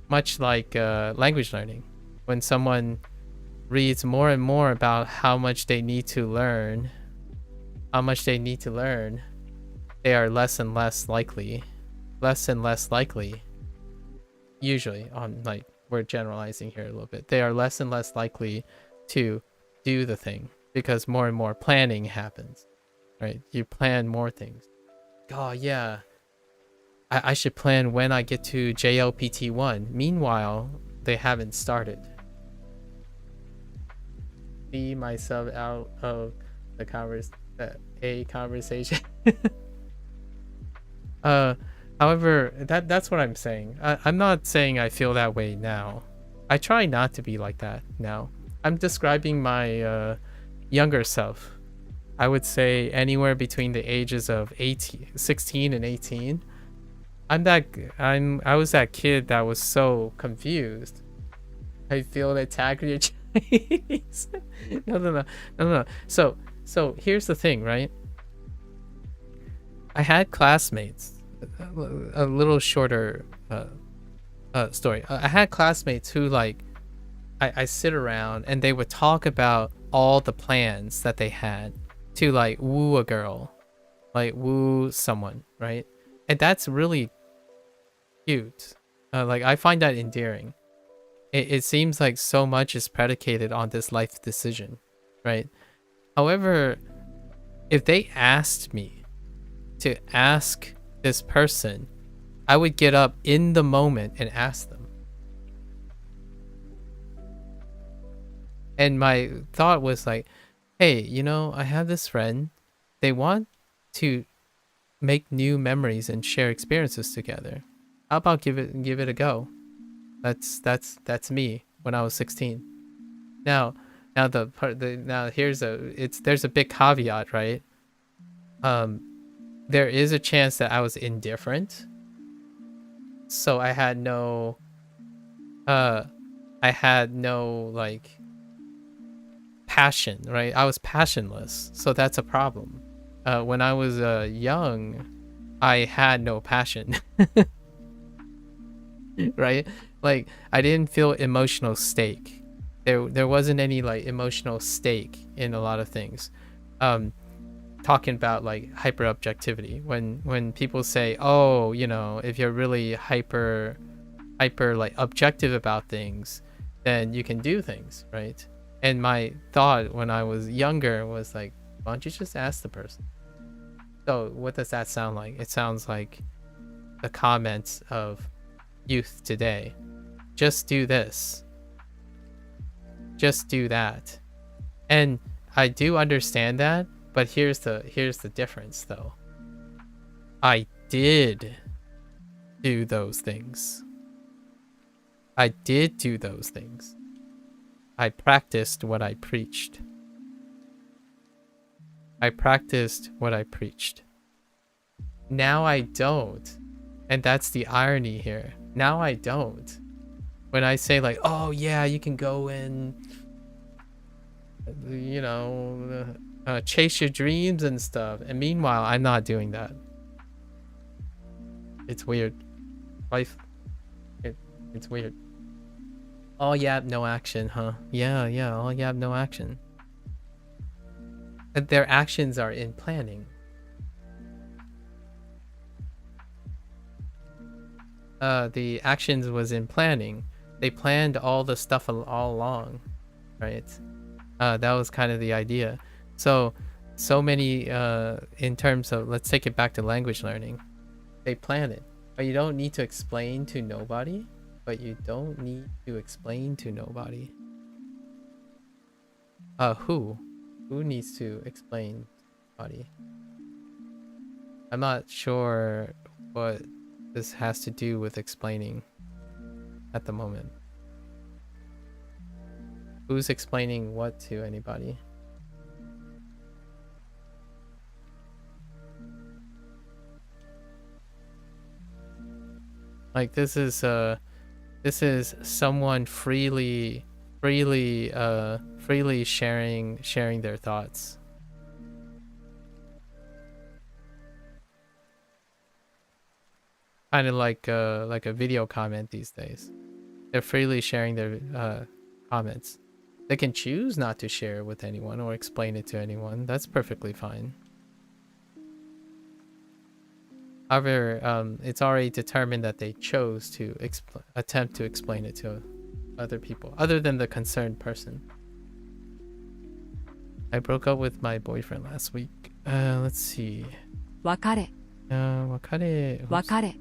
Much like language learning. When someone reads more and more about how much they need to learn, they are less and less likely, usually, on like, we're generalizing here a little bit, they are less and less likely to do the thing because more and more planning happens, right? You plan more things. Oh yeah, I should plan when I get to JLPT1. Meanwhile, they haven't started. See myself out of the conversation. However, that's what I'm saying. I'm not saying I feel that way now. I try not to be like that now. I'm describing my younger self. I would say anywhere between the ages of 16 and 18. I was that kid that was so confused. I feel the attack of your Chinese. No. So here's the thing, right? I had classmates. A little shorter story. I had classmates who, like, I sit around and they would talk about all the plans that they had to like woo a girl, like woo someone, right? And that's really cute. Like, I find that endearing. It seems like so much is predicated on this life decision, right? However, if they asked me to ask this person, I would get up in the moment and ask them. And my thought was like, hey, you know, I have this friend. They want to make new memories and share experiences together. How about give it a go? That's me when I was 16. Now there's a big caveat, right? There is a chance that I was indifferent. So I had no like passion, right? I was passionless. So that's a problem. When I was young, I had no passion. Right? Like, I didn't feel emotional stake. There wasn't any like emotional stake in a lot of things. Talking about like hyper objectivity, when people say, oh, you know, if you're really hyper like objective about things, then you can do things, right? And my thought when I was younger was like, why don't you just ask the person? So what does that sound like? It sounds like the comments of youth today. Just do this, just do that. And I do understand that. But here's the difference, though. I did do those things. I did do those things. I practiced what I preached. I practiced what I preached. Now I don't. And that's the irony here. Now I don't. when I say like, oh yeah, you can go and, you know, chase your dreams and stuff, and meanwhile I'm not doing that. It's weird. Life, it's weird. All yap, no action, huh? Yeah, all yap, no action. Their actions are in planning. The actions was in planning. They planned all the stuff all along, right? That was kind of the idea. So many, in terms of, let's take it back to language learning. They plan it, but you don't need to explain to nobody. Who needs to explain to nobody? I'm not sure what this has to do with explaining at the moment. Who's explaining what to anybody? Like this is someone freely sharing their thoughts. Kind of like a video comment these days. They're freely sharing their comments. They can choose not to share with anyone or explain it to anyone. That's perfectly fine. However, it's already determined that they chose to attempt to explain it to other people, other than the concerned person. I broke up with my boyfriend last week. Let's see. 別れ 別れ 別れ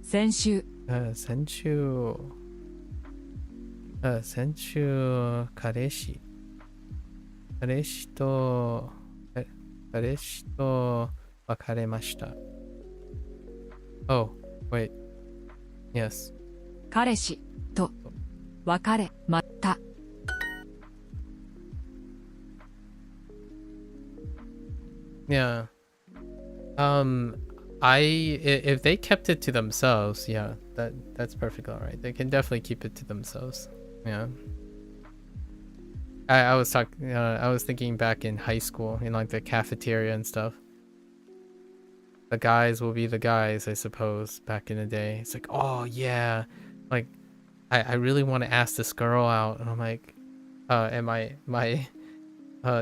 先週先週彼氏と別れました。Oh, wait. Yes. 彼氏と別れました。Yeah. If they kept it to themselves, yeah, that's perfectly alright. They can definitely keep it to themselves. Yeah. I was thinking back in high school, in like the cafeteria and stuff. The guys will be the guys, I suppose, back in the day. It's like, oh yeah, like I really want to ask this girl out, and I'm like, and my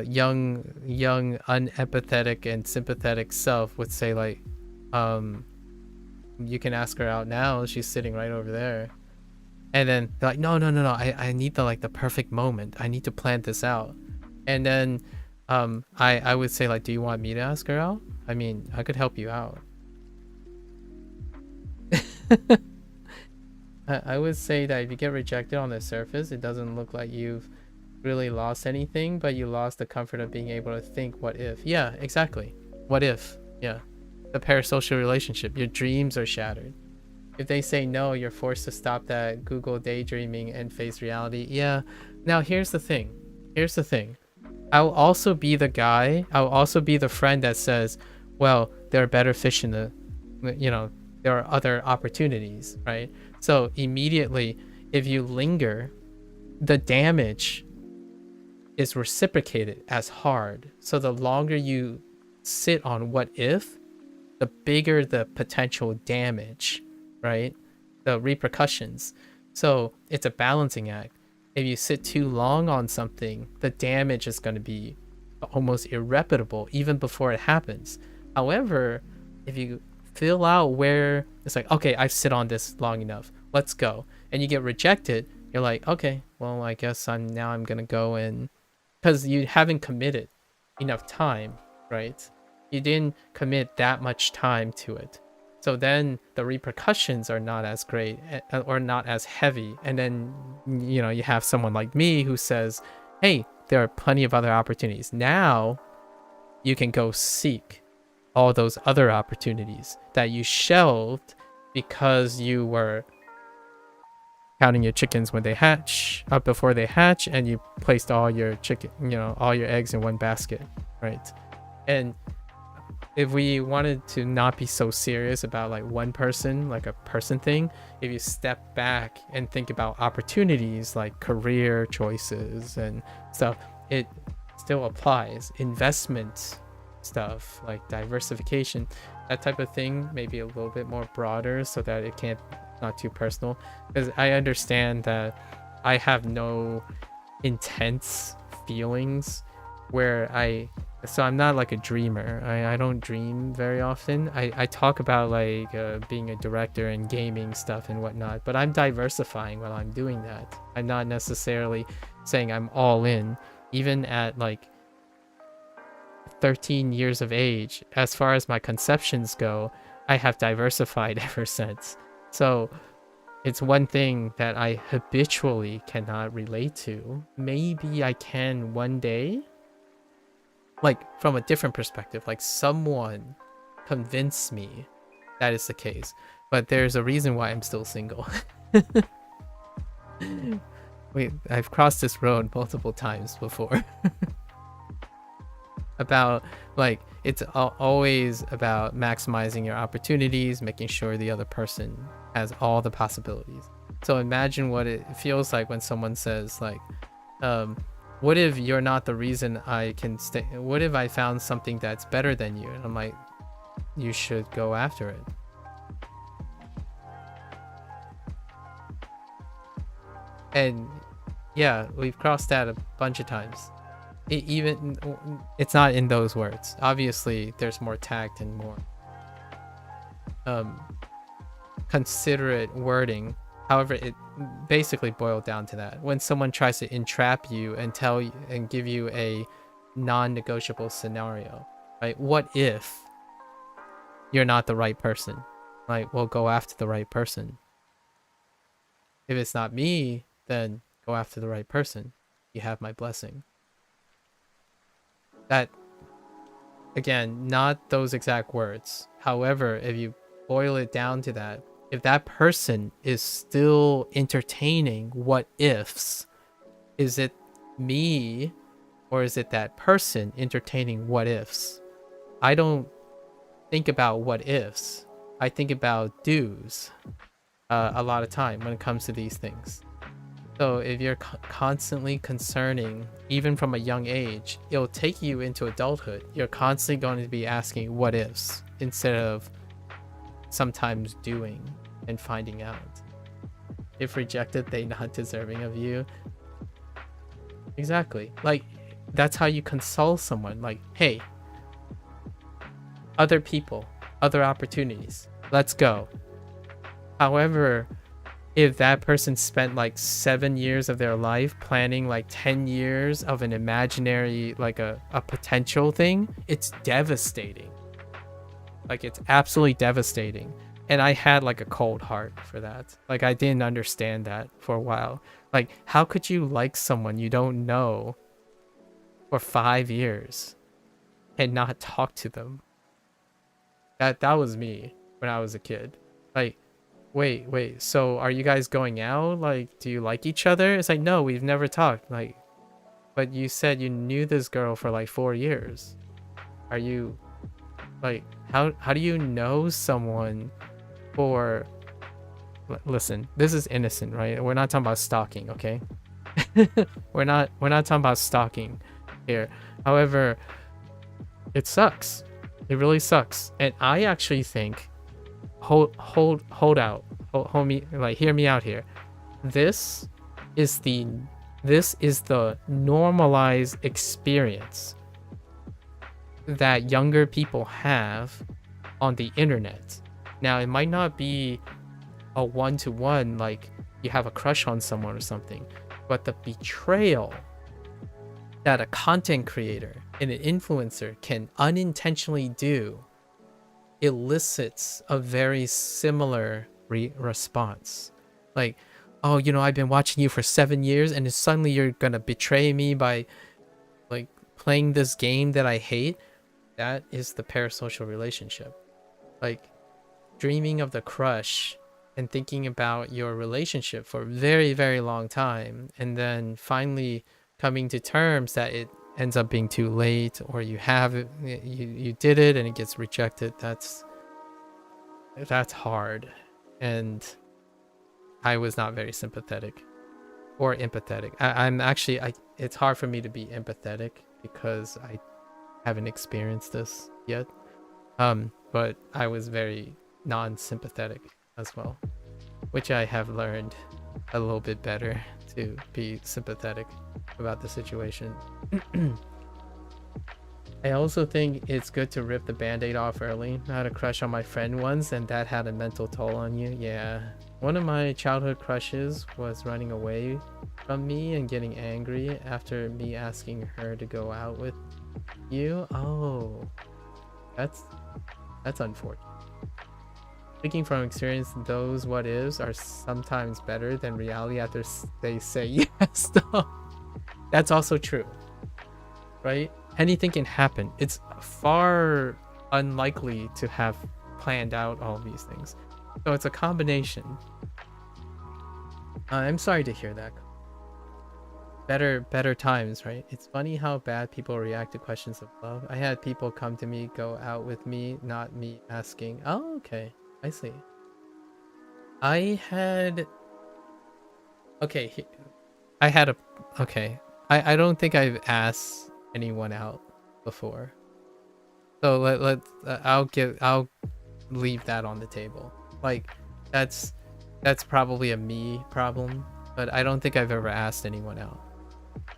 young unempathetic and sympathetic self would say like, you can ask her out now, she's sitting right over there. And then they're like, no, I need the perfect moment, I need to plan this out. And then I would say like, do you want me to ask her out? I mean, I could help you out. I would say that if you get rejected on the surface, it doesn't look like you've really lost anything, but you lost the comfort of being able to think, what if? Yeah, exactly. What if? Yeah. The parasocial relationship, your dreams are shattered. If they say no, you're forced to stop that Google daydreaming and face reality. Yeah. Now here's the thing. I'll also be the guy, I'll also be the friend that says, well, there are better fish in the, there are other opportunities, right? So immediately, if you linger, the damage is reciprocated as hard. So the longer you sit on what if, the bigger the potential damage, right? The repercussions. So it's a balancing act. If you sit too long on something, the damage is going to be almost irreparable even before it happens. However, if you fill out where it's like, okay, I've sit on this long enough, let's go, and you get rejected, you're like, okay, well, I guess I'm gonna go, and because you haven't committed enough time, right? You didn't commit that much time to it. So then the repercussions are not as great or not as heavy. And then, you have someone like me who says, hey, there are plenty of other opportunities. Now you can go seek all those other opportunities that you shelved because you were counting your chickens when they hatch, before they hatch, and you placed all your all your eggs in one basket, right? And if we wanted to not be so serious about like one person, like a person thing, if you step back and think about opportunities like career choices and stuff, it still applies. Investment stuff like diversification, that type of thing, maybe a little bit more broader so that it can't, not too personal, because I understand that I have no intense feelings where so I'm not like a dreamer. I don't dream very often. I talk about like being a director and gaming stuff and whatnot, but I'm diversifying while I'm doing that. I'm not necessarily saying I'm all in. Even at like 13 years of age, as far as my conceptions go, I have diversified ever since. So it's one thing that I habitually cannot relate to. Maybe I can one day, like from a different perspective, like someone convince me that is the case, but there's a reason why I'm still single. Wait, I've crossed this road multiple times before. About like, it's always about maximizing your opportunities, making sure the other person has all the possibilities. So imagine what it feels like when someone says like, what if you're not the reason I can stay? What if I found something that's better than you? And I'm like, you should go after it. And yeah, we've crossed that a bunch of times. It's not in those words. Obviously, there's more tact and more considerate wording. However, it basically boiled down to that. When someone tries to entrap you and tell you and give you a non-negotiable scenario, right? What if you're not the right person? Like, well, go after the right person. If it's not me, then go after the right person. You have my blessing. That, again, not those exact words. However, if you boil it down to that, if that person is still entertaining what ifs, is it me or is it that person entertaining what ifs? I don't think about what ifs. I think about do's a lot of time when it comes to these things. So if you're constantly concerning, even from a young age, it'll take you into adulthood. You're constantly going to be asking what ifs instead of sometimes doing and finding out. If rejected, they not deserving of you. Exactly. Like, that's how you console someone. Like, hey, other people, other opportunities, let's go. However, if that person spent like 7 years of their life planning like 10 years of an imaginary, like a potential thing, it's devastating. Like, it's absolutely devastating. And I had like a cold heart for that. Like, I didn't understand that for a while. Like, how could you like someone you don't know for 5 years and not talk to them? That was me when I was a kid. Like, wait, so are you guys going out? Like, do you like each other? It's like, no, we've never talked. Like, but you said you knew this girl for like 4 years. Are you, like, how do you know someone for, listen, this is innocent, right? We're not talking about stalking, okay? we're not talking about stalking here. However, it sucks. It really sucks. And I actually think, hold me, like, hear me out here. This is the normalized experience that younger people have on the internet. Now, it might not be a one-to-one, like you have a crush on someone or something, but the betrayal that a content creator and an influencer can unintentionally do elicits a very similar response. Like, oh, you know, I've been watching you for 7 years and suddenly you're gonna betray me by like playing this game that I hate. That is the parasocial relationship. Like, dreaming of the crush and thinking about your relationship for a very, very long time, and then finally coming to terms that it ends up being too late, or you have it, you did it and it gets rejected. That's hard. And I was not very sympathetic or empathetic. I'm actually, it's hard for me to be empathetic because I haven't experienced this yet. But I was very non-sympathetic as well, which I have learned a little bit better to be sympathetic about the situation. I also think it's good to rip the band-aid off early. I had a crush on my friend once, and that had a mental toll on you. Yeah. One of my childhood crushes was running away from me and getting angry after me asking her to go out with you. Oh, that's unfortunate. Speaking from experience, those what ifs are sometimes better than reality after they say yes. That's also true, right? Anything can happen. It's far unlikely to have planned out all these things. So it's a combination. I'm sorry to hear that. Better times, right? It's funny how bad people react to questions of love. I had people come to me, go out with me, not me asking. Oh, okay. I see. I don't think I've asked anyone out before. So I'll leave that on the table. Like that's probably a me problem, but I don't think I've ever asked anyone out.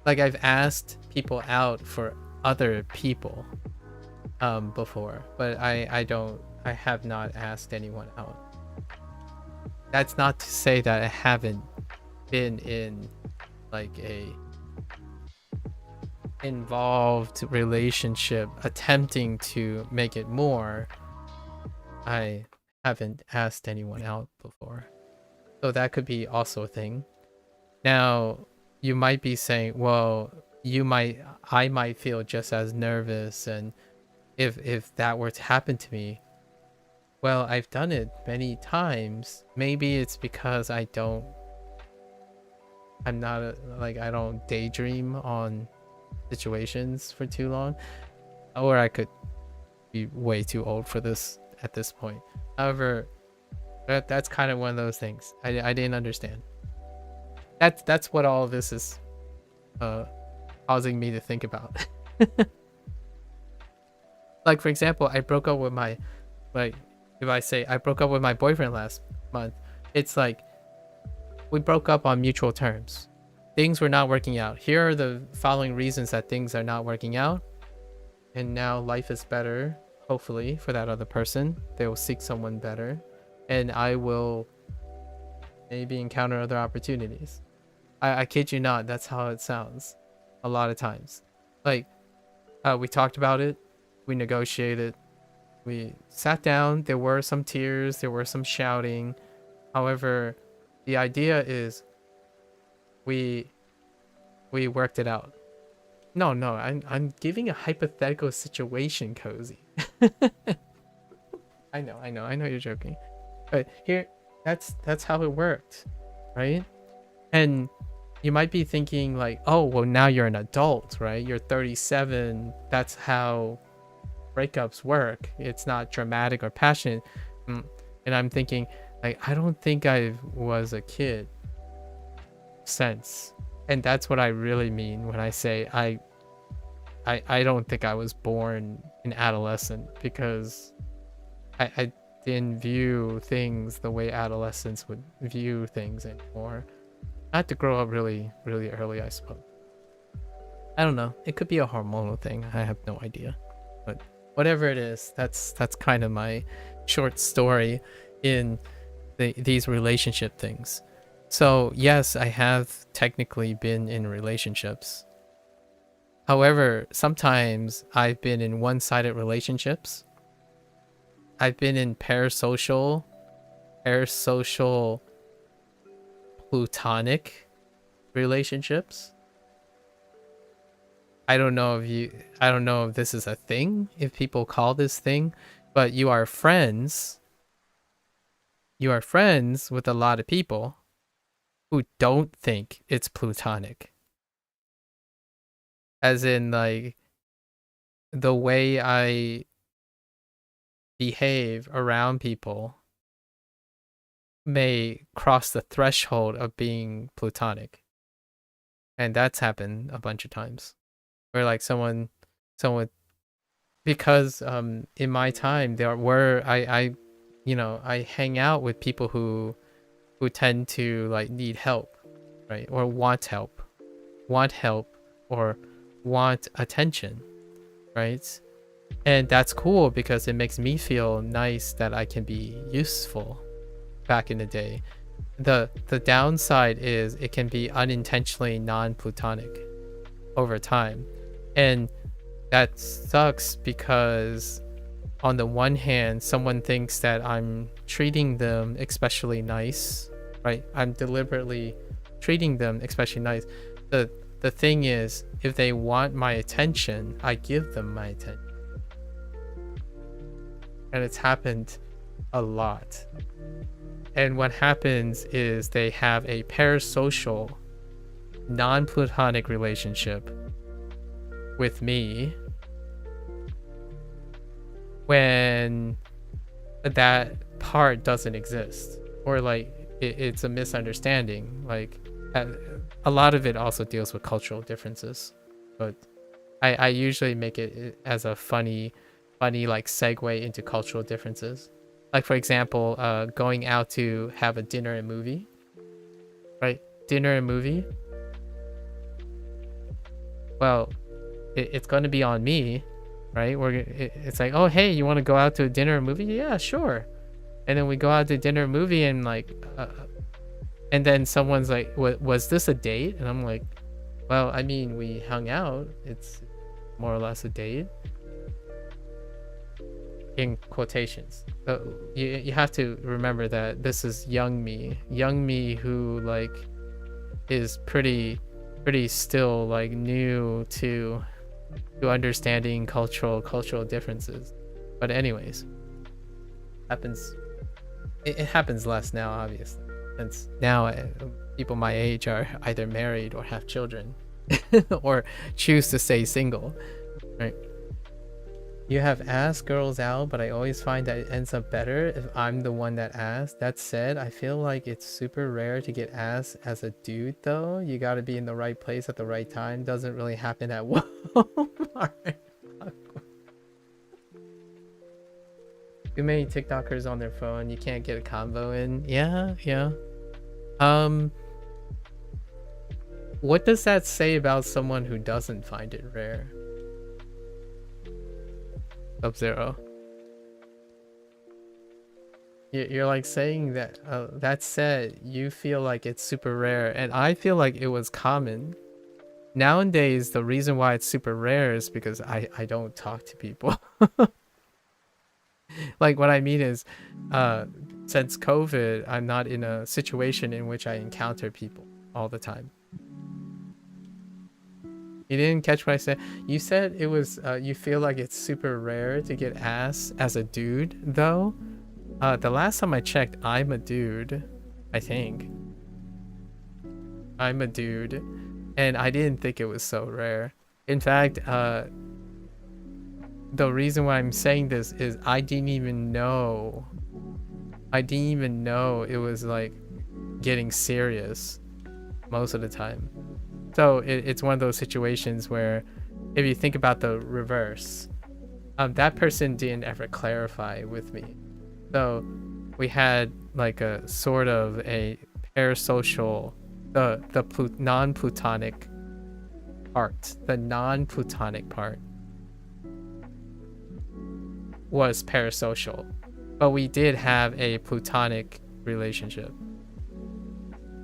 Like I've asked people out for other people before, but I have not asked anyone out. That's not to say that I haven't been in like a involved relationship attempting to make it more. I haven't asked anyone out before, so that could be also a thing. Now you might be saying, well, I might feel just as nervous, and if that were to happen to me, well, I've done it many times. Maybe it's because I don't daydream on situations for too long, or I could be way too old for this at this point. However, that's kind of one of those things I didn't understand. That's what all of this is causing me to think about. Like, for example, I broke up with my, like, if I say I broke up with my boyfriend last month, it's like we broke up on mutual terms. Things were not working out. Here are the following reasons that things are not working out, and now life is better, hopefully, for that other person. They will seek someone better, and I will maybe encounter other opportunities. I kid you not, that's how it sounds a lot of times. Like, we talked about it, we negotiated, we sat down, there were some tears, there were some shouting. However, the idea is we worked it out. No, I'm giving a hypothetical situation, Cozy. I know you're joking. But here, that's how it worked, right? And you might be thinking like, oh, well, now you're an adult, right? You're 37. That's how breakups work. It's not dramatic or passionate. And I'm thinking, like, I don't think I was a kid since. And that's what I really mean when I say I don't think I was born an adolescent, because I didn't view things the way adolescents would view things anymore. I had to grow up really, really early, I suppose. I don't know. It could be a hormonal thing. I have no idea. But whatever it is, that's kind of my short story in these relationship things. So yes, I have technically been in relationships. However, sometimes I've been in one-sided relationships. I've been in parasocial, plutonic relationships. I don't know if this is a thing, if people call this thing, but you are friends with a lot of people who don't think it's plutonic. as in like the way I behave around people may cross the threshold of being platonic. And that's happened a bunch of times. Where like someone because in my time there were I hang out with people who tend to like need help, right? Or want help or want attention, right? And that's cool because it makes me feel nice that I can be useful back in the day. The downside is it can be unintentionally non-plutonic over time. And that sucks because on the one hand, someone thinks that I'm treating them especially nice, right? I'm deliberately treating them especially nice. The thing is, if they want my attention, I give them my attention. And it's happened a lot. And what happens is they have a parasocial, non-platonic relationship with me when that part doesn't exist, or like it's a misunderstanding. Like a lot of it also deals with cultural differences, but I usually make it as a funny like segue into cultural differences. Like for example, going out to have a dinner and movie, right? Dinner and movie. Well, it's going to be on me, right? It's like, oh, hey, you want to go out to a dinner and movie? Yeah, sure. And then we go out to dinner and movie and like, and then someone's like, was this a date? And I'm like, well, I mean, we hung out. It's more or less a date. In quotations. You have to remember that this is young me who like is pretty still like new to understanding cultural differences. But anyways, it happens less now, obviously, since now people my age are either married or have children or choose to stay single, right? You have asked girls out, but I always find that it ends up better if I'm the one that asks. That said, I feel like it's super rare to get asked as a dude though. You gotta be in the right place at the right time. Doesn't really happen at Walmart. Too many TikTokers on their phone. You can't get a combo in. Yeah. What does that say about someone who doesn't find it rare? Sub-Zero. You're like saying that that said, you feel like it's super rare, and I feel like it was common. Nowadays, the reason why it's super rare is because I don't talk to people. Like what I mean is, since COVID, I'm not in a situation in which I encounter people all the time. You didn't catch what I said. You said it was, you feel like it's super rare to get asked as a dude, though. The last time I checked, I'm a dude, I think. I'm a dude, and I didn't think it was so rare. In fact, the reason why I'm saying this is I didn't even know it was like getting serious most of the time. So it's one of those situations where if you think about the reverse, that person didn't ever clarify with me. So we had like a sort of a parasocial, the non-plutonic part. The non-plutonic part was parasocial, but we did have a plutonic relationship.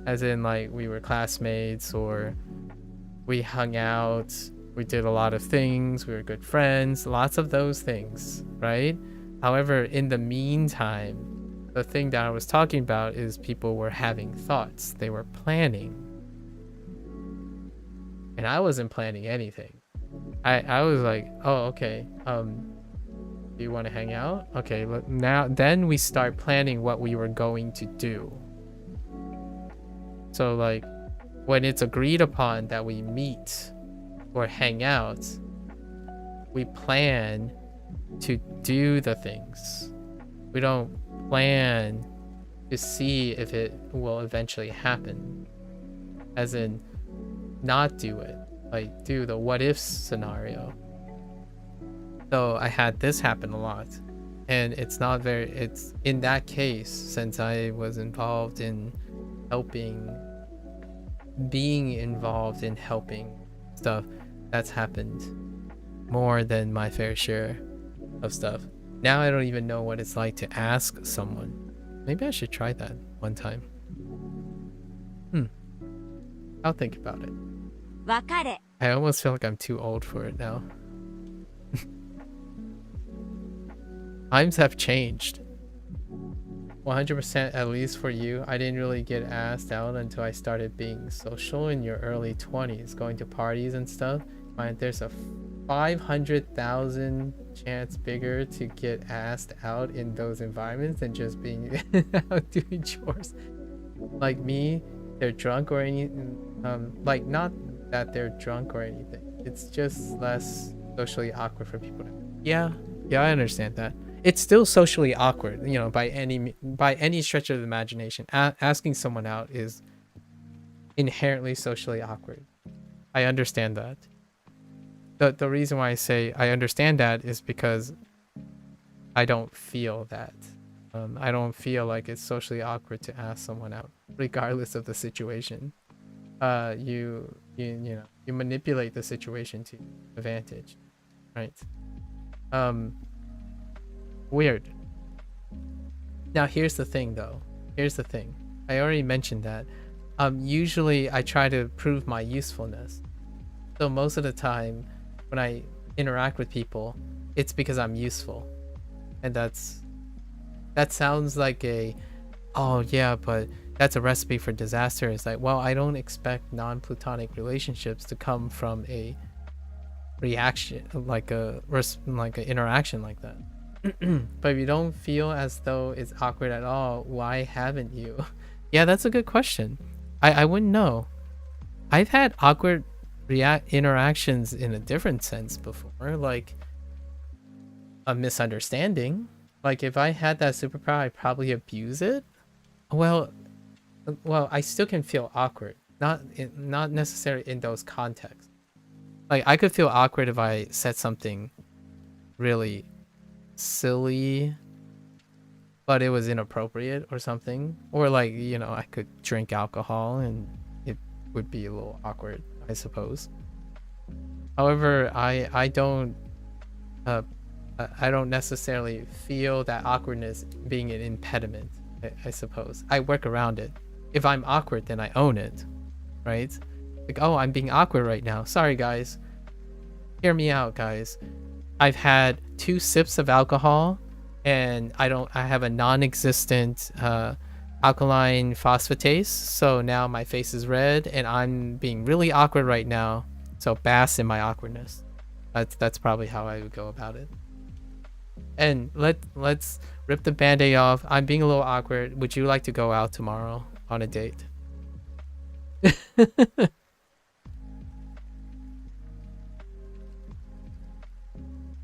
As in like we were classmates, or we hung out, we did a lot of things, we were good friends, lots of those things, right? However, in the meantime, the thing that I was talking about is people were having thoughts, they were planning. And I wasn't planning anything. I was like, oh, okay, do you want to hang out? Okay, then we start planning what we were going to do. So like, when it's agreed upon that we meet, or hang out, we plan to do the things. We don't plan to see if it will eventually happen. As in, not do it. Like, do the what if scenario. So I had this happen a lot. And it's in that case, since I was involved in being involved in helping stuff, that's happened more than my fair share of stuff. Now I don't even know what it's like to ask someone. Maybe I should try that one time. I'll think about it. 別れ I almost feel like I'm too old for it now. Times have changed. 100% at least for you. I didn't really get asked out until I started being social in your early 20s, going to parties and stuff. There's a 500,000 chance bigger to get asked out in those environments than just being out doing chores. Like me, they're drunk or anything. Like, not that they're drunk or anything. It's just less socially awkward for people. Yeah, I understand that. It's still socially awkward, you know, by any stretch of the imagination. Asking someone out is inherently socially awkward. I understand that. The reason why I say I understand that is because I don't feel that. I don't feel like it's socially awkward to ask someone out, regardless of the situation. You manipulate the situation to advantage, right? Weird. Now here's the thing, though. Here's the thing. I already mentioned that. Usually I try to prove my usefulness. So most of the time, when I interact with people, it's because I'm useful, and that sounds like oh yeah, but that's a recipe for disaster. It's like, well, I don't expect non-platonic relationships to come from a reaction, like an interaction like that. But if you don't feel as though it's awkward at all, why haven't you? Yeah, that's a good question. I wouldn't know. I've had awkward interactions in a different sense before, like a misunderstanding. Like, if I had that superpower, I'd probably abuse it. Well, I still can feel awkward, not necessarily in those contexts. Like, I could feel awkward if I said something really silly, but it was inappropriate or something. Or, like, you know, I could drink alcohol and it would be a little awkward, I suppose. However, I don't necessarily feel that awkwardness being an impediment, I suppose. I work around it. If I'm awkward, then I own it, right? Like, oh, I'm being awkward right now. Sorry, guys. Hear me out, guys. I've had 2 sips of alcohol, and I have a non-existent alkaline phosphatase, so now my face is red, and I'm being really awkward right now. So bask in my awkwardness. That's probably how I would go about it. And let's rip the band-aid off. I'm being a little awkward. Would you like to go out tomorrow on a date?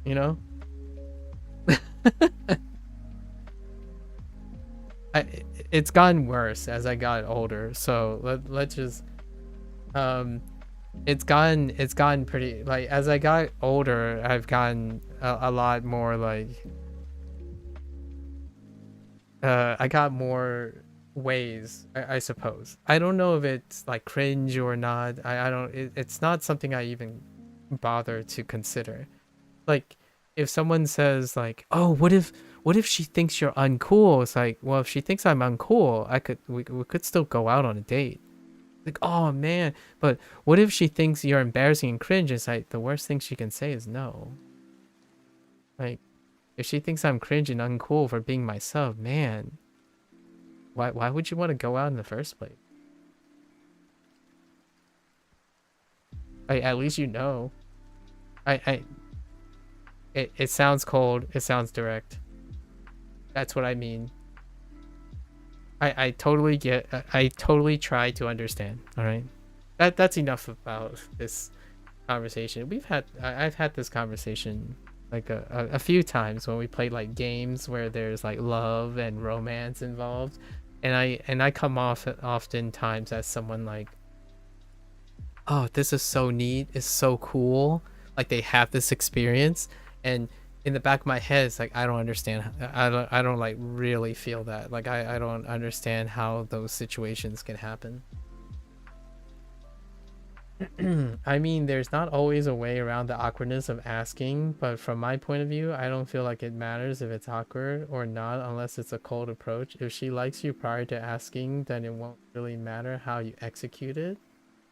You know? It's gotten worse as I got older, so let's just it's gotten pretty, like, as I got older, I've gotten a lot more, like, I got more ways, I suppose. I don't know if it's like cringe or not. It's not something I even bother to consider. Like, if someone says, like, oh, what if she thinks you're uncool? It's like, well, if she thinks I'm uncool, we could still go out on a date. Like, oh man, but what if she thinks you're embarrassing and cringe? It's like, the worst thing she can say is no. Like, if she thinks I'm cringe and uncool for being myself, man, why would you want to go out in the first place? At least you know. It sounds cold. It sounds direct. That's what I mean. I totally get. I totally try to understand. All right. That's enough about this conversation. I've had this conversation like a few times when we played like games where there's like love and romance involved, and I come off oftentimes as someone like, oh, this is so neat, it's so cool, like they have this experience, and in the back of my head it's like, I don't understand, I don't like really feel that, like I don't understand how those situations can happen. I mean, there's not always a way around the awkwardness of asking, but from my point of view, I don't feel like it matters if it's awkward or not unless it's a cold approach. If she likes you prior to asking, then it won't really matter how you execute it.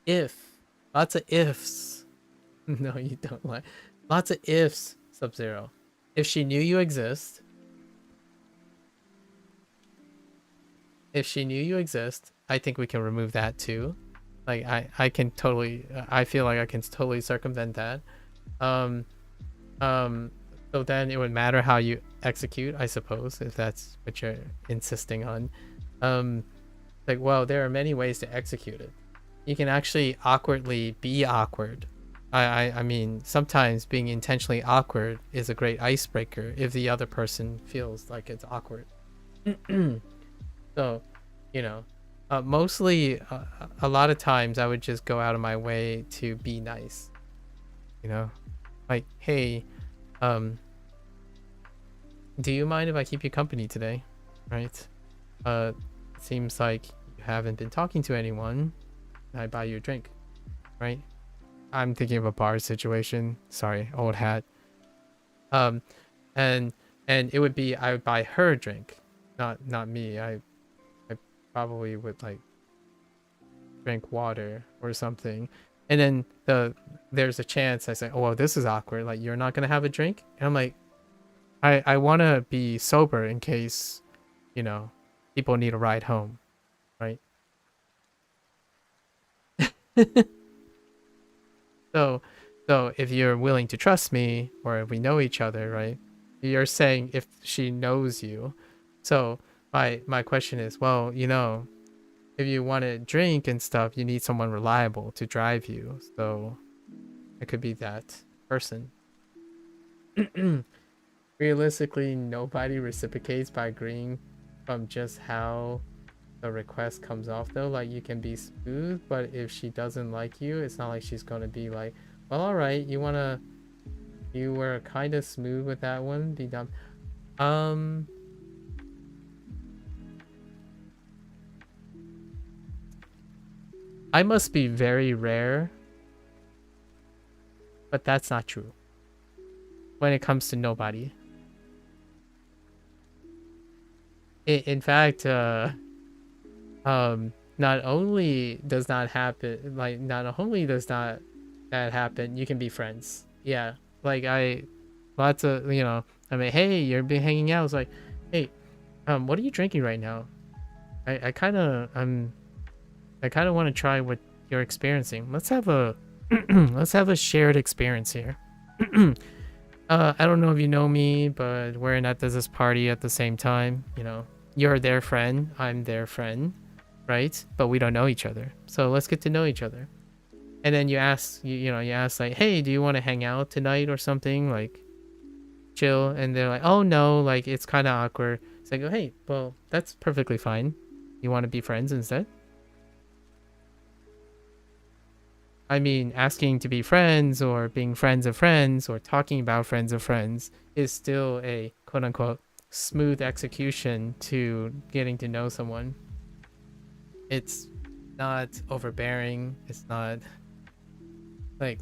If. Lots of ifs. No, you don't like. Lots of ifs, Sub-Zero. If she knew you exist. If she knew you exist, I think we can remove that too. Like I can totally, I feel like I can totally circumvent that. So then it would matter how you execute, I suppose, if that's what you're insisting on. Like, well, there are many ways to execute it. You can actually awkwardly be awkward. I mean, sometimes being intentionally awkward is a great icebreaker if the other person feels like it's awkward. So, you know. Mostly, a lot of times I would just go out of my way to be nice, you know, like, hey, do you mind if I keep you company today, right? Seems like you haven't been talking to anyone. I buy you a drink, right? I'm thinking of a bar situation. Sorry, old hat. And it would be, I would buy her a drink, not me. I probably would like drink water or something, and then there's a chance I say, oh well, this is awkward, like you're not gonna have a drink, and I'm like, I want to be sober in case, you know, people need a ride home, right? so if you're willing to trust me, or if we know each other, right, you're saying if she knows you. So my question is, well, you know, if you want to drink and stuff, you need someone reliable to drive you. So it could be that person. Realistically, nobody reciprocates by agreeing from just how the request comes off though. Like, you can be smooth, but if she doesn't like you, it's not like she's going to be like, well, all right, you were kind of smooth with that one, be dumb. I must be very rare, but that's not true when it comes to nobody. In fact, not only does not happen, like, not only does not that happen, you can be friends. Yeah, like lots of, you know, I mean, hey, you're been hanging out. It's like, hey, what are you drinking right now? I kind of want to try what you're experiencing. Let's have a let's have a shared experience here. I don't know if you know me, but we're not at this party at the same time. You know, you're their friend, I'm their friend, right? But we don't know each other, so let's get to know each other. And then you ask, you ask like, hey, do you want to hang out tonight or something, like chill? And they're like, oh no, like it's kind of awkward. It's like, oh, hey, well, that's perfectly fine. You want to be friends instead? I mean, asking to be friends or being friends of friends or talking about friends of friends is still a quote-unquote smooth execution to getting to know someone. It's not overbearing. It's not like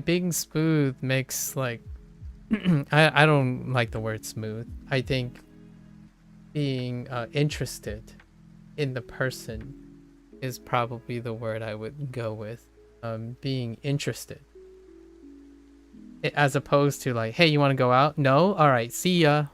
being smooth makes like I don't like the word smooth. I think being interested in the person is probably the word I would go with. Being interested, as opposed to like, hey, you want to go out? No? All right, see ya.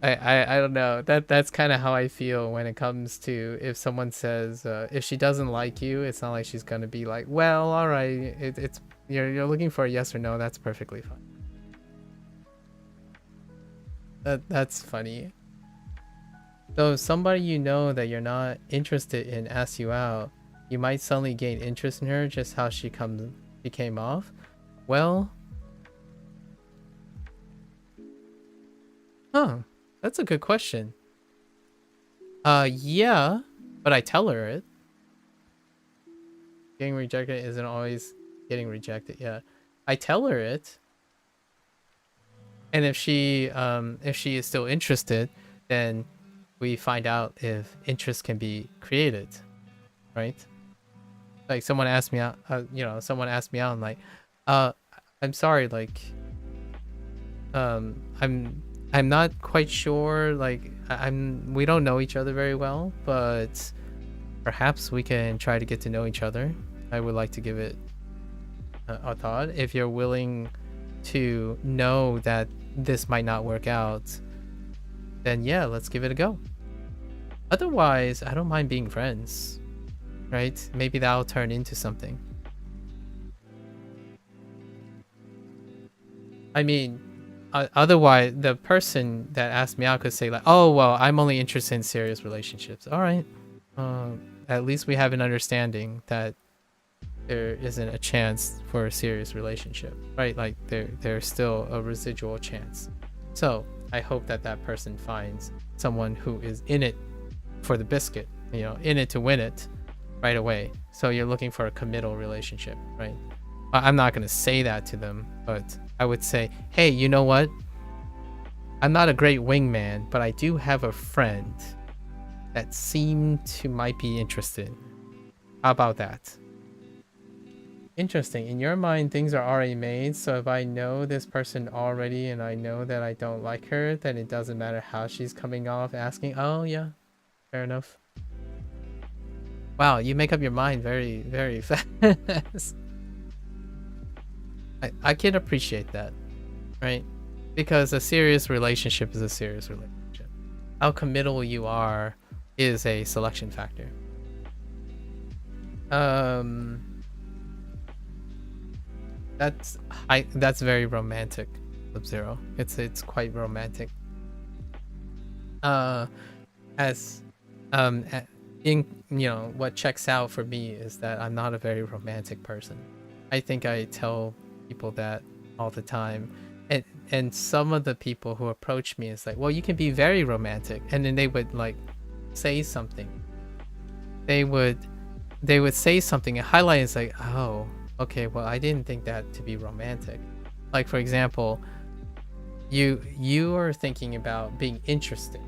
I don't know, that's kind of how I feel when it comes to, if someone says if she doesn't like you, it's not like she's gonna be like, well, all right, it's you're looking for a yes or no, that's perfectly fine. That's funny. So if somebody you know that you're not interested in asks you out, you might suddenly gain interest in her just how she came off. Well, that's a good question. Yeah, but I tell her it. Getting rejected isn't always getting rejected. Yeah, I tell her it. And if she is still interested, then we find out if interest can be created, right? Like someone asked me out, someone asked me out, and like, I'm sorry, like, I'm not quite sure, like, we don't know each other very well, but perhaps we can try to get to know each other. I would like to give it a thought. If you're willing to know that this might not work out, then yeah, let's give it a go. Otherwise, I don't mind being friends, right? Maybe that'll turn into something. I mean, otherwise, the person that asked me out could say like, oh, well, I'm only interested in serious relationships. All right. At least we have an understanding that there isn't a chance for a serious relationship, right? Like there's still a residual chance. So I hope that that person finds someone who is in it for the biscuit, in it to win it right away. So you're looking for a committal relationship, right? I'm not going to say that to them, but I would say, hey, you know what? I'm not a great wingman, but I do have a friend that might be interested. How about that? Interesting. In your mind, things are already made. So if I know this person already and I know that I don't like her, then it doesn't matter how she's coming off asking. Oh, yeah. Fair enough. Wow, you make up your mind very, very fast. I can appreciate that, right? Because a serious relationship is a serious relationship. How committal you are is a selection factor. That's very romantic, Sub-Zero. It's quite romantic. What checks out for me is that I'm not a very romantic person. I think I tell people that all the time, and some of the people who approach me is like, well, you can be very romantic, and then they would like say something. They would say something and highlight it's like, oh, okay, well, I didn't think that to be romantic. Like, for example, you are thinking about being interested,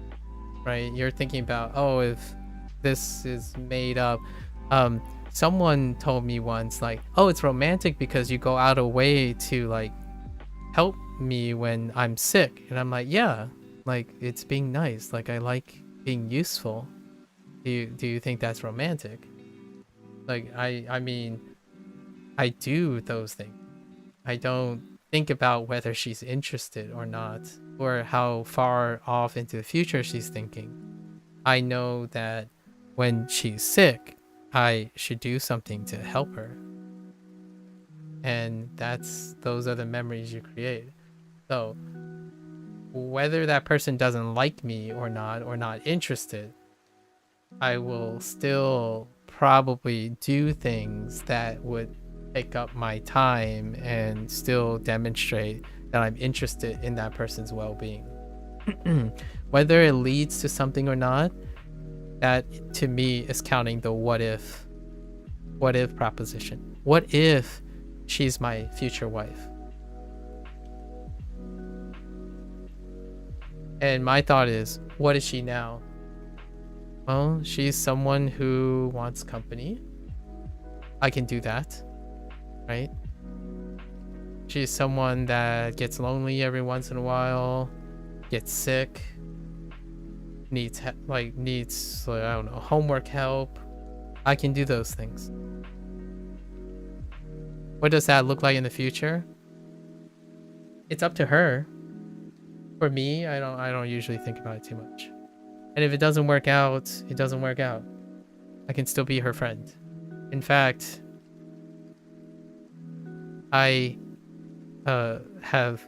right? You're thinking about, oh, if this is made up. Someone told me once, like, oh, it's romantic because you go out of way to like help me when I'm sick. And I'm like, yeah, like it's being nice. Like I like being useful. Do you think that's romantic? Like I mean, I do those things. I don't think about whether she's interested or not, or how far off into the future she's thinking. I know that when she's sick, I should do something to help her. And those are the memories you create. So whether that person doesn't like me or not interested, I will still probably do things that would take up my time and still demonstrate that I'm interested in that person's well-being. Whether it leads to something or not, that to me is counting the what if proposition. What if she's my future wife? And my thought is, what is she now? Well, she's someone who wants company. I can do that, right? She's someone that gets lonely every once in a while, gets sick, needs I don't know, homework help. I can do those things. What does that look like in the future? It's up to her. For me, I don't usually think about it too much. And if it doesn't work out, it doesn't work out. I can still be her friend. In fact, I have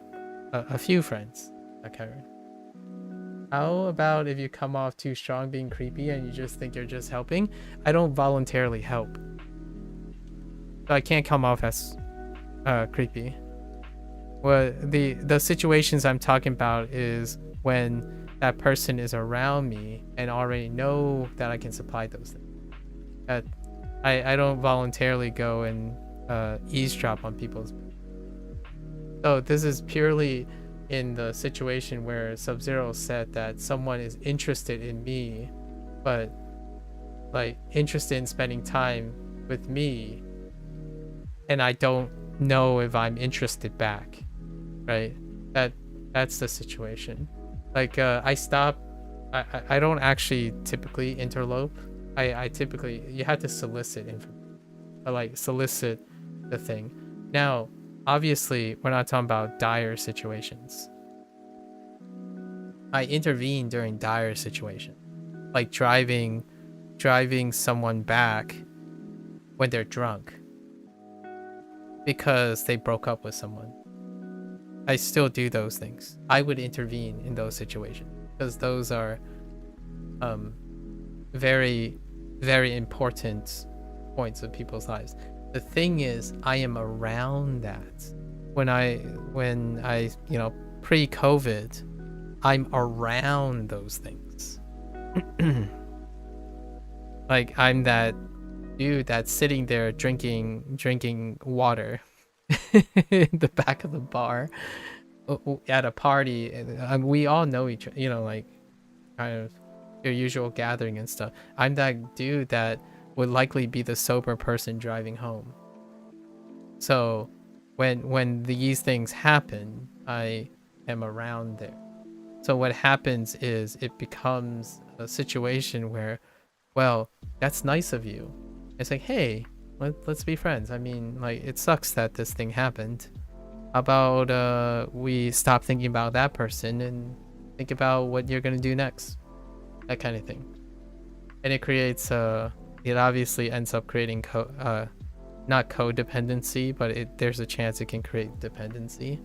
a few friends, okay, How about if you come off too strong being creepy and you just think you're just helping? I don't voluntarily help. So I can't come off as creepy. Well, the situations I'm talking about is when that person is around me and already know that I can supply those things. That I don't voluntarily go and eavesdrop on people's. So this is purely in the situation where Sub-Zero said that someone is interested in me, but like interested in spending time with me, and I don't know if I'm interested back, right? That's the situation. Like I don't actually typically interlope. I typically, you have to solicit information, like solicit the thing. Now obviously we're not talking about dire situations. I intervene during dire situations, like driving someone back when they're drunk because they broke up with someone. I still do those things. I would intervene in those situations because those are very, very important points of people's lives. The thing is, I am around that. When I pre-COVID, I'm around those things. Like I'm that dude that's sitting there drinking water in the back of the bar at a party, and we all know each other, like kind of your usual gathering and stuff. I'm that dude that would likely be the sober person driving home. So when these things happen, I am around there. So what happens is it becomes a situation where, well, that's nice of you. It's like, hey, let's be friends. I mean, like, it sucks that this thing happened. How about we stop thinking about that person and think about what you're gonna do next? That kind of thing. And it creates it obviously ends up creating not codependency, but there's a chance it can create dependency.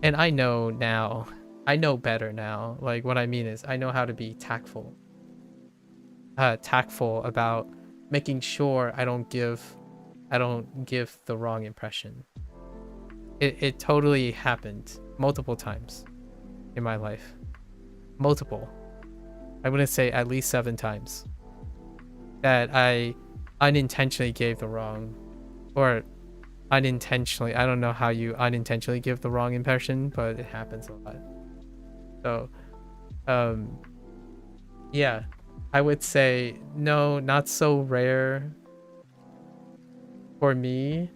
And I know better now. Like, what I mean is I know how to be tactful about making sure I don't give the wrong impression. It totally happened multiple times in my life. Multiple. I wouldn't say at least 7 times that I unintentionally gave the wrong, or unintentionally, I don't know how you unintentionally give the wrong impression, but it happens a lot. So yeah, I would say no, not so rare for me.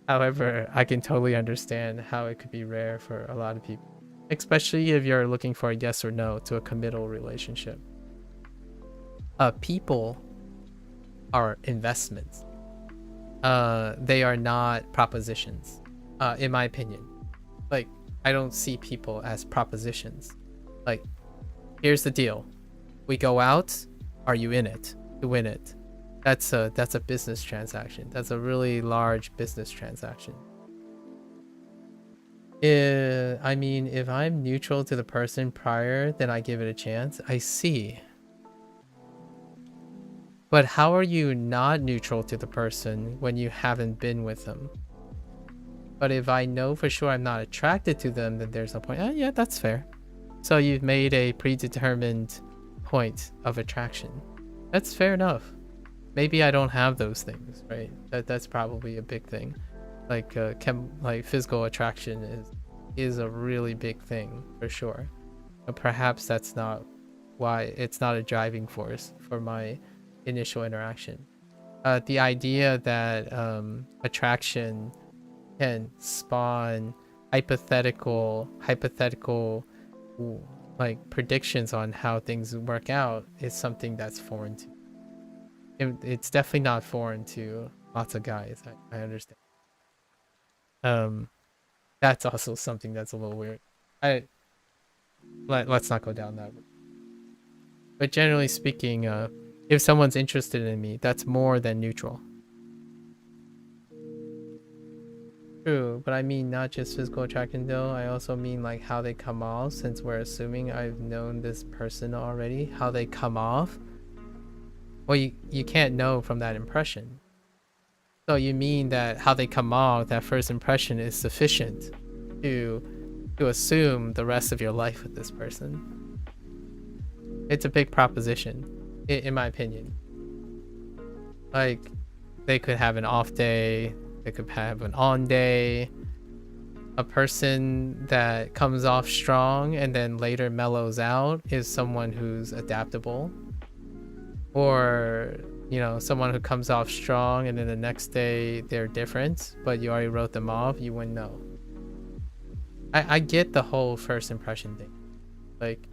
However, I can totally understand how it could be rare for a lot of people, especially if you're looking for a yes or no to a committal relationship. People are investments. They are not propositions, in my opinion. Like, I don't see people as propositions. Like, here's the deal. We go out, are you in it to win it? That's a business transaction. That's a really large business transaction. I mean, if I'm neutral to the person prior, then I give it a chance. I see. But how are you not neutral to the person when you haven't been with them? But if I know for sure I'm not attracted to them, then there's no point. Yeah, that's fair. So you've made a predetermined point of attraction. That's fair enough. Maybe I don't have those things, right? That's probably a big thing. Like like physical attraction is a really big thing for sure. But perhaps that's not why it's not a driving force for my initial interaction. The idea that attraction can spawn hypothetical like predictions on how things work out is something that's foreign to. It's definitely not foreign to lots of guys. I understand. That's also something that's a little weird. Let's not go down that route. But generally speaking, if someone's interested in me, that's more than neutral. True, but I mean not just physical attraction though. I also mean like how they come off, since we're assuming I've known this person already. How they come off. Well, you can't know from that impression. So you mean that how they come off, that first impression is sufficient to assume the rest of your life with this person. It's a big proposition, in my opinion. Like, they could have an off day, they could have an on day. A person that comes off strong and then later mellows out is someone who's adaptable. Or, you know, someone who comes off strong and then the next day they're different, but you already wrote them off, you wouldn't know. I get the whole first impression thing. Like,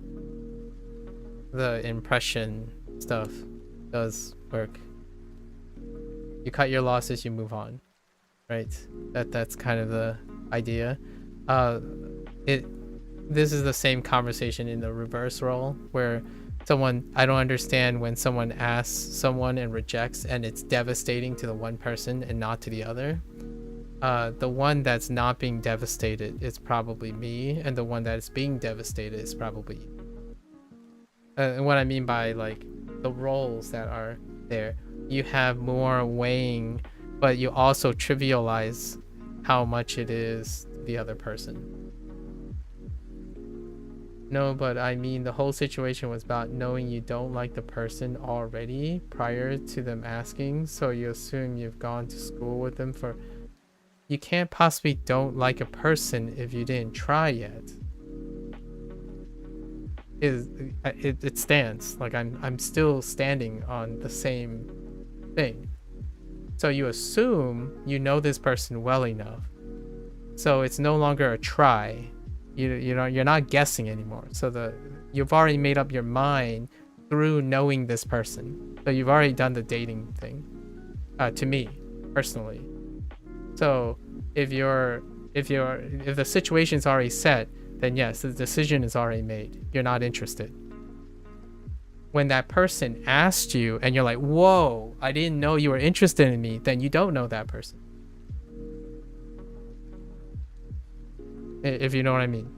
the impression stuff does work. You cut your losses, you move on, right? That's kind of the idea. This is the same conversation in the reverse role, where I don't understand when someone asks someone and rejects, and it's devastating to the one person and not to the other. The one that's not being devastated is probably me, and the one that's being devastated is probably you. And what I mean by like the roles that are there, you have more weighing, but you also trivialize how much it is to the other person. No, but I mean the whole situation was about knowing you don't like the person already prior to them asking, so you assume you've gone to school with them for... You can't possibly don't like a person if you didn't try yet. It stands. Like I'm still standing on the same thing. So you assume you know this person well enough. So it's no longer a try. You're not guessing anymore. So you've already made up your mind through knowing this person. So you've already done the dating thing. To me, personally. So if the situation's already set, then yes, the decision is already made. You're not interested. When that person asked you and you're like, whoa, I didn't know you were interested in me, then you don't know that person. If you know what I mean.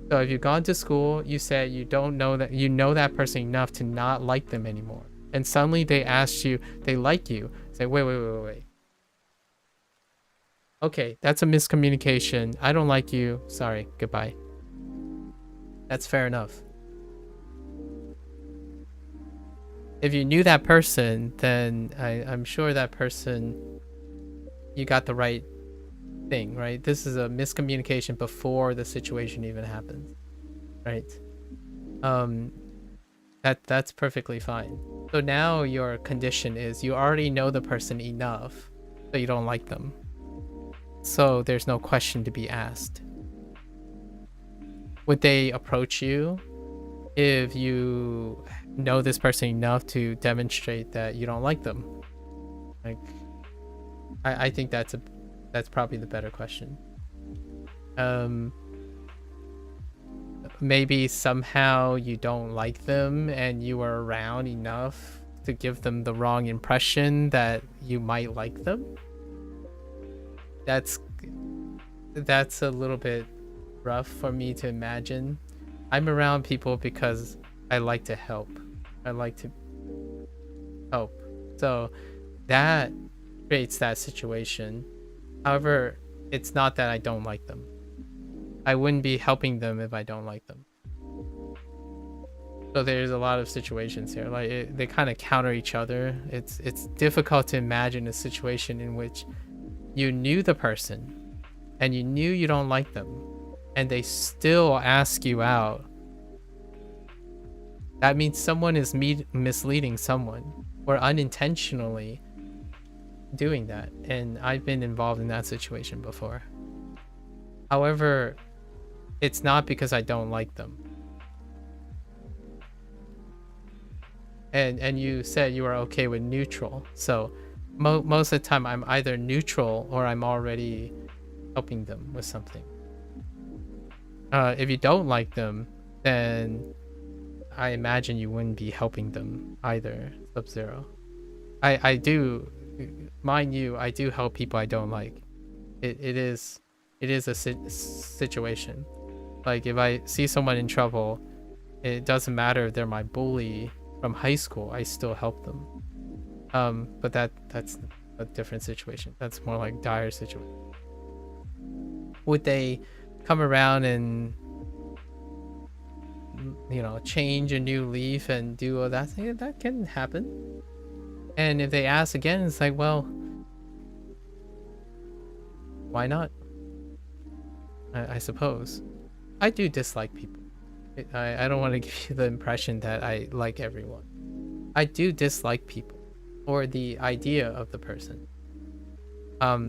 So if you've gone to school, you said you don't know that, you know that person enough to not like them anymore. And suddenly they asked you, they like you. Say, wait. Okay, that's a miscommunication. I don't like you. Sorry, goodbye. That's fair enough. If you knew that person, then I'm sure that person, you got the right thing, right? This is a miscommunication before the situation even happens, right? That's perfectly fine. So now your condition is you already know the person enough so you don't like them. So there's no question to be asked. Would they approach you if you know this person enough to demonstrate that you don't like them? Like, I think that's probably the better question. Maybe somehow you don't like them and you were around enough to give them the wrong impression that you might like them. That's a little bit rough for me to imagine. I'm around people because I like to help. I like to help. So that creates that situation. However, it's not that I don't like them. I wouldn't be helping them if I don't like them. So there's a lot of situations here. Like they kind of counter each other. It's difficult to imagine a situation in which you knew the person and you knew you don't like them and they still ask you out. That means someone is misleading someone or unintentionally doing that, and I've been involved in that situation before. However, it's not because I don't like them. And you said you were okay with neutral, so most of the time I'm either neutral or I'm already helping them with something. If you don't like them, then I imagine you wouldn't be helping them either, Sub-Zero. I do, mind you, I do help people I don't like. it is a situation. Like if I see someone in trouble, it doesn't matter if they're my bully from high school, I still help them. But that's a different situation. That's more like dire situation. Would they come around and, you know, change a new leaf and do all that thing? That can happen. And if they ask again, it's like, well, why not? I suppose. I do dislike people. I don't want to give you the impression that I like everyone. I do dislike people, or the idea of the person.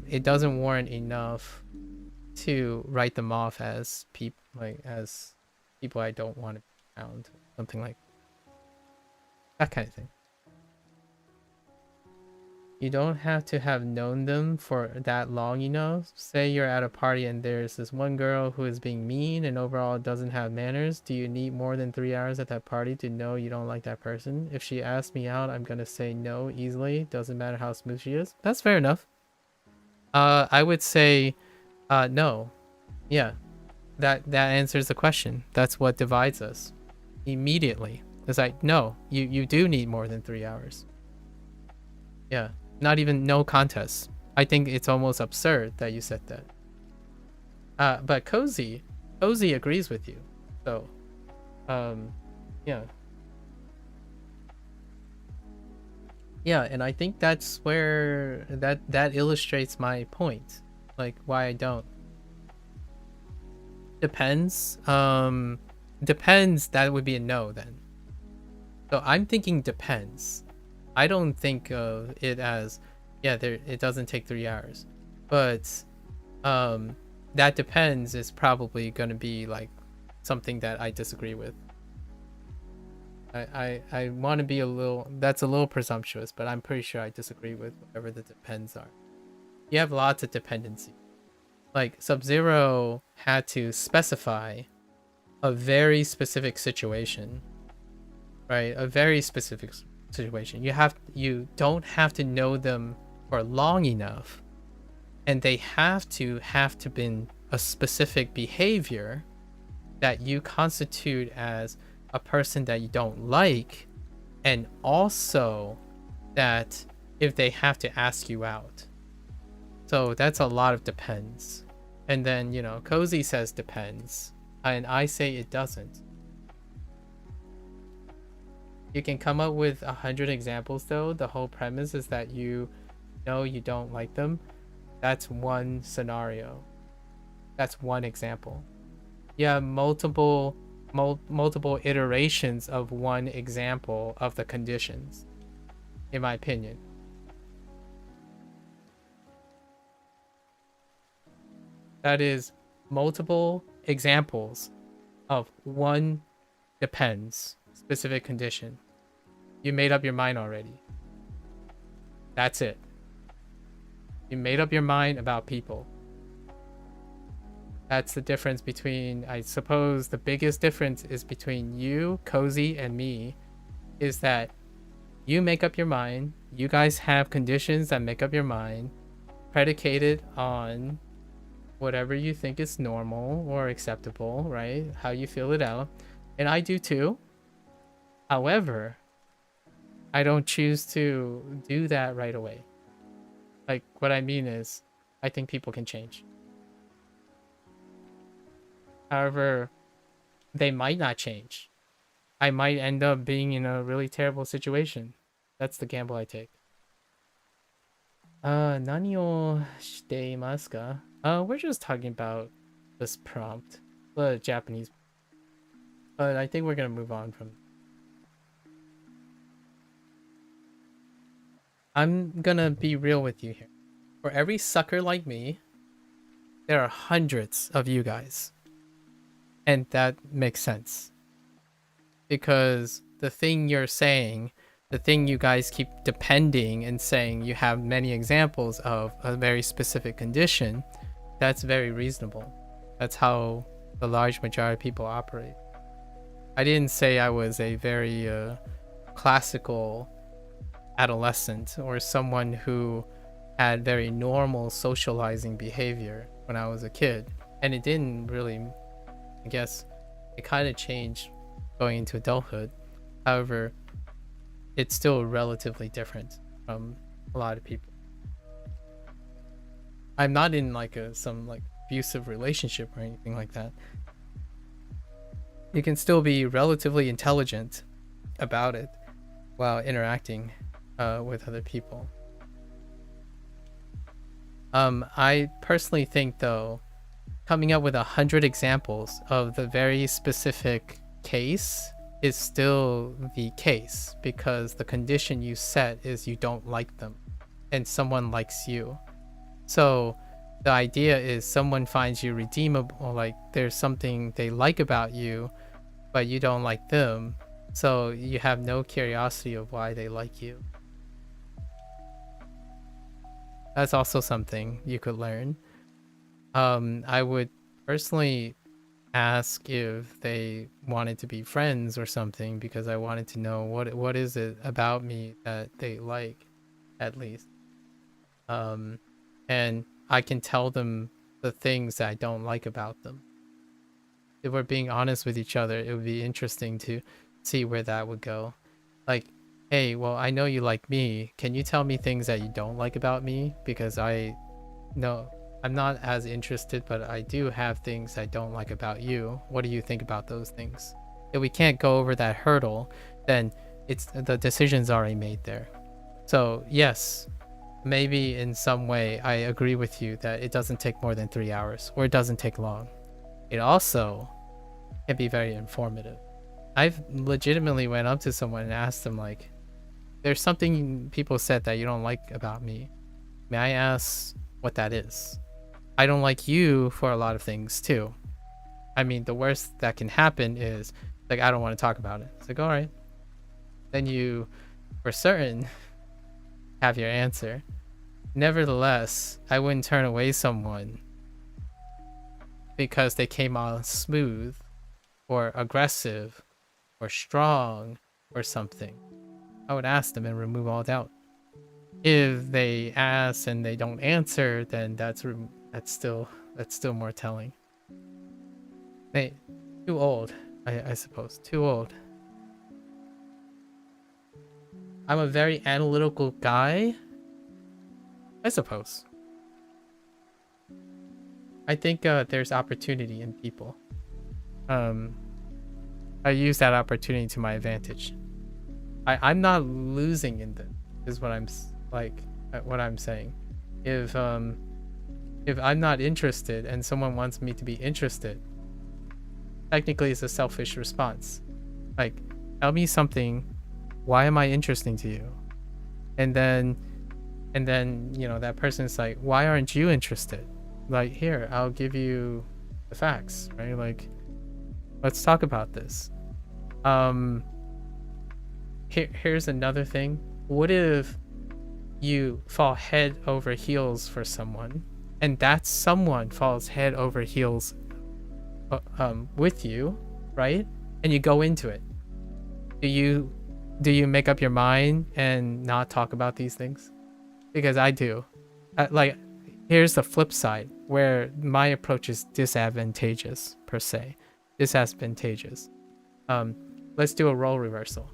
It doesn't warrant enough to write them off as people I don't want to be around, something like that kind of thing. You don't have to have known them for that long, you know. Say you're at a party and there's this one girl who is being mean and overall doesn't have manners. Do you need more than 3 hours at that party to know you don't like that person? If she asks me out, I'm gonna say no easily. Doesn't matter how smooth she is. That's fair enough. I would say no. Yeah, that answers the question. That's what divides us immediately. It's like, no, you do need more than 3 hours. Yeah, not even no contest. I think it's almost absurd that you said that. But Cozy agrees with you. So, yeah. Yeah, and I think that's where that illustrates my point. Like why I don't. Depends. Depends, that would be a no then. So I'm thinking depends. I don't think of it as, yeah, it doesn't take 3 hours. But that depends is probably going to be like something that I disagree with. I want to be that's a little presumptuous, but I'm pretty sure I disagree with whatever the depends are. You have lots of dependency. Like Sub-Zero had to specify a very specific situation, right? A very specific situation. You don't have to know them for long enough, and they have to been a specific behavior that you constitute as a person that you don't like, and also that if they have to ask you out. So that's a lot of depends. And then, you know, Cozy says depends, and I say it doesn't. You can come up with 100 examples though. The whole premise is that you know you don't like them. That's one scenario. That's one example. You have multiple iterations of one example of the conditions, in my opinion. That is multiple examples of one depends specific condition. You made up your mind already. That's it. You made up your mind about people. That's the difference between, I suppose the biggest difference is between you, Cozy, and me, is that you make up your mind. You guys have conditions that make up your mind, predicated on whatever you think is normal or acceptable, right? How you feel it out. And I do too. However, I don't choose to do that right away. Like, what I mean is, I think people can change. However, they might not change. I might end up being in a really terrible situation. That's the gamble I take. Nani o shite imasu ka? We're just talking about this prompt. The Japanese. But I think we're gonna move on from. I'm gonna be real with you here. For every sucker like me, there are hundreds of you guys. And that makes sense. Because the thing you're saying, the thing you guys keep depending and saying you have many examples of a very specific condition, that's very reasonable. That's how the large majority of people operate. I didn't say I was a very classical adolescent or someone who had very normal socializing behavior when I was a kid, and it didn't really, I guess it kind of changed going into adulthood. However, it's still relatively different from a lot of people. I'm not in like some like abusive relationship or anything like that. You can still be relatively intelligent about it while interacting with other people. I personally think, though, coming up with 100 examples of the very specific case is still the case, because the condition you set is you don't like them and someone likes you. So the idea is someone finds you redeemable, like there's something they like about you, but you don't like them. So you have no curiosity of why they like you. That's also something you could learn. I would personally ask if they wanted to be friends or something, because I wanted to know what is it about me that they like, at least. And I can tell them the things that I don't like about them. If we're being honest with each other, it would be interesting to see where that would go. Like, hey, well, I know you like me. Can you tell me things that you don't like about me? Because I know I'm not as interested, but I do have things I don't like about you. What do you think about those things? If we can't go over that hurdle, then the decision's already made there. So yes, maybe in some way I agree with you that it doesn't take more than 3 hours, or it doesn't take long. It also can be very informative. I've legitimately went up to someone and asked them, like, there's something people said that you don't like about me. May I ask what that is? I don't like you for a lot of things too. I mean, the worst that can happen is, like, I don't want to talk about it. It's like, all right. Then you, for certain, have your answer. Nevertheless, I wouldn't turn away someone because they came on smooth or aggressive or strong or something. I would ask them and remove all doubt. If they ask and they don't answer, then that's still more telling. Hey, too old, I suppose. Too old. I'm a very analytical guy, I suppose. I think there's opportunity in people. I use that opportunity to my advantage. I'm not losing in them, is what I'm saying. If I'm not interested and someone wants me to be interested, technically it's a selfish response. Like, tell me something. Why am I interesting to you? And then you know, that person's like, why aren't you interested? Like, here, I'll give you the facts, right? Like, let's talk about this. Here's another thing. What if you fall head over heels for someone, and that someone falls head over heels with you, right? And you go into it. Do you make up your mind and not talk about these things? Because I do. Like, here's the flip side, where my approach is disadvantageous, per se. Disadvantageous. Let's do a role reversal.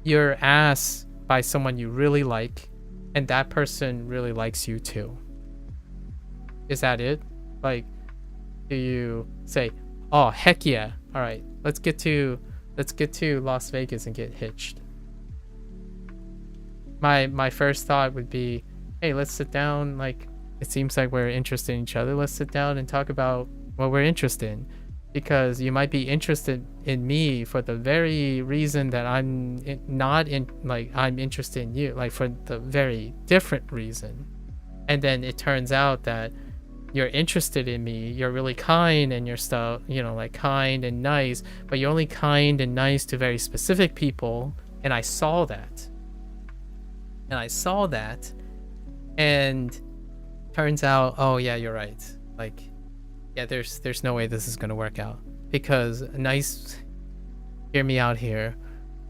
You're asked by someone you really like, and that person really likes you too. Is that it? Like, do you say, oh, heck yeah, all right, let's get to Las Vegas and get hitched? My first thought would be, hey, let's sit down. Like, it seems like we're interested in each other. Let's sit down and talk about what we're interested in. Because you might be interested in me for the very reason that I'm interested in you, like for the very different reason. And then it turns out that you're interested in me, you're really kind and you're stuff, you know, like kind and nice, but you're only kind and nice to very specific people. And I saw that. And turns out, oh yeah, you're right. Like, yeah, there's no way this is gonna work out, because hear me out here.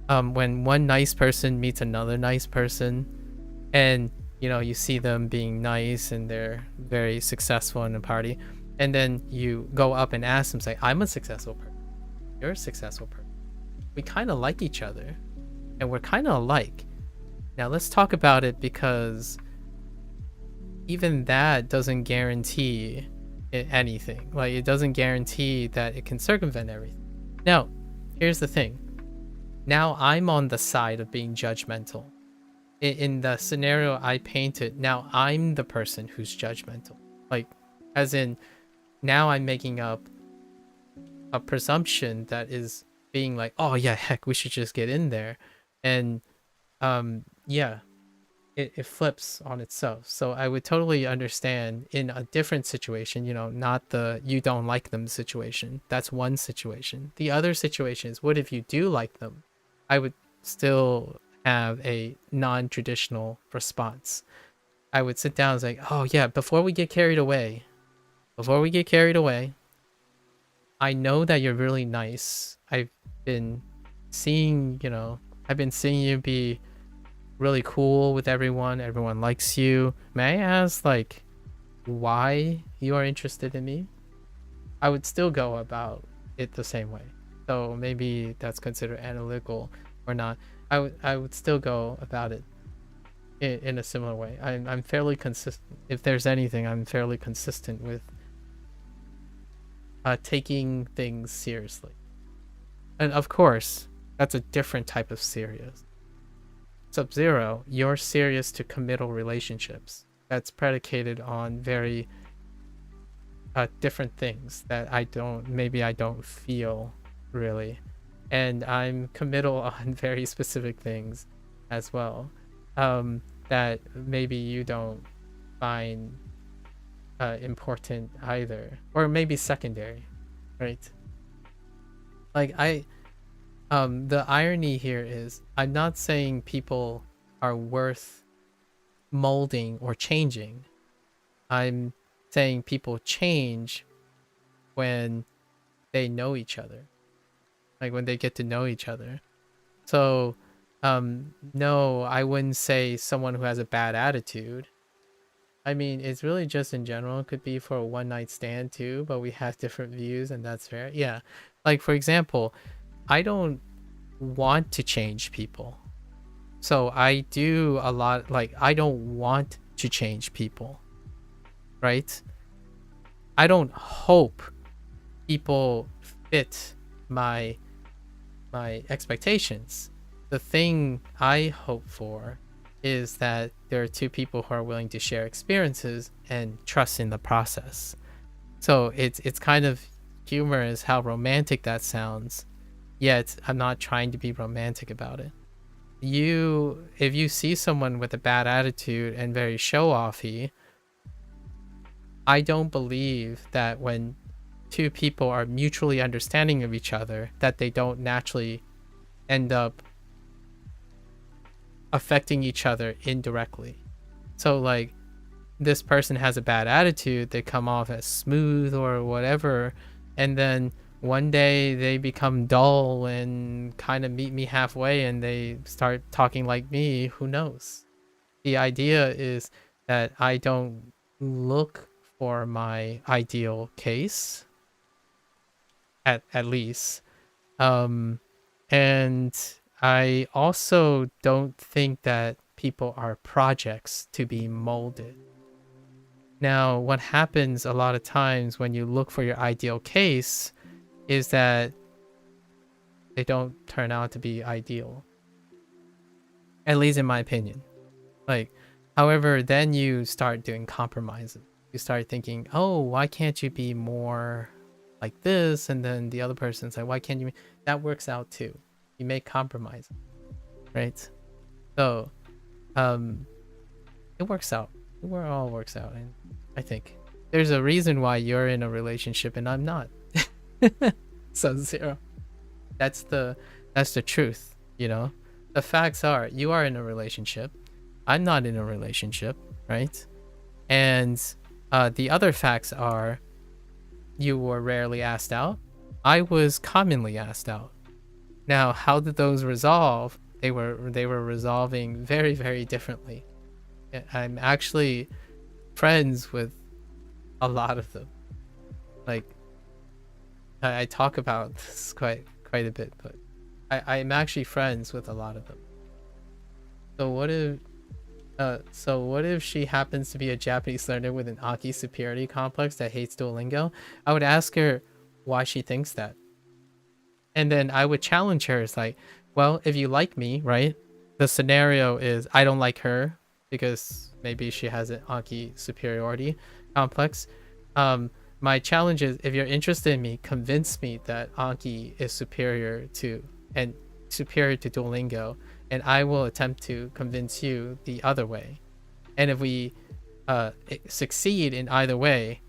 When one nice person meets another nice person, and you know, you see them being nice and they're very successful in a party, and then you go up and ask them, say, I'm a successful person, you're a successful person, we kind of like each other and we're kind of alike. Now let's talk about it, because even that doesn't guarantee anything. Like, it doesn't guarantee that it can circumvent everything. Now, here's the thing. Now I'm on the side of being judgmental. In the scenario I painted, now I'm the person who's judgmental. Like, as in, now I'm making up a presumption that is being like, oh yeah, heck, we should just get in there. And yeah, it flips on itself. So I would totally understand in a different situation, you know, not the you don't like them situation. That's one situation. The other situation is, what if you do like them? I would still have a non-traditional response. I would sit down and say, oh yeah, before we get carried away, I know that you're really nice. I've been seeing you be really cool with everyone. Everyone likes you. May I ask, like, why you are interested in me? I would still go about it the same way. So maybe that's considered analytical or not. I would still go about it in a similar way. I'm fairly consistent. If there's anything, I'm fairly consistent with taking things seriously. And of course, that's a different type of serious. Sub-Zero, you're serious to committal relationships. That's predicated on very different things that I don't feel really. And I'm committal on very specific things as well, that maybe you don't find important either, or maybe secondary, right? Like, the irony here is, I'm not saying people are worth molding or changing. I'm saying people change when they know each other, like when they get to know each other. So no, I wouldn't say someone who has a bad attitude. I mean, it's really just in general. It could be for a one night stand too, but we have different views, and that's fair. Yeah, like for example, I don't want to change people. So I do a lot, like, I don't want to change people, right? I don't hope people fit my expectations. The thing I hope for is that there are two people who are willing to share experiences and trust in the process. So it's kind of humorous how romantic that sounds, yet I'm not trying to be romantic about it. If you see someone with a bad attitude and very show-offy, I don't believe that when two people are mutually understanding of each other, that they don't naturally end up affecting each other indirectly. So like, this person has a bad attitude, they come off as smooth or whatever, and then one day they become dull and kind of meet me halfway and they start talking like me. Who knows? The idea is that I don't look for my ideal case, at least, and I also don't think that people are projects to be molded. Now, what happens a lot of times when you look for your ideal case is that they don't turn out to be ideal. At least in my opinion. Like, however, then you start doing compromises. You start thinking, oh, why can't you be more like this? And then the other person's like, why can't you? That works out too. You make compromises, right? So, it works out. It all works out. And I think there's a reason why you're in a relationship and I'm not. So Zero. That's the truth, you know? The facts are, you are in a relationship. I'm not in a relationship, right? And the other facts are, you were rarely asked out. I was commonly asked out. Now, how did those resolve? They were resolving very, very differently. I'm actually friends with a lot of them. Like, I talk about this quite a bit, but I'm actually friends with a lot of them. So what if she happens to be a Japanese learner with an Aki superiority complex that hates Duolingo? I would ask her why she thinks that. And then I would challenge her. It's like, well, if you like me, right? The scenario is I don't like her because maybe she has an Aki superiority complex. My challenge is, if you're interested in me, convince me that Anki is superior to Duolingo, and I will attempt to convince you the other way. And if we succeed in either way,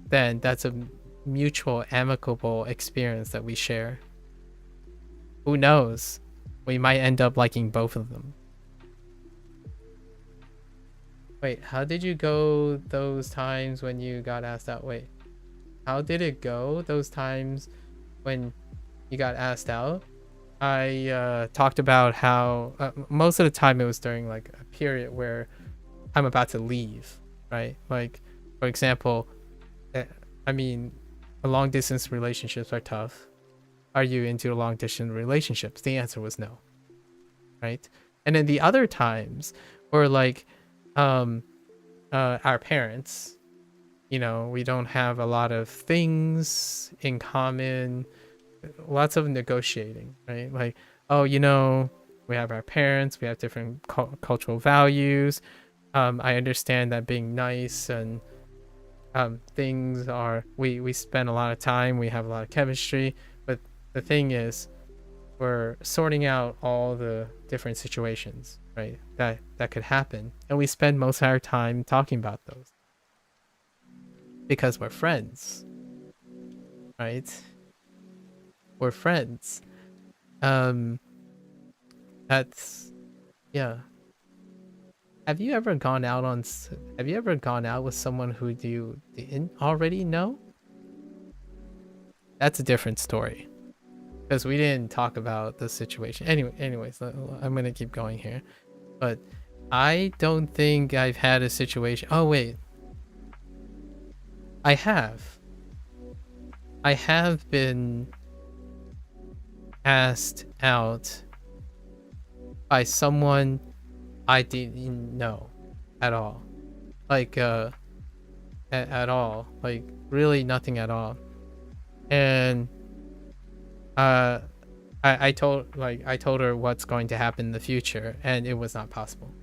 then that's a mutual, amicable experience that we share. Who knows? We might end up liking both of them. Wait, how did you go those times when you got asked out? Wait. How did it go those times when you got asked out? I talked about how most of the time it was during like a period where I'm about to leave, right? Like, for example, I mean, long distance relationships are tough. Are you into long distance relationships? The answer was no, right? And then the other times were like our parents. You know, we don't have a lot of things in common, lots of negotiating, right? Like, oh, you know, we have our parents, we have different cultural values. I understand that being nice and things are, we spend a lot of time, we have a lot of chemistry, but the thing is, we're sorting out all the different situations, right? That could happen. And we spend most of our time talking about those. Because we're friends, right? We're friends. That's, yeah. Have you ever gone out with someone who you didn't already know? That's a different story. Because we didn't talk about the situation. Anyways, I'm gonna keep going here. But I don't think I've had a situation. Oh wait. I have been asked out by someone I didn't know at all. Like at all. Like really nothing at all. And I told her what's going to happen in the future, and it was not possible.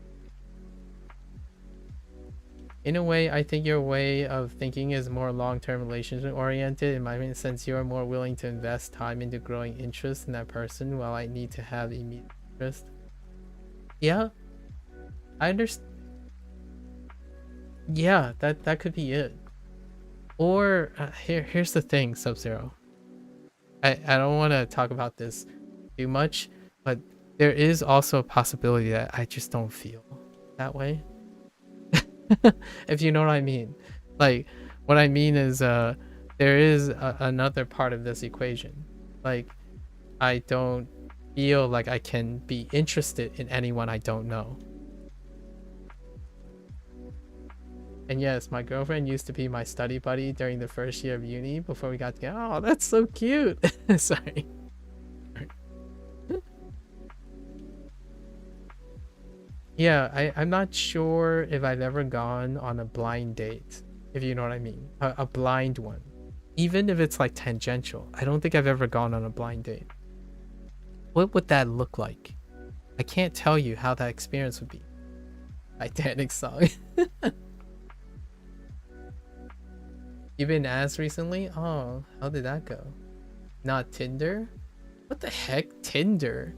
In a way, I think your way of thinking is more long-term relationship oriented. In my sense, you are more willing to invest time into growing interest in that person, while I need to have immediate interest. Yeah, I understand. Yeah, that could be it. Or here's the thing, Sub-Zero. I don't want to talk about this too much, but there is also a possibility that I just don't feel that way. If you know what I mean. Like, what I mean is there is another part of this equation. Like, I don't feel like I can be interested in anyone I don't know. And yes, my girlfriend used to be my study buddy during the first year of uni before we got together. Oh, that's so cute. Sorry. Yeah, I'm not sure if I've ever gone on a blind date, if you know what I mean. A blind one. Even if it's like tangential. I don't think I've ever gone on a blind date. What would that look like? I can't tell you how that experience would be. Titanic song. You've been asked recently? Oh, how did that go? Not Tinder? What the heck? Tinder?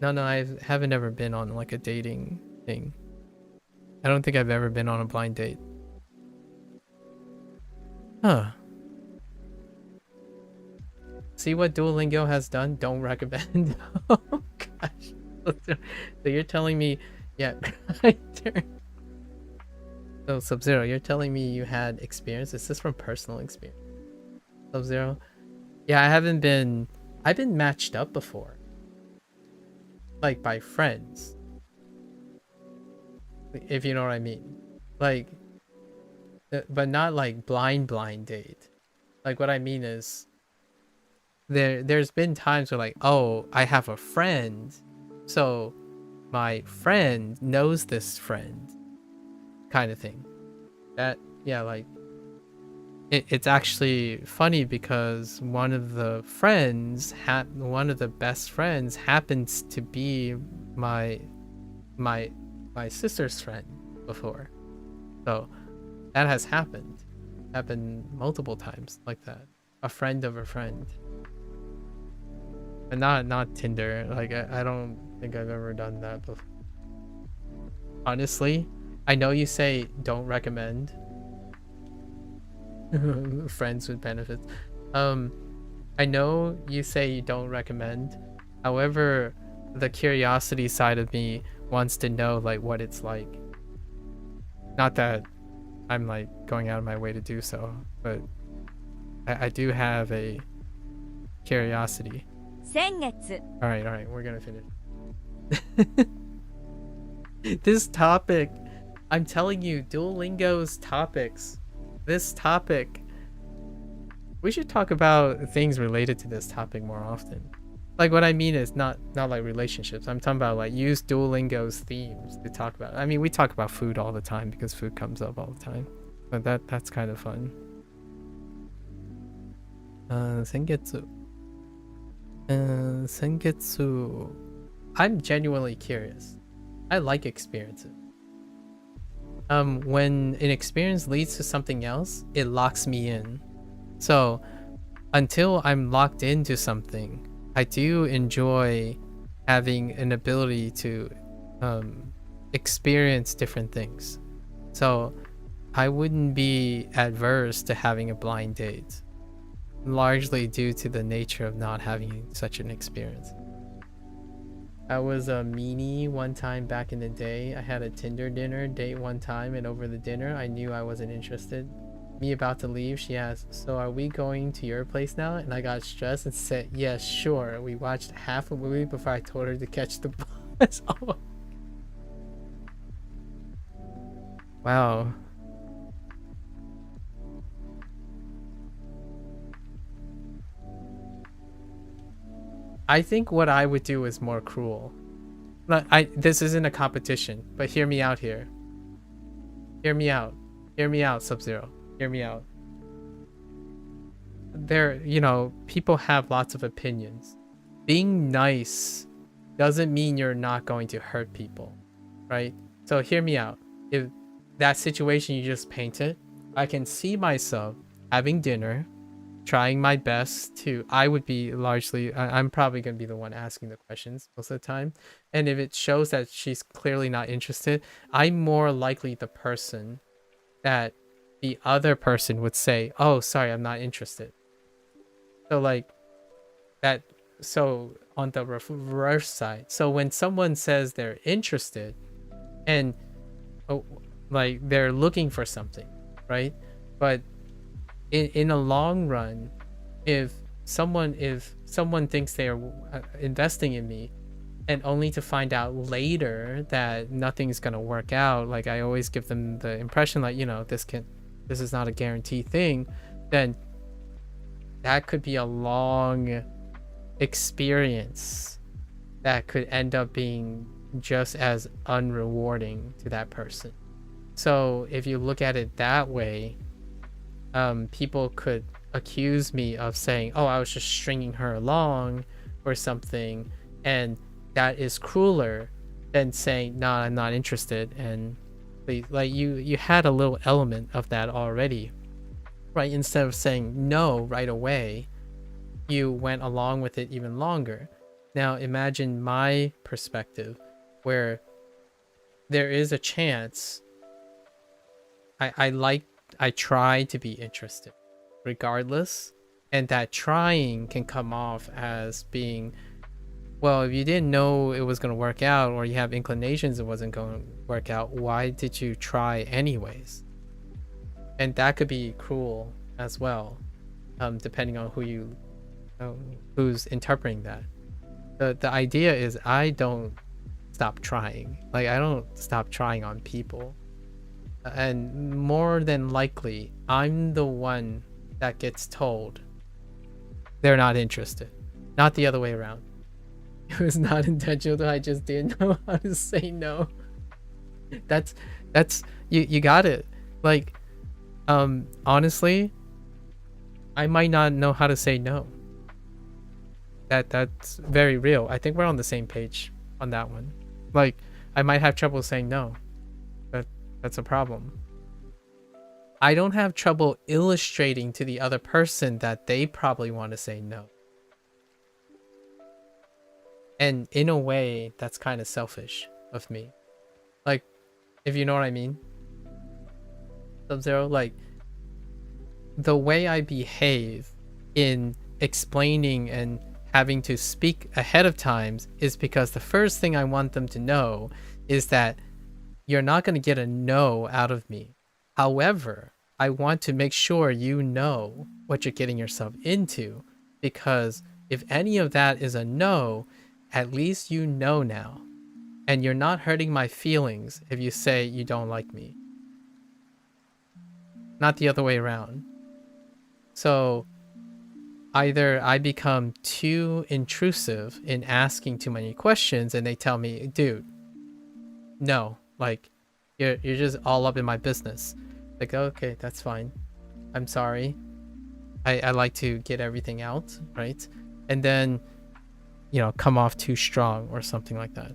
No, I haven't ever been on like a dating thing. I don't think I've ever been on a blind date. Huh. See what Duolingo has done? Don't recommend. Oh gosh. So you're telling me, yeah. So Sub-Zero, you're telling me you had experience? Is this from personal experience? Sub-Zero? Yeah, I've been matched up before. Like by friends. if you know what I mean. Like, but not like blind date. Like what I mean is there's been times where like, oh, I have a friend, so my friend knows this friend, kind of thing. That, yeah, like it's actually funny because one of the best friends happens to be my sister's friend before. So that has happened multiple times like that. A friend of a friend. And not Tinder. Like I don't think I've ever done that before. Honestly, I know you say don't recommend friends with benefits. I know you say you don't recommend. However, the curiosity side of me wants to know like what it's like. Not that I'm like going out of my way to do so, but I do have a curiosity. 先月 All right, we're gonna finish. This topic, I'm telling you, Duolingo's topics. This topic, we should talk about things related to this topic more often. Like what I mean is not like relationships. I'm talking about like use Duolingo's themes to talk about. I mean, we talk about food all the time because food comes up all the time. But that's kind of fun. Sengetsu. Sengetsu. I'm genuinely curious. I like experiences. When an experience leads to something else, it locks me in. So until I'm locked into something, I do enjoy having an ability to experience different things. So I wouldn't be adverse to having a blind date, largely due to the nature of not having such an experience. I was a meanie one time back in the day. I had a Tinder dinner date one time, and over the dinner I knew I wasn't interested. Me about to leave, she asked, so are we going to your place now? And I got stressed and said, yes, sure. We watched half a movie before I told her to catch the bus. Oh. Wow. I think what I would do is more cruel. This isn't a competition, but hear me out here. Hear me out. Hear me out, Sub-Zero. Hear me out. People have lots of opinions. Being nice doesn't mean you're not going to hurt people, right? So hear me out. If that situation you just painted, I can see myself having dinner, trying my best to, I'm probably going to be the one asking the questions most of the time. And if it shows that she's clearly not interested, I'm more likely the person that the other person would say, oh, sorry, I'm not interested. So like that. So on the reverse side, so when someone says they're interested and like they're looking for something, right? But in a long run, if someone thinks they're investing in me and only to find out later that nothing's gonna work out, like I always give them the impression like, this is not a guaranteed thing, then that could be a long experience that could end up being just as unrewarding to that person. So if you look at it that way, people could accuse me of saying, oh, I was just stringing her along or something, and that is crueler than saying, no, I'm not interested. And like you had a little element of that already, right? Instead of saying no right away, you went along with it even longer. Now imagine my perspective where there is a chance I try to be interested regardless, and that trying can come off as being, well, if you didn't know it was going to work out, or you have inclinations it wasn't going to work out, why did you try anyways? And that could be cruel as well, depending on who's interpreting that. The idea is I don't stop trying. Like, I don't stop trying on people. And more than likely, I'm the one that gets told they're not interested. Not the other way around. It was not intentional. I just didn't know how to say no. That's you got it. Like, honestly, I might not know how to say no. That's very real. I think we're on the same page on that one. Like, I might have trouble saying no. That's a problem. I don't have trouble illustrating to the other person that they probably want to say no. And in a way, that's kind of selfish of me. Like, if you know what I mean. Sub-Zero, like, the way I behave in explaining and having to speak ahead of times is because the first thing I want them to know is that you're not going to get a no out of me. However, I want to make sure you know what you're getting yourself into, because if any of that is a no, at least you know now. And you're not hurting my feelings if you say you don't like me. Not the other way around. So either I become too intrusive in asking too many questions and they tell me, dude, no, like, you're just all up in my business. Like, okay, that's fine. I'm sorry. I like to get everything out, right? And then, you know, come off too strong or something like that,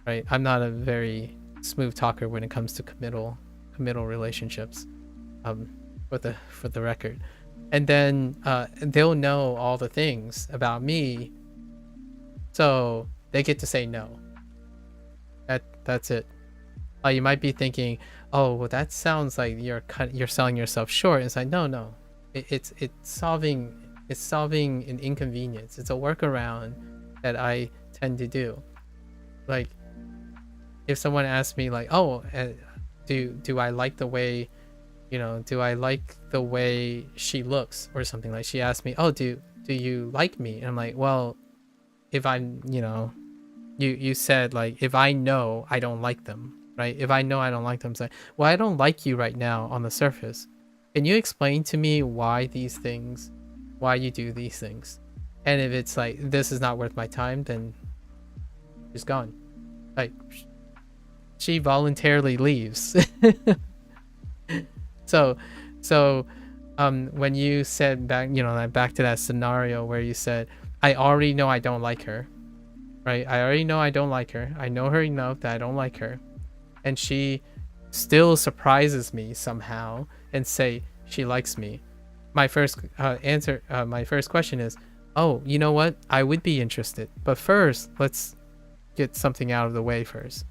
right? I'm not a very smooth talker when it comes to committal relationships, for the record. And then they'll know all the things about me, so they get to say no. That's it. You might be thinking, oh, well, that sounds like you're selling yourself short. It's like, no. It's solving an inconvenience. It's a workaround that I tend to do. Like, if someone asks me, like, oh, do I like the way, you know, do I like the way she looks or something? Like, she asked me, oh, do you like me? And I'm like, well, if I'm, you know, you said, like, if I know I don't like them, right? If I know I don't like them, say, well, I don't like you right now on the surface. Can you explain to me why you do these things? And if it's like, this is not worth my time, then she's gone. Like, she voluntarily leaves. So when you said back to that scenario where you said, I already know I don't like her, right? I already know I don't like her. I know her enough that I don't like her. And she still surprises me somehow and say she likes me. My first question is, oh, you know what? I would be interested. But first, let's get something out of the way first.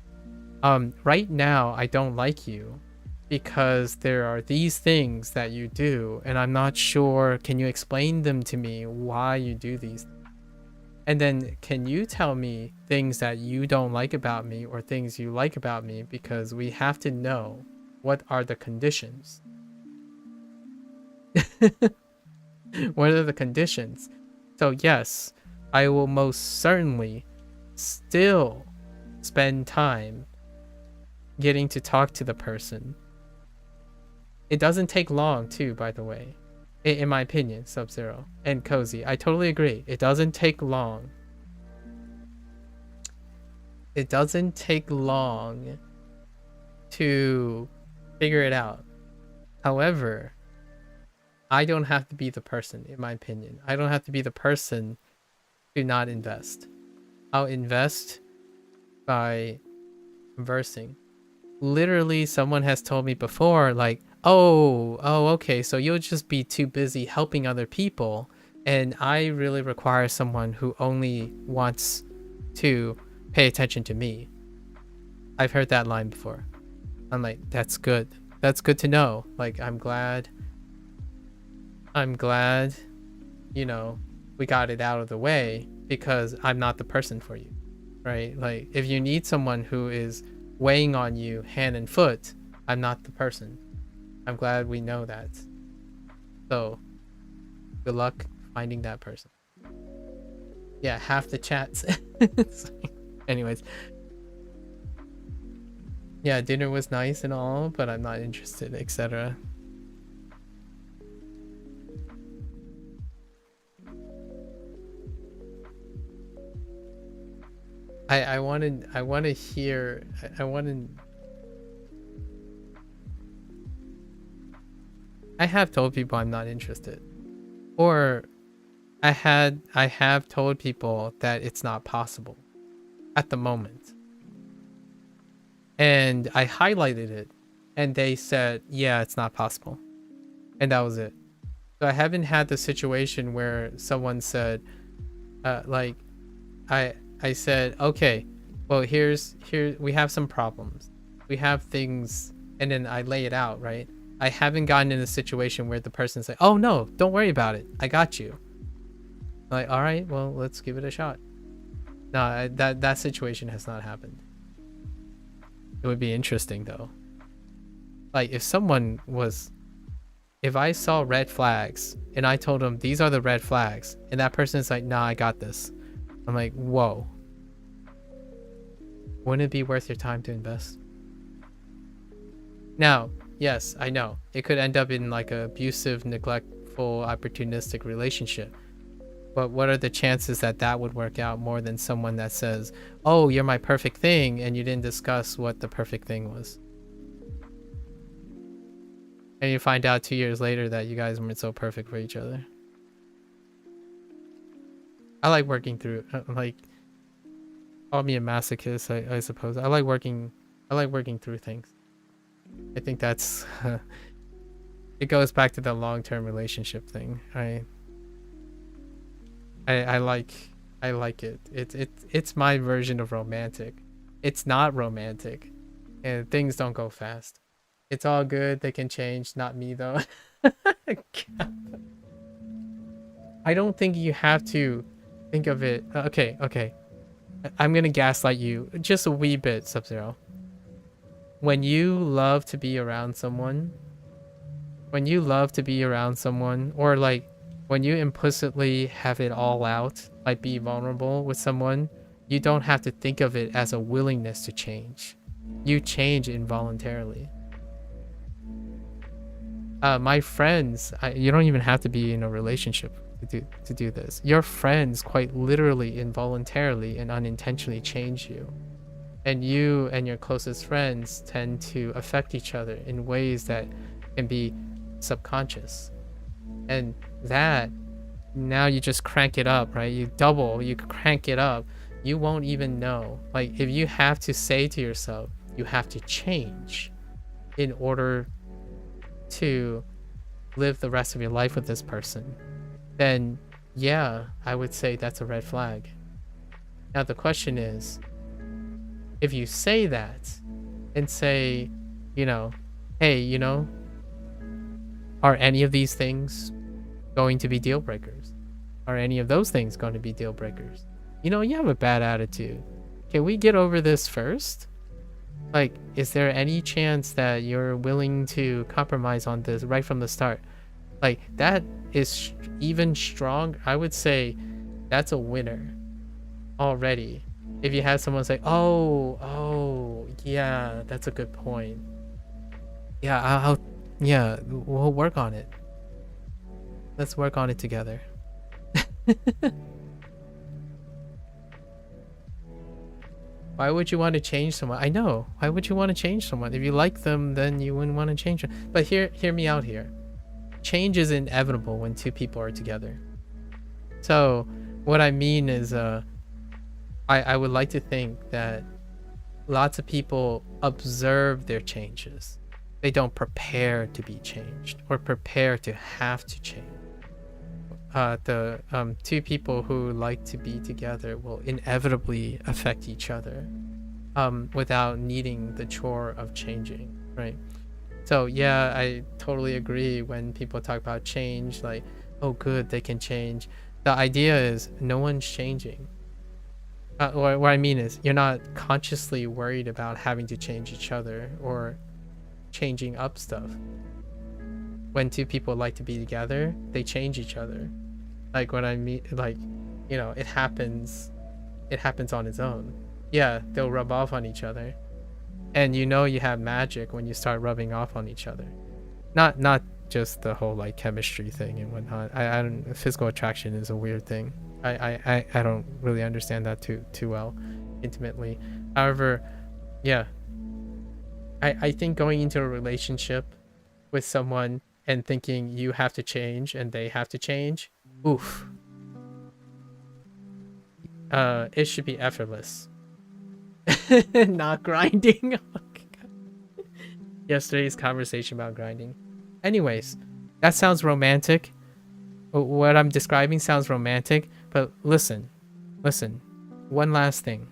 Right now, I don't like you because there are these things that you do, and I'm not sure. Can you explain them to me why you do these? And then can you tell me things that you don't like about me or things you like about me, because we have to know what are the conditions. What are the conditions? So yes, I will most certainly still spend time getting to talk to the person. It doesn't take long too, by the way. In my opinion, Sub-Zero and Cozy, I totally agree. It doesn't take long. It doesn't take long to figure it out. However, I don't have to be the person, in my opinion. I don't have to be the person to not invest. I'll invest by conversing. Literally, someone has told me before, like, oh, okay, so you'll just be too busy helping other people, and I really require someone who only wants to pay attention to me. I've heard that line before. I'm like, that's good. That's good to know. Like, I'm glad, you know, we got it out of the way, because I'm not the person for you, right? Like, if you need someone who is weighing on you hand and foot, I'm not the person. I'm glad we know that. So, good luck finding that person. Yeah, half the chats. Anyways, Yeah, dinner was nice and all, but I'm not interested, etc. I want to hear, I have told people I'm not interested, or I have told people that it's not possible at the moment, and I highlighted it, and they said, yeah, it's not possible, and that was it. So I haven't had the situation where someone said, like, I said, okay, well, here we have some problems, we have things, and then I lay it out, right? I haven't gotten in a situation where the person's like, oh no, don't worry about it, I got you. I'm like, all right, well, let's give it a shot. No, that situation has not happened. It would be interesting though. Like if I saw red flags and I told them these are the red flags, and that person's like, nah, I got this. I'm like, whoa. Wouldn't it be worth your time to invest? Now, yes, I know. It could end up in like a abusive, neglectful, opportunistic relationship. But what are the chances that that would work out more than someone that says, oh, you're my perfect thing, and you didn't discuss what the perfect thing was? And you find out 2 years later that you guys weren't so perfect for each other. I like working through, like, call me a masochist, I suppose. I like working through things. I think that's it goes back to the long-term relationship thing. I like it. It's my version of romantic. It's not romantic, and things don't go fast. It's all good. They can change. Not me though. I don't think you have to think of it. Okay. I'm gonna gaslight you just a wee bit, Sub-Zero. When you love to be around someone, or like when you implicitly have it all out, like be vulnerable with someone, you don't have to think of it as a willingness to change. You change involuntarily. My friends, you don't even have to be in a relationship to do this. Your friends quite literally, involuntarily, and unintentionally change you. And you and your closest friends tend to affect each other in ways that can be subconscious. And that, now you just crank it up, right? You crank it up. You won't even know. Like, if you have to say to yourself, you have to change in order to live the rest of your life with this person, then yeah, I would say that's a red flag. Now the question is, if you say that and say, hey, are any of these things going to be deal breakers? Are any of those things going to be deal breakers? You have a bad attitude. Can we get over this first? Like, is there any chance that you're willing to compromise on this right from the start? Like, that is even strong. I would say that's a winner already. If you have someone say, oh, yeah, that's a good point. Yeah, we'll work on it. Let's work on it together. Why would you want to change someone? I know. Why would you want to change someone? If you like them, then you wouldn't want to change them. But hear me out here. Change is inevitable when two people are together. So what I mean is, I would like to think that lots of people observe their changes. They don't prepare to be changed or prepare to have to change. The two people who like to be together will inevitably affect each other without needing the chore of changing, right? So yeah, I totally agree when people talk about change, like, oh good, they can change. The idea is no one's changing. What I mean is, you're not consciously worried about having to change each other or changing up stuff. When two people like to be together, they change each other. Like when I mean, like, it happens on its own. Yeah, they'll rub off on each other, And you know you have magic when you start rubbing off on each other. Not just the whole like chemistry thing and whatnot. I don't, physical attraction is a weird thing. I don't really understand that too well intimately. However, yeah. I think going into a relationship with someone and thinking you have to change and they have to change, oof. It should be effortless. Not grinding. Yesterday's conversation about grinding. Anyways, that sounds romantic. What I'm describing sounds romantic, but listen. One last thing.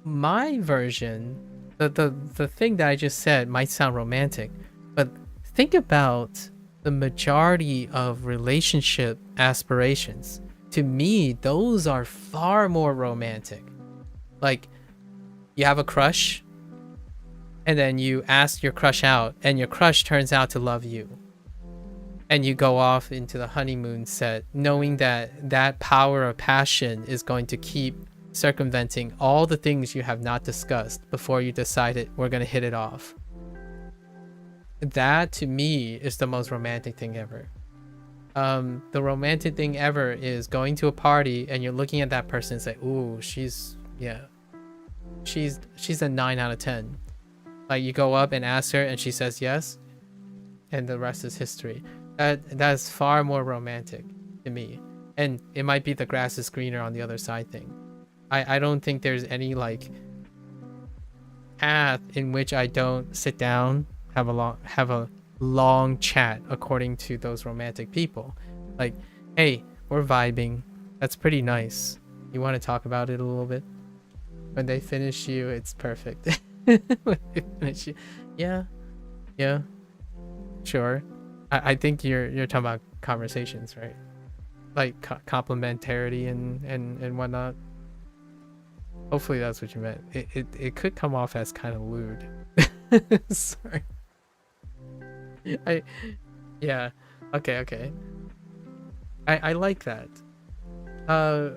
My version, the thing that I just said might sound romantic, but think about the majority of relationship aspirations. To me, those are far more romantic. Like, you have a crush, and then you ask your crush out, and your crush turns out to love you. And you go off into the honeymoon set, knowing that that power of passion is going to keep circumventing all the things you have not discussed before you decided we're going to hit it off. That, to me, is the most romantic thing ever. The romantic thing ever is going to a party and you're looking at that person and say, ooh, she's a 9 out of 10. Like, you go up and ask her and she says yes, and the rest is history. That's far more romantic to me. And it might be the grass is greener on the other side thing. I don't think there's any like path in which I don't sit down, have a long chat according to those romantic people. Like, hey, we're vibing. That's pretty nice. You want to talk about it a little bit? When they finish you, it's perfect. When they finish you, yeah, sure. I think you're talking about conversations, right? Like complementarity and whatnot. Hopefully that's what you meant. It could come off as kind of lewd. Sorry. Yeah. Okay. I like that. The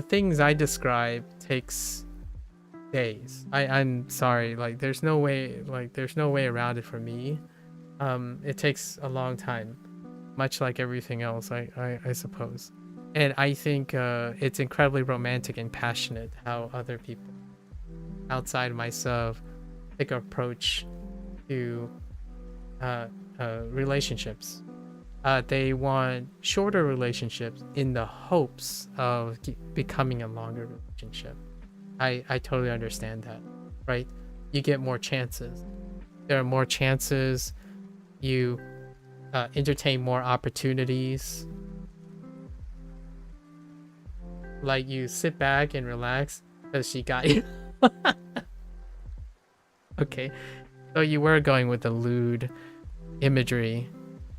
things I describe takes days. I'm sorry. Like there's no way around it for me. It takes a long time, much like everything else. I suppose. And I think it's incredibly romantic and passionate how other people outside myself take an approach to relationships. They want shorter relationships in the hopes of becoming a longer relationship. I totally understand that, right? You get more chances. There are more chances. You entertain more opportunities. Like, you sit back and relax because she got you. Okay, so you were going with the lewd imagery.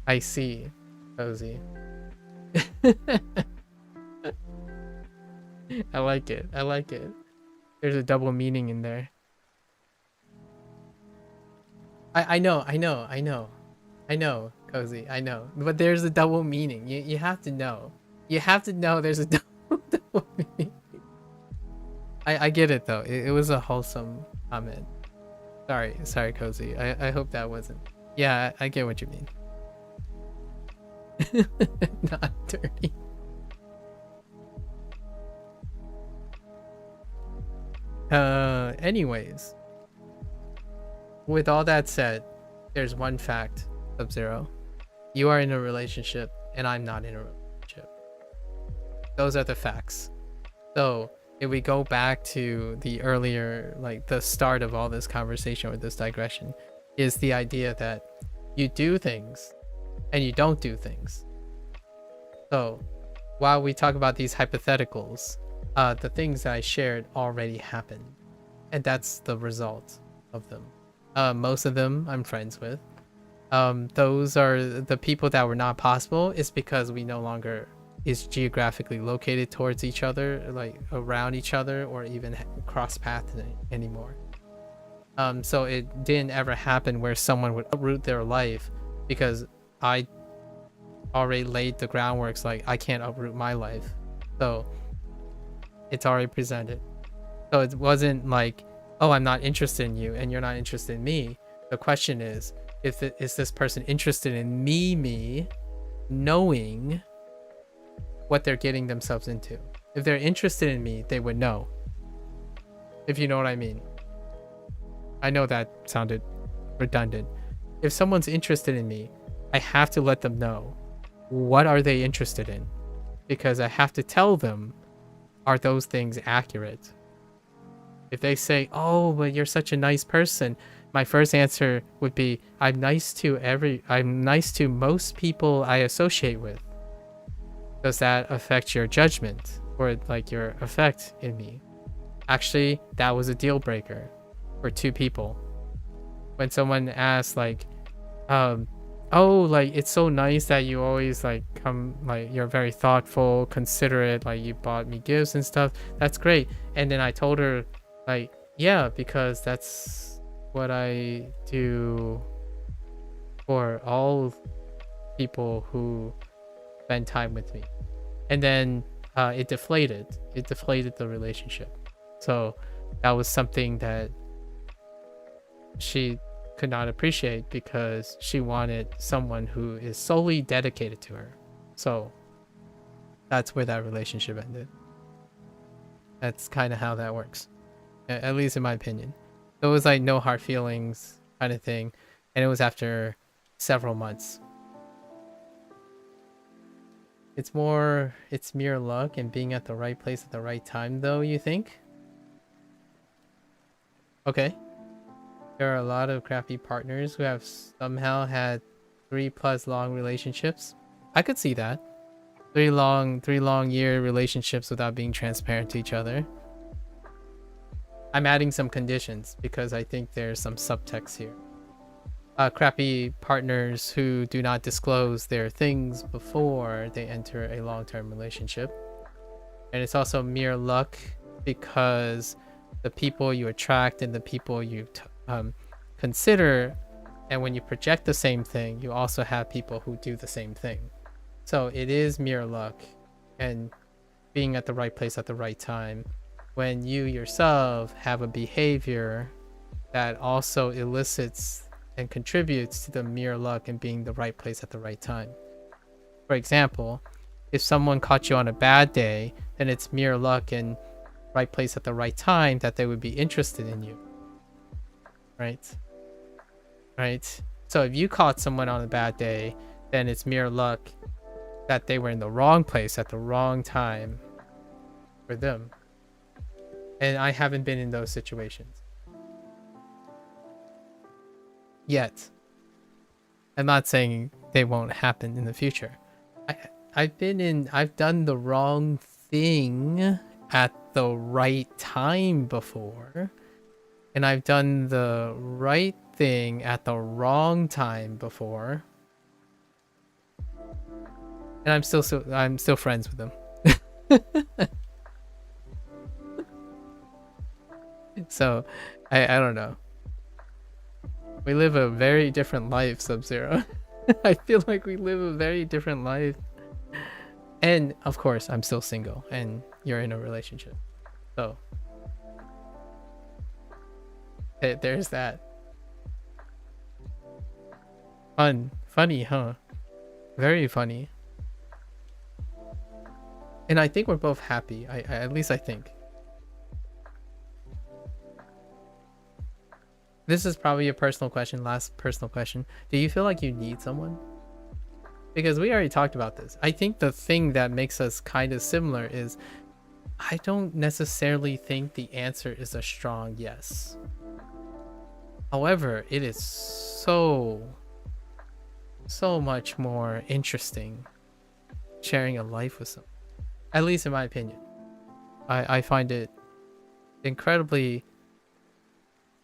I see, Cozy. I like it. There's a double meaning in there. I know, Cozy, I know. But there's a double meaning. You have to know. You have to know there's a double meaning. I get it though. It was a wholesome comment. Sorry, Cozy. I hope that wasn't. Yeah, I get what you mean. Not dirty. Anyways. With all that said, there's one fact, Sub-Zero. You are in a relationship, and I'm not in a relationship. Those are the facts. So, if we go back to the earlier, like the start of all this conversation with this digression, is the idea that you do things and you don't do things. So, while we talk about these hypotheticals, the things that I shared already happened. And that's the result of them. Most of them I'm friends with. Those are the people that were not possible is because we no longer is geographically located towards each other, like around each other, or even cross paths anymore. So it didn't ever happen where someone would uproot their life because I already laid the groundworks. Like, I can't uproot my life, so it's already presented. So it wasn't like, oh, I'm not interested in you and you're not interested in me. The question is is this person interested in me knowing what they're getting themselves into? If they're interested in me, they would know. If you know what I mean. I know that sounded redundant. If someone's interested in me, I have to let them know what are they interested in, because I have to tell them, are those things accurate? If they say, oh, but you're such a nice person, my first answer would be, I'm nice to most people I associate with. Does that affect your judgment or like your effect in me? Actually, that was a deal breaker for 2 people. When someone asked like, oh, like it's so nice that you always like come, like you're very thoughtful, considerate, like you bought me gifts and stuff. That's great. And then I told her like, yeah, because that's what I do for all people who spend time with me. And then it deflated the relationship. So that was something that she could not appreciate, because she wanted someone who is solely dedicated to her. So that's where that relationship ended. That's kind of how that works, at least in my opinion. It was like no hard feelings kind of thing, and it was after several months. It's mere luck and being at the right place at the right time, though, you think? Okay. There are a lot of crappy partners who have somehow had 3+ long relationships. I could see that. 3 long year relationships without being transparent to each other. I'm adding some conditions because I think there's some subtext here. Crappy partners who do not disclose their things before they enter a long-term relationship. And it's also mere luck because the people you attract and the people you consider, and when you project the same thing, you also have people who do the same thing. So it is mere luck and being at the right place at the right time when you yourself have a behavior that also elicits and contributes to the mere luck and being the right place at the right time. For example, if someone caught you on a bad day, then it's mere luck and right place at the right time that they would be interested in you. Right? So if you caught someone on a bad day, then it's mere luck that they were in the wrong place at the wrong time for them. And I haven't been in those situations yet. I'm not saying they won't happen in the future. I've done the wrong thing at the right time before, and I've done the right thing at the wrong time before, and I'm still friends with them. So I don't know. We live a very different life, Sub-Zero. I feel like we live a very different life. And of course, I'm still single and you're in a relationship. So there's that. Funny, huh? Very funny. And I think we're both happy. At least I think. This is probably a personal question, last personal question. Do you feel like you need someone? Because we already talked about this. I think the thing that makes us kind of similar is I don't necessarily think the answer is a strong yes. However, it is so much more interesting sharing a life with someone. At least in my opinion. I find it incredibly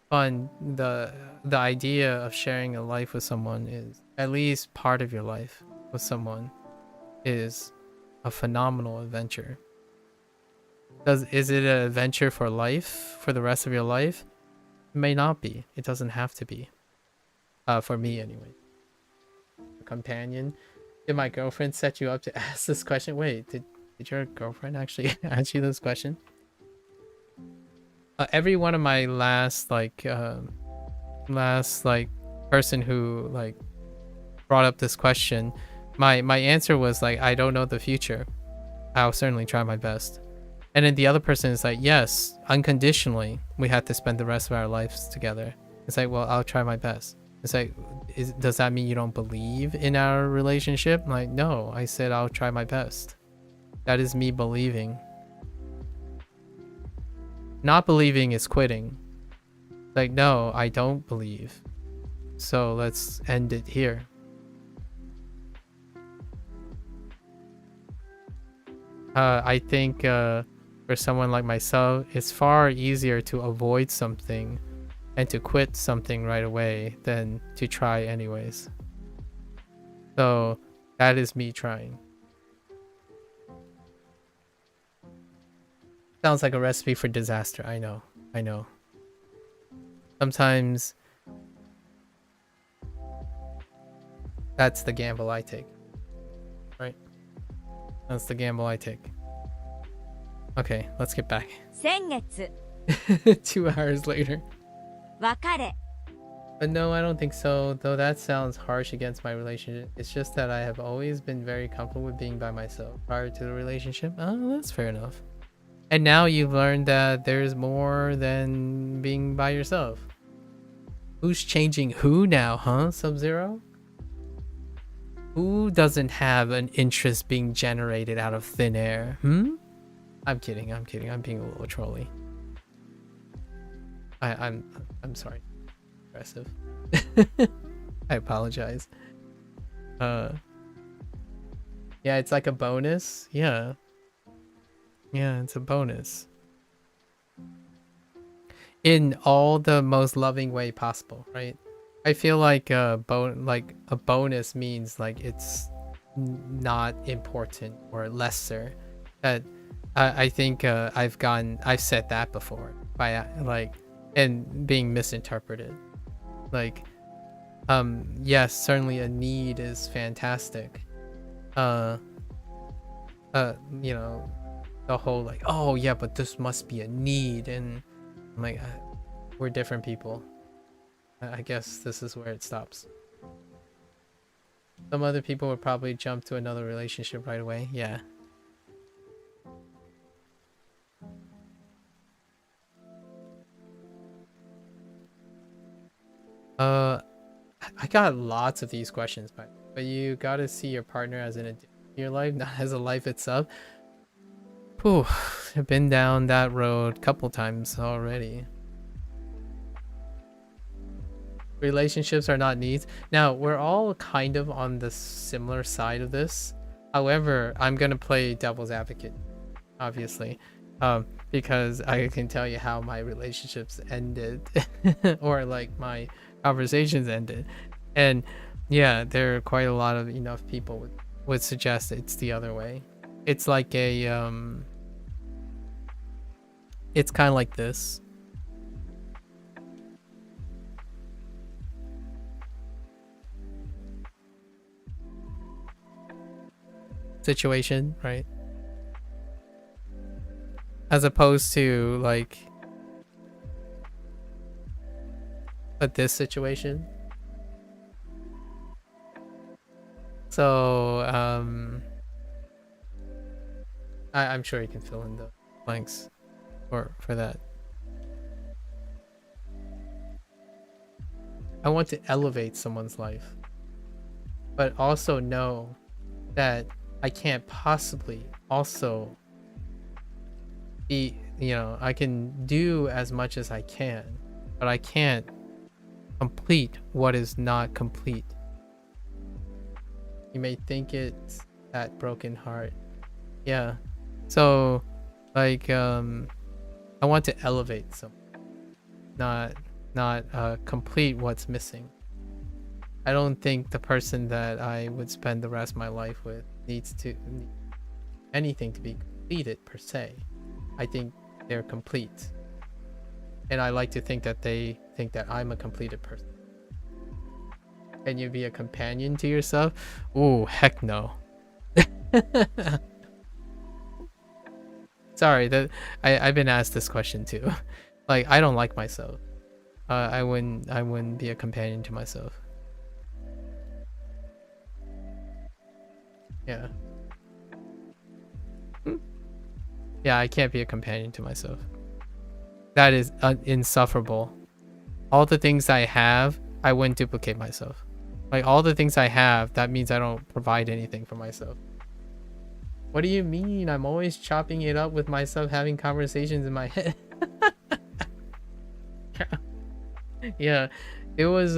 fun. The idea of sharing a life with someone is, at least part of your life with someone, is a phenomenal adventure. Is it an adventure for life, for the rest of your life? It may not be. It doesn't have to be. For me anyway. A companion. Did my girlfriend set you up to ask this question? Wait, did your girlfriend actually ask you this question? Every one of my last person who like brought up this question, my answer was like, I don't know the future. I'll certainly try my best. And then the other person is like, yes, unconditionally, we have to spend the rest of our lives together. It's like, well, I'll try my best. It's like, does that mean you don't believe in our relationship? I'm like, no, I said I'll try my best. That is me believing. Not believing is quitting. Like, no, I don't believe. So let's end it here. I think for someone like myself, it's far easier to avoid something and to quit something right away than to try anyways. So that is me trying. Sounds like a recipe for disaster. I know. Sometimes that's the gamble I take. Right? That's the gamble I take. Okay, let's get back. 先月 2 hours later. 別れ But no, I don't think so, though that sounds harsh against my relationship. It's just that I have always been very comfortable with being by myself prior to the relationship. Oh, that's fair enough. And now you've learned that there's more than being by yourself. Who's changing who now, huh, Sub-Zero? Who doesn't have an interest being generated out of thin air? I'm kidding. I'm being a little trolly. I'm sorry. Aggressive. I apologize. Yeah, it's like a bonus. Yeah, it's a bonus. In all the most loving way possible, right? I feel like a bonus means like it's not important or lesser. That I think I've said that before by like and being misinterpreted. Like, yes, certainly a need is fantastic. You know, the whole like, oh yeah, but this must be a need, and I'm like, we're different people. I guess this is where it stops. Some other people would probably jump to another relationship right away. Yeah. I got lots of these questions, but you gotta see your partner as an addition to your life, not as a life itself. Whew, I've been down that road a couple times already. Relationships are not needs. Now, we're all kind of on the similar side of this. However, I'm gonna play devil's advocate, obviously, because I can tell you how my relationships ended, or like my conversations ended, and yeah, there are quite a lot of enough people would suggest it's the other way. It's like a it's kind of like this. Situation, right? As opposed to like this situation. So I'm sure you can fill in the blanks for that. I want to elevate someone's life, but also know that I can't possibly also be, I can do as much as I can, but I can't complete what is not complete. You may think it's that broken heart. Yeah. So like I want to elevate someone, not complete what's missing. I don't think the person that I would spend the rest of my life with needs anything to be completed per se. I think they're complete, and I like to think that they think that I'm a completed person. Can you be a companion to yourself? Ooh, heck no. Sorry, that I've been asked this question too. Like, I don't like myself. I wouldn't be a companion to myself. Yeah. Yeah, I can't be a companion to myself. That is insufferable. All the things I have, I wouldn't duplicate myself. Like, all the things I have, that means I don't provide anything for myself. What do you mean? I'm always chopping it up with myself, having conversations in my head. Yeah, it was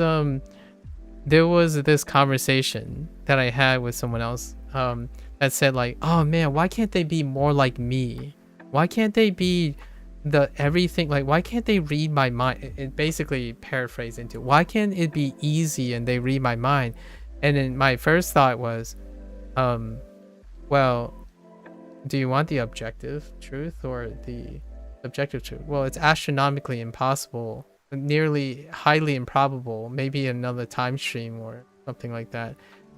there was this conversation that I had with someone else that said like, oh man, why can't they be more like me? Why can't they be the everything, like why can't they read my mind? It basically paraphrased into, why can't it be easy and they read my mind? And then my first thought was, well, do you want the objective truth or the subjective truth? Well, it's astronomically impossible, nearly highly improbable, maybe another time stream or something like that,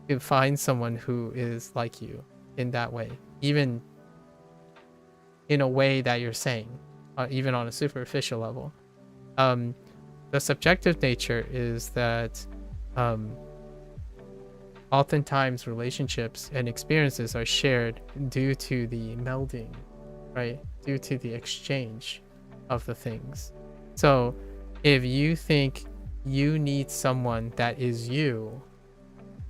to find someone who is like you in that way, even in a way that you're saying, even on a superficial level. The subjective nature is that oftentimes relationships and experiences are shared due to the melding, right? Due to the exchange of the things. So if you think you need someone that is you,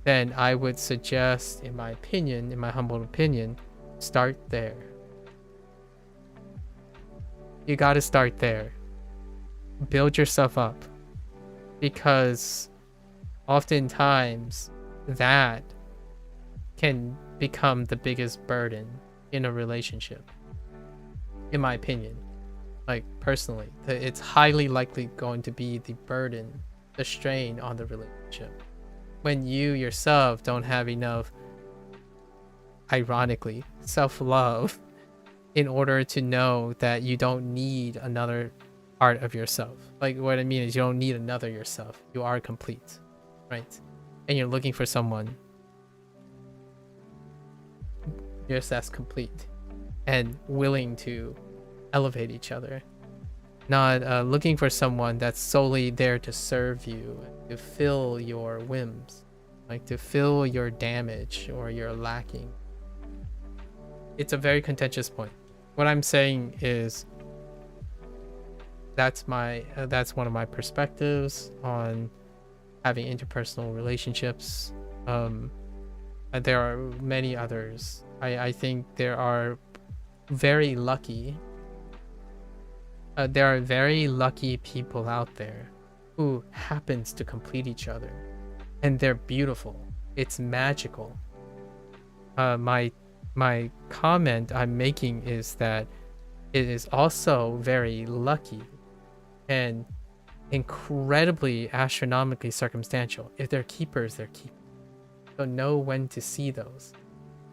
then I would suggest, in my opinion, in my humble opinion, start there. You got to start there. Build yourself up, because oftentimes that can become the biggest burden in a relationship, in my opinion. Like, personally, it's highly likely going to be the burden, the strain on the relationship, when you yourself don't have enough, ironically, self-love in order to know that you don't need another part of yourself. Like, what I mean is, you don't need another yourself. You are complete, right? And you're looking for someone just as complete and willing to elevate each other, not looking for someone that's solely there to serve you, to fill your whims, like to fill your damage or your lacking. It's a very contentious point. What I'm saying is that's one of my perspectives on having interpersonal relationships. There are many others. I think there are very lucky people out there who happens to complete each other, and they're beautiful. It's magical. My comment I'm making is that it is also very lucky and incredibly astronomically circumstantial. If they're keepers, they're keepers. So know when to see those.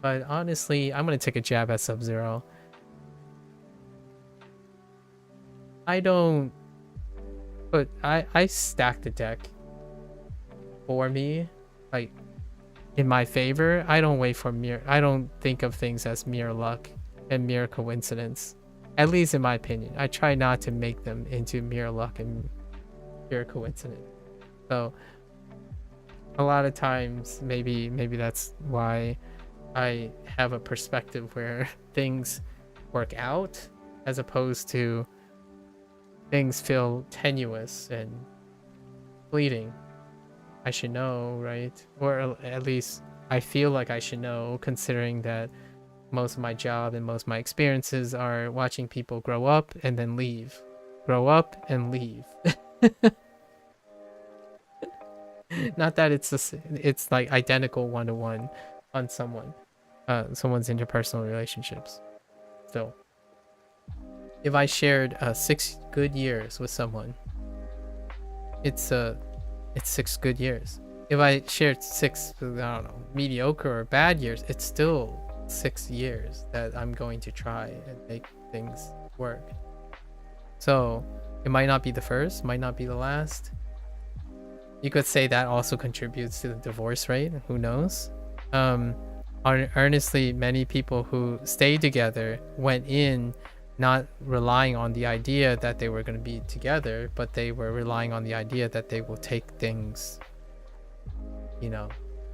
But honestly, I'm gonna take a jab at Sub-Zero. I stack the deck for me, like, in my favor. I don't think of things as mere luck and mere coincidence, at least in my opinion. I try not to make them into mere luck and pure coincidence. So a lot of times, maybe that's why I have a perspective where things work out as opposed to things feel tenuous and fleeting. I should know, right? Or at least I feel like I should know, considering that most of my job and most of my experiences are watching people grow up and then leave. Grow up and leave. Not that it's like identical one-to-one on someone's interpersonal relationships. Still, if I shared 6 good years with someone, it's 6 good years. If I shared 6, I don't know, mediocre or bad years, it's still 6 years that I'm going to try and make things work. So it might not be the first, might not be the last. You could say that also contributes to the divorce rate. Who knows? Honestly, many people who stayed together went in not relying on the idea that they were going to be together, but they were relying on the idea that they will take things,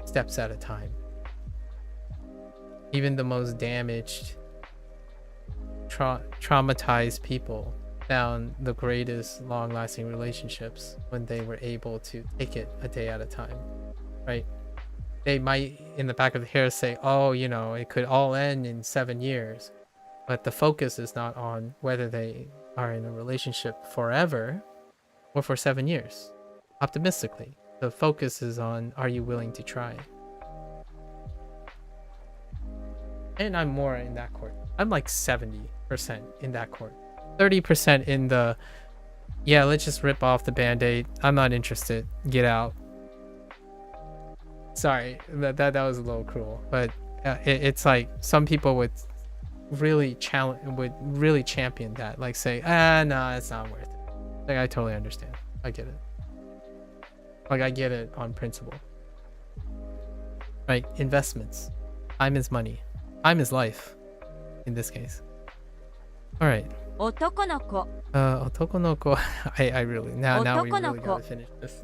steps at a time. Even the most damaged, traumatized people found the greatest long-lasting relationships when they were able to take it a day at a time, right? They might, in the back of the hair, say, oh, it could all end in 7 years. But the focus is not on whether they are in a relationship forever or for 7 years. Optimistically, the focus is on, are you willing to try? And I'm more in that court. I'm like 70% in that court. 30% in the, yeah, let's just rip off the band-aid. I'm not interested. Get out. Sorry, that was a little cruel. But it's like some people would really champion that. Like say, no, it's not worth it. Like, I totally understand. I get it. Like, I get it on principle. Right? Investments. Time is money. Time is life. In this case. All right. 男の子 otoko no ko. I really now we really gotta finish this.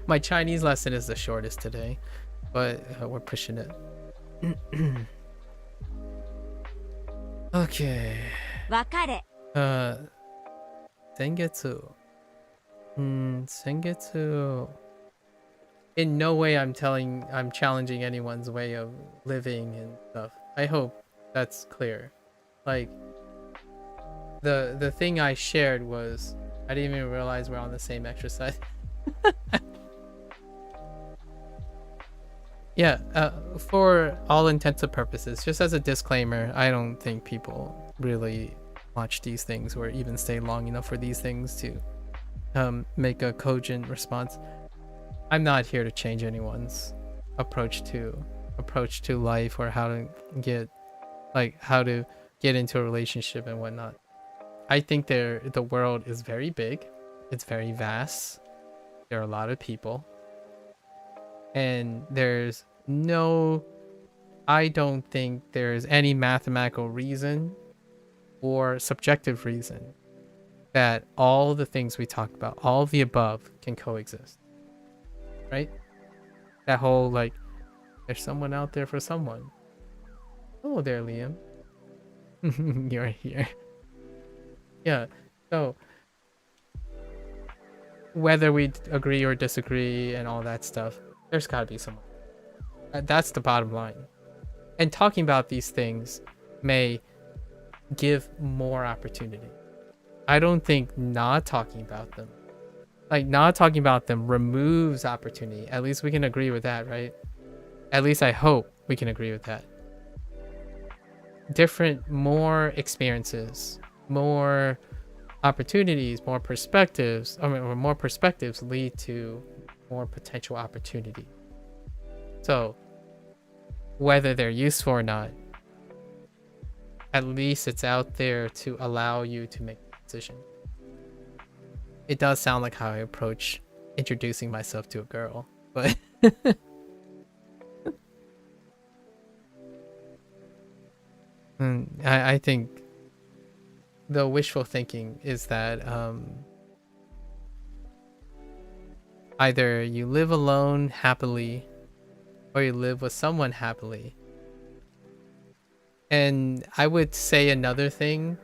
My Chinese lesson is the shortest today, but we're pushing it. Okay. 別れ Sengetsu. Sengetsu. In no way I'm challenging anyone's way of living and stuff. I hope that's clear. Like, the thing I shared was, I didn't even realize we're on the same exercise. Yeah, for all intents and purposes, just as a disclaimer, I don't think people really watch these things or even stay long enough for these things to make a cogent response. I'm not here to change anyone's approach to life or how to get into a relationship and whatnot. I think the world is very big. It's very vast. There are a lot of people. And I don't think there's any mathematical reason or subjective reason that all the things we talked about, all of the above, can coexist. Right? That whole, like, there's someone out there for someone. Hello there, Liam. You're here. Yeah, so whether we agree or disagree and all that stuff, there's gotta be someone. That's the bottom line. And talking about these things may give more opportunity. I don't think not talking about them removes opportunity. At least we can agree with that, right? At least I hope we can agree with that. More experiences, more opportunities, more perspectives lead to more potential opportunity. So whether they're useful or not, at least it's out there to allow you to make a decision. It does sound like how I approach introducing myself to a girl, but I think the wishful thinking is that either you live alone happily or you live with someone happily. And I would say another thing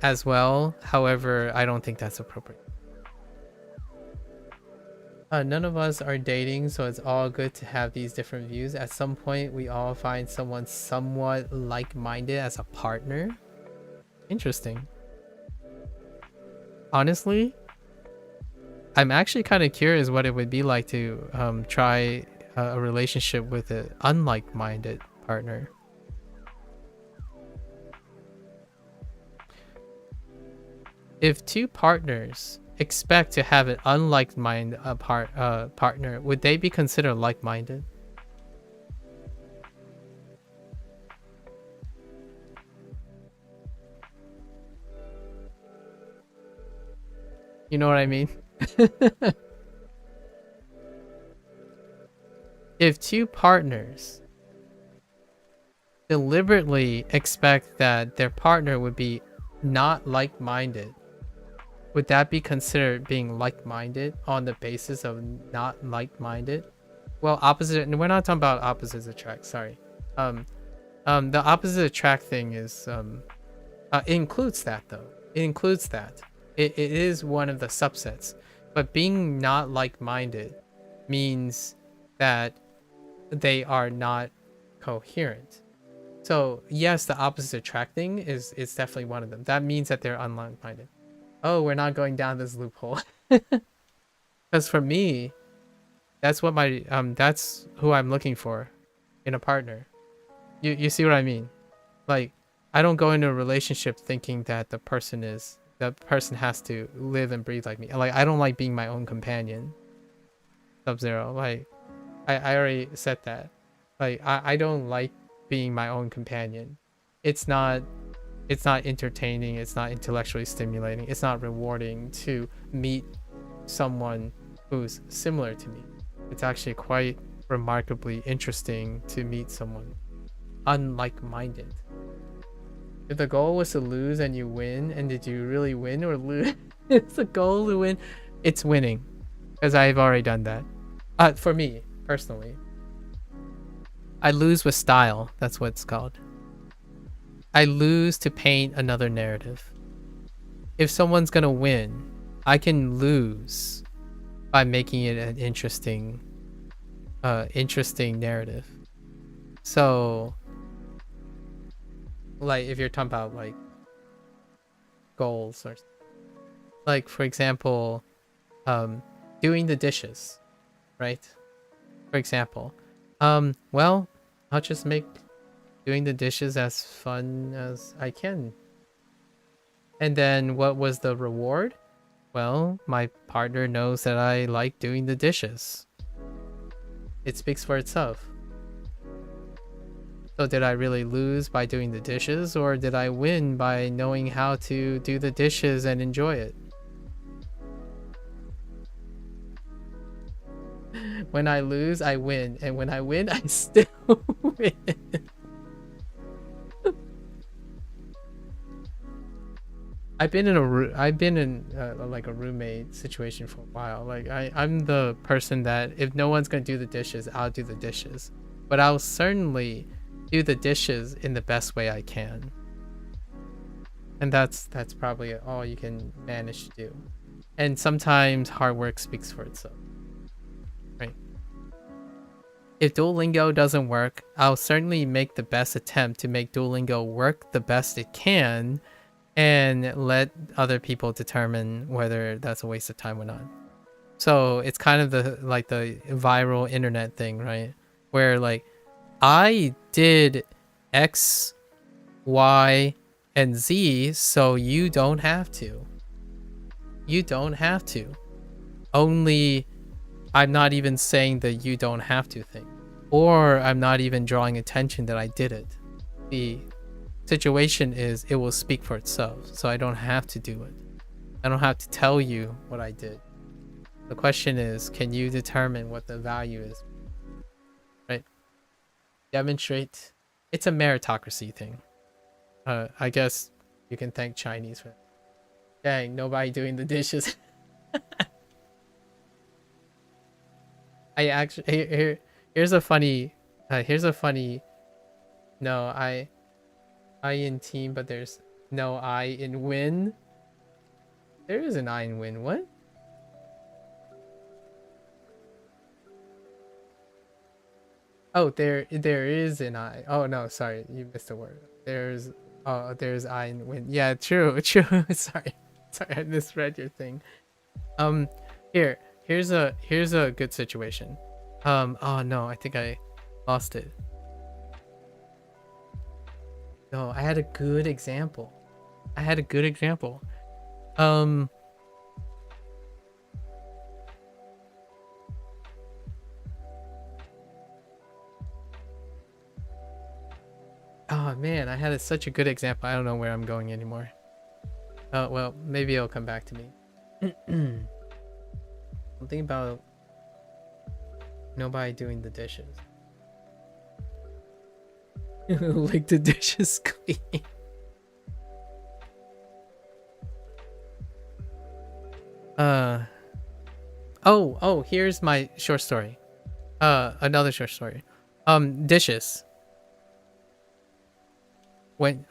as well. However, I don't think that's appropriate. None of us are dating, so it's all good to have these different views. At some point, we all find someone somewhat like-minded as a partner. Interesting. Honestly, I'm actually kind of curious what it would be like to try a relationship with an unlike-minded partner. If two partners expect to have an unlike-minded partner, would they be considered like-minded? You know what I mean? If two partners deliberately expect that their partner would be not like-minded, would that be considered being like-minded on the basis of not like-minded? Well, opposite, we're not talking about opposites attract, sorry. The opposite attract thing is it includes that though. It includes that. It is one of the subsets. But being not like-minded means that they are not coherent. So yes, the opposite attracting is definitely one of them. That means that they're unlike-minded. Oh, we're not going down this loophole. Because for me, that's what my that's who I'm looking for in a partner. You see what I mean? Like, I don't go into a relationship thinking that the person has to live and breathe like me. Like, I don't like being my own companion. Sub-Zero. Like, I already said that. Like, I don't like being my own companion. It's not entertaining, it's not intellectually stimulating, it's not rewarding to meet someone who's similar to me. It's actually quite remarkably interesting to meet someone unlike-minded. If the goal was to lose and you win, and did you really win or lose? It's the goal to win. It's winning, because I've already done that. For me personally, I lose with style. That's what it's called. I lose to paint another narrative. If someone's gonna win, I can lose by making it an interesting narrative. So, like, if you're talking about like goals, or like, for example, doing the dishes, right? For example, well, I'll just make doing the dishes as fun as I can. And then what was the reward? Well, my partner knows that I like doing the dishes. It speaks for itself. So did I really lose by doing the dishes, or did I win by knowing how to do the dishes and enjoy it? When I lose, I win, and when I win, I still win. I've been in like a roommate situation for a while. Like, I'm the person that if no one's gonna do the dishes, I'll do the dishes, but I'll certainly do the dishes in the best way I can. And that's probably all you can manage to do. And sometimes hard work speaks for itself, right? If Duolingo doesn't work, I'll certainly make the best attempt to make Duolingo work the best it can, and let other people determine whether that's a waste of time or not. So it's kind of the viral internet thing, right? Where like, I did X, Y, and Z, so you don't have to. You don't have to. Only I'm not even saying the you don't have to thing. Or I'm not even drawing attention that I did it. The situation is it will speak for itself, so I don't have to do it. I don't have to tell you what I did. The question is, can you determine what the value is? Right? Demonstrate. It's a meritocracy thing. I guess you can thank Chinese for that. Dang, nobody doing the dishes. I actually here's a funny no, I in team, but there's no I in win. There is an I in win. What? Oh, there is an I. Oh no, sorry, you missed a word. There's I in win. Yeah, true. Sorry, I misread your thing. Here's a good situation. Oh no, I think I lost it. No, I had a good example. Oh man, I had such a good example. I don't know where I'm going anymore. Oh well, maybe it'll come back to me. Something about nobody doing the dishes. Lick the dishes clean. Oh, here's my short story. Another short story. Dishes. When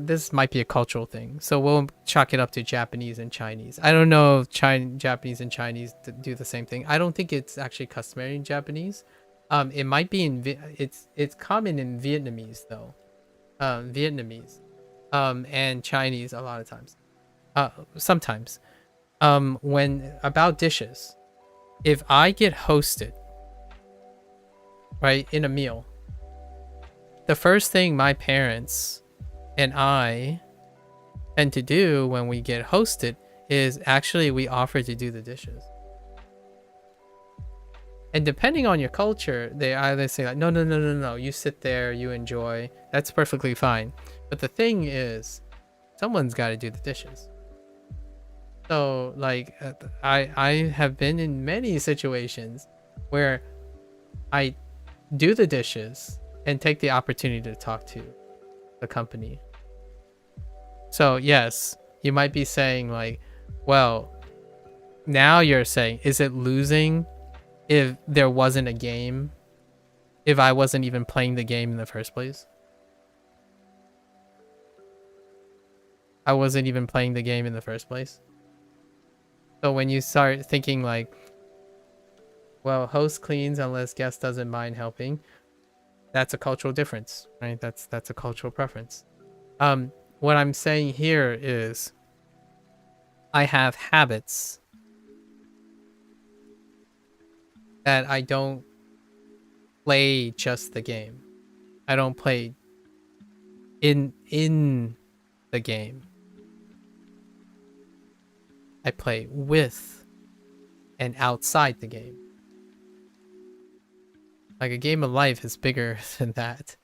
this might be a cultural thing, so we'll chalk it up to Japanese and Chinese. I don't know if Japanese and Chinese do the same thing. I don't think it's actually customary in Japanese. It might be in it's common in Vietnamese though. Vietnamese, and Chinese a lot of times. Sometimes. When about dishes, if I get hosted, right, in a meal, the first thing my parents and I tend to do when we get hosted is actually we offer to do the dishes. And depending on your culture, they either say like, no, you sit there, you enjoy. That's perfectly fine. But the thing is, someone's got to do the dishes. So like, I have been in many situations where I do the dishes and take the opportunity to talk to the company. So yes, you might be saying like, well, now you're saying, is it losing if there wasn't a game? If I wasn't even playing the game in the first place? I wasn't even playing the game in the first place. So when you start thinking like, well, host cleans unless guest doesn't mind helping, that's a cultural difference, right? That's a cultural preference. What I'm saying here is I have habits that I don't play just the game. I don't play in the game. I play with and outside the game. Like a game of life is bigger than that.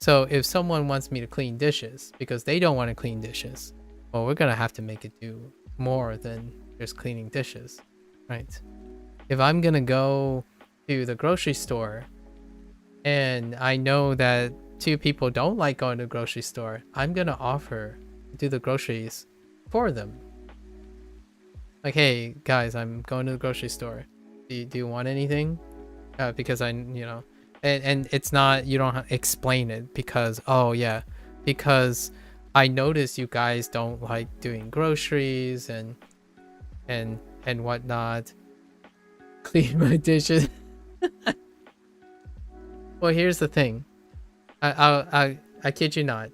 So if someone wants me to clean dishes because they don't want to clean dishes, well, we're gonna have to make it do more than just cleaning dishes, right? If I'm gonna go to the grocery store and I know that two people don't like going to the grocery store, I'm gonna offer to do the groceries for them. Like, hey guys, I'm going to the grocery store. Do you want anything? Because and it's not, you don't explain it because, oh yeah, because I noticed you guys don't like doing groceries and whatnot. Clean my dishes. Well, here's the thing. I kid you not.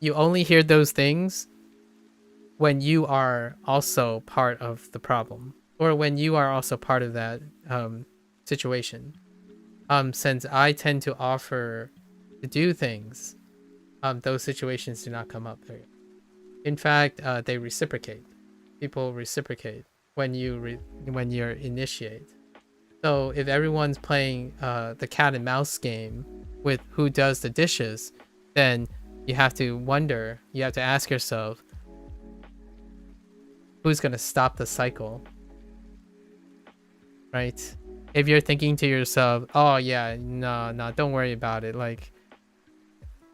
You only hear those things when you are also part of the problem, or when you are also part of that situation. Since I tend to offer to do things, those situations do not come up very. In fact, they reciprocate. People reciprocate when you're initiate. So if everyone's playing the cat and mouse game with who does the dishes, then you have to wonder, you have to ask yourself, who's gonna stop the cycle, right? If you're thinking to yourself, oh yeah, no, don't worry about it, like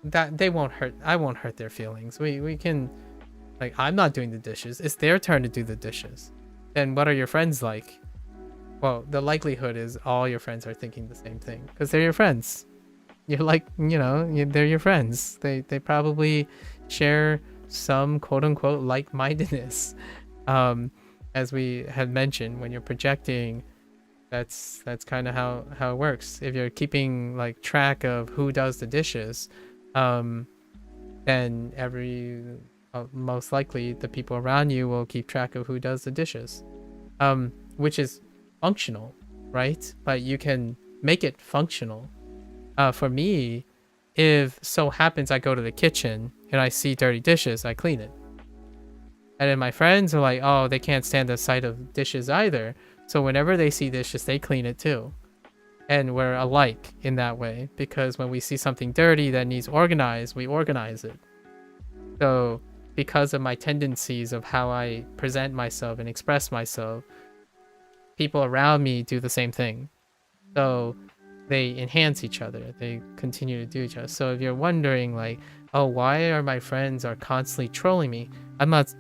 that, they won't hurt, I won't hurt their feelings. We can, like, I'm not doing the dishes, it's their turn to do the dishes. Then what are your friends like? Well, the likelihood is all your friends are thinking the same thing because they're your friends. You're like, they're your friends. They probably share some quote-unquote like-mindedness. As we had mentioned, when you're projecting, that's kind of how it works. If you're keeping like track of who does the dishes, then most likely the people around you will keep track of who does the dishes, which is functional, right? But you can make it functional. For me, if so happens I go to the kitchen and I see dirty dishes, I clean it. And then my friends are like, oh, they can't stand the sight of dishes either. So whenever they see dishes, they clean it too. And we're alike in that way, because when we see something dirty that needs organized, we organize it. So because of my tendencies of how I present myself and express myself, people around me do the same thing. So they enhance each other. They continue to do each other. So if you're wondering like, oh, why are my friends are constantly trolling me? I'm not.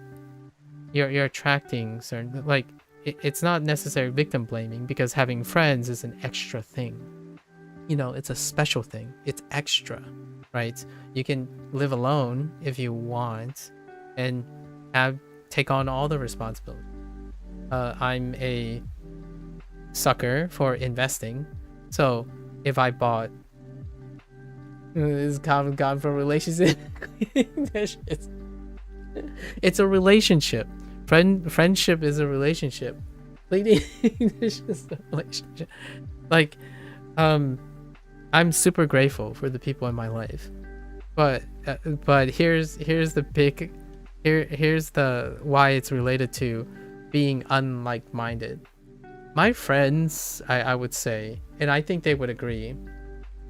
You're attracting certain like it's not necessarily victim blaming, because having friends is an extra thing. You know, it's a special thing. It's extra, right? You can live alone if you want, and take on all the responsibility. I'm a sucker for investing, so if I bought this common gone from relationship, it's a relationship. Friendship is a relationship. Cleaning is just a relationship. Like, I'm super grateful for the people in my life, but here's the why it's related to being unlike-minded. My friends, I would say, and I think they would agree,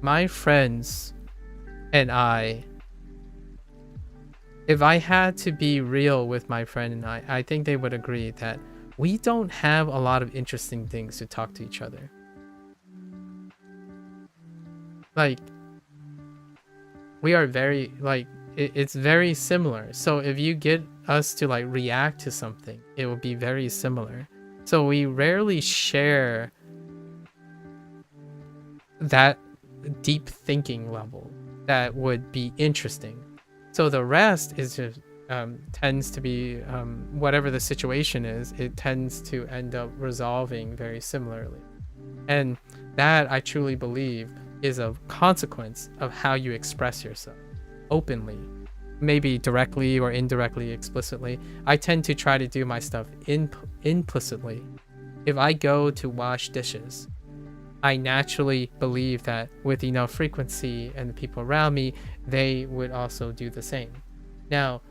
my friends and I, if I had to be real with my friend and I think they would agree that we don't have a lot of interesting things to talk to each other. Like, we are very, like, it's very similar. So if you get us to like react to something, it will be very similar. So we rarely share that deep thinking level that would be interesting. So the rest is just tends to be whatever the situation is, it tends to end up resolving very similarly. And that, I truly believe, is a consequence of how you express yourself openly, maybe directly or indirectly, explicitly. I tend to try to do my stuff implicitly. If I go to wash dishes, I naturally believe that with enough frequency and the people around me, they would also do the same. Now,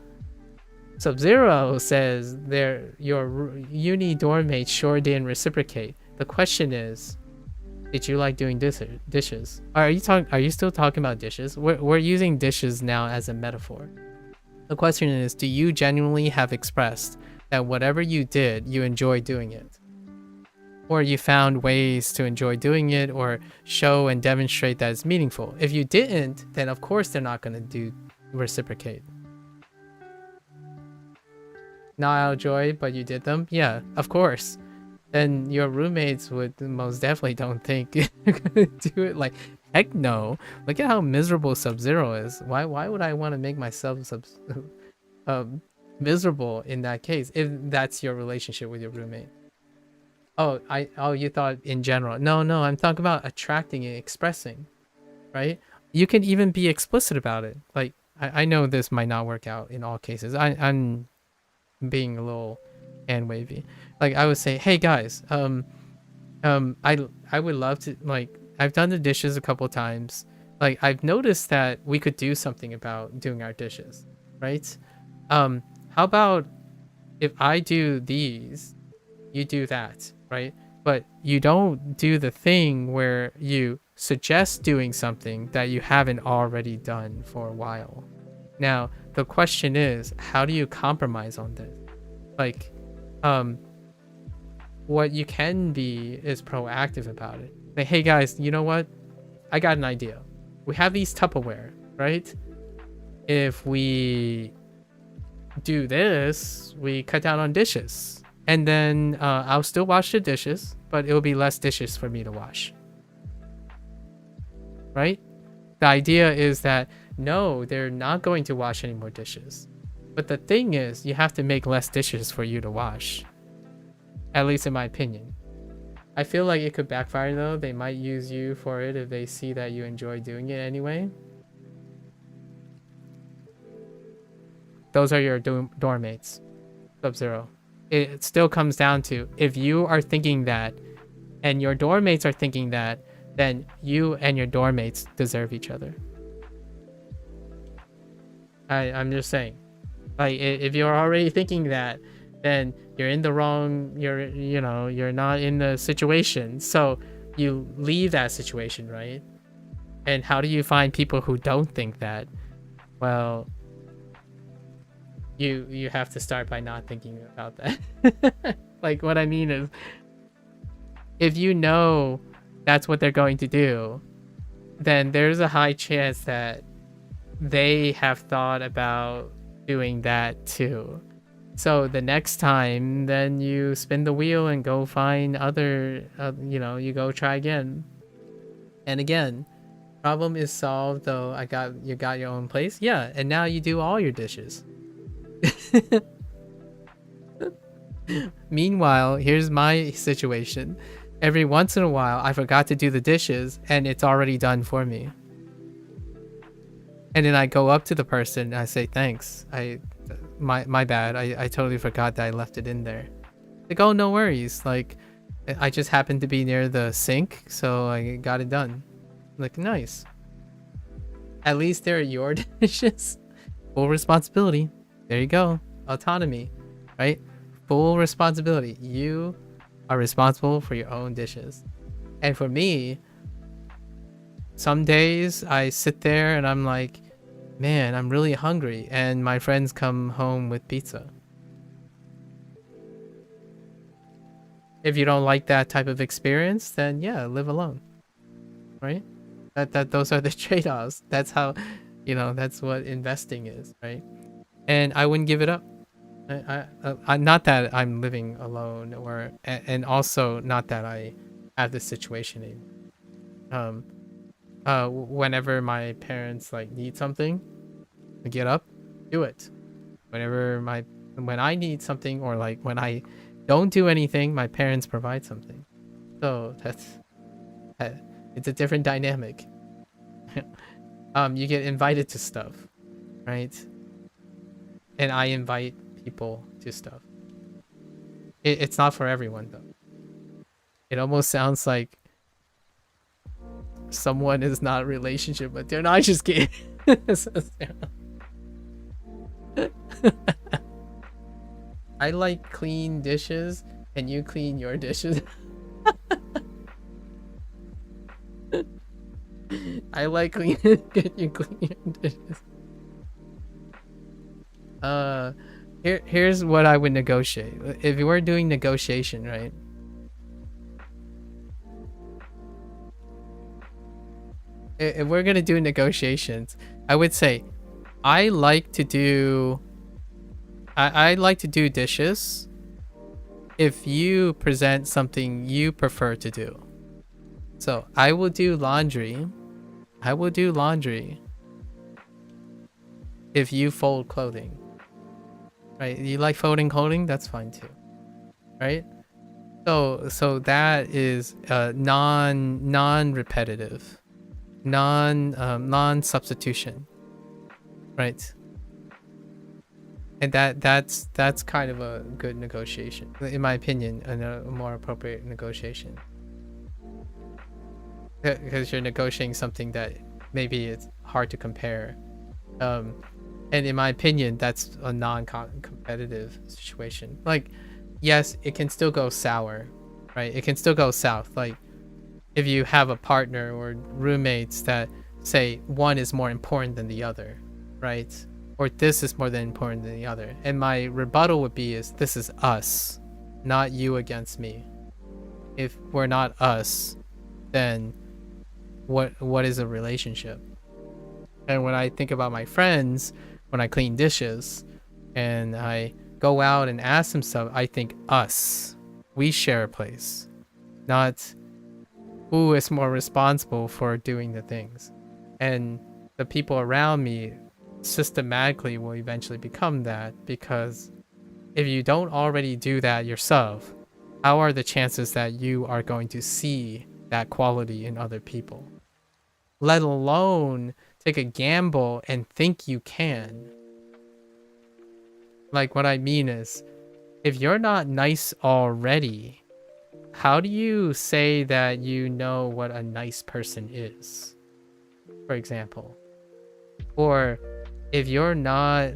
Sub-Zero says your uni dorm mates sure didn't reciprocate. The question is, did you like doing dishes? Are you still talking about dishes? We're using dishes now as a metaphor. The question is, do you genuinely have expressed that whatever you did, you enjoy doing it? Or you found ways to enjoy doing it or show and demonstrate that it's meaningful? If you didn't, then of course they're not going to reciprocate. Not out of joy, but you did them? Yeah, of course. Then your roommates would most definitely don't think you're gonna do it. Like, heck no. Look at how miserable Sub-Zero is. Why would I want to make myself miserable in that case, if that's your relationship with your roommate? Oh, you thought in general. No, I'm talking about attracting and expressing, right? You can even be explicit about it. Like, I know this might not work out in all cases. I'm being a little hand wavy. Like, I would say, hey guys, I would love to, like, I've done the dishes a couple times. Like, I've noticed that we could do something about doing our dishes, right? How about if I do these, you do that, right? But you don't do the thing where you suggest doing something that you haven't already done for a while. Now, the question is, how do you compromise on this? Like, what you can be is proactive about it. Like, hey guys, you know what? I got an idea. We have these Tupperware, right? If we do this, we cut down on dishes. And then I'll still wash the dishes, but it'll be less dishes for me to wash. Right? The idea is that, no, they're not going to wash any more dishes. But the thing is, you have to make less dishes for you to wash. At least in my opinion. I feel like it could backfire though. They might use you for it if they see that you enjoy doing it anyway. Those are your dorm mates. Sub-Zero. It still comes down to, if you are thinking that and your dorm mates are thinking that, then you and your dorm mates deserve each other. I'm just saying. Like, if you're already thinking that, then you're in the wrong, you're not in the situation. So you leave that situation, right? And how do you find people who don't think that? Well, you have to start by not thinking about that. Like, what I mean is, if you know that's what they're going to do, then there's a high chance that they have thought about doing that too. So the next time, then you spin the wheel and go find other, you go try again. And again, problem is solved though. You got your own place. Yeah, and now you do all your dishes. Meanwhile, here's my situation. Every once in a while, I forgot to do the dishes and it's already done for me. And then I go up to the person and I say, thanks. My bad. I totally forgot that I left it in there. Like, oh, no worries. Like, I just happened to be near the sink, so I got it done. Like, nice. At least they're your dishes. Full responsibility. There you go. Autonomy, right? Full responsibility. You are responsible for your own dishes. And for me, some days I sit there and I'm like, man, I'm really hungry. And my friends come home with pizza. If you don't like that type of experience, then yeah, live alone. Right? Those are the trade-offs. That's how, that's what investing is, right? And I wouldn't give it up. I not that I'm living alone, and also not that I have this situation whenever my parents need something, I get up, do it. When I need something, or when I don't do anything, my parents provide something. So it's a different dynamic. You get invited to stuff, right? And I invite people to stuff. It's not for everyone though. It almost sounds like someone is not a relationship, but they're not. Just kidding. I like clean dishes, and you clean your dishes. I like clean. You clean your dishes. Here's what I would negotiate. If you were doing negotiation, right? If we're gonna do negotiations, I would say I like to do dishes if you present something you prefer to do. So I will do laundry if you fold clothing. Right? You like folding clothing? That's fine too. Right? So that is non-repetitive, non-substitution. Right? And that's kind of a good negotiation, in my opinion, and a more appropriate negotiation. Because you're negotiating something that maybe it's hard to compare. And in my opinion, that's a non-competitive situation. Yes, it can still go sour, right? It can still go south. If you have a partner or roommates that say one is more important than the other, right? Or this is more than important than the other. And my rebuttal would be this is us, not you against me. If we're not us, then what is a relationship? And when I think about my friends, when I clean dishes and I go out and ask them stuff, I think us. We share a place, not who is more responsible for doing the things. And the people around me systematically will eventually become that, because if you don't already do that yourself, how are the chances that you are going to see that quality in other people? Let alone take a gamble and think you can. What I mean is, if you're not nice already, how do you say that you know what a nice person is, for example? Or if you're not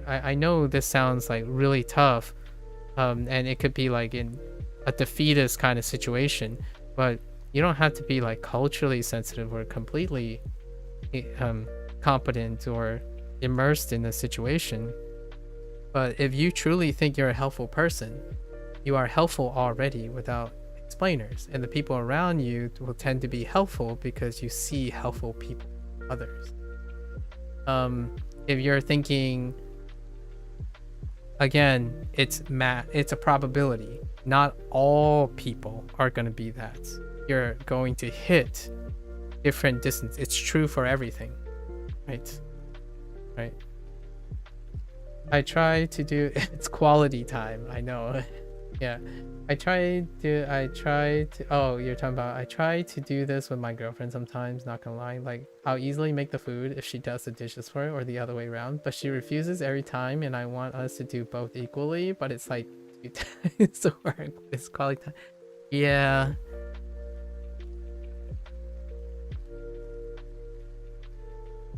I know this sounds really tough, and it could be in a defeatist kind of situation, but you don't have to be culturally sensitive or completely competent or immersed in the situation. But if you truly think you're a helpful person, you are helpful already without explainers, and the people around you will tend to be helpful because you see helpful people, others. If you're thinking, again, it's a probability. Not all people are going to be that. You're going to hit different distance. It's true for everything, right? Right. I try to do it's quality time. I know. Yeah. I try to oh, you're talking about I try to do this with my girlfriend sometimes, not gonna lie. Like, I'll easily make the food if she does the dishes for it, or the other way around, but she refuses every time, and I want us to do both equally, but it's like 2 times the work. It's quality time. Yeah.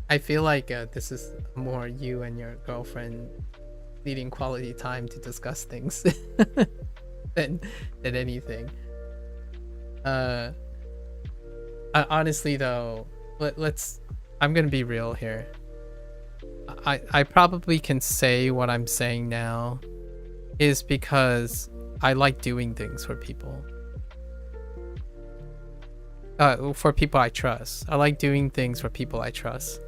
I feel like this is more you and your girlfriend needing quality time to discuss things than anything. Honestly though, I'm gonna be real here. I probably can say what I'm saying now is because I like doing things for people. For people I trust. I like doing things for people I trust.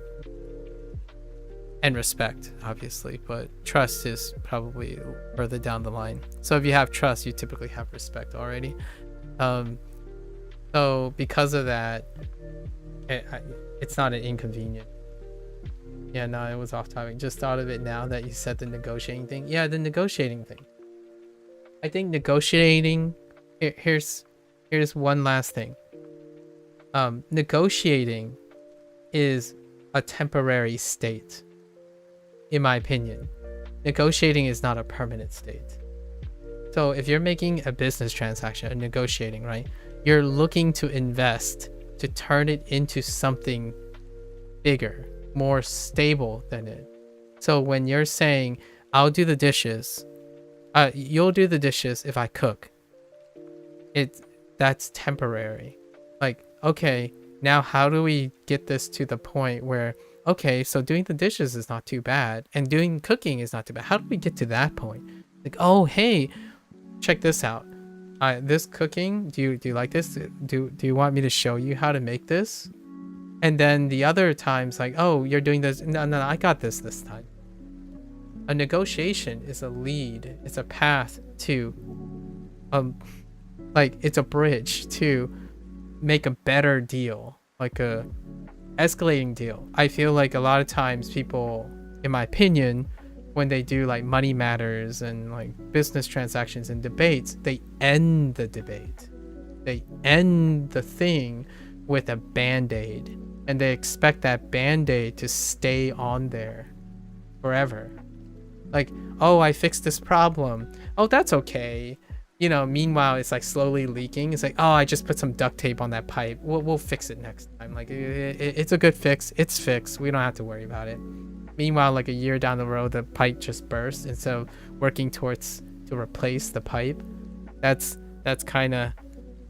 And respect, obviously, but trust is probably further down the line. So if you have trust, you typically have respect already. So because of that, it's not an inconvenience. Yeah, no, it was off topic. Just thought of it now that you said the negotiating thing. Yeah, the negotiating thing. I think negotiating. Here's one last thing. Negotiating is a temporary state. In my opinion, negotiating is not a permanent state. So if you're making a business transaction and negotiating, right, you're looking to invest to turn it into something bigger, more stable than it. So when you're saying, I'll do the dishes, you'll do the dishes if I cook, that's temporary. Like, okay, now how do we get this to the point where, okay, so doing the dishes is not too bad, and doing cooking is not too bad. How do we get to that point? Like, oh, hey, check this out. This cooking, do you like this? Do you want me to show you how to make this? And then the other times, like, oh, you're doing this. No, I got this time. A negotiation is a lead. It's a path to, like, it's a bridge to make a better deal, like a escalating deal. I feel like a lot of times people, in my opinion, when they do like money matters and like business transactions and debates, they end the debate. They end the thing with a band-aid, and they expect that band-aid to stay on there forever. Like, oh, I fixed this problem. Oh, that's okay. You know, meanwhile, it's like slowly leaking. It's like, oh, I just put some duct tape on that pipe. We'll fix it next time. Like, it's a good fix. It's fixed. We don't have to worry about it. Meanwhile, like a year down the road, the pipe just burst. And so working towards to replace the pipe, that's kind of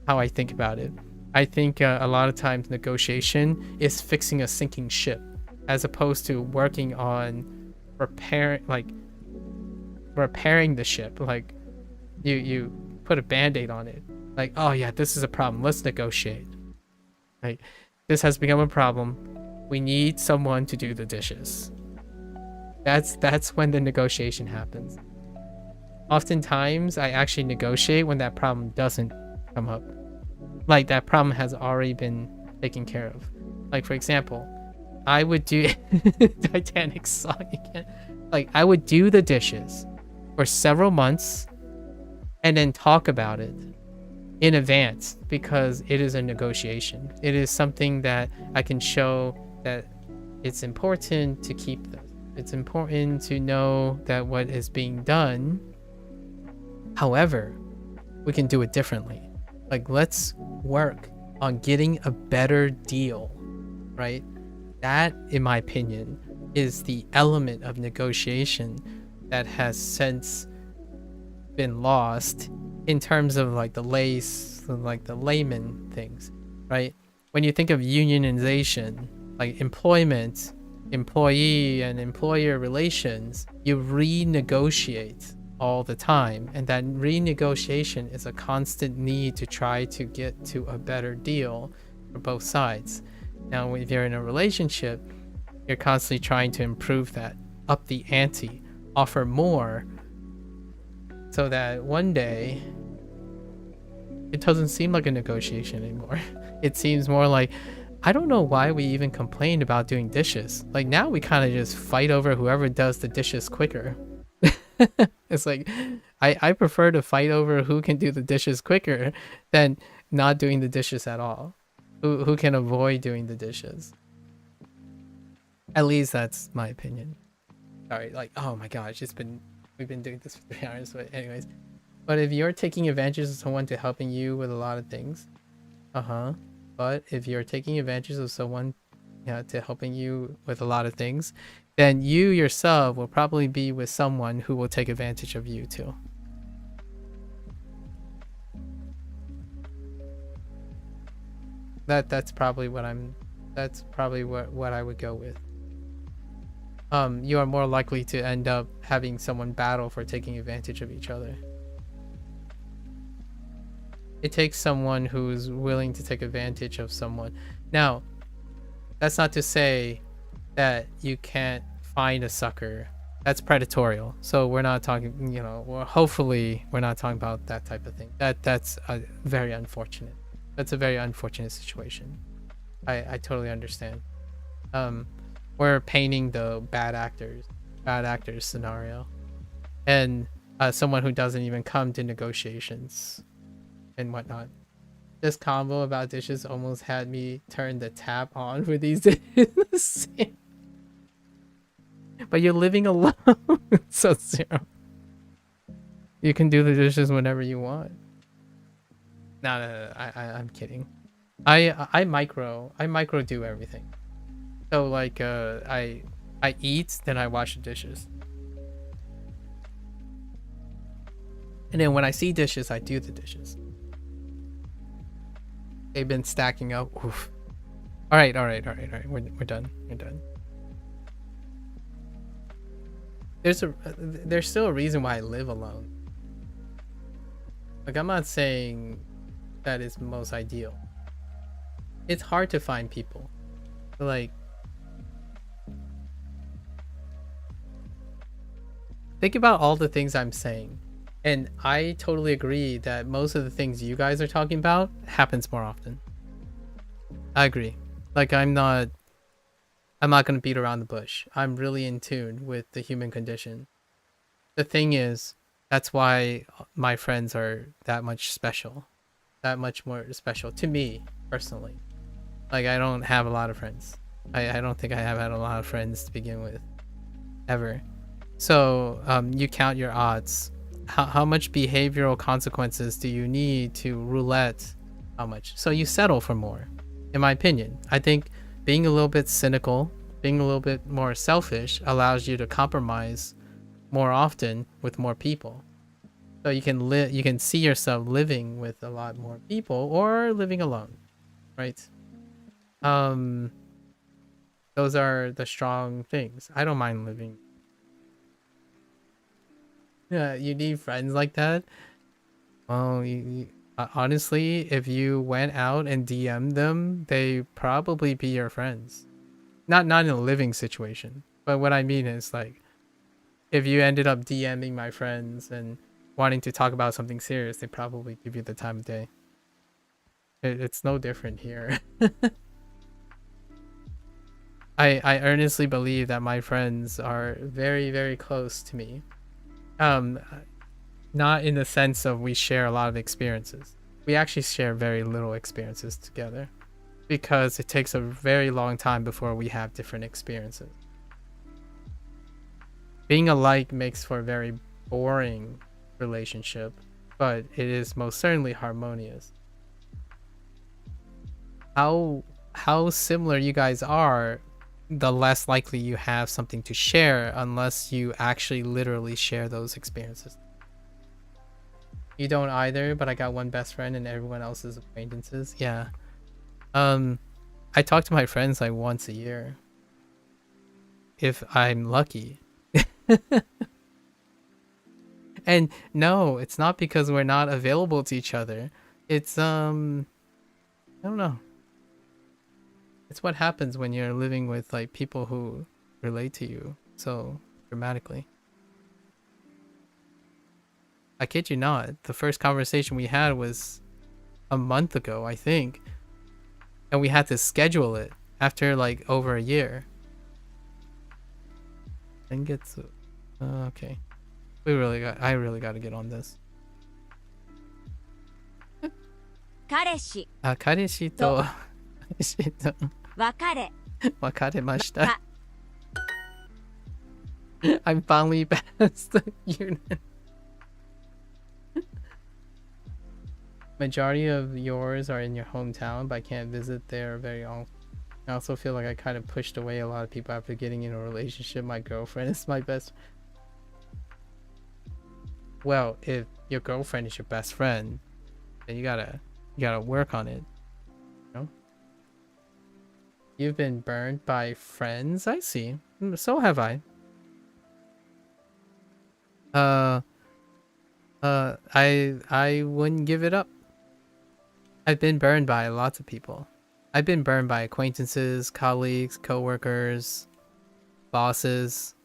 how I think about it. I think a lot of times negotiation is fixing a sinking ship, as opposed to working on repairing the ship. Like, you put a band-aid on it. Like, oh yeah, this is a problem. Let's negotiate. Like, this has become a problem. We need someone to do the dishes. That's when the negotiation happens. Oftentimes, I actually negotiate when that problem doesn't come up. Like, that problem has already been taken care of. Like, for example, I would do Titanic song again. Like, I would do the dishes for several months and then talk about it in advance, because it is a negotiation. It is something that I can show that it's important to keep this. It's important to know that what is being done. However, we can do it differently. Like, let's work on getting a better deal, right? That, in my opinion, is the element of negotiation that has since been lost in terms of like the layman things, right? When you think of unionization, like employment, employee and employer relations, you renegotiate all the time, and that renegotiation is a constant need to try to get to a better deal for both sides. Now, if you're in a relationship, you're constantly trying to improve that, up the ante, offer more, so that one day it doesn't seem like a negotiation anymore. It seems more like, I don't know why we even complained about doing dishes. Like, now we kind of just fight over whoever does the dishes quicker. It's like, I prefer to fight over who can do the dishes quicker than not doing the dishes at all. Who can avoid doing the dishes. At least that's my opinion. Sorry, like, oh my gosh, we've been doing this for 3 hours, but anyways. But if you're taking advantage of someone to helping you with a lot of things, but if you're taking advantage of someone to helping you with a lot of things, then you yourself will probably be with someone who will take advantage of you too. That's probably what I would go with. You are more likely to end up having someone battle for taking advantage of each other. It takes someone who's willing to take advantage of someone. Now, that's not to say that you can't find a sucker. That's predatorial. So we're not talking, well, hopefully we're not talking about that type of thing. That's very unfortunate. That's a very unfortunate situation. I totally understand. We're painting the bad actors scenario, and someone who doesn't even come to negotiations and whatnot. This convo about dishes almost had me turn the tap on for these dishes. But you're living alone, so zero. You can do the dishes whenever you want. No, I'm kidding. I micro do everything. So like I eat, then I wash the dishes. And then when I see dishes, I do the dishes. They've been stacking up. Oof. All right. We're done. We're done. There's still a reason why I live alone. Like, I'm not saying that is most ideal. It's hard to find people. Like, think about all the things I'm saying. And I totally agree that most of the things you guys are talking about happens more often. I agree. Like, I'm not going to beat around the bush. I'm really in tune with the human condition. The thing is, that's why my friends are that much special. That much more special to me, personally. Like, I don't have a lot of friends. I don't think I have had a lot of friends to begin with. Ever. So, you count your odds. How much behavioral consequences do you need to roulette? How much? So you settle for more, in my opinion. I think being a little bit cynical, being a little bit more selfish allows you to compromise more often with more people. So you can see yourself living with a lot more people or living alone, right? Those are the strong things. I don't mind living. Yeah, you need friends like that. Well, honestly, if you went out and DM'd them, they probably be your friends. Not in a living situation, but what I mean is, like, if you ended up DMing my friends and wanting to talk about something serious, they probably give you the time of day. It's no different here. I earnestly believe that my friends are very, very close to me. Not in the sense of we share a lot of experiences. We actually share very little experiences together because it takes a very long time before we have different experiences. Being alike makes for a very boring relationship, but it is most certainly harmonious. How similar you guys are, the less likely you have something to share unless you actually literally share those experiences. You don't either, but I got one best friend and everyone else is acquaintances. Yeah. I talk to my friends like once a year. If I'm lucky. And no, it's not because we're not available to each other. It's I don't know. It's what happens when you're living with like people who relate to you so dramatically. I kid you not. The first conversation we had was a month ago, I think. And we had to schedule it after like over a year. And get to okay. I really got to get on this. 彼氏 彼氏と別れ別れました I'm finally past the unit. Majority of yours are in your hometown, but I can't visit there very often. I also feel like I kind of pushed away a lot of people after getting in a relationship. My girlfriend is my best. Well, if your girlfriend is your best friend, then you gotta work on it. You know? You've been burned by friends. I see. So have I. I wouldn't give it up. I've been burned by lots of people. I've been burned by acquaintances, colleagues, coworkers, bosses.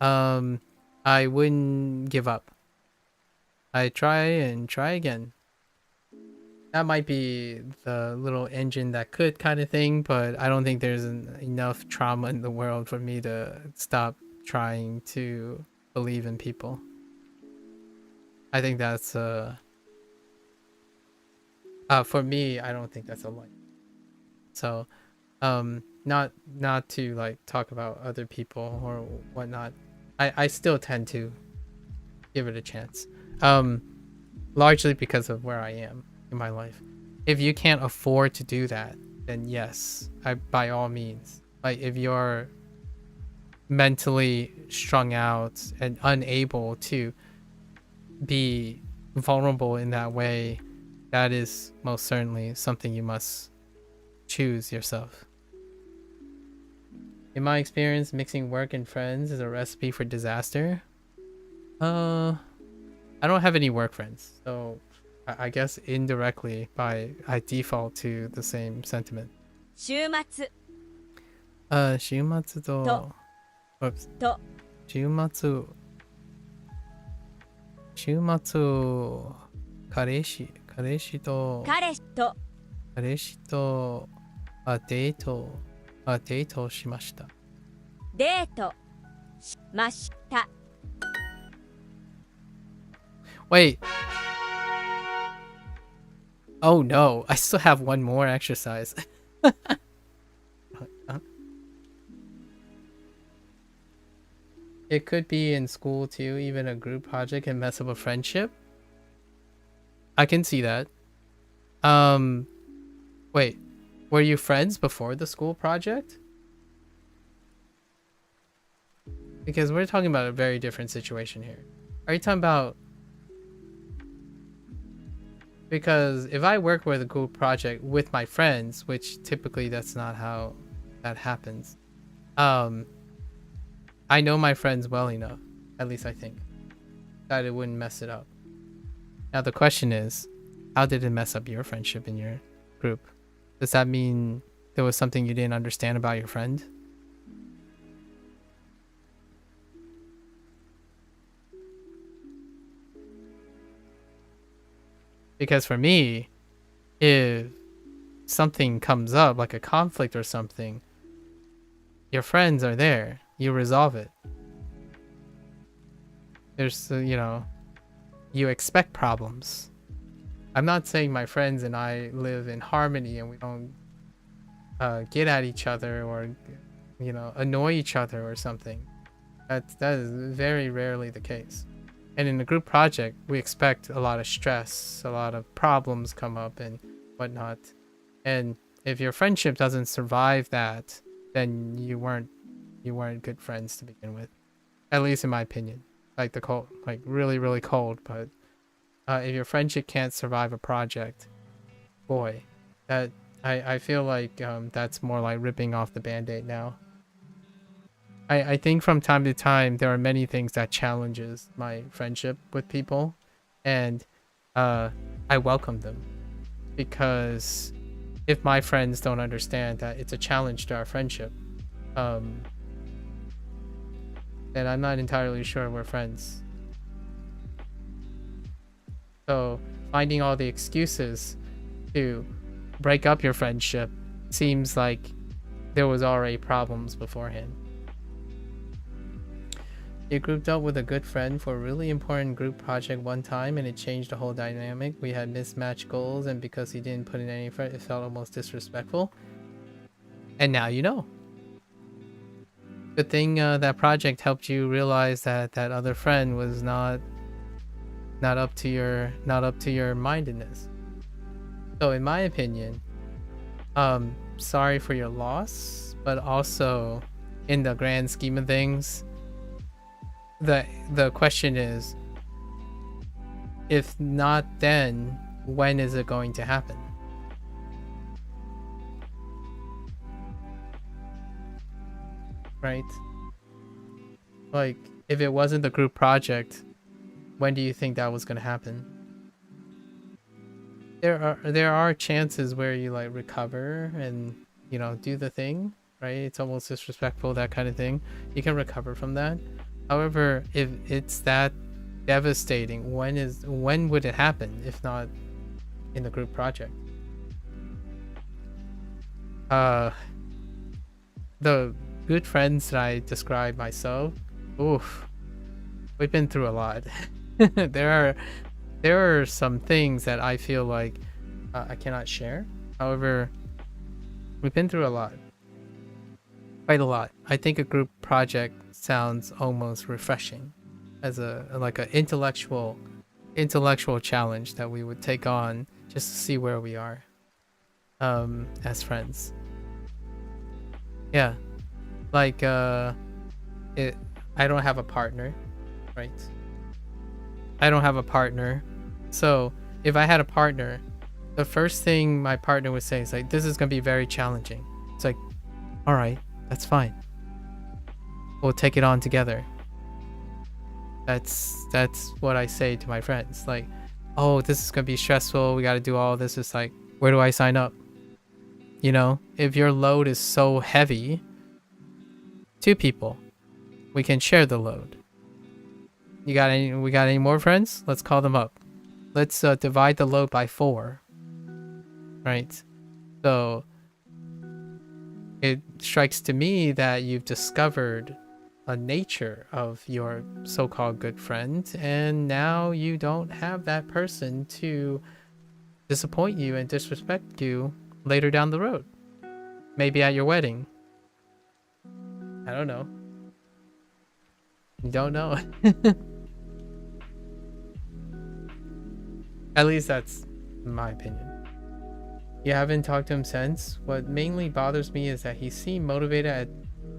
I wouldn't give up. I try and try again. That might be the little engine that could kind of thing, but I don't think there's enough trauma in the world for me to stop trying to believe in people. I think that's for me, I don't think that's a light. So not to like talk about other people or whatnot. I still tend to give it a chance. Largely because of where I am in my life. If you can't afford to do that, then yes, by all means. Like if you're mentally strung out and unable to be vulnerable in that way, that is most certainly something you must choose yourself. In my experience, mixing work and friends is a recipe for disaster. I don't have any work friends, so I guess indirectly I default to the same sentiment. 週末週末と Oops. と週末彼氏と彼氏とデートしました。デートしました。 Wait. Oh no, I still have one more exercise. It could be in school too, even a group project can mess up a friendship. I can see that. Wait, were you friends before the school project? Because we're talking about a very different situation here. Are you talking about... Because if I work with a group project with my friends, which typically that's not how that happens, I know my friends well enough, at least I think, that it wouldn't mess it up. Now the question is, how did it mess up your friendship in your group? Does that mean there was something you didn't understand about your friend? Because for me, if something comes up, like a conflict or something, your friends are there. You resolve it. There's, you know, you expect problems. I'm not saying my friends and I live in harmony and we don't get at each other or, you know, annoy each other or something. That is very rarely the case. And in a group project, we expect a lot of stress, a lot of problems come up and whatnot. And if your friendship doesn't survive that, then you weren't good friends to begin with. At least in my opinion. Like the cold, like really, really cold. But if your friendship can't survive a project, boy, I feel like that's more like ripping off the band-aid now. I think from time to time there are many things that challenges my friendship with people, and I welcome them, because if my friends don't understand that it's a challenge to our friendship, then I'm not entirely sure we're friends. So finding all the excuses to break up your friendship seems like there was already problems beforehand. You grouped up with a good friend for a really important group project one time, and it changed the whole dynamic. We had mismatched goals, and because he didn't put in any effort, it felt almost disrespectful. And now you know. Good thing that project helped you realize that that other friend was not up to your mindedness. So in my opinion, sorry for your loss, but also in the grand scheme of things, the question is, if not then, when is it going to happen? Right? Like, if it wasn't the group project, when do you think that was going to happen? There are chances where you like recover and, you know, do the thing, right? It's almost disrespectful, that kind of thing. You can recover from that. However, if it's that devastating, when would it happen if not in the group project? The good friends that I describe myself, oof, we've been through a lot. There are some things that I feel like I cannot share. However, we've been through a lot. Quite a lot. I think a group project sounds almost refreshing as a intellectual challenge that we would take on just to see where we are as friends. Yeah. Like I don't have a partner, right? I don't have a partner. So if I had a partner, the first thing my partner would say is like, this is going to be very challenging. It's like, all right, that's fine. We'll take it on together. That's what I say to my friends. Like, oh, this is going to be stressful. We got to do all this. It's like, where do I sign up? You know, if your load is so heavy, 2 people, we can share the load. We got any more friends? Let's call them up. Let's divide the load by 4. Right? So it strikes to me that you've discovered a nature of your so-called good friend, and now you don't have that person to disappoint you and disrespect you later down the road. Maybe at your wedding. I don't know. You don't know. At least that's my opinion. You haven't talked to him since. What mainly bothers me is that he seemed motivated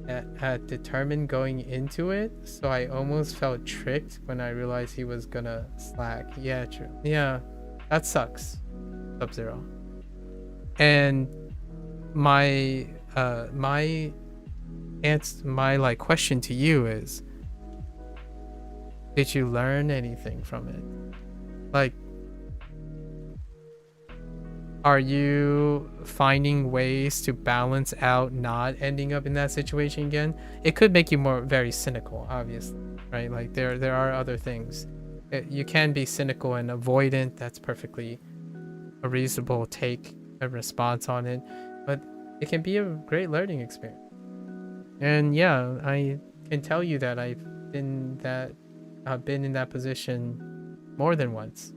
at determined going into it, so I almost felt tricked when I realized he was gonna slack. Yeah, true. Yeah, that sucks. Sub-Zero. And my like question to you is, did you learn anything from it? Like, are you finding ways to balance out not ending up in that situation again? It could make you very cynical, obviously, right? Like there are other things. You can be cynical and avoidant. That's perfectly a reasonable take, a response on it, but it can be a great learning experience. And yeah, I can tell you that I've been in that position more than once,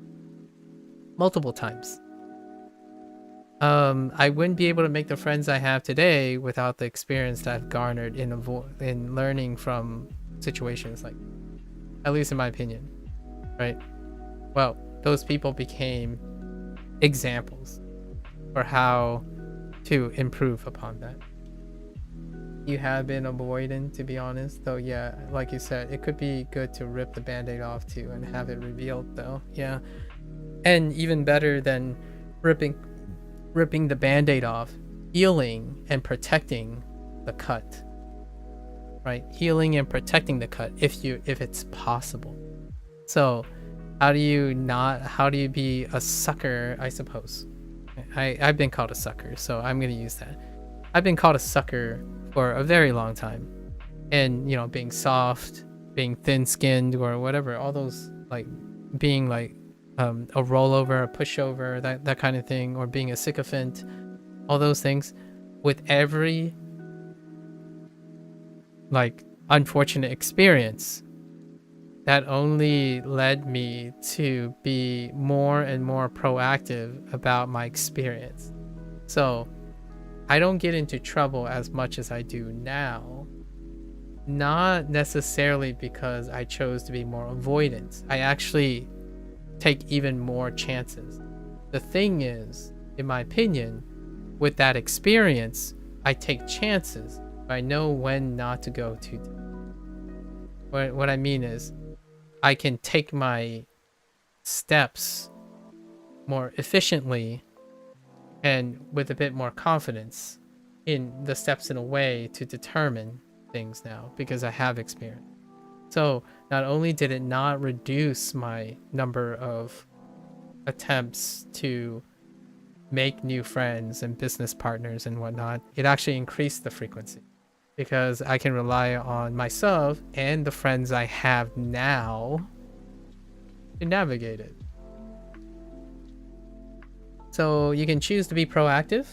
multiple times. I wouldn't be able to make the friends I have today without the experience that I've garnered in learning from situations like, at least in my opinion, right? Well, those people became examples for how to improve upon that. You have been avoidant, to be honest, though. Yeah, like you said, it could be good to rip the band-aid off too and have it revealed, though. Yeah, and even better than ripping the band-aid off, healing and protecting the cut, right? Healing and protecting the cut if it's possible. So how do you be a sucker, I suppose? I've been called a sucker, so I'm gonna use that. I've been called a sucker for a very long time. And, you know, being soft, being thin-skinned, or whatever, all those, like, being like a rollover, a pushover, that kind of thing, or being a sycophant, all those things. With every, like, unfortunate experience, that only led me to be more and more proactive about my experience. So I don't get into trouble as much as I do now, not necessarily because I chose to be more avoidant. I actually take even more chances. The thing is, in my opinion, with that experience, I take chances. I know when not to go too deep. What I mean is, I can take my steps more efficiently and with a bit more confidence in the steps in a way to determine things now because I have experience. So not only did it not reduce my number of attempts to make new friends and business partners and whatnot, it actually increased the frequency because I can rely on myself and the friends I have now to navigate it. So you can choose to be proactive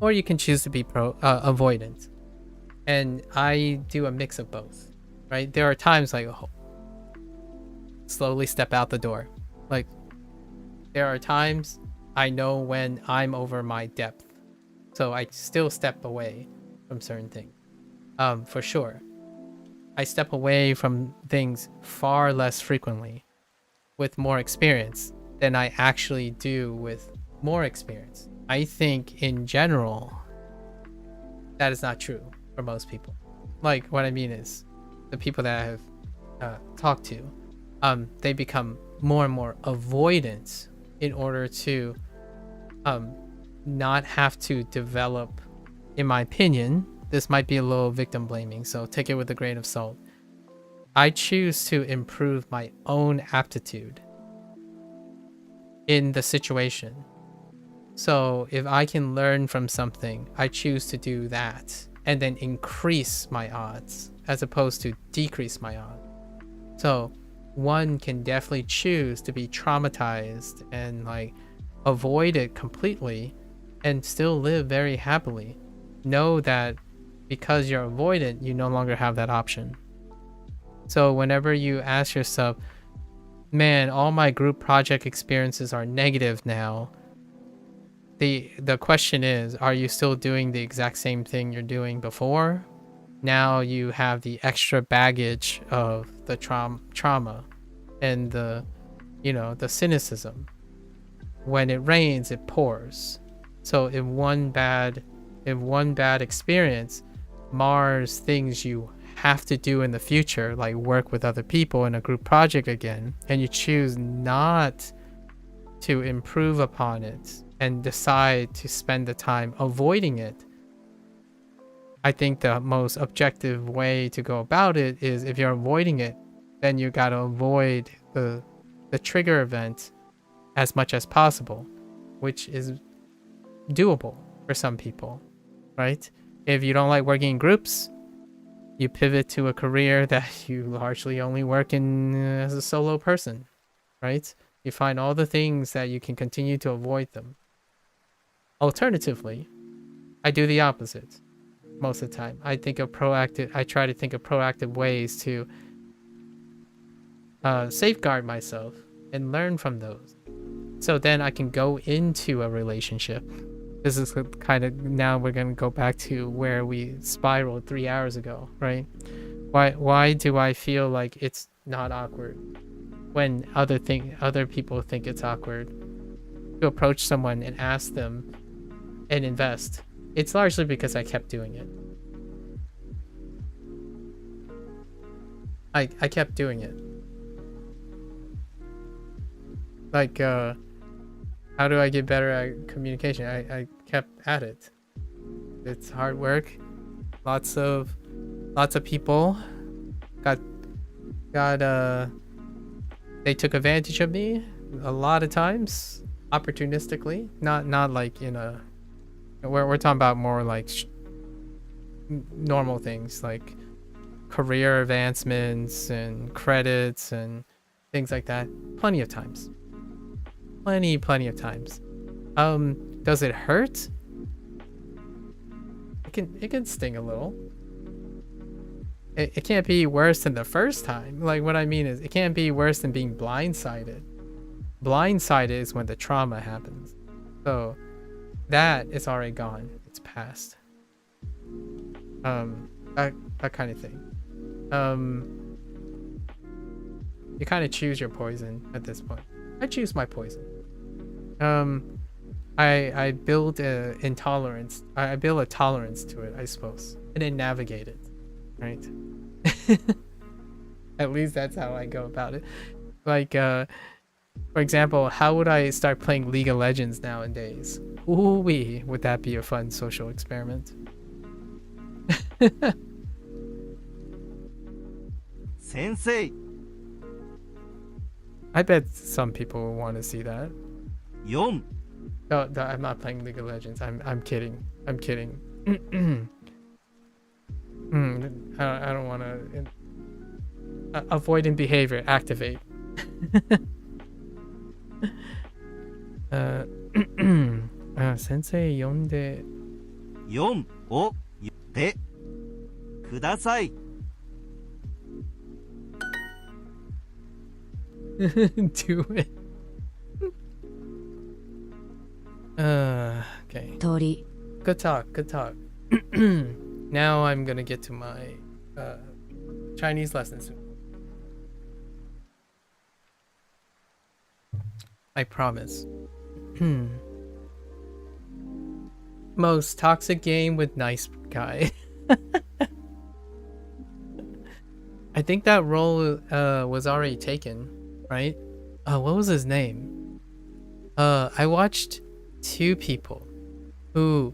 or you can choose to be avoidant. And I do a mix of both, right? There are times like, oh, slowly step out the door. Like, there are times I know when I'm over my depth. So I still step away from certain things. For sure. I step away from things far less frequently with more experience than I actually do with more experience. I think in general, that is not true for most people. Like, what I mean is, the people that I have talked to, they become more and more avoidant in order to not have to develop, in my opinion, this might be a little victim blaming, so take it with a grain of salt. I choose to improve my own aptitude in the situation. So if I can learn from something, I choose to do that and then increase my odds as opposed to decrease my odds. So one can definitely choose to be traumatized and like avoid it completely and still live very happily. Know that because you're avoidant, you no longer have that option. So whenever you ask yourself, man, all my group project experiences are negative now, the question is, are you still doing the exact same thing you're doing before? Now you have the extra baggage of the trauma and the, you know, the cynicism. When it rains, it pours. So if one bad experience mars things you have to do in the future, like work with other people in a group project again, and you choose not to improve upon it and decide to spend the time avoiding it, I think the most objective way to go about it is, if you're avoiding it, then you got to avoid the trigger event as much as possible, which is doable for some people, right? If you don't like working in groups, you pivot to a career that you largely only work in as a solo person, right? You find all the things that you can continue to avoid them. Alternatively, I do the opposite most of the time. I try to think of proactive ways to safeguard myself and learn from those. So then I can go into a relationship. This is kind of, now we're going to go back to where we spiraled 3 hours ago, right? Why do I feel like it's not awkward when other people think it's awkward to approach someone and ask them and invest? It's largely because I kept doing it. I kept doing it. Like, how do I get better at communication? I kept at it. It's hard work. Lots of Lots of people got they took advantage of me a lot of times, opportunistically. Not like in a we're talking about more like normal things like career advancements and credits and things like that. Plenty of times. Plenty of times. Does it hurt? It can sting a little. It can't be worse than the first time. Like, what I mean is, it can't be worse than being blindsided. Blindsided is when the trauma happens. So, that is already gone. It's past. That kind of thing. You kind of choose your poison at this point. I choose my poison. I build a intolerance. I build a tolerance to it, I suppose, and then navigate it. Right. At least that's how I go about it. Like, for example, how would I start playing League of Legends nowadays? Ooh-wee, would that be a fun social experiment? Sensei. I bet some people will want to see that. 4 No, I'm not playing League of Legends. I'm kidding. I'm kidding. I don't want to. Avoidant behavior activate. Sensei 呼んで4を言ってください。Do it. Okay. 鳥 Good talk. Good talk. Now I'm gonna get to my Chinese lessons. I promise. Most toxic game with nice guy. I think that role was already taken, right? What was his name? I watched 2 people who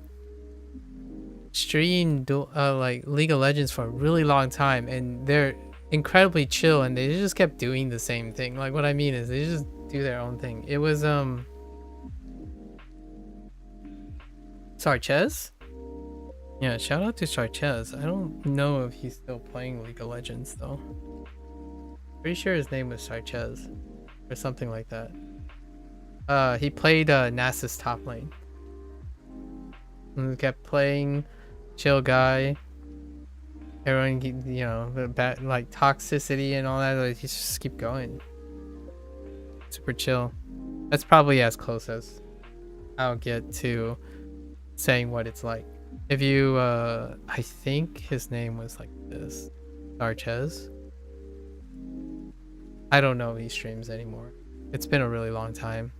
streamed like League of Legends for a really long time, and they're incredibly chill, and they just kept doing the same thing. Like, what I mean is they just do their own thing. It was Sarchez? Yeah, shout out to Sarchez. I don't know if he's still playing League of Legends though. Pretty sure his name was Sarchez or something like that. He played Nasus top lane. And he kept playing, chill guy. Everyone, you know, the bad like toxicity and all that. Like, he just keep going. Super chill. That's probably as close as I'll get to saying what it's like. If you, I think his name was like this, Sarchez. I don't know if he streams anymore. It's been a really long time.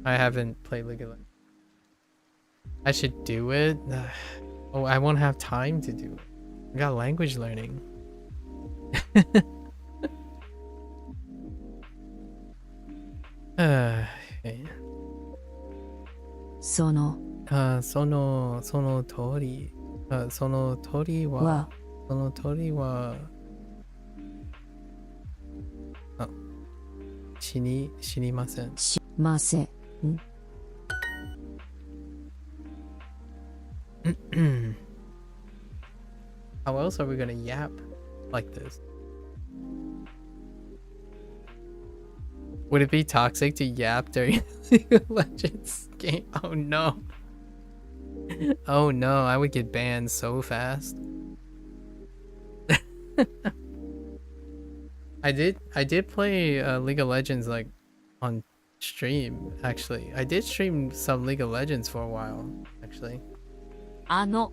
I haven't played League of Legends. I should do it. Oh, I won't have time to do it. I got language learning. Okay. そのその通り。その通りは、死にません。しません。How else are we gonna yap like this? Would it be toxic to yap during League of Legends game? Oh no. Oh no, I would get banned so fast. I did play League of Legends like on stream actually. I did stream some League of Legends for a while actually. No.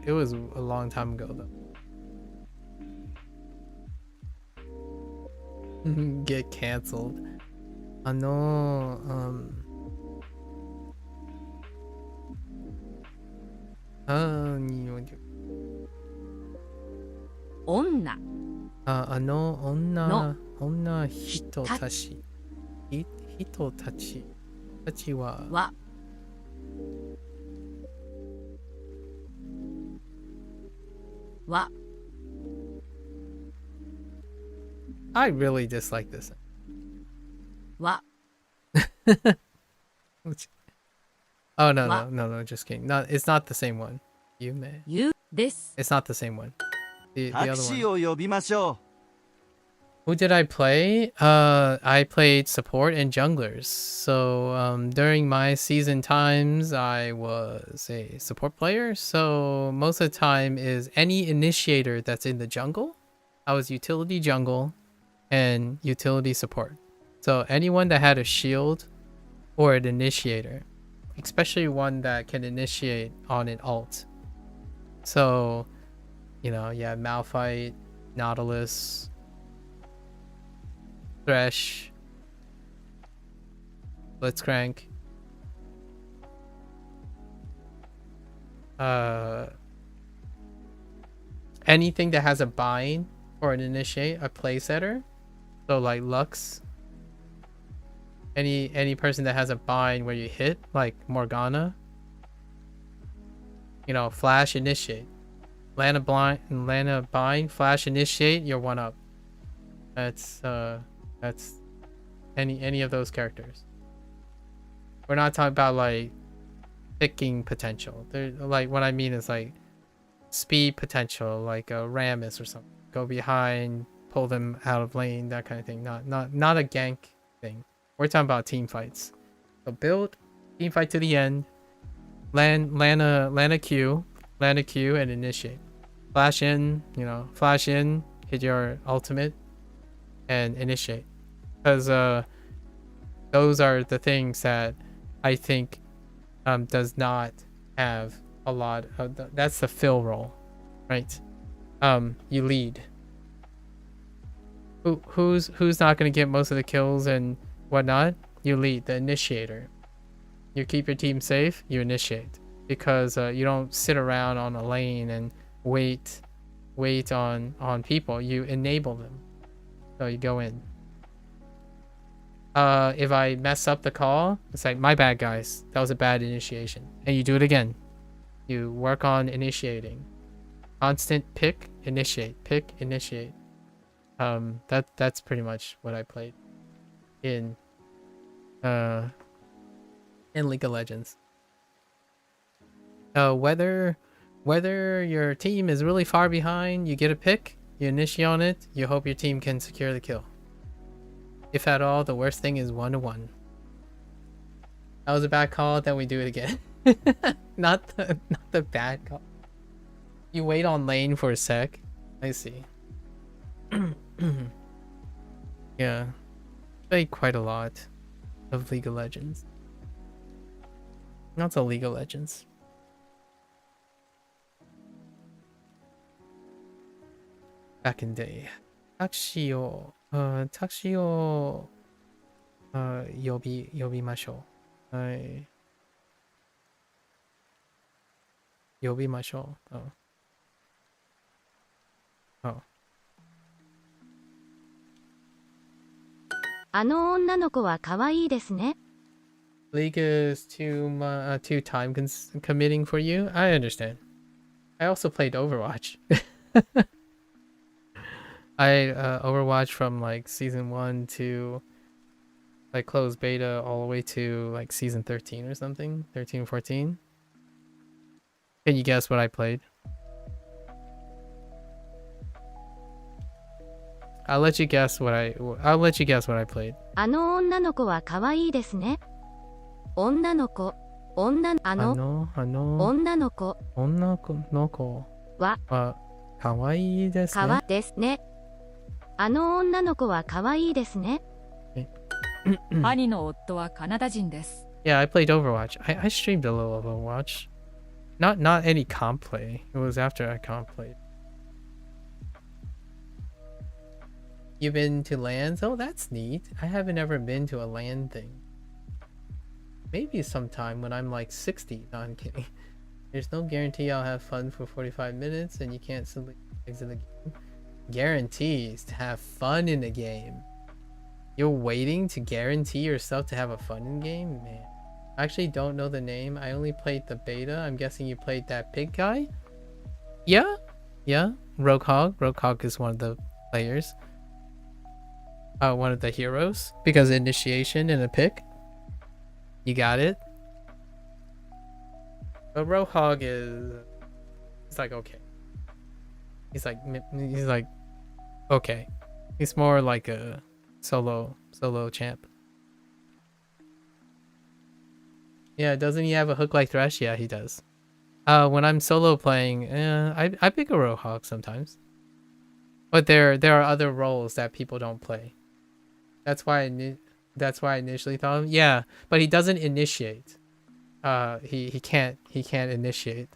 It was a long time ago though. Get cancelled. Onna. 人たちははは I really dislike this. は Oh no, just kidding. It's not the same one. You may. ゆです It's not the same one. The タク other シ one. ーを呼びましょ Who did I play? I played support and junglers. So during my season times, I was a support player. So most of the time is any initiator that's in the jungle. I was utility jungle and utility support. So anyone that had a shield or an initiator, especially one that can initiate on an ult. So, you know, yeah, Malphite, Nautilus, Thresh, Blitzcrank, anything that has a bind or an initiate, a play setter. So like Lux, any person that has a bind where you hit, like Morgana, you know, flash initiate, Lana bind, flash initiate, you're one up. That's any of those characters. We're not talking about like picking potential. They're like, what I mean is like speed potential, like a Rammus or something. Go behind, pull them out of lane, that kind of thing. Not a gank thing. We're talking about team fights. So build, team fight to the end. Lana Q, and initiate. Flash in, you know, flash in, hit your ultimate, and initiate. Because those are the things that I think does not have a lot of that's the fill role, right? You lead. Who's not gonna get most of the kills and whatnot? You lead, the initiator. You keep your team safe, you initiate. Because you don't sit around on a lane and wait on people. You enable them. So you go in. If I mess up the call, it's like, my bad, guys. That was a bad initiation. And you do it again. You work on initiating. Constant pick, initiate. Pick, initiate. That's pretty much what I played in League of Legends. Whether your team is really far behind, you get a pick, you initiate on it, you hope your team can secure the kill. If at all, the worst thing is 1-1. That was a bad call, then we do it again. not the bad call. You wait on lane for a sec. I see. Yeah. Played quite a lot of League of Legends. Not so League of Legends. Back in day. タクシーを呼びましょう。はい。呼びましょう。あの女の子は可愛いですね。League is too time committing for you. I understand. I also played Overwatch. I Overwatch from like season 1 to like closed beta all the way to like season 13 or something, 13 or 14. Can you guess what I played? I'll let you guess what I played. あの女の子は可愛いですね。女の子は可愛いですね。かわですね。あの女の子は可愛いですね。兄の夫はカナダ人です。Yeah, I played Overwatch. I streamed a little of Overwatch. Not any comp play. It was after I comp played. You've been to LANs? Oh, that's neat. I haven't ever been to a LAN thing. Maybe sometime when I'm like 60. No, I'm kidding. There's no guarantee I'll have fun for 45 minutes and you can't simply exit the game. Guarantees to have fun in the game. You're waiting to guarantee yourself to have a fun in game? Man. I actually don't know the name. I only played the beta. I'm guessing you played that pig guy? Yeah? Yeah, Rogue Hog. Rogue Hog is one of the players. One of the heroes. Because initiation in a pick. You got it. But Rogue Hog is... He's like, okay. He's like, okay. He's more like a solo champ. Yeah, doesn't he have a hook like Thresh? Yeah, he does. When I'm solo playing, I pick a Roadhog sometimes. But there are other roles that people don't play. That's why I initially thought, yeah, but he doesn't initiate. He can't initiate.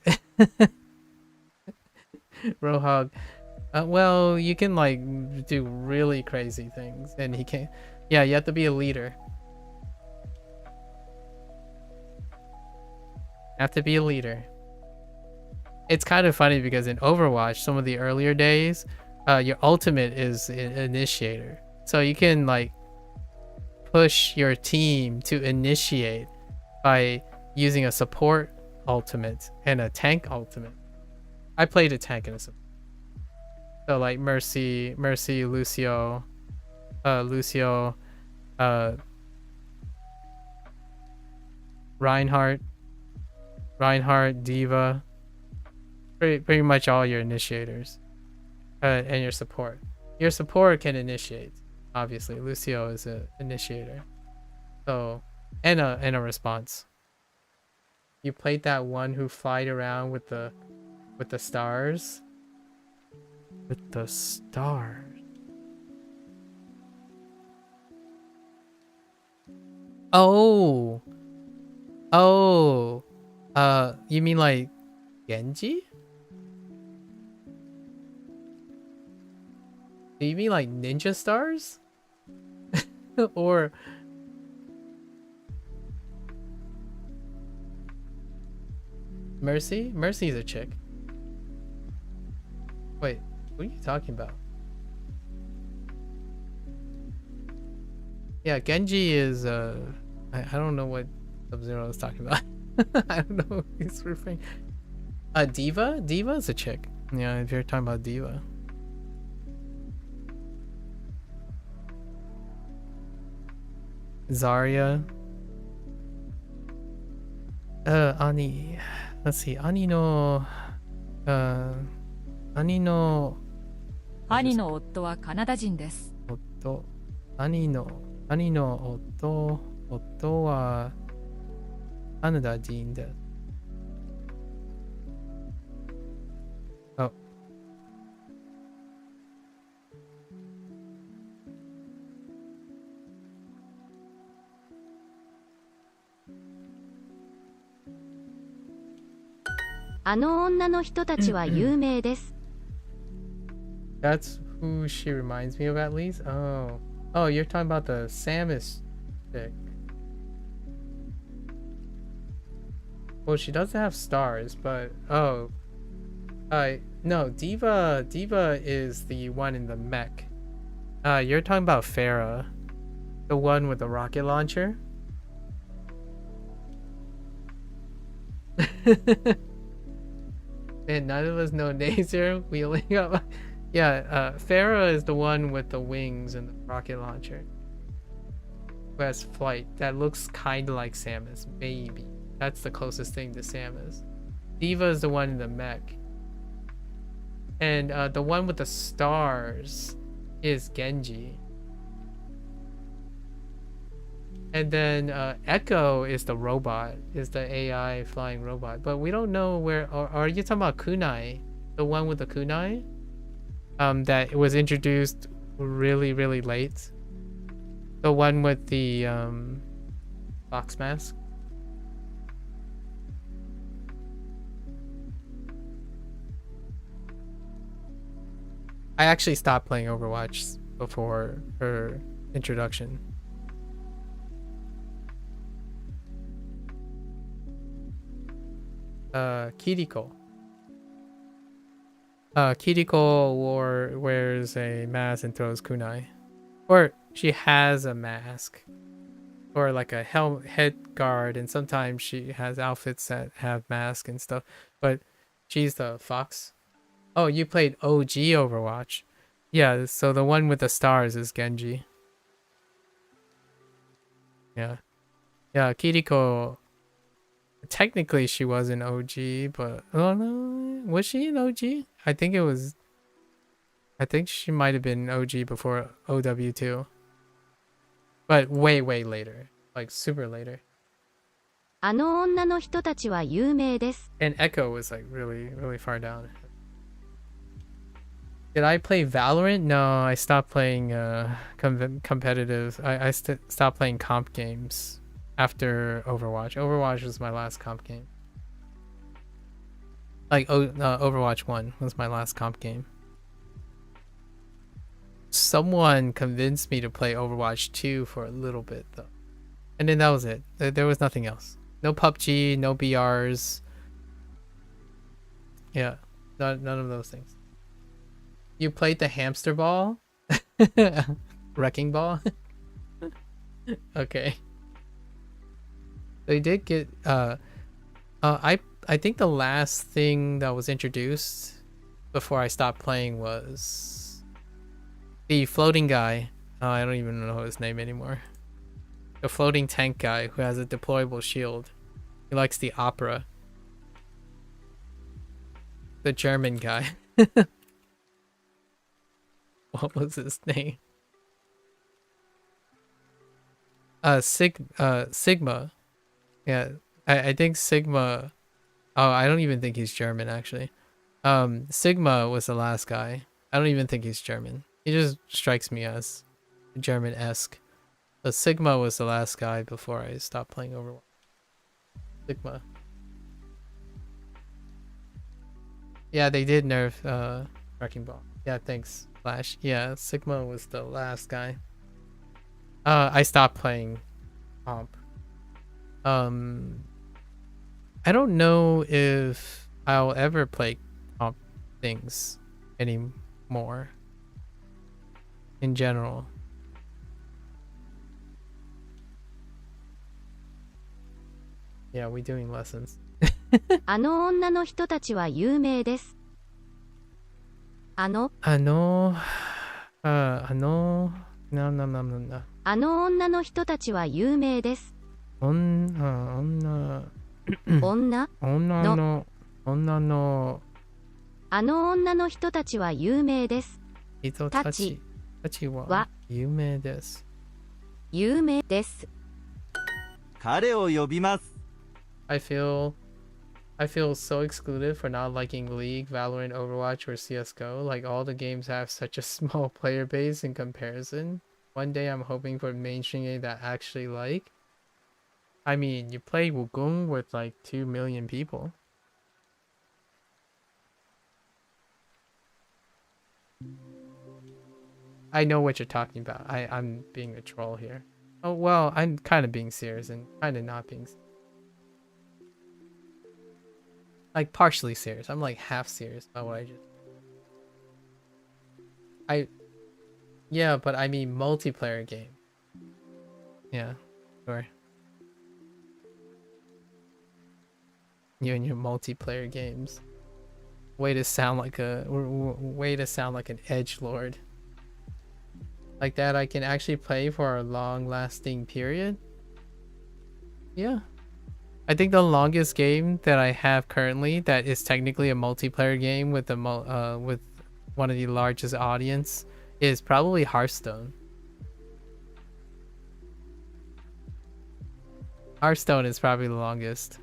Roadhog. Well, you can like do really crazy things, and he can't. Yeah, you have to be a leader. Have to be a leader. It's kind of funny because in Overwatch, some of the earlier days, your ultimate is an initiator. So you can like push your team to initiate by using a support ultimate and a tank ultimate. I played a tank and a support. So like Mercy, Lucio, Reinhardt, Diva, pretty much all your initiators, and your support. Your support can initiate, obviously. Lucio is an initiator, so and a response. You played that one who flied around with the stars. With the stars. Oh. You mean like Genji? Do you mean like ninja stars? Or Mercy? Mercy's a chick. Wait, what are you talking about? Yeah, Genji is I don't know what Sub-Zero is talking about. I don't know what he's referring. Diva? Diva is a chick. Yeah, if you're talking about Diva. Zarya. Ani. Let's see. Ani no 兄の夫はカナダ人です。兄の夫はカナダ人です。Oh. That's who she reminds me of, at least. Oh, you're talking about the Samus chick. Well, she doesn't have stars, but no, Diva is the one in the mech. You're talking about Farah, the one with the rocket launcher. And none of us know names here. We only got, yeah. Farah is the one with the wings and the rocket launcher. Who has flight that looks kind of like Samus, maybe. That's the closest thing to Samus. Diva is the one in the mech. And the one with the stars is Genji. And then Echo is the robot, is the AI flying robot. But we don't know where... Are you talking about Kunai? The one with the Kunai? That was introduced really, really late. The one with the box mask. I actually stopped playing Overwatch before her introduction. Kiriko. Kiriko wears a mask and throws kunai. Or she has a mask. Or like a head guard, and sometimes she has outfits that have masks and stuff. But she's the fox. Oh, you played OG Overwatch. Yeah, so the one with the stars is Genji. Yeah. Yeah, Kiriko. Technically, she was an OG, but oh no, was she an OG? I think it was. I think she might have been OG before OW2, but way later, like super later. あの女の人たちは有名です。 And Echo was like really far down. Did I play Valorant? No, I stopped playing competitive. I stopped playing comp games after Overwatch. Overwatch was my last comp game. Like Overwatch 1 was my last comp game. Someone convinced me to play Overwatch 2 for a little bit though. And then that was it. There was nothing else. No PUBG, no BRs. Yeah, none of those things. You played the hamster ball? Wrecking ball? Okay. They did get I think the last thing that was introduced before I stopped playing was the floating guy. I don't even know his name anymore. The floating tank guy who has a deployable shield. He likes the opera. The German guy. What was his name? Sigma. Yeah, I think Sigma. Oh, I don't even think he's German actually. Sigma was the last guy. I don't even think he's German. He just strikes me as German-esque. But Sigma was the last guy before I stopped playing Overwatch. Sigma. Yeah, they did nerf Wrecking Ball. Yeah, thanks, Flash. Yeah, Sigma was the last guy. I stopped playing comp. I don't know if I'll ever play comp things anymore. In general. Yeah, we're doing lessons. あの女の人たちは有名です。あの No. あの女の人たちは有名です。女女のあの女の人たちは有名です。人たちは有名です。有名です。彼を呼びます。I feel so excluded for not liking League, Valorant, Overwatch, or CSGO. Like all the games have such a small player base in comparison. One day I'm hoping for a mainstream game that I actually like. I mean, you play Wukong with like 2 million people. I know what you're talking about. I'm being a troll here. Oh, well, I'm kind of being serious and kind of not being serious. Like partially serious. I'm like half serious about what yeah, but I mean multiplayer game. Yeah, sure. You and your multiplayer games. Way to sound like an edgelord. Like that I can actually play for a long-lasting period. Yeah. I think the longest game that I have currently that is technically a multiplayer game with with one of the largest audience is probably Hearthstone. Hearthstone is probably the longest.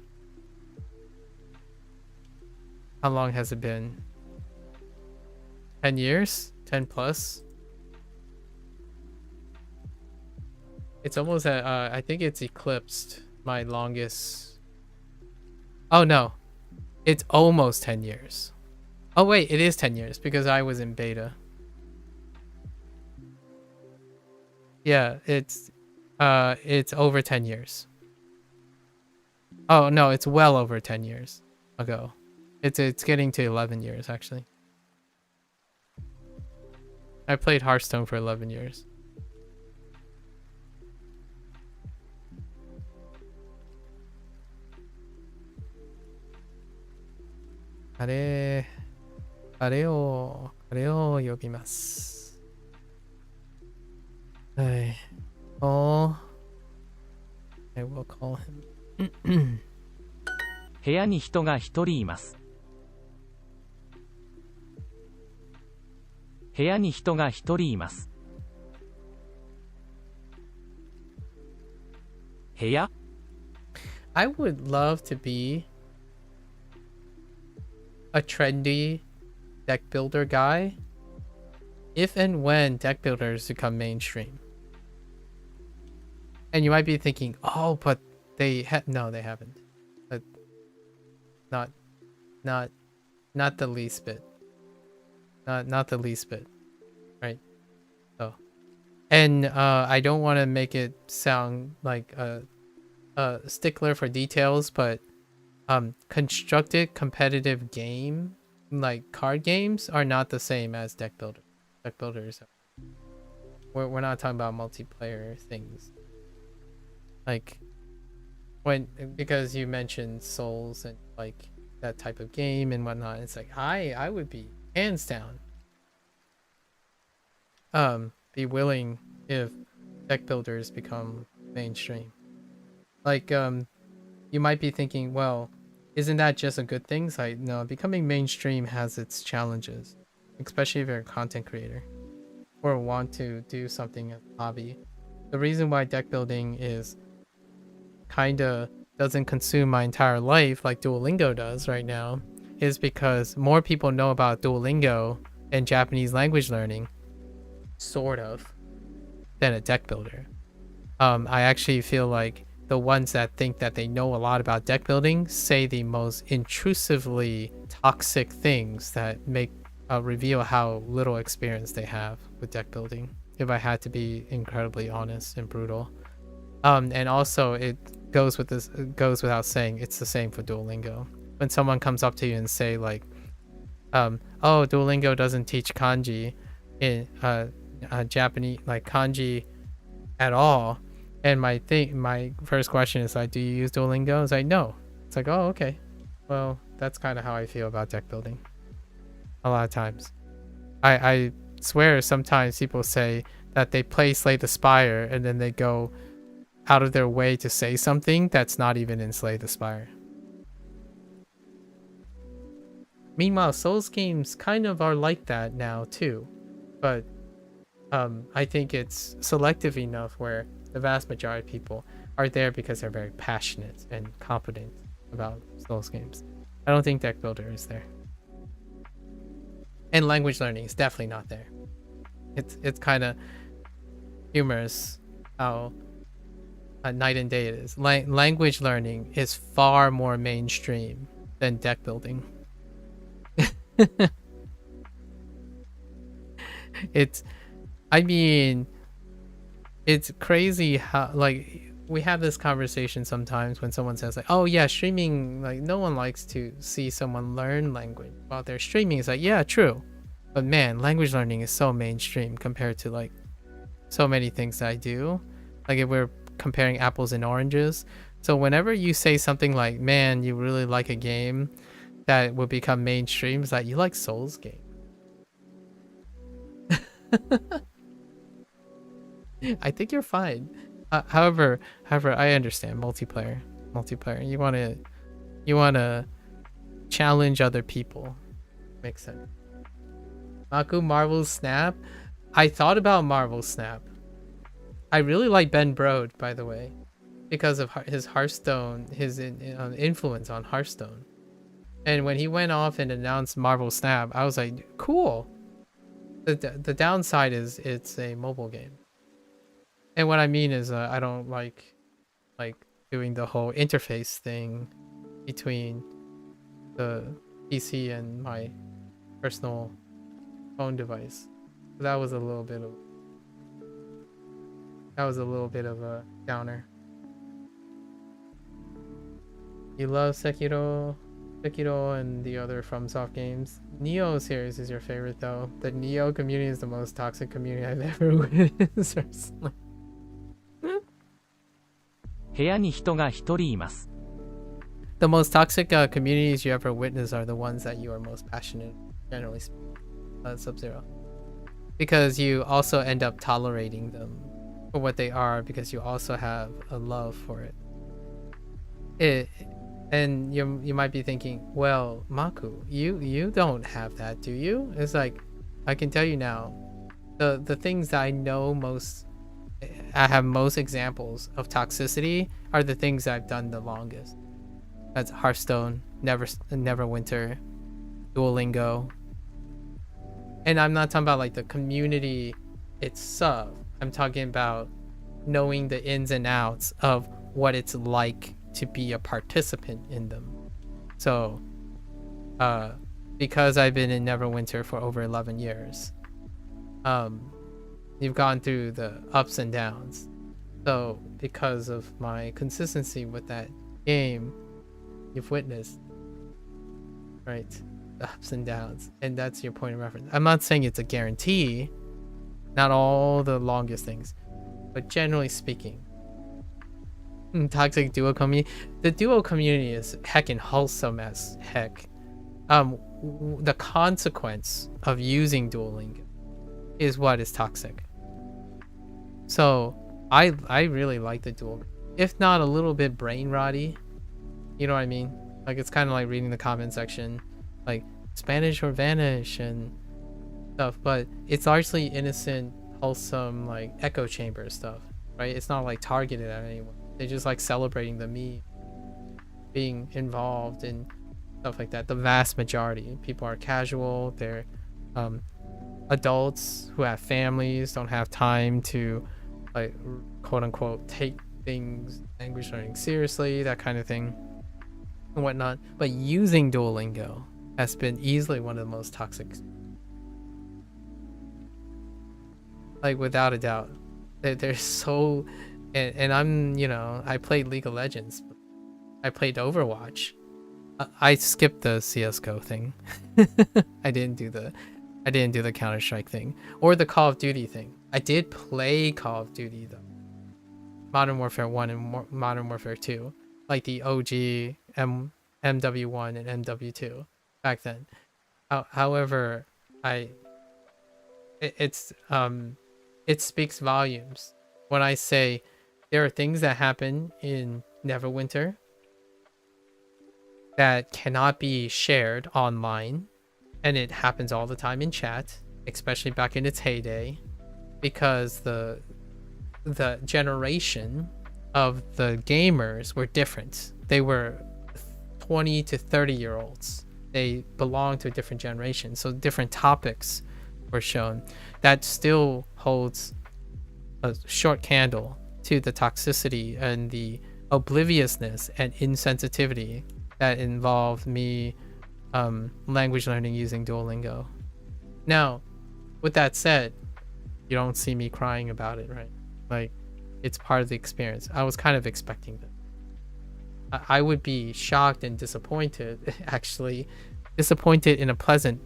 How long has it been? 10 years? 10 plus? It's almost at, I think it's eclipsed my longest. Oh no, it's almost 10 years. Oh wait, it is 10 years because I was in beta. Yeah, it's over 10 years. Oh no, it's well over 10 years ago. It's getting to 11 years actually. I played Hearthstone for 11 years. 彼を呼びます。はい。Oh, I will call him. 部屋に人が一人います。部屋に人が一人います。部屋 I would love to be a trendy deck builder guy if and when deck builders become mainstream. And you might be thinking, oh, but no, they haven't. But not the least bit. Not the least bit, right? So, and I don't want to make it sound like a stickler for details, but constructed competitive game like card games are not the same as deck builders. Deck builders, we're not talking about multiplayer things. Like because you mentioned Souls and like that type of game and whatnot, it's like I would be hands down be willing if deck builders become mainstream. Like you might be thinking, well, isn't that just a good thing? So no, becoming mainstream has its challenges, especially if you're a content creator or want to do something as a hobby. The reason why deck building is kinda doesn't consume my entire life like Duolingo does right now is because more people know about Duolingo and Japanese language learning, sort of, than a deck builder. I actually feel like the ones that think that they know a lot about deck building say the most intrusively toxic things that make reveal how little experience they have with deck building, if I had to be incredibly honest and brutal. And also it goes without saying, it's the same for Duolingo. When someone comes up to you and say like, oh, Duolingo doesn't teach kanji in Japanese, like kanji at all, and my first question is like, do you use Duolingo? It's like, no. It's like, oh, okay, well, that's kind of how I feel about deck building a lot of times. I swear sometimes people say that they play Slay the Spire and then they go out of their way to say something that's not even in Slay the Spire. Meanwhile, Souls games kind of are like that now too, but I think it's selective enough where the vast majority of people are there because they're very passionate and competent about Souls games. I don't think deck builder is there. And language learning is definitely not there. It's kind of humorous how night and day it is. Language learning is far more mainstream than deck building. It's crazy how, like, we have this conversation sometimes when someone says like, oh yeah, streaming, like no one likes to see someone learn language while they're streaming. It's like, yeah, true, but man, language learning is so mainstream compared to like so many things that I do. Like if we're comparing apples and oranges, so whenever you say something like, man, you really like a game that will become mainstream, it's like, you like Souls game. I think you're fine. However, I understand multiplayer. You wanna challenge other people. Makes sense. Maku Marvel Snap. I thought about Marvel Snap. I really like Ben Brode, by the way, because of his Hearthstone, his influence on Hearthstone. And when he went off and announced Marvel Snap, I was like, cool. The downside is it's a mobile game. And what I mean is I don't like doing the whole interface thing between the PC and my personal phone device. That was a little bit of a downer. You love Sekiro and the other FromSoft games. Neo series is your favorite though. The Neo community is the most toxic community I've ever witnessed. 部屋に人が一人います。The most toxic communities you ever witness are the ones that you are most passionate. generally speaking, Sub-Zero. Because you also end up tolerating them for what they are, because you also have a love for it. And you might be thinking, well, Maku, you don't have that, do you? It's like, I can tell you now, the things that I know most, I have most examples of toxicity are the things I've done the longest. That's Hearthstone, Neverwinter, Duolingo. And I'm not talking about like the community itself. I'm talking about knowing the ins and outs of what it's like to be a participant in them. So because I've been in Neverwinter for over 11 years, you've gone through the ups and downs. So because of my consistency with that game, you've witnessed, right, the ups and downs, and that's your point of reference. I'm not saying it's a guarantee, not all the longest things, but generally speaking, toxic duo community, the duo community is heckin' wholesome as heck. The consequence of using Duolingo is what is toxic. So I really like the dual, if not a little bit brain rotty, you know what I mean? Like, it's kind of like reading the comment section, like Spanish or vanish and stuff, but it's largely innocent, wholesome, like echo chamber stuff, right? It's not like targeted at anyone. They're just like celebrating the me being involved in stuff like that. The vast majority people are casual. They're adults who have families, don't have time to, like, quote unquote, take things, language learning seriously, that kind of thing and whatnot. But using Duolingo has been easily one of the most toxic, like, without a doubt. They're so, and I'm, you know, I played League of Legends, I played Overwatch. I skipped the CS:GO thing. I didn't do the Counter-Strike thing or the Call of Duty thing. I did play Call of Duty though. Modern Warfare 1 and Modern Warfare 2, like the OG MW1 and MW2 back then. However, it speaks volumes when I say there are things that happen in Neverwinter that cannot be shared online, and it happens all the time in chat, especially back in its heyday, because the generation of the gamers were different. They were 20 to 30-year-olds. They belonged to a different generation, so different topics were shown. That still holds a short candle to the toxicity and the obliviousness and insensitivity that involved me language learning using Duolingo. Now, with that said, you don't see me crying about it, right? Like, it's part of the experience. I was kind of expecting that. I would be shocked and disappointed, actually, disappointed in a pleasant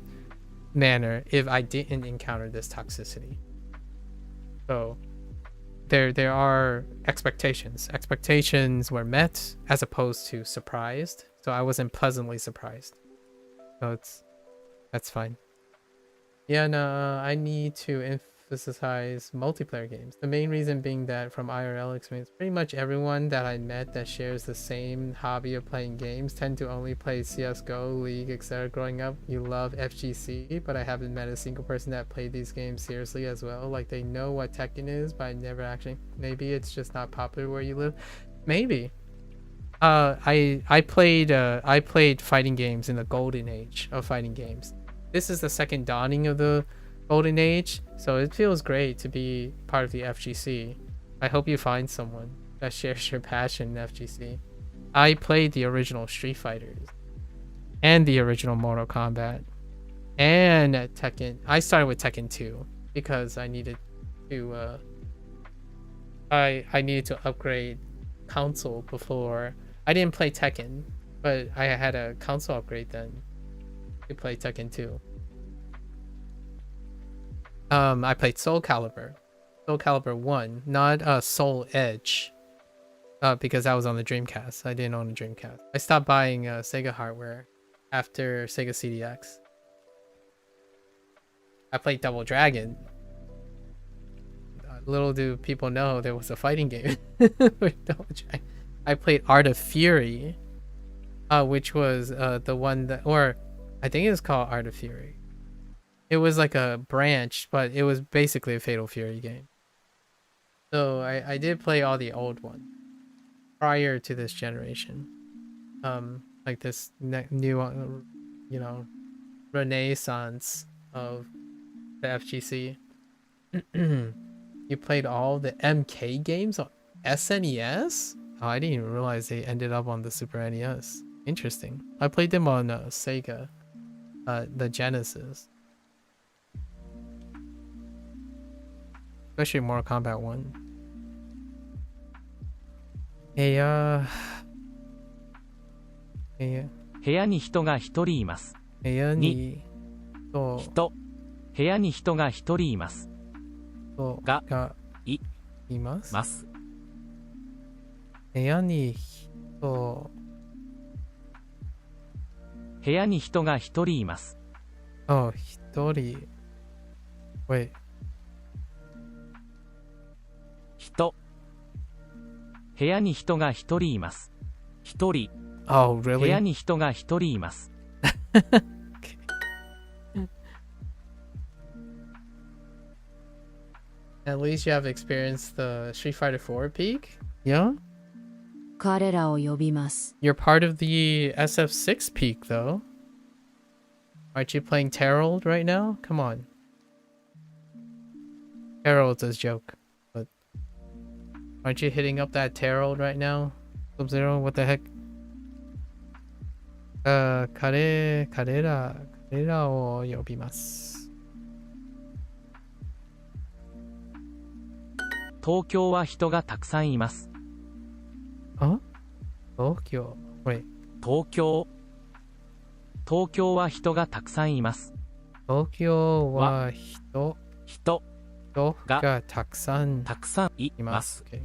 manner if I didn't encounter this toxicity. So there are expectations. Expectations were met as opposed to surprised. So I wasn't pleasantly surprised. So that's fine. Yeah, no, I need to emphasize multiplayer games. The main reason being that from IRL experience, pretty much everyone that I met that shares the same hobby of playing games tend to only play CSGO, League, etc. Growing up, you love FGC, but I haven't met a single person that played these games seriously as well. Like, they know what Tekken is, but I never actually. Maybe it's just not popular where you live. Maybe. I played fighting games in the golden age of fighting games. This is the second dawning of the golden age, so it feels great to be part of the FGC. I hope you find someone that shares your passion in FGC. I played the original Street Fighters and the original Mortal Kombat and Tekken. I started with Tekken 2 because I needed to I needed to upgrade console before. I didn't play Tekken, but I had a console upgrade then to play Tekken 2. I played Soul Calibur 1, not Soul Edge, because that was on the Dreamcast. I didn't own a Dreamcast. I stopped buying Sega hardware after Sega CDX. I played Double Dragon. Little do people know there was a fighting game with Double Dragon. I played Art of Fury, which was the one that, or I think it was called Art of Fury. It was like a branch, but it was basically a Fatal Fury game. So I did play all the old ones prior to this generation. Like this new, you know, renaissance of the FGC. You played all the MK games on SNES? Oh, I didn't even realize they ended up on the Super NES. Interesting. I played them on Sega, the Genesis. Especially Mortal Kombat 1. Hey, 部屋に人が一人います。部屋に人。部屋に人が一人います。がいます。ます。部屋に人。部屋に人が一人います。Oh, 一人。Wait. 人。部屋に人が一人います。一人。Oh, really? 部屋に人が一人います。At least you have experienced the Street Fighter 4 peak? Yeah? 彼らを呼びます。 You're part of the SF6 peak, though. Aren't you playing Terrold right now? Come on. Terrold's a joke, but aren't you hitting up that Terrold right now? Sub-Zero, what the heck? 彼らを呼びます。東京は人がたくさんいます。東京。Wait. 東京は人がたくさんいます。東京は人がたくさんいます。Okay.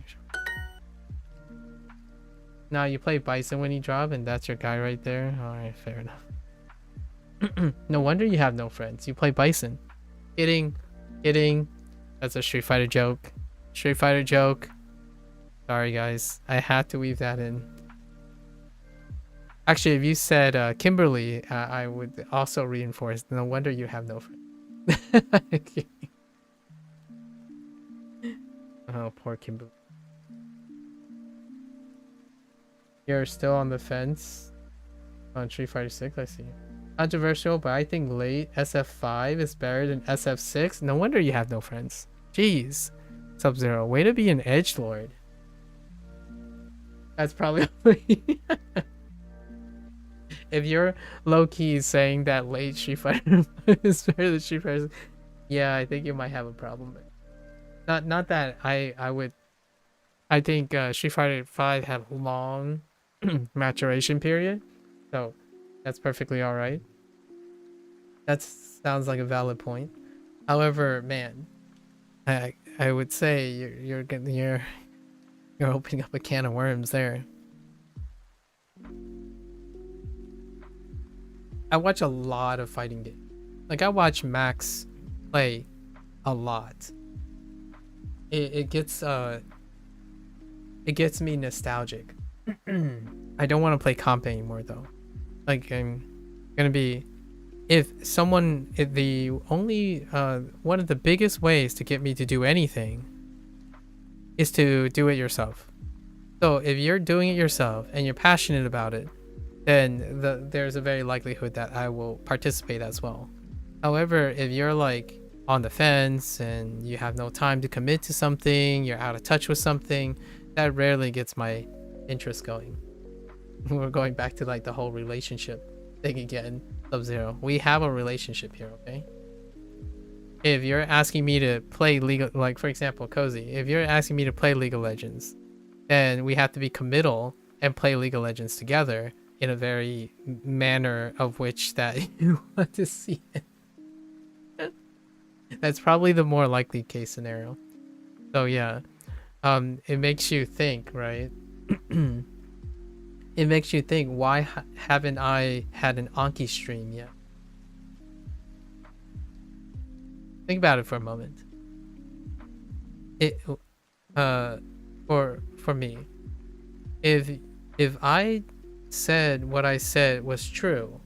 Now you play Bison when you drop, and that's your guy right there. Alright, fair enough. No wonder you have no friends. You play Bison. Kidding. That's a Street Fighter joke. Sorry guys, I had to weave that in. Actually, if you said Kimberly, I would also reinforce. No wonder you have no friends. Oh, poor Kimberly. You're still on the fence on Street Fighter 6, I see. Controversial, but I think late SF5 is better than SF6. No wonder you have no friends. Jeez. Sub-Zero, way to be an edgelord. That's probably if you're low-key saying that late Street Fighter is better than Street Fighter, yeah, I think you might have a problem. Not that I think Street Fighter 5 had a long maturation period, so that's perfectly all right. That sounds like a valid point. However, man, I would say you're opening up a can of worms there. I watch a lot of fighting games. Like I watch Max play a lot. It gets me nostalgic. I don't want to play comp anymore though. Like I'm gonna be one of the biggest ways to get me to do anything is to do it yourself. So if you're doing it yourself and you're passionate about it, then there's a very likelihood that I will participate as well. However, if you're like on the fence and you have no time to commit to something, you're out of touch with something, that rarely gets my interest going. We're going back to like the whole relationship thing again. Sub-Zero, we have a relationship here, okay? If you're asking me to play like for example, Cozy, if you're asking me to play League of Legends, then we have to be committal and play League of Legends together in a very manner of which that you want to see it. That's probably the more likely case scenario. So yeah, it makes you think, right? It makes you think, why haven't I had an Anki stream yet? Think about it for a moment. For me, if I said what I said was true,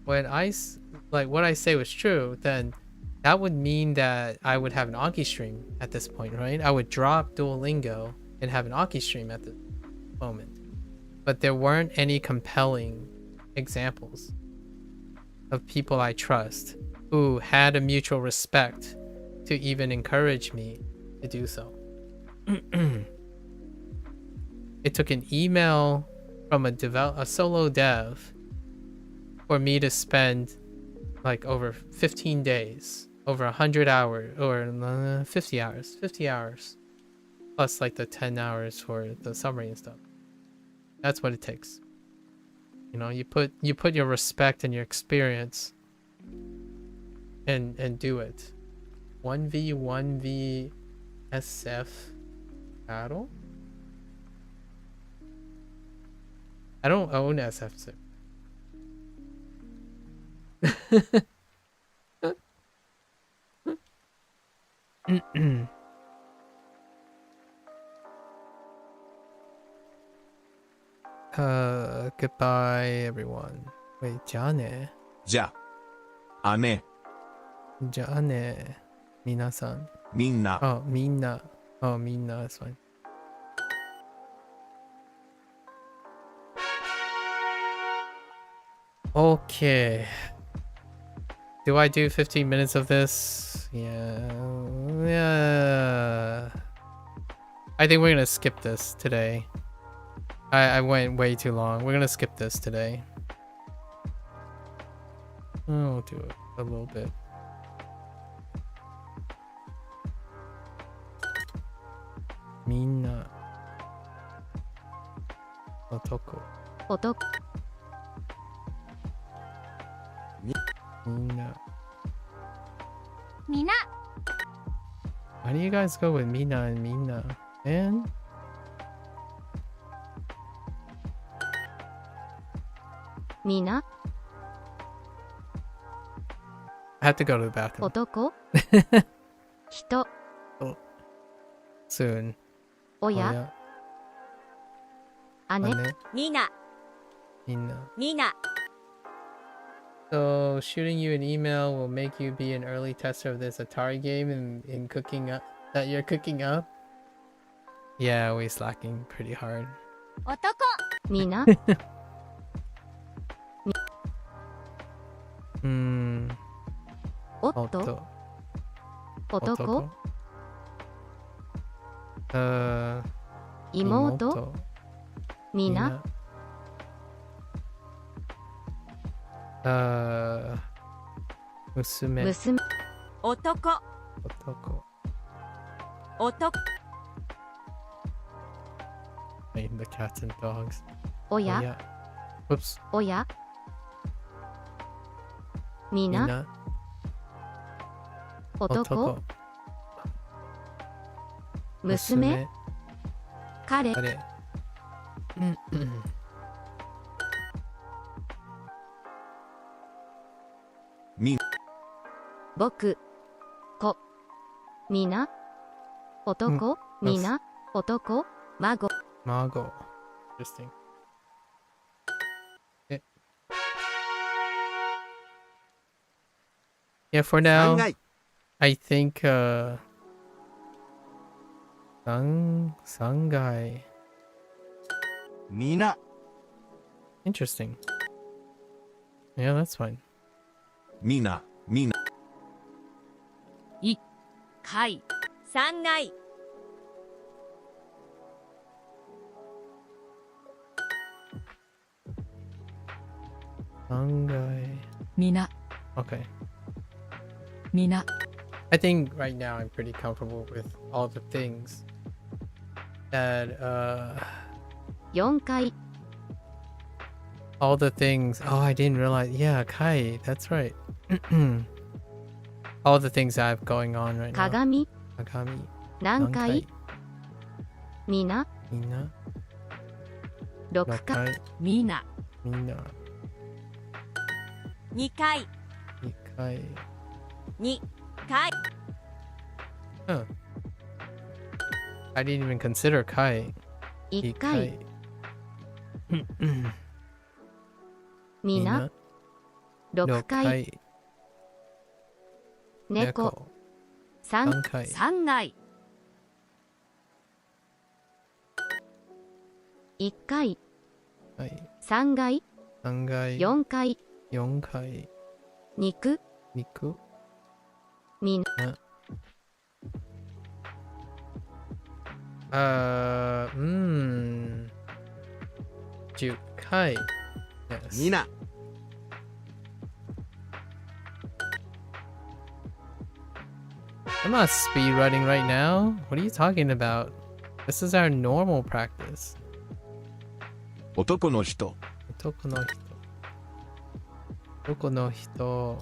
what I say was true, then that would mean that I would have an Anki stream at this point, right? I would drop Duolingo and have an Anki stream at the moment. But there weren't any compelling examples of people I trust who had a mutual respect to even encourage me to do so. It took an email from a solo dev for me to spend like over 15 days, over 100 hours, or 50 hours, plus like the 10 hours for the summary and stuff. That's what it takes. You know, you put your respect and your experience and do it. 1v1v SF battle? I don't own SF6. Goodbye everyone. Wait, じゃあね。じゃあね。じゃあね。皆さん。みんな。Oh, みんな。Oh, みんな that's fine. Okay. Do I do 15 minutes of this? Yeah. I think we're gonna skip this today. I went way too long. We're gonna skip this today. I'll do it a little bit. Minna. Otoko. Minna. Mina. Why do you guys go with Mina and Minna? Man? Mina? I have to go to the bathroom. 男人 Soon. 親姉 Mina. Minna. So shooting you an email will make you be an early tester of this Atari game in cooking up that you're cooking up? Yeah, we're slacking pretty hard. 男。Mina? Otto? 男 妹 Mina? 娘 娘 男。Name the cats and dogs. 親 Yeah. Whoops. 親Mina? Mina. 男娘彼彼僕子皆男皆男孫 Mago. Interesting. Yeah, for now, 3階 I think Sangai. みな Interesting. Yeah, that's fine. みな。階。3階。Sangai. 皆 Okay. 皆 I think right now I'm pretty comfortable with all the things that 4階 all the things. Oh, I didn't realize. Yeah, Kai. That's right. All the things I have going on right now. 鏡 Kagami. 何階皆 Mina. 6階 Kai. 皆 Mina. 2階。 Ikai. Kai. 2回 Huh. I didn't even consider Kai. 1回。みな。6回。猫。3回。 3回1回。はい。3回。3回。 4回。 4回。肉。肉。みな。10回。Yes. みな I'm not speed running right now. What are you talking about? This is our normal practice. 男の人。男の人。男の人。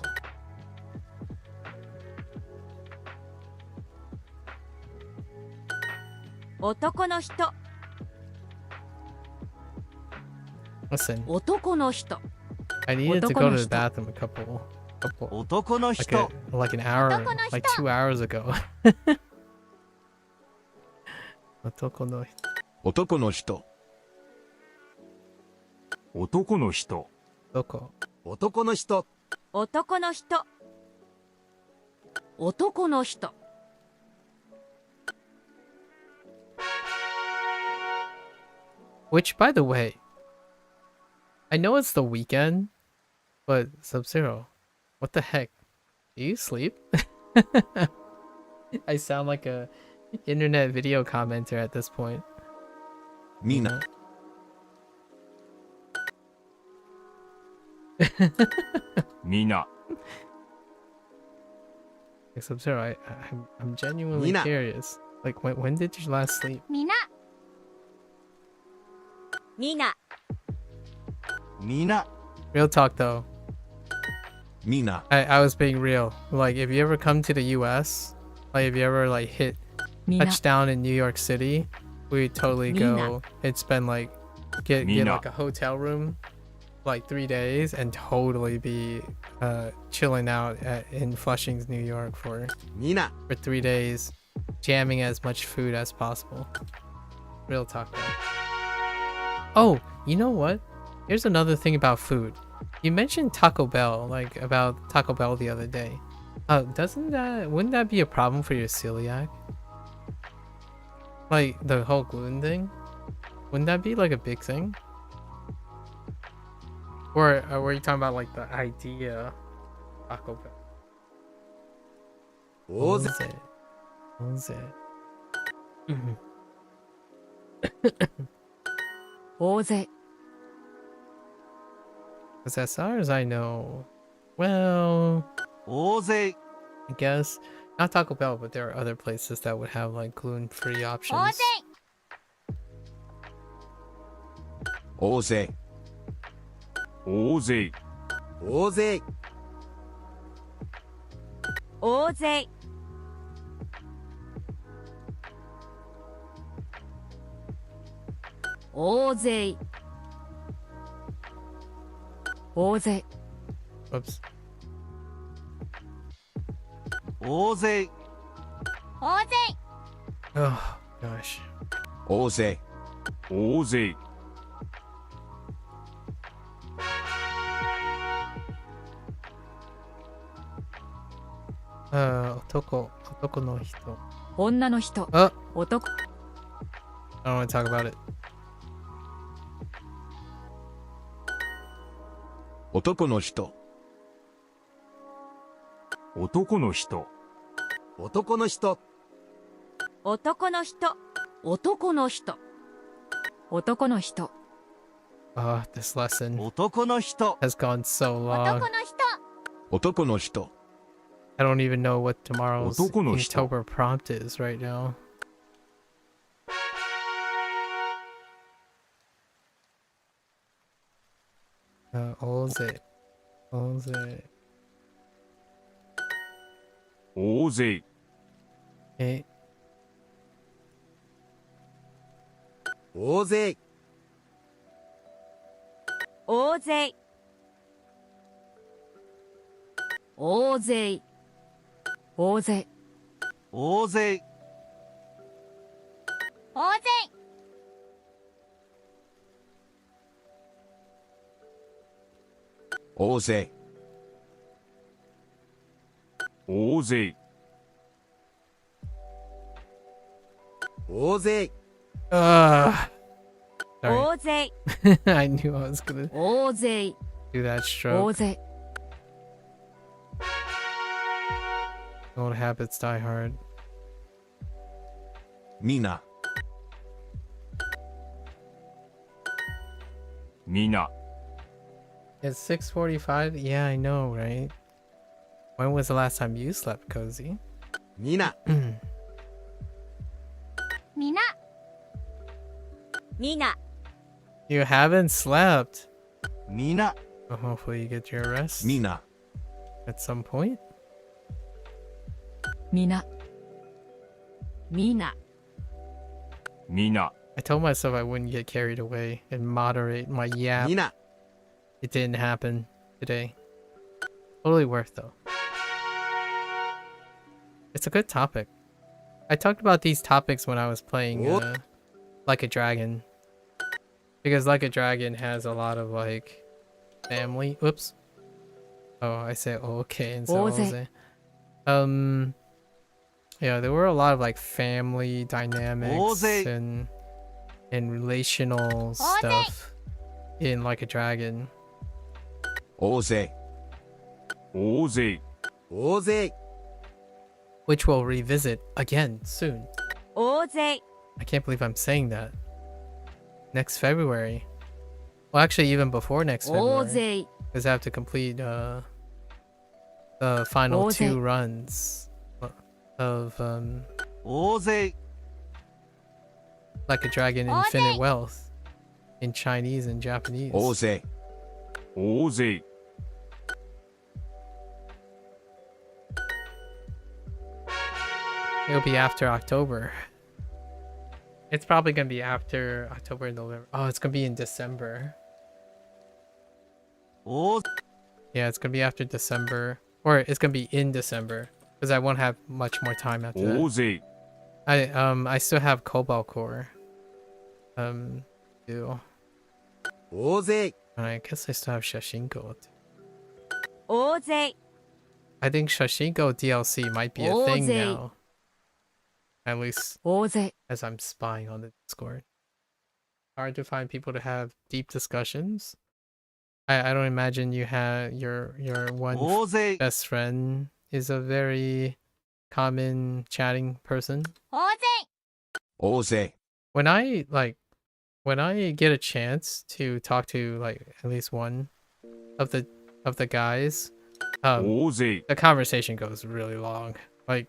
男の人 Listen, 男の人 I needed to go to the 男の人 bathroom a couple 男の like, 人 like an hour, 男の人 like 2 hours ago. 男の人。男の人。男の人。どこ？男の人男の人男の人 Which, by the way, I know it's the weekend, but Sub-Zero, what the heck? Do you sleep? I sound like a internet video commenter at this point. みな。みな。 Like, Sub-Zero, I'm genuinely Mina. curious. Like, when did you last sleep? みなみなみな Real talk, though. みな。I was being real. Like, if you ever come to the U.S., like, if you ever, like, hit みな touchdown in New York City, we'd totally go Mina. and spend, like, get Mina. like a hotel room, like, 3 days, and totally be chilling out in Flushing's, New York for みな 3 days, jamming as much food as possible. Real talk, though. Oh, you know what? Here's another thing about food. You mentioned Taco Bell, like about Taco Bell the other day. Wouldn't that be a problem for your celiac? Like the whole gluten thing? Wouldn't that be like a big thing? Or were you talking about like the idea of Taco Bell? 大勢 大勢 Because as far as I know, well, 大勢 I guess not Taco Bell, but there are other places that would have like gluten-free options. 大勢大勢。大勢。大勢大勢大勢大勢 Whoops. 大勢大勢 Oh gosh. 大勢。大勢。 男の人。女の人 Oh, 男 I don't want to talk about it. 男の人。男の人。男の人男の人男の人男の人 Oh, this lesson 男の人 has gone so 男 long. の人男の人。 I don't even know what tomorrow's 男の人。 Inktober prompt is right now. All day. 大勢。 Okay. 大勢大勢大勢大勢大勢大勢大勢大勢大勢 Sorry. 大勢 I knew I was gonna 大勢 do that 大 stroke. 勢 Old habits die hard. みなみな It's 6:45. Yeah, I know, right? When was the last time you slept, Cozy? みなみなみな You haven't slept. みな Well, hopefully you get your rest みな at some point. みなみなみな I told myself I wouldn't get carried away and moderate my yap. みな It didn't happen today. Totally worth though. It's a good topic. I talked about these topics when I was playing Like a Dragon. Because Like a Dragon has a lot of like family. Oops. Oh, I say okay instead of Oze. yeah, there were a lot of like family dynamics Oze. and relational stuff in Like a Dragon. 大勢大勢大勢 Which we'll revisit again soon. 大勢 I can't believe I'm saying that. Next February. Well, actually, even before next 大 February. 勢 Because I have to complete the final Oze. 2 runs of 大勢 Like a Dragon Oze. Infinite Wealth in Chinese and Japanese. 大勢大勢 It'll be after October. It's probably gonna be after October and November. Oh, it's gonna be in December. 大 Yeah, it's gonna be after December. Or it's gonna be in December. Because I won't have much more time after 大 that. 勢 I still have Cobalt Core. Do. 大勢 And I guess I still have Shashinko. 大勢 I think Shashinko DLC might be a thing Oze. now. At least 大勢 as I'm spying on the Discord. Hard to find people to have deep discussions. I don't imagine you have your one 大勢 best friend is a very common chatting person. 大勢大勢 When I get a chance to talk to like at least one of the guys, 大勢 the conversation goes really long. Like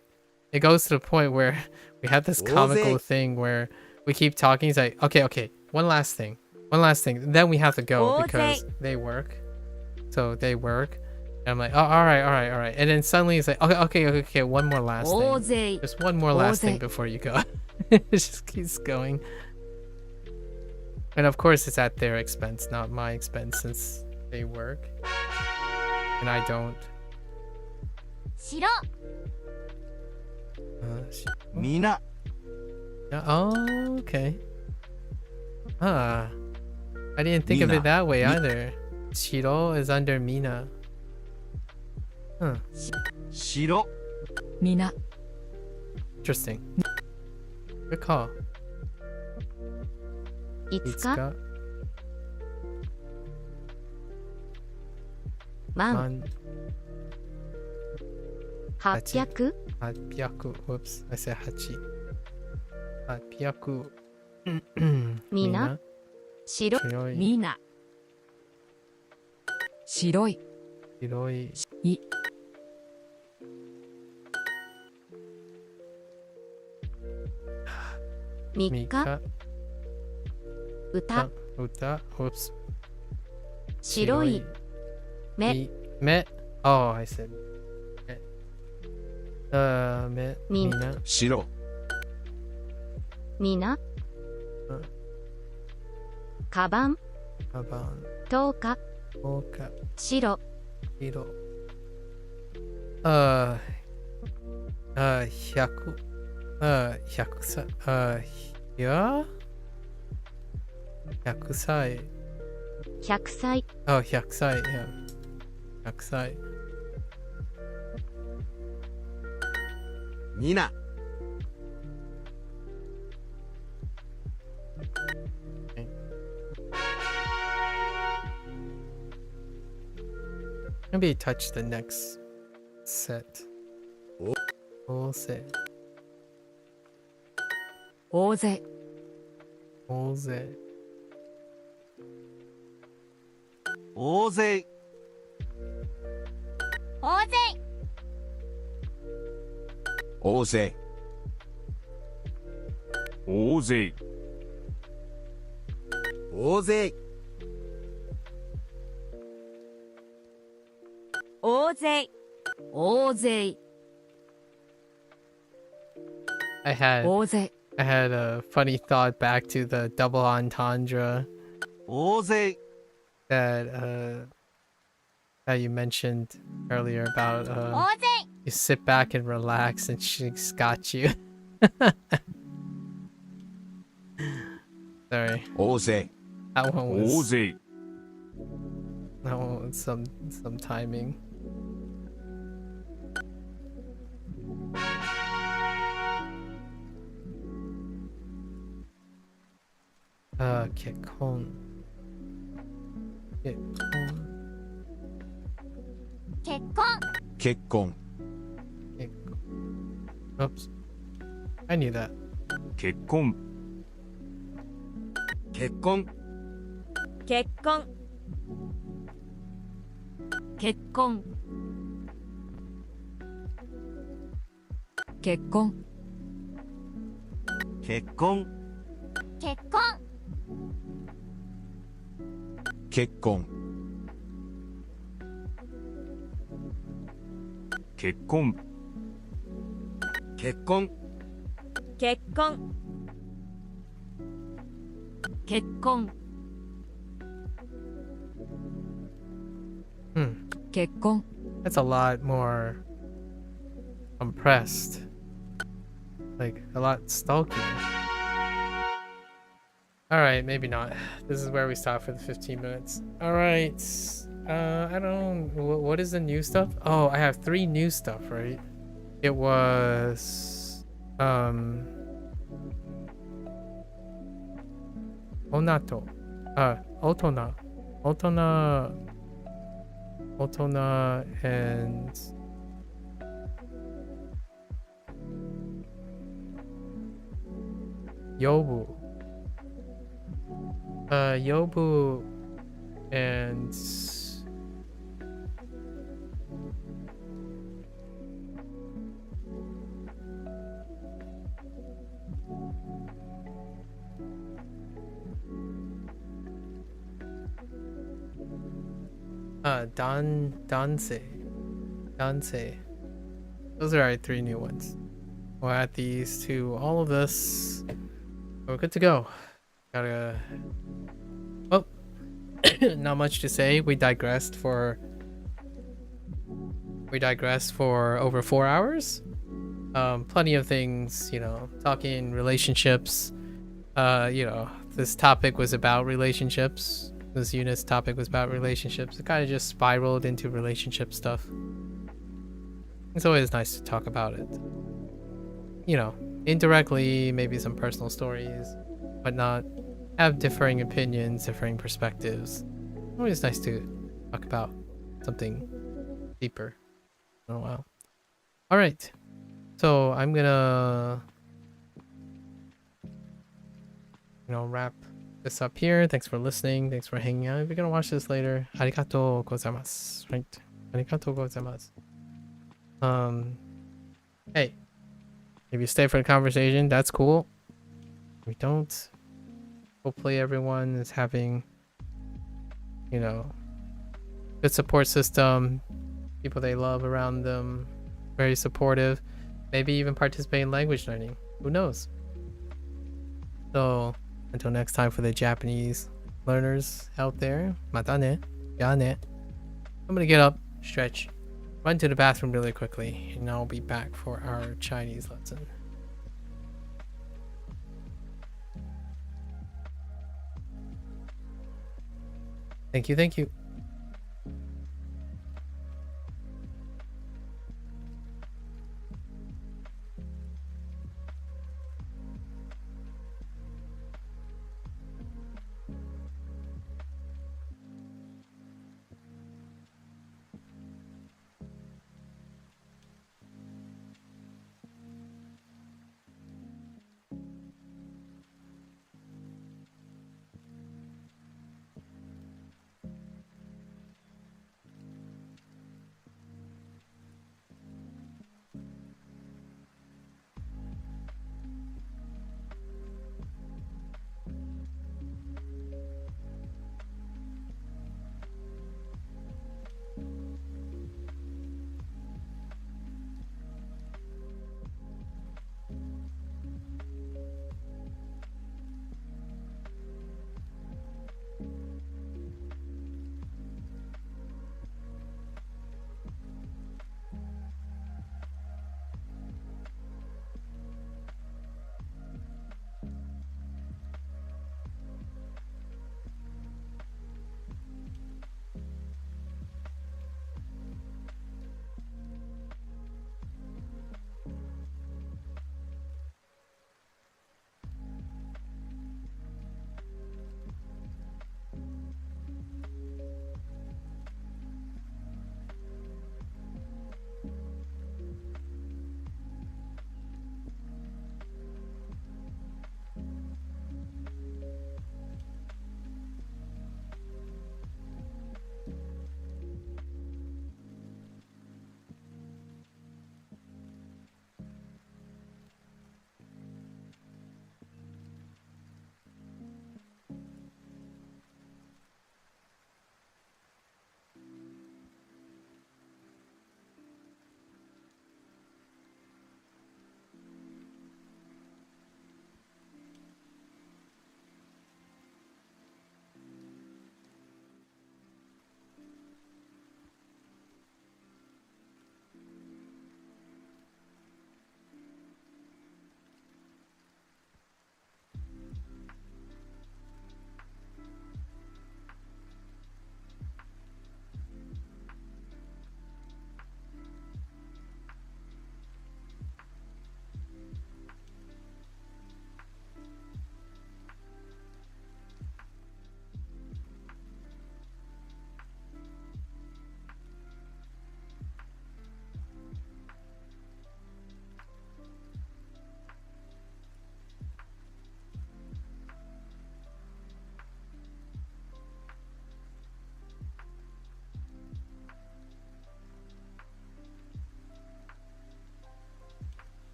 it goes to the point where we have this comical Oze. thing where we keep talking. He's like, okay, one last thing. Then we have to go Oze. because they work. So they work. And I'm like, oh, all right. And then suddenly he's like, okay, one more last 大 thing. 勢 Just one more last thing Oze. before you go. It just keeps going. And of course it's at their expense, not my expense since they work. And I don't. 白 みな Oh, okay. I didn't think of Mina. it that way either. Shiro is under Mina. Huh. 白みな Interesting. Good call. 5日 Itsuka, 万 800 800. Whoops, I said hachi. 800. Mina. 白 Shiroi. みな白い Shiroi. い 3日 Mika. 歌 Uta. Whoops. 白い 目 Me. Oh, I said. Me. Min. Mina. 白みなうんカバン Kaban. 10日 Oka. 白 Hiro. 100 100歳いや100歳100歳 Oh, 100歳 yeah 100歳みな Maybe touch the next set. Oh. Full set. 大勢 Full set. 大勢大勢大勢大勢大勢大勢大勢 I had 大勢 I had a funny thought back to the double entendre 大勢 that you mentioned earlier about 大勢 you sit back and relax and she's got you. Sorry. 大勢 That one 大 was 勢 that one was some timing. Kekon. Kekon. 結婚結婚 Oops. I knew that. 結婚結婚結婚結婚結婚結婚結婚結婚結婚結婚結婚結婚 結婚 That's a lot more compressed. Like a lot stalkier. Alright, maybe not. This is where we stop for the 15 minutes. Alright. I don't what is the new stuff? Oh, I have 3 new stuff, right? It was Onato. Otona. Otona and Yobu. Yobu and Danse. Those are our 3 new ones. We'll add these to all of this. We're good to go. Gotta. Oh, not much to say. We digressed for over 4 hours. Plenty of things, you know, talking relationships. You know, this topic was about relationships. This unit's topic was about relationships. It kind of just spiraled into relationship stuff. It's always nice to talk about it. You know, indirectly, maybe some personal stories, but not have differing opinions, differing perspectives. Always nice to talk about something deeper in a while. All right, so I'm gonna, you know, wrap this up here. Thanks for listening. Thanks for hanging out. If you're gonna watch this later, arigatou gozaimasu. Right? Arigatou gozaimasu. Hey, if you stay for the conversation, that's cool. If you don't, hopefully everyone is having, you know, good support system, people they love around them, very supportive, maybe even participate in language learning. Who knows? So until next time, for the Japanese learners out there, mata ne, ya ne. I'm gonna get up, stretch, run to the bathroom really quickly, and I'll be back for our Chinese lesson. Thank you, thank you.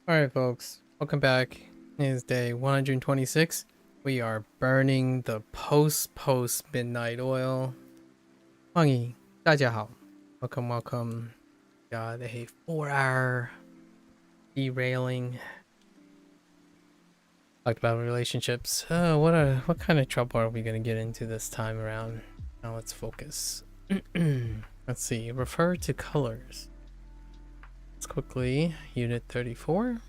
Alright folks, welcome back. It is day 126. We are burning the post midnight oil. 欢迎大家好. Welcome, welcome. Got a 4-hour derailing. Talked about relationships. What kind of trouble are we gonna get into this time around? Now let's focus. Let's see. Refer to colors. Let's quickly. Unit 34.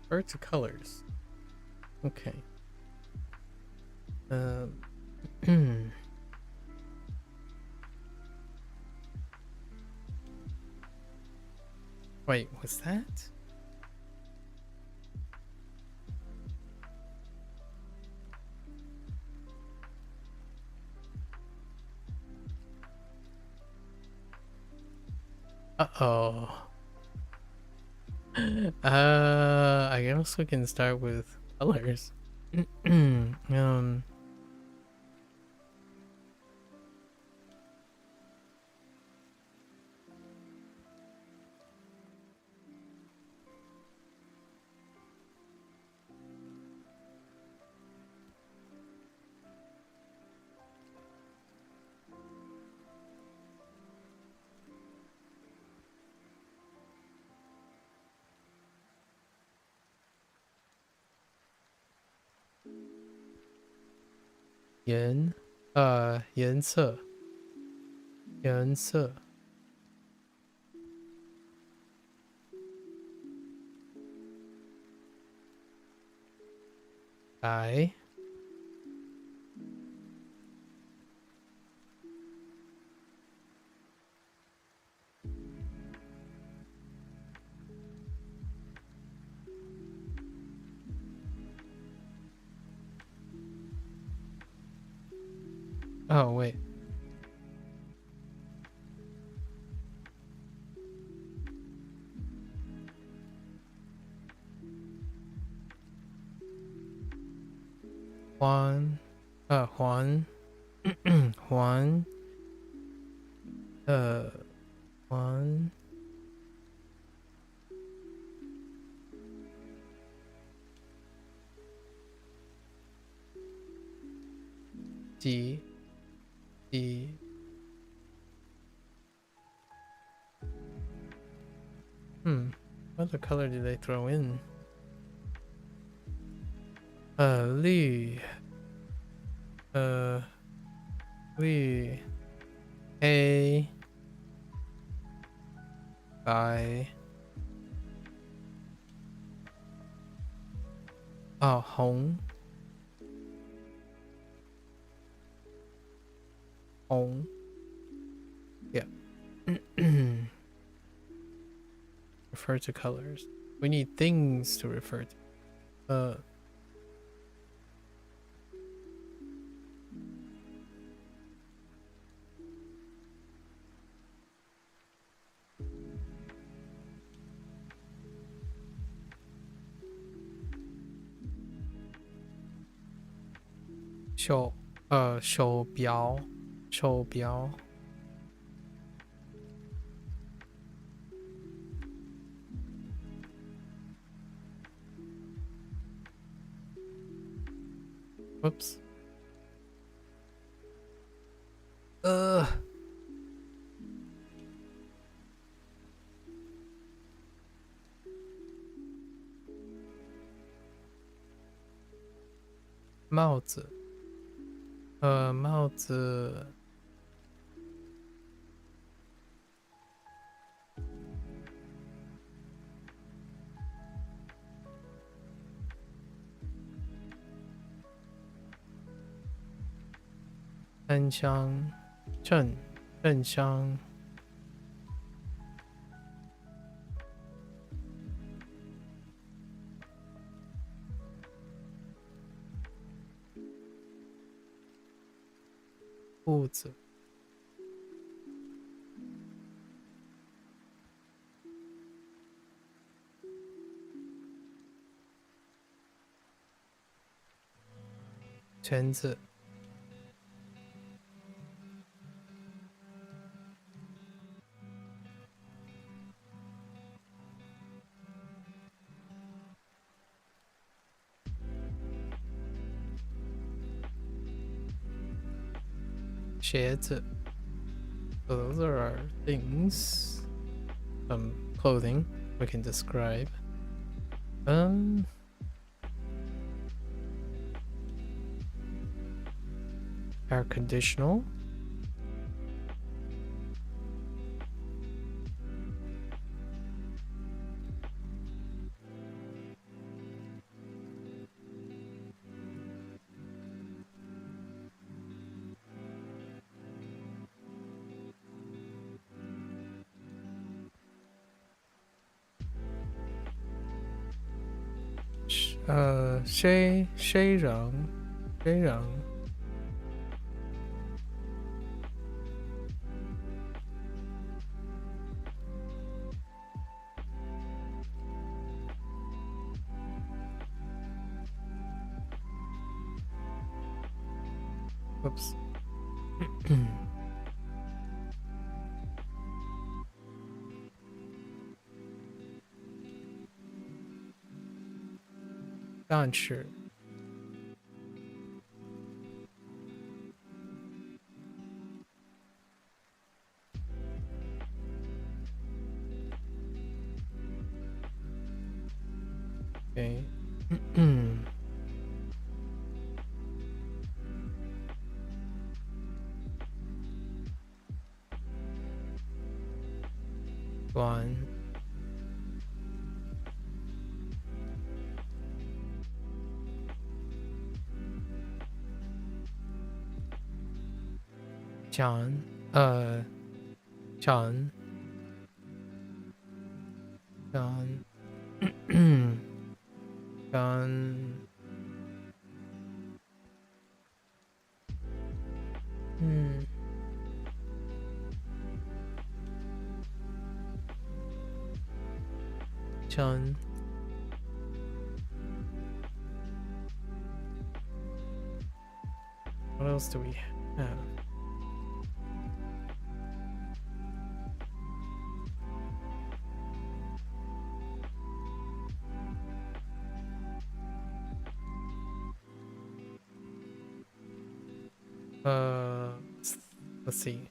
Refer to colors. Okay. Wait, what's that? Uh-oh. I guess we can start with colors. 颜色颜色白Oh wait. Juan, Juan, Juan, Juan, D, D, what other color did they throw in? 绿，绿，黑，白，红，红 yeah. Refer to colors. We need things to refer to.手表，Whoops. 帽子，帽子，灯箱，正箱，裤子，裙子，鞋子。So those are our things. Clothing we can describe. Air conditioner. Severin. Whoops. 但是 Okay. One. John. John. John. John. John. What else do we have? Let's see.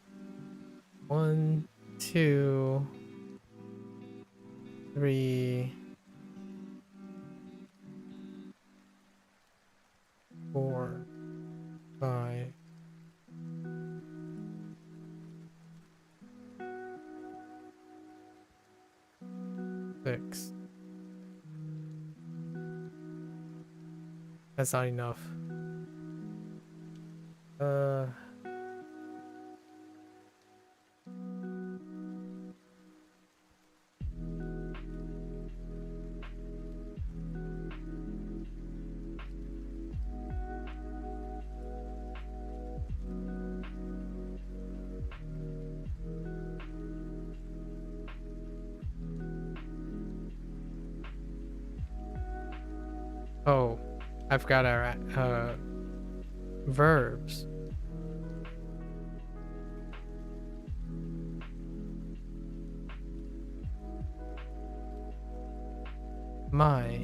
1, 2, 3, 4, 5, 6. That's not enough. Oh, I forgot our verbs. My.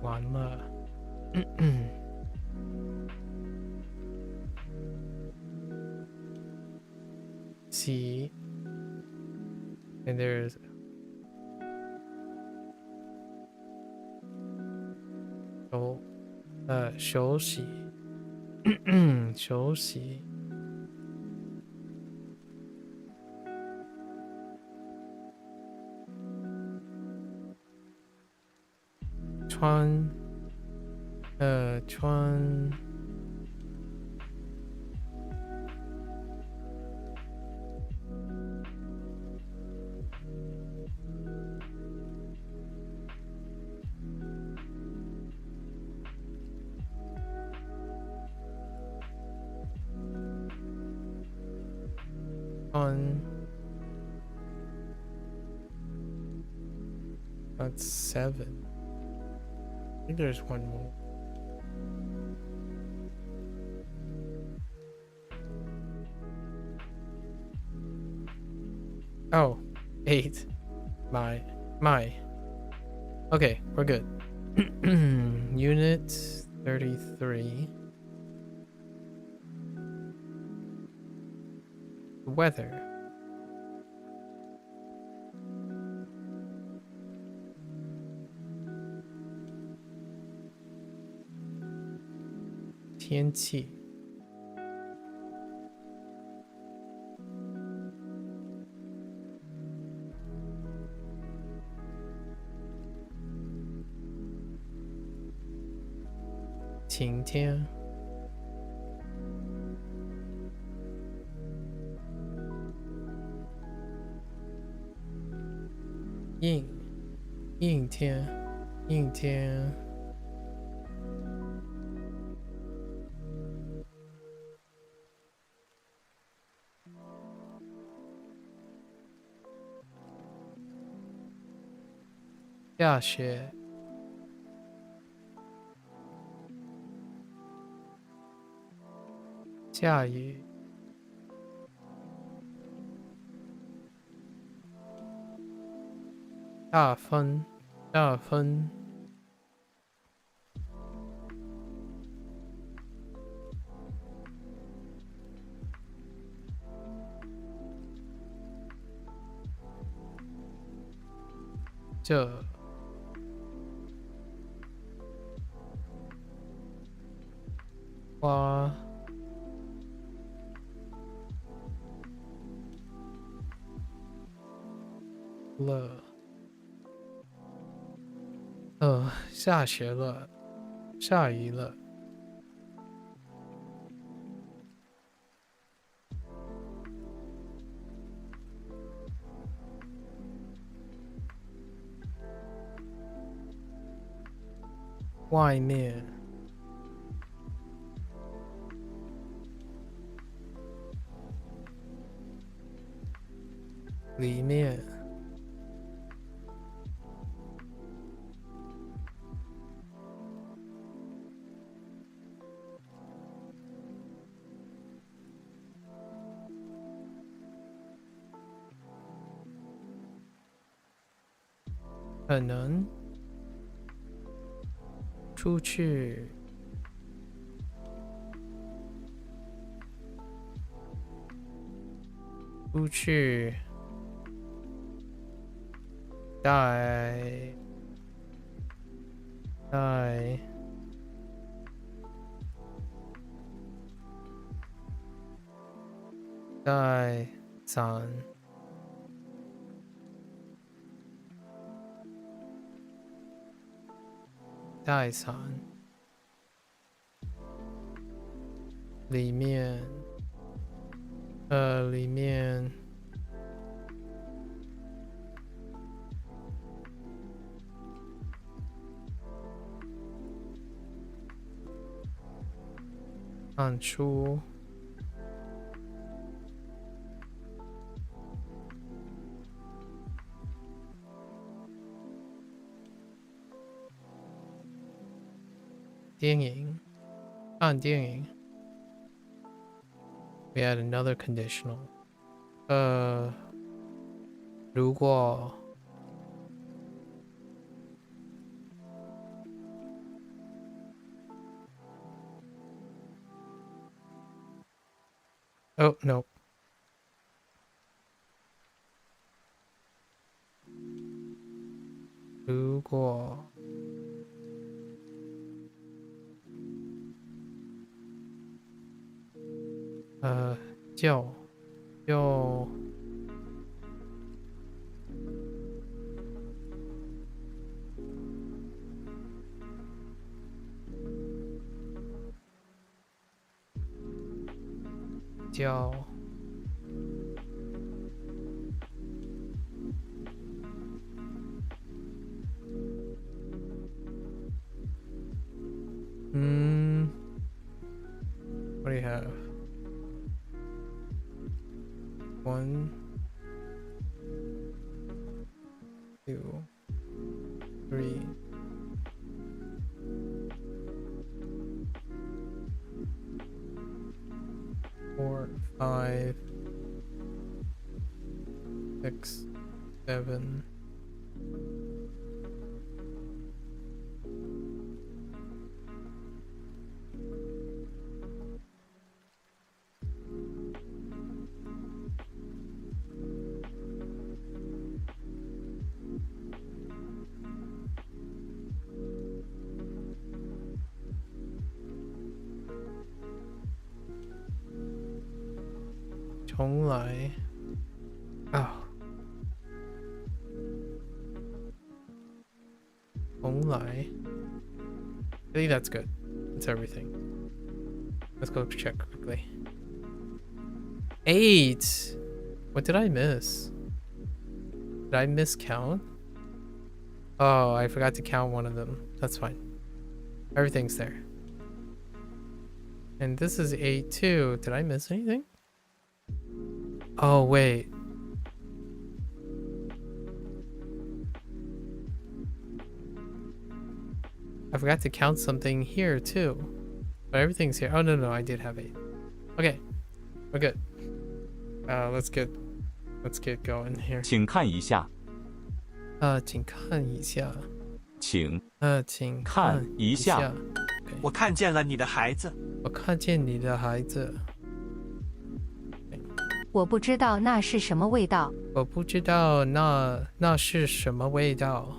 One le. See, and there's休息休息穿穿That's 7. I think there's one more. Oh, 8. My. Okay, we're good. Unit 33. Weather. Tian qi. Qing tian. Ying tian. 下雪，下雨，大风，这。花了。下雪了，下雨了。外面，里面，可能出去，出去，带伞，带伞，里面，里面。看书，电影，看电影。We had another conditional. 如果，Oh no. 如果就what do you have? 1, 2, 3, 4, 5, 6, 7. 重来啊！重来。I think that's good. That's everything. Let's go check quickly. 8. What did I miss? Did I miscount? Oh, I forgot to count one of them. That's fine. Everything's there. And this is 8 too. Did I miss anything? Oh, wait. I forgot to count something here too. But everything's here. Oh, no, I did have 8. Okay. We're good. Let's get going here. 请看一下。请看一下。请请看一下。我看见了你的孩子。我看见你的孩子。我不知道那是什么味道。我不知道那是什么味道。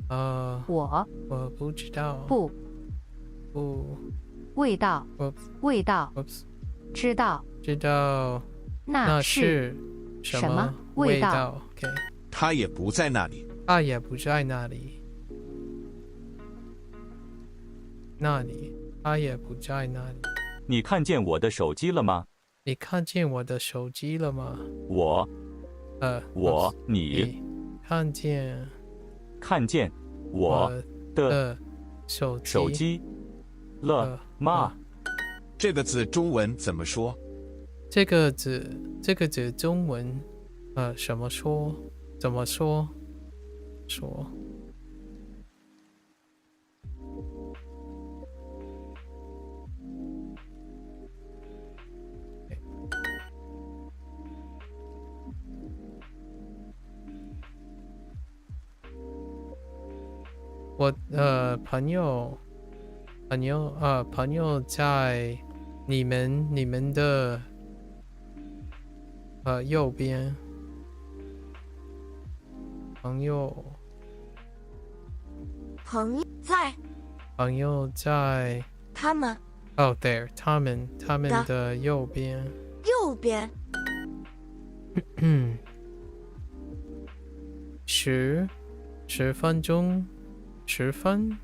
我不知道。味道， Oops, 味道， oops. 知道，知道那是什么味道 ？OK， 他也不在那里。他也不在那里。那里，他也不在那里。你看见我的手机了吗？你看见我的手机了吗？我，你看见我的手机了吗？这个字中文怎么说？这个字中文怎么说？我朋友在你们的右边。朋友在他们 Oh there 他们的右边。10分钟10分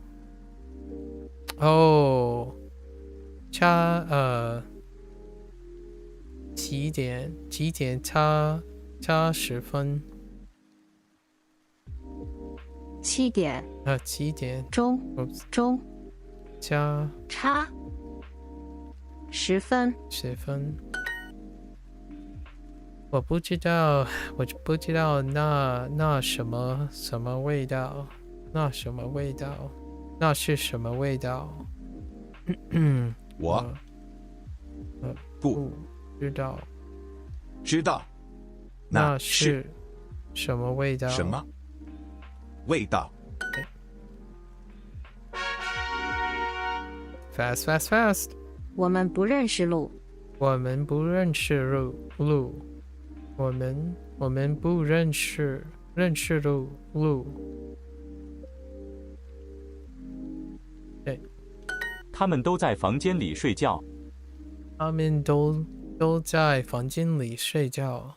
哦，几点差10分7点7点钟差10分10分。我不知道那什么味道，那是什么味道？我不知道那是什么味道？什么味道？ Fast 我们不认识路。我们不认识路。对，他们都在房间里睡觉。他们都在房间里睡觉。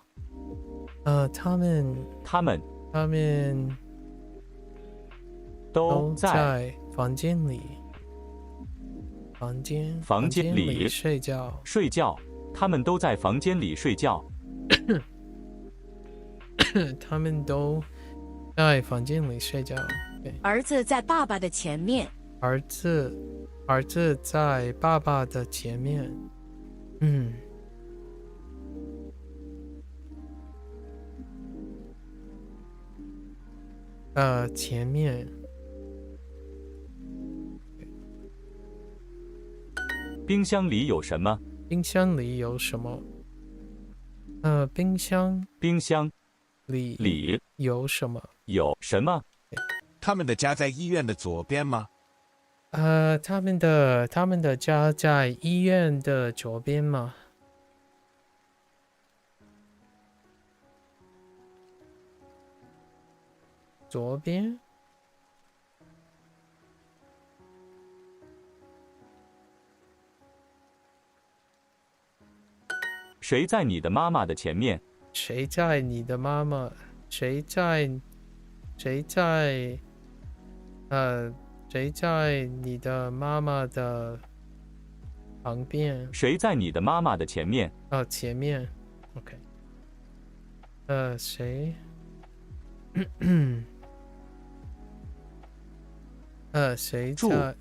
他们都在房间里睡觉。他们都在房间里睡觉。他们都在房间里睡觉。儿子在爸爸的前面。儿子在爸爸的前面。前面。冰箱里有什么？冰箱里有什么？冰箱里有什么？有什么？他们的家在医院的左边吗？他们的家在医院的左边吗？左边。谁在你的妈妈的前面？谁在你的妈妈？谁在你的妈妈的旁边？谁在你的妈妈的前面？前面。OK。谁？谁在？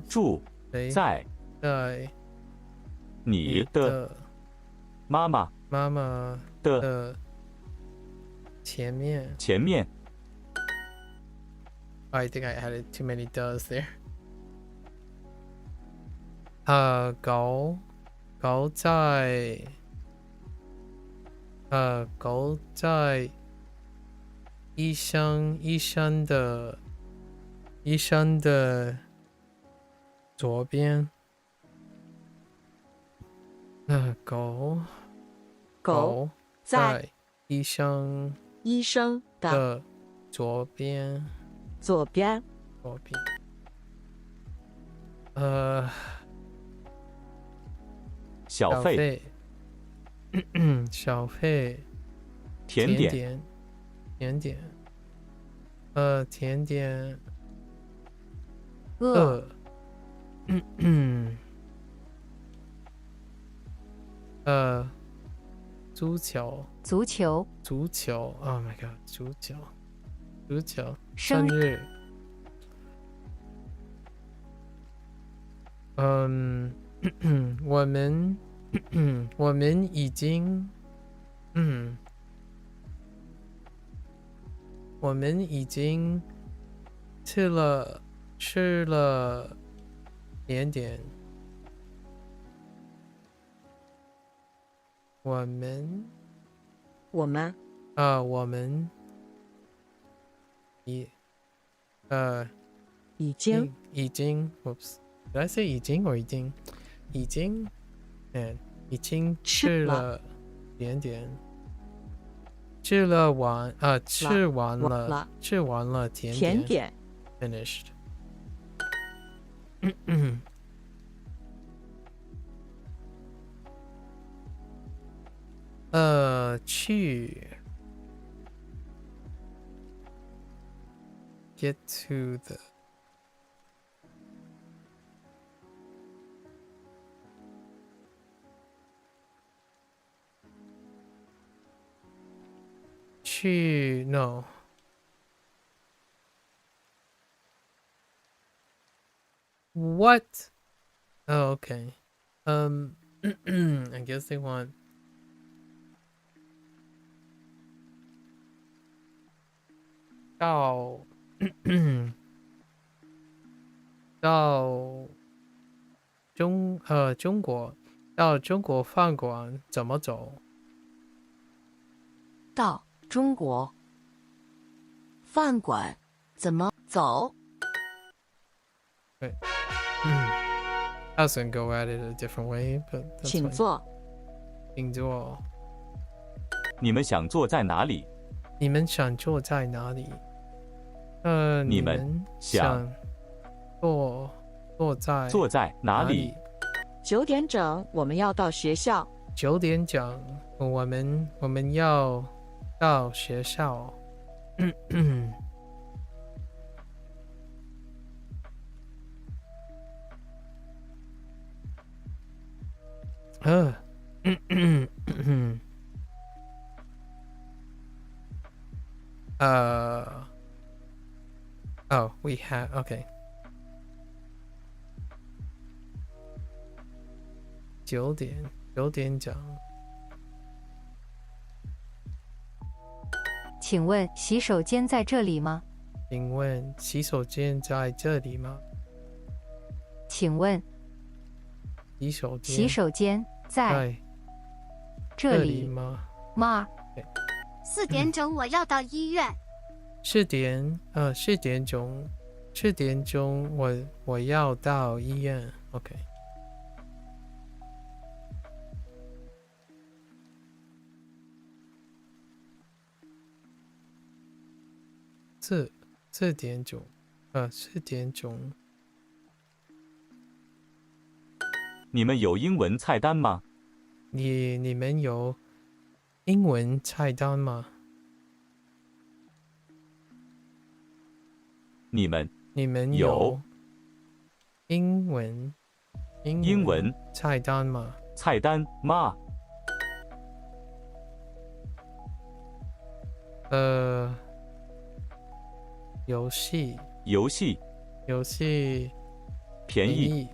住在你的妈妈的前面。I think I added too many does there. 狗在医生的左边。狗在医生的左边。小费，小费，甜点，甜点，甜点，足球，Oh my god，足球，生日，我们已经吃了甜点。我们已经 ，Oops，Did I say 已经 or 已经？已经吃了甜点，吃完了甜点 ，finished。去 get to the 去 no what oh okay I guess they want到中国饭馆怎么走？到中国饭馆怎么走？对，I was gonna go at it a different way, but that's 请 fine. 坐。请坐。你们想坐在哪里？你们想坐在哪里？你们想坐在哪里？9点整，我们要到学校。9点整，我们要到学校。Oh, we have okay. 9点整。请问洗手间在这里吗？请问洗手间在这里吗？请问洗手间在这里吗？4点整，我要到医院。4点钟，我要到医院。OK。4点钟，4点钟。你们有英文菜单吗？你们有英文菜单吗？你们有英文菜单吗？菜单吗？游戏便宜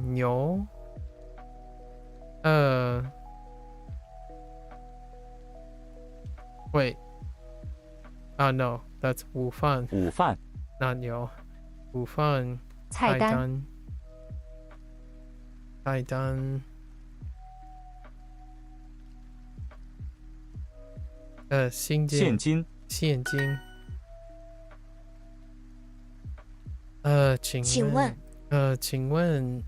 牛Wait. No, that's 午饭 not 牛。午饭菜单现金请问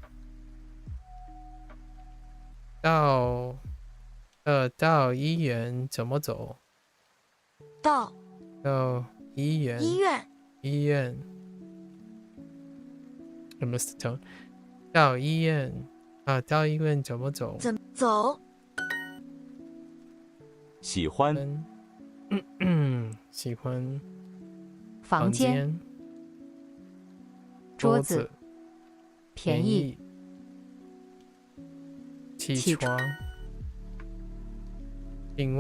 到医院怎么走？到医院 I missed the tone. 到医院到医院怎么走？怎么走？喜欢。喜欢。房间。桌子。便宜。起床。请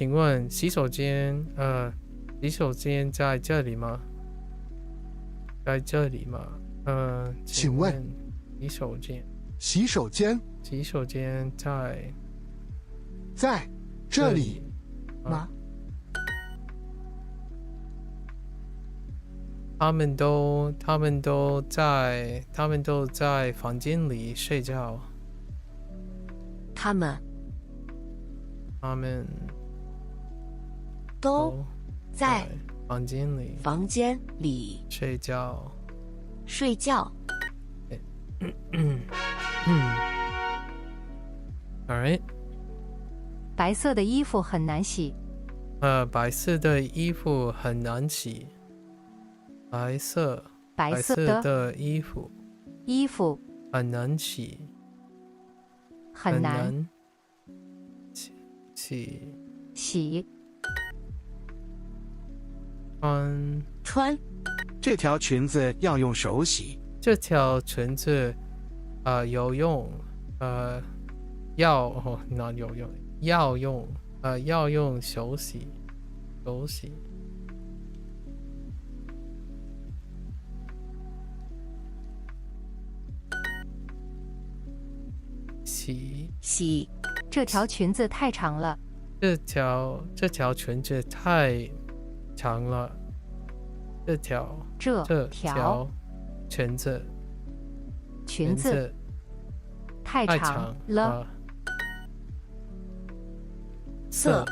问洗手间在这里吗？在这里吗？请问洗手间在这里吗？他们都在房间里睡觉。他们都在房间里睡觉。Alright. 白色的衣服很难洗。白色的衣服很难洗。白色的衣服很难洗。很难洗。穿。这条裙子要用手洗。这条裙子有用要用手洗。洗。这条裙子太长了。这条裙子太长了。这条裙子太长了。色。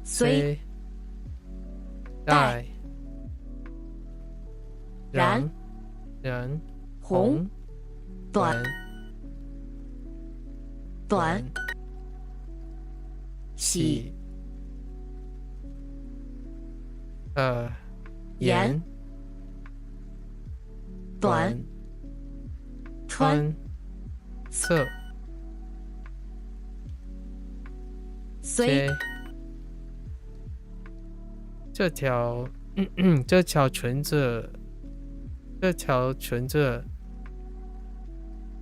随。带。然。红。短。洗。盐。短。穿。色。随。这条裙子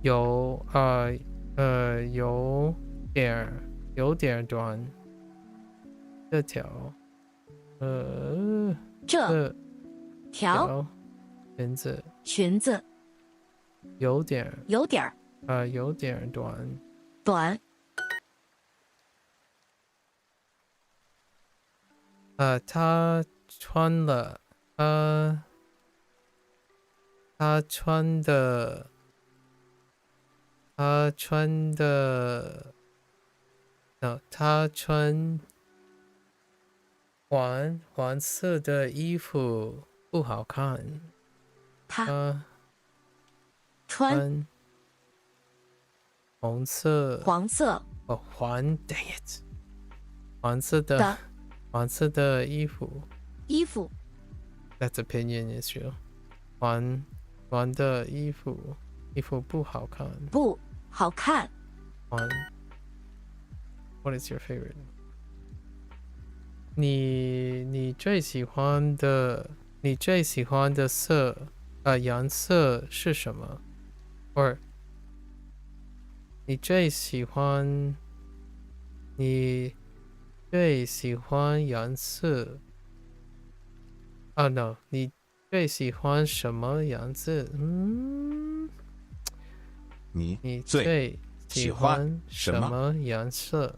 有点短。这条裙子有点短。他穿的黄色的衣服不好看。他穿黄色。Dang it！ 黄色的衣服。That's opinion issue。黄的衣服不好看。What is your favorite？ 你最喜欢的颜色是什么？ Or 你最喜欢颜色？No， 你最喜欢什么颜色？你最喜欢什么颜色？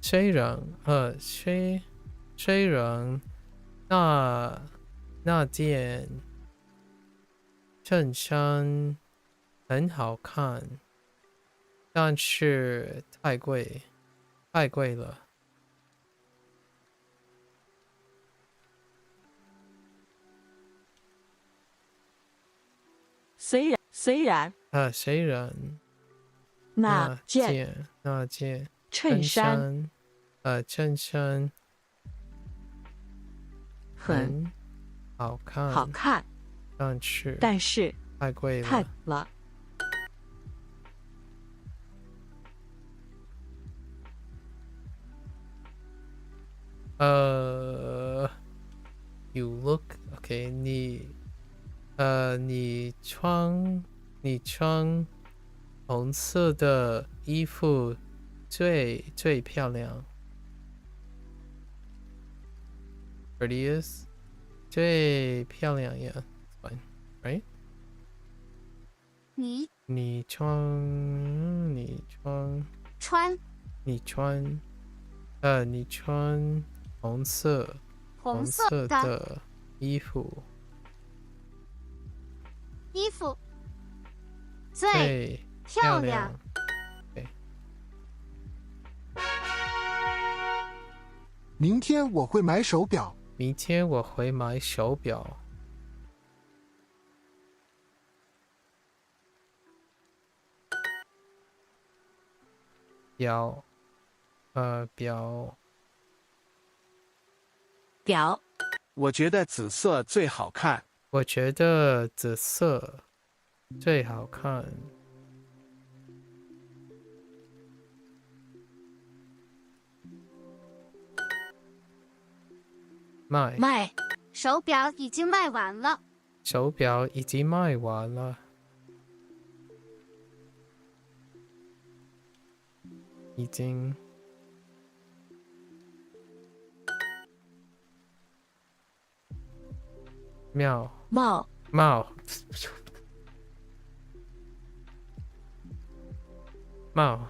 虽然那件衬衫很好看，但是太贵了。虽然那件衬衫衬衫很好看，好看，但是太贵了，太了。You look okay，你穿红色的衣服最漂亮。Prettiest， 最漂亮 ，Yeah， fine， right？ 你穿红色的衣服最漂亮。明天我会买手表。明天我会买手表。表，我觉得紫色最好看。我觉得紫色最好看。卖，手表已经卖完了。手表已经卖完了。已经。帽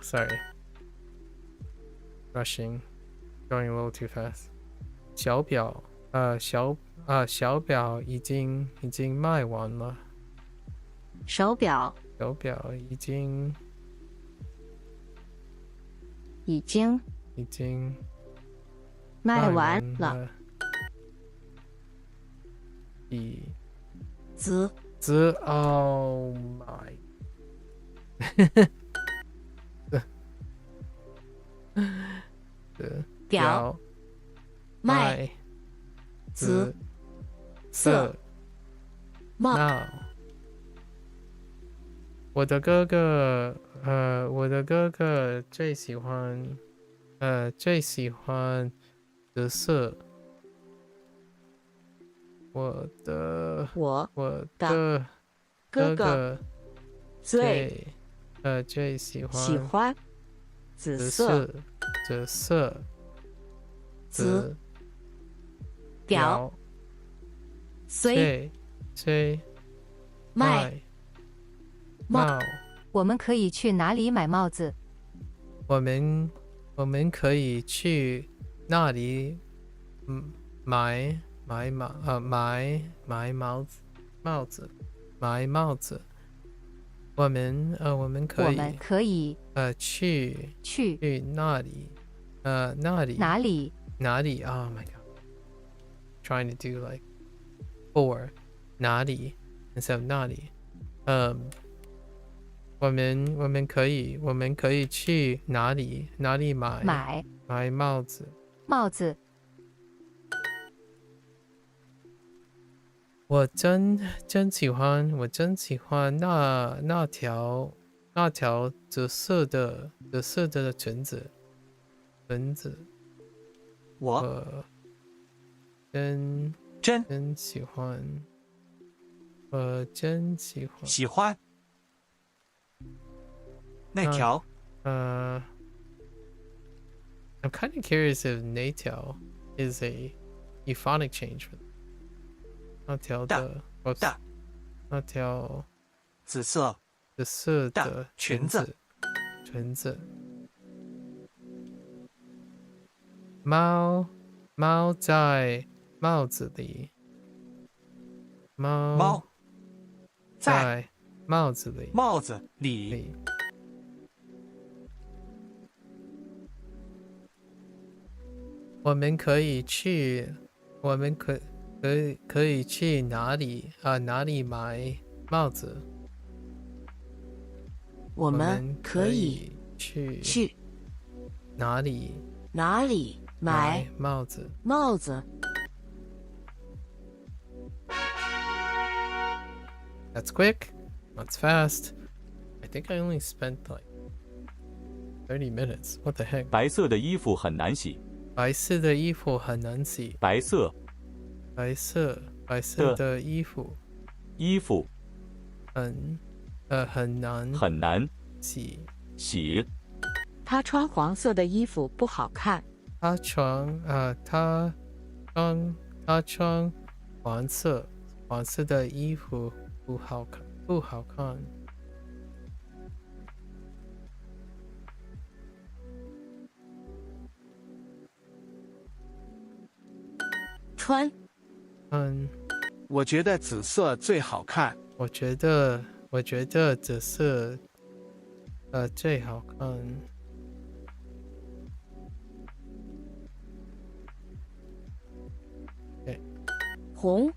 ，sorry. Rushing, going a little too fast. 小表已经卖完了。手表已经卖完了。Oh my 表卖紫色帽。我的哥哥最喜欢紫色。我的哥哥最喜欢紫色表虽卖帽。我们可以去哪里买帽子？我们可以去那里买帽子。我们可以去那里？Oh my god! Trying to do like for 哪里 instead of 那里。我们可以去哪里买帽子？我真喜欢那条紫色的裙子。我真喜欢。喜欢那条。I'm kind of curious if 那条 is a euphonic change for 那条的那条紫色的裙子。猫在帽子里。猫在帽子里。我们可以去哪里买帽子？我们可以去哪里买帽子？帽子。 That's quick. That's fast. I think I only spent like 30 minutes. What the heck? 白色的衣服很难洗。白色的衣服很难洗。白色的衣服很难洗。他穿黄色的衣服不好看。他穿黄色的衣服不好看。穿。我觉得紫色最好看。我觉得紫色最好看。红。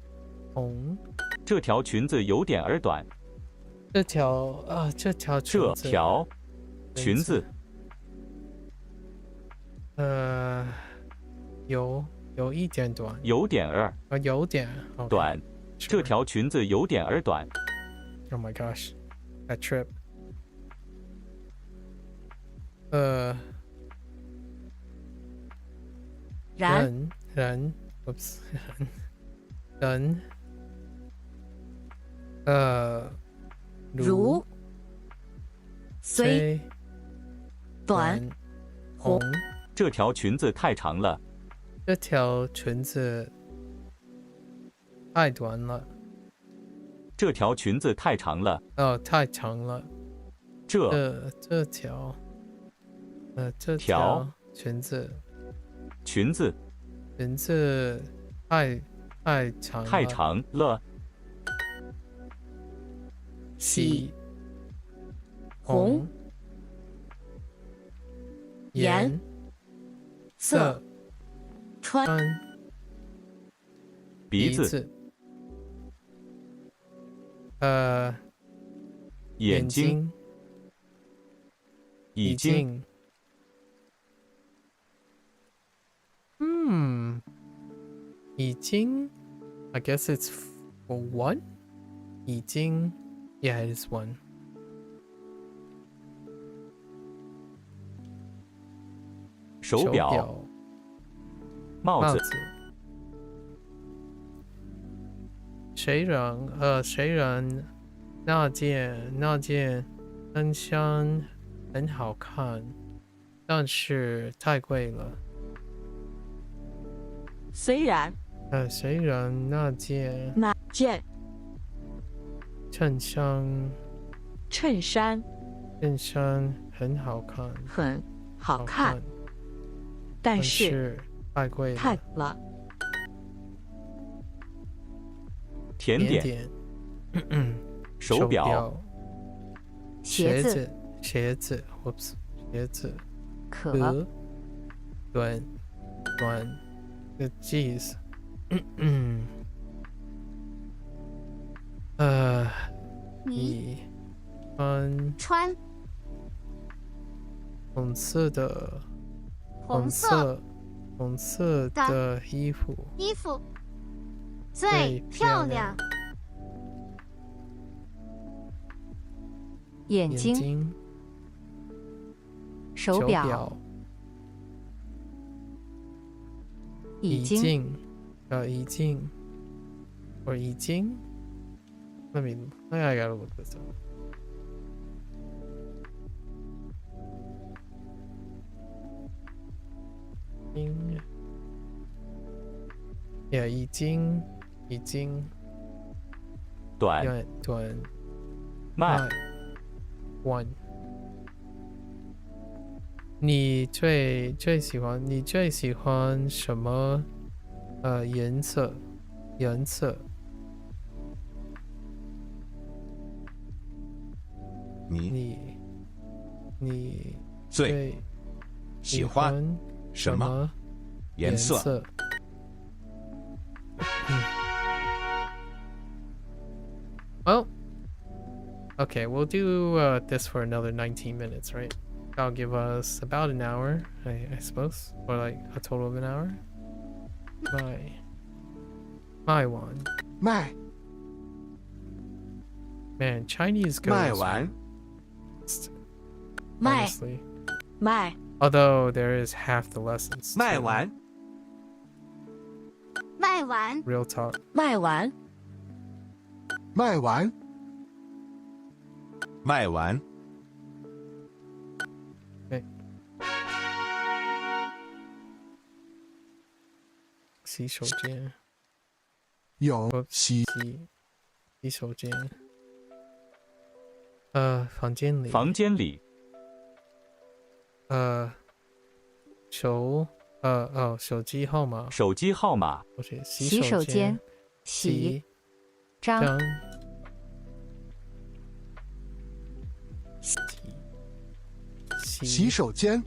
这条裙子有点儿短。这条裙子有一点短。有点短。这条裙子有点儿短。Oh my gosh, that trip. ，oops. 如虽短红。这条裙子太长了。这条裙子太短了。这条裙子太长了。太长了。这条裙子太长了。洗红颜色穿鼻子眼睛已经I guess it's for one. 已经 Yeah, it is one. 手表帽子。谁让那件灯箱很好看，但是太贵了。虽然那件衬衫很好看，但是太贵了。甜点手表鞋子 Whoops 鞋子可短的 jeez 你穿红色的衣服最漂亮。眼睛手表已经 I gotta look this up. Yeah, 已经短慢 one. 你最喜欢什么颜色？你最喜欢什么颜色？Well, Okay, we'll do this for another 19 minutes, right? That'll give us about an hour, I suppose, or like a total of an hour. My one. Man, Chinese goes. 卖完 Honestly. 卖 Although there is half the lessons. 卖完卖完 Real talk. 卖完卖完卖完 Okay. 洗手间有洗手间。房间里。房间里。手机号码。手机号码。洗手间。洗张。洗手间。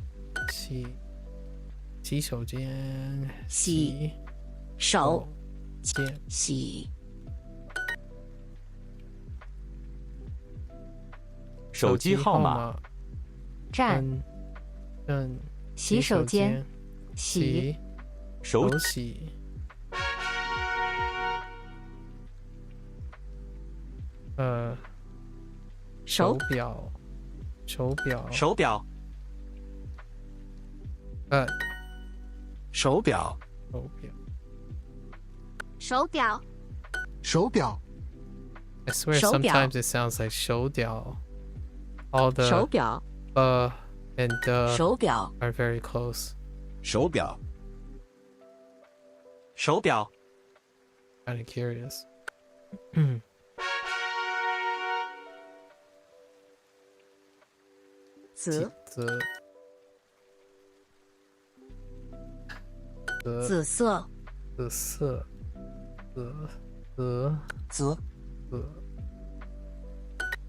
洗手间。洗手间。洗手机号码。站。洗手间。洗手洗。手表。手表手表。手表 I swear sometimes it sounds like 手表. All the 手表 and 手表 are very close. 手表 手表 Kind of curious. 紫色紫色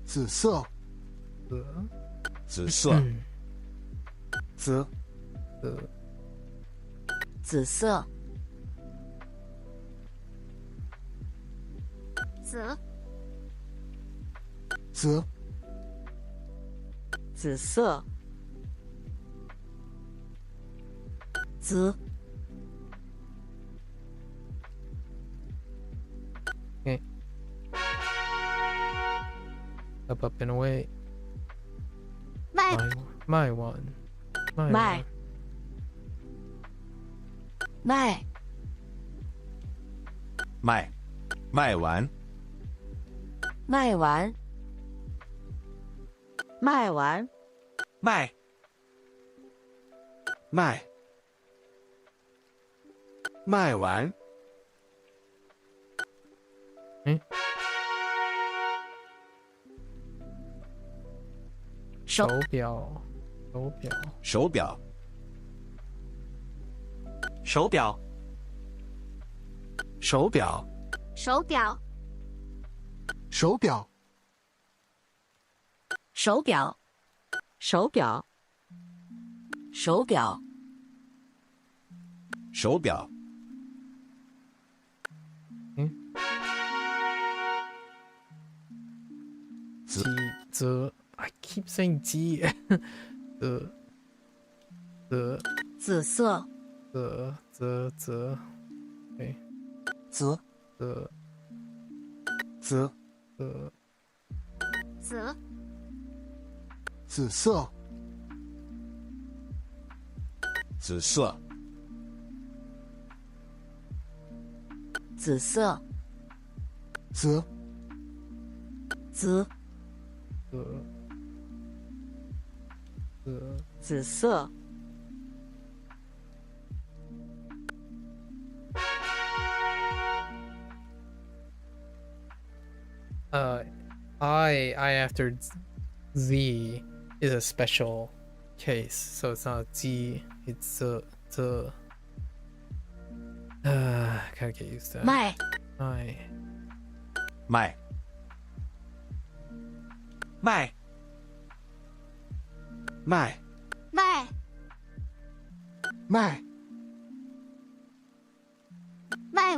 紫色紫色紫紫色紫紫紫色紫 Okay. Up and away. 卖完卖卖完卖完卖完卖完手表手表手表手表手表手表手表手表手表紫 I keep saying 鸡紫色对紫紫色紫色紫色紫紫紫色 I after Z is a special case, so it's not Z, it's gotta get used to that. 卖卖卖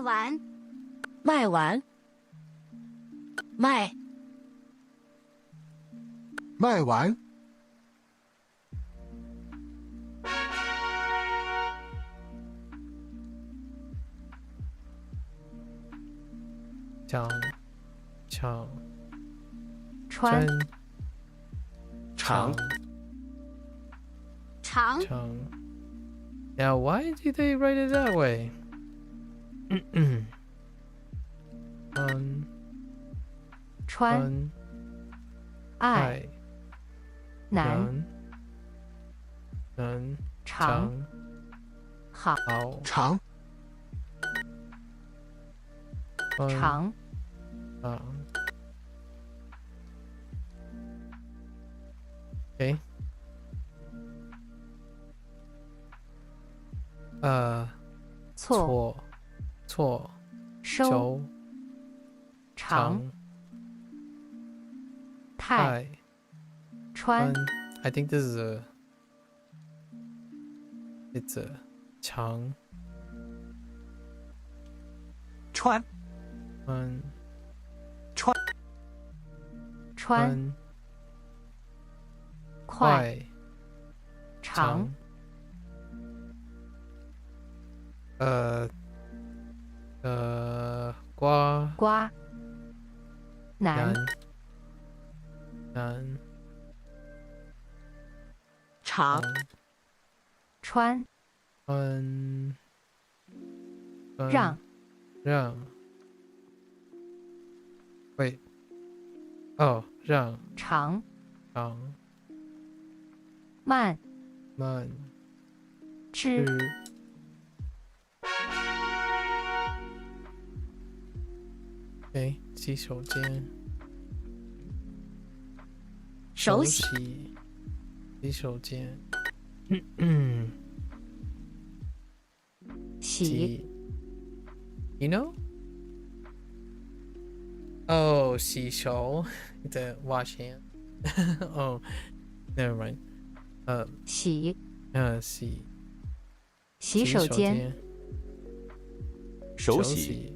完卖完卖卖完。抢抢穿长长 Now, why do they write it that way? 穿爱难长好长长Okay. 错收长太穿 I think this is it's a 长穿穿快长瓜难长穿让Wait. Oh, 让长慢知Okay. 洗手间手洗洗手间洗 You know? Oh, 洗手 the wash hand. Oh, never mind. 洗洗手间手洗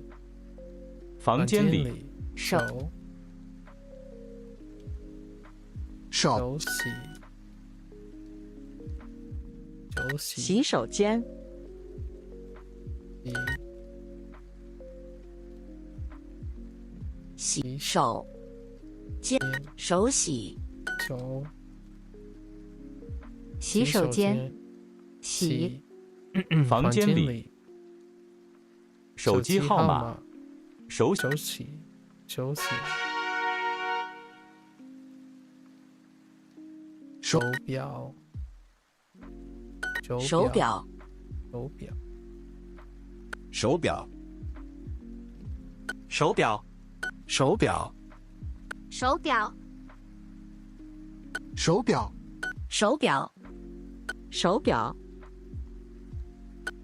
房间里手洗洗手间洗手间手洗洗手间洗房间里手机号码手洗手表手表手表手表手表手表手表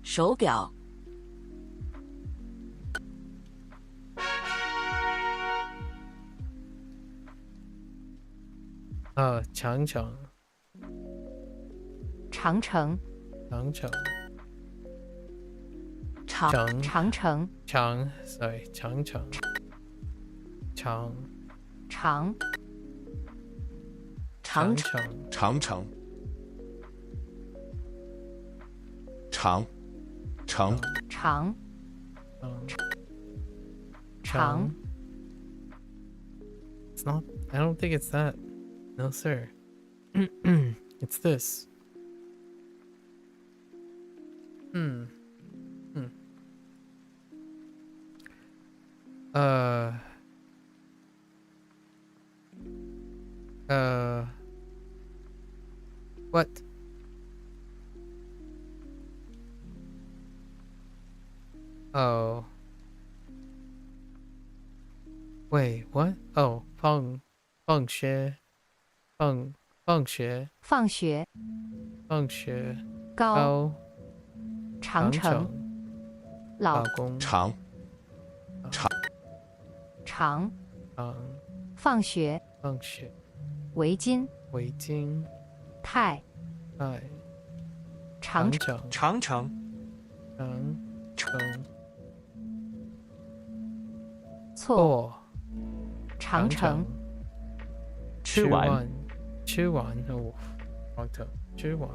手表长城长城sorry 长城长长城长 It's not. I don't think it's that. No, sir. It's this. What? Oh. Wait, what? Oh, 放学高长城老公长放学围巾太长城错长城吃完吃完哦，wrong turn，吃完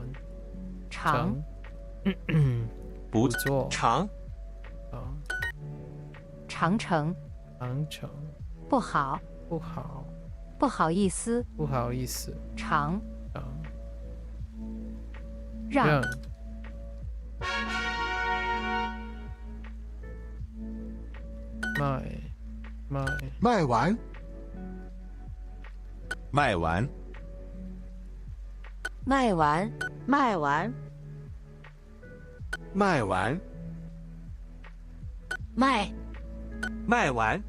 长不错，长长城长城不好不好，不好意思不好意思，长长让卖完卖完卖完卖完卖卖完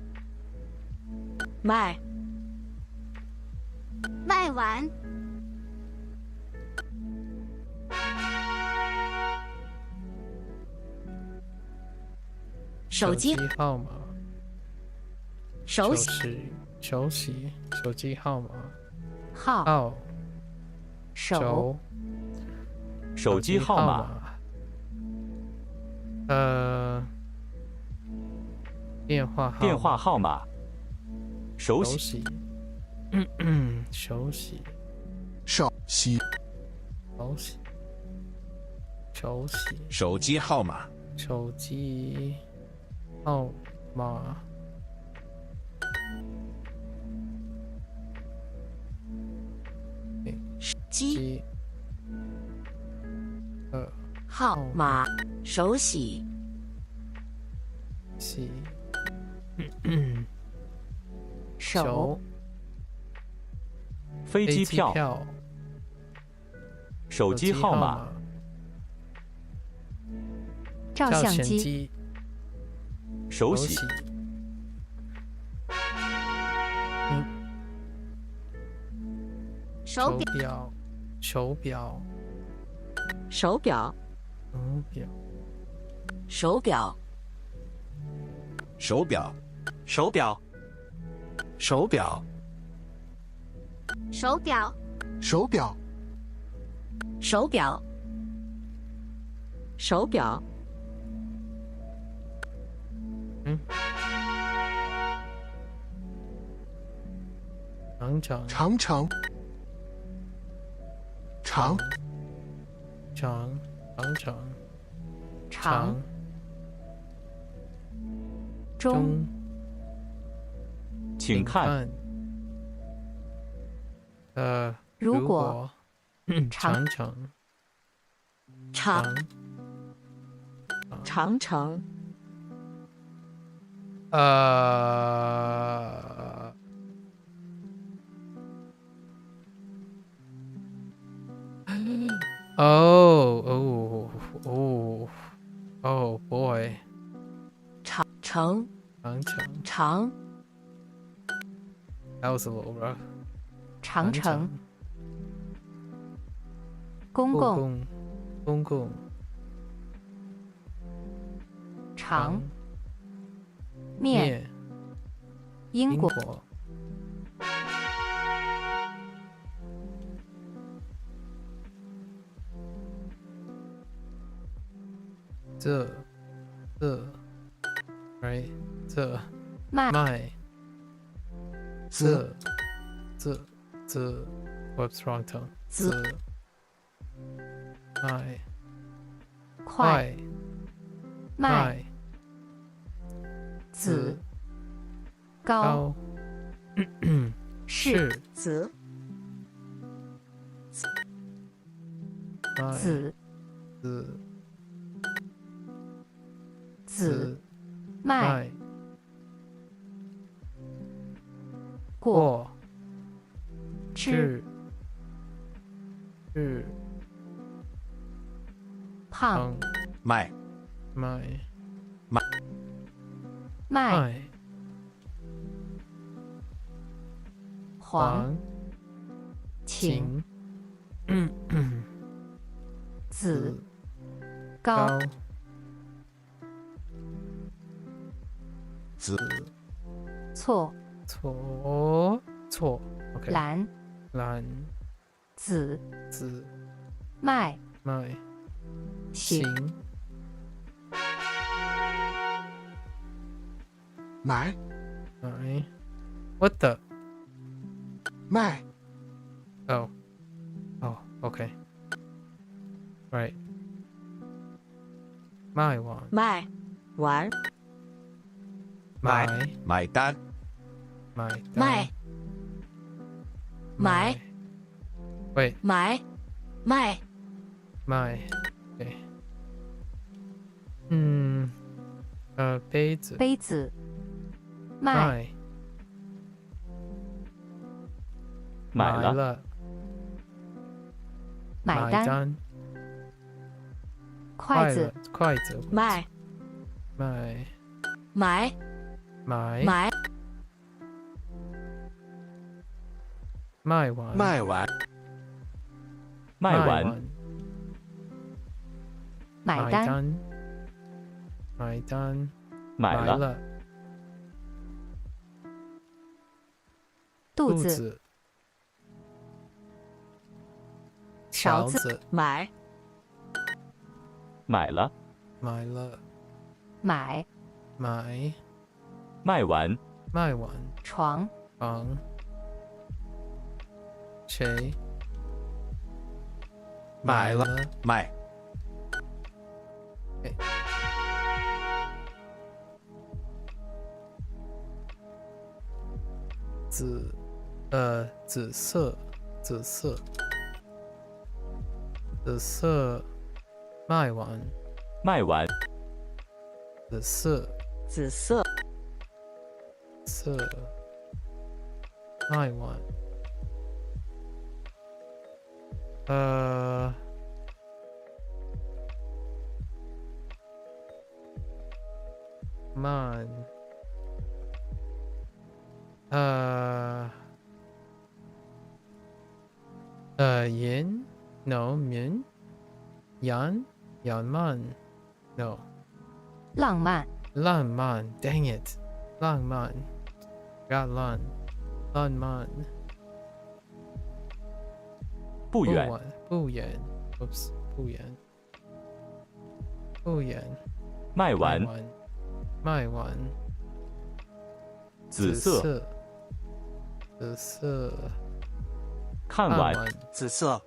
卖卖完手机号码，手机号码，号手手机号码，电话号码，手洗手洗手机号码，手机号码，机号码手洗手飞机票，手机号码，照相机手洗手表手表手表手表手表手表手表手表手表手表手表长城中请看如果长城长城Oh boy， 长 That was a little rough。长城公共长面英国这 right 这卖这 What's wrong tongue 快卖子高是子卖过是胖卖黄请子高子错OK 蓝子卖行买 What the 卖 Oh. Oh, okay. Right. 卖完。卖完。买单。卖。买。喂。买。卖。卖。对。杯子。杯子。卖。买了。买单。筷子。卖。买。卖完。卖完。买单。买了。肚子。勺子。买了。买。卖完。床。谁？买了。卖。紫色。卖完。紫色。卖完。慢。盐 no 绵杨慢 no 浪漫 dang it 浪漫 got 浪漫不远 oops 不远卖完紫色看完紫色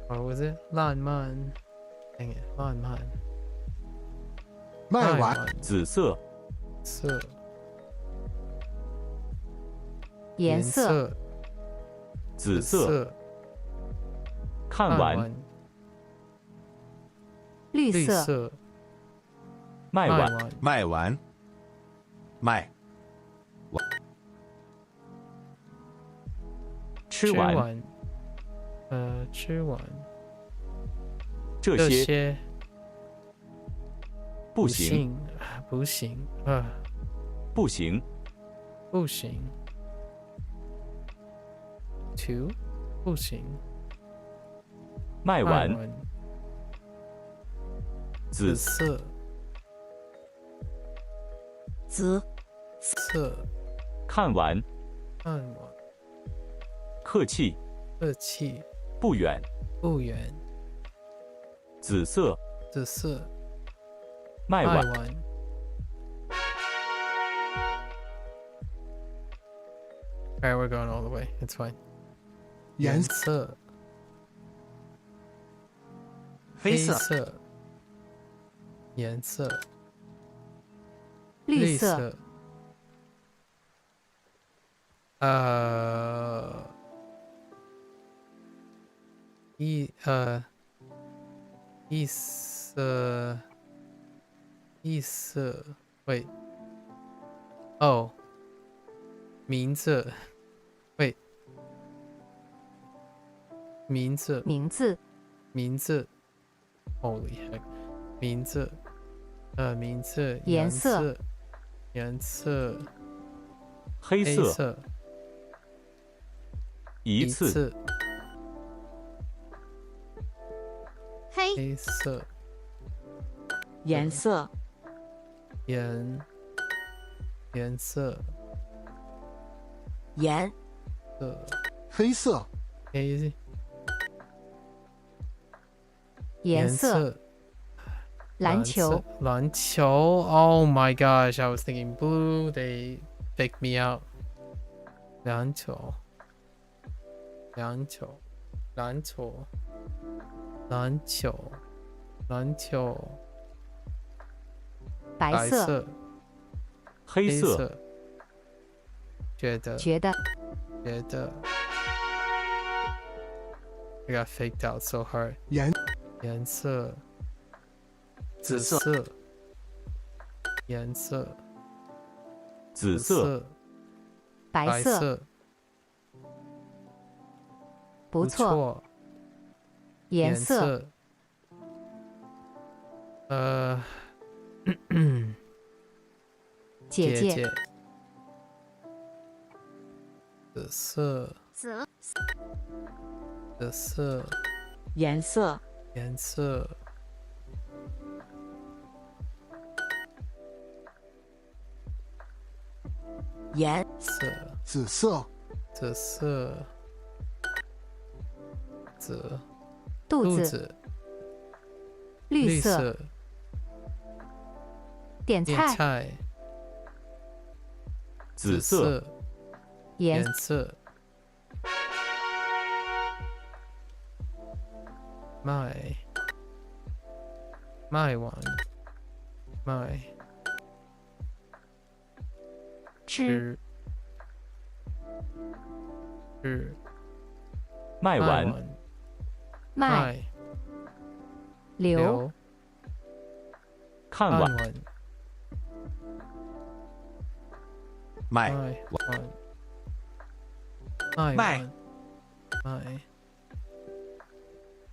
What was it 浪漫 dang it 浪漫卖完紫色颜色紫色看完绿色卖完吃完这些不行不行two 不行卖完紫色看完客气不远紫色卖完Alright, we're going all the way. It's fine. 颜色黑色颜色绿色异色 wait oh 名字 wait 名字 holy heck 名字颜色黑色一次黑色颜色颜黑色颜色篮球。篮球 Oh my gosh, I was thinking blue. They picked me out. 篮球。篮球。篮球。篮球。篮球。白色。黑色。觉得。觉得。觉得。I got faked out so hard. 颜色。紫色。颜色。紫色。白色。不错。颜色。姐姐。紫色。紫色。颜色。颜色。颜色。紫色。紫色。紫。肚子。绿色。点菜。紫色。颜色。卖完。卖。吃。吃。卖完。卖。留。看完。卖。卖。卖。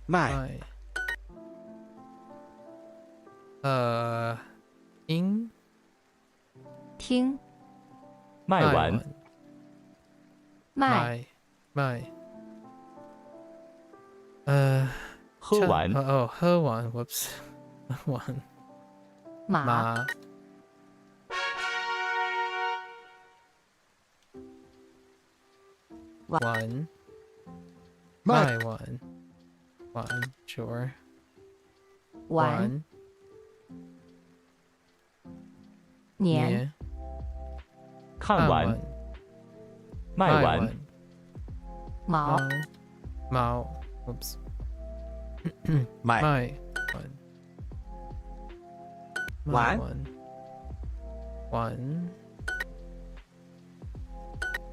卖。听。卖完。卖。喝完。喝完 ，whoops， 完。马。完。卖完。完 ，sure。完。年。看完。卖完。毛。猫 ，oops。卖完。完。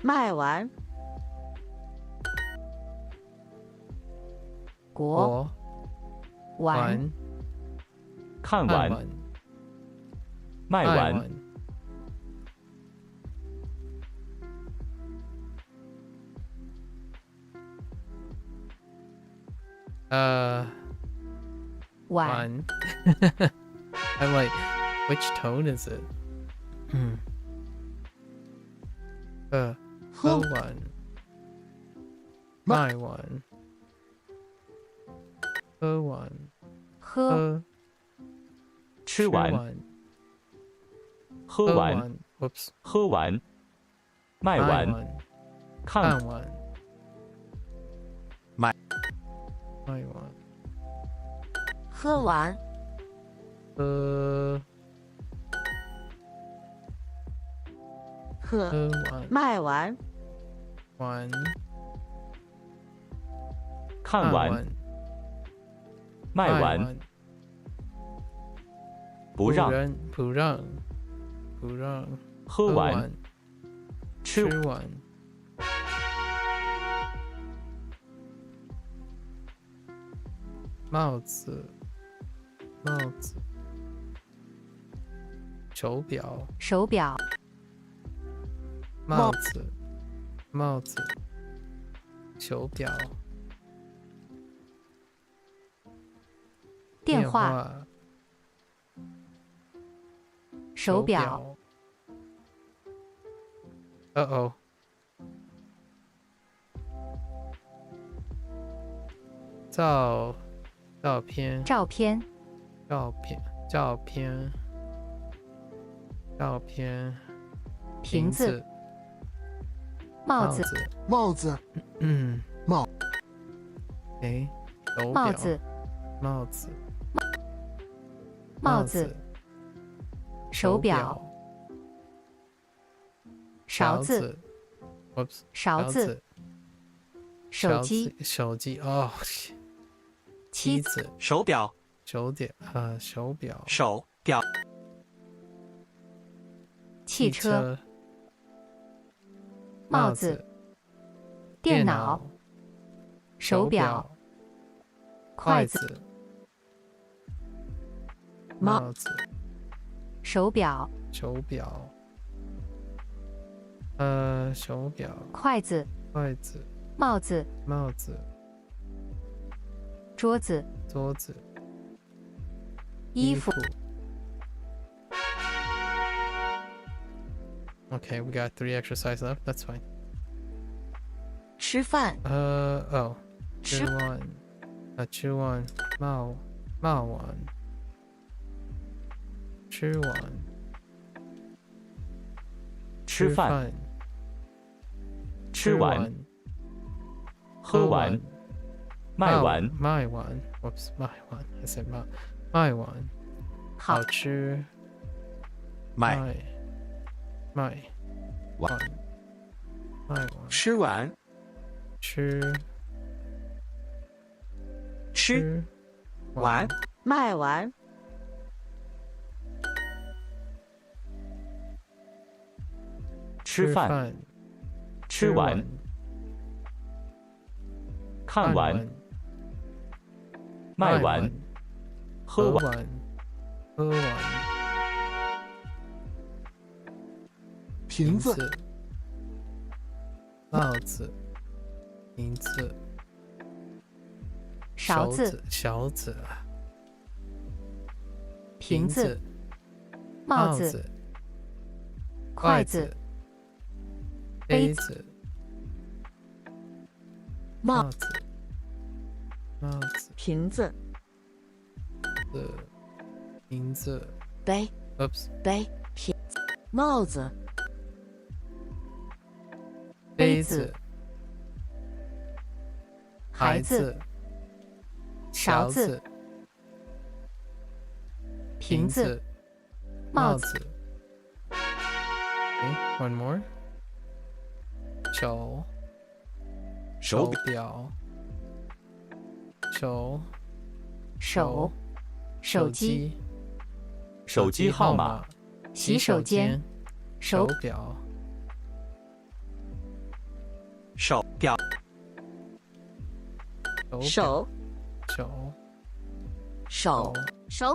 卖完。国。完。看完。卖完。完。I'm like, which tone is it? 喝完。卖完。喝完。喝。吃完。喝完。Whoops。喝完。卖完。看完。卖完。喝完。喝完。卖完。完。看完。卖完。不让。喝完。吃完。帽子。手表。帽子。手表。电话。手表。照片。瓶子。帽子。帽子。帽。手表。帽子。帽子。帽子、手表、勺子、 Whoops. 勺子、手机、手机 Oh, 妻子、手表、手表手表、手表、汽车、帽子、电脑、手表、筷子、帽子、手表、手表、手表、筷子、筷子、帽子、帽子、桌子、桌子、衣服。 Okay, we got 3 exercises left. That's fine. 吃饭， Oh. 吃吃完骂完吃完吃饭、吃完、喝完、卖完、卖完 Whoops, 卖完 I said 卖完好吃卖卖完卖完吃完、吃完、卖完、吃饭、吃完、看完、卖完、喝完、瓶子、帽子、瓶子、勺子、勺子、瓶子、帽子、筷子、杯子、帽子、瓶子、瓶子、杯、 Oops. 杯、瓶子、帽子、杯子、孩子、勺子、瓶子、帽子。 Okay, one more. 手表、手机、手机号码、洗手间、手表、手表、手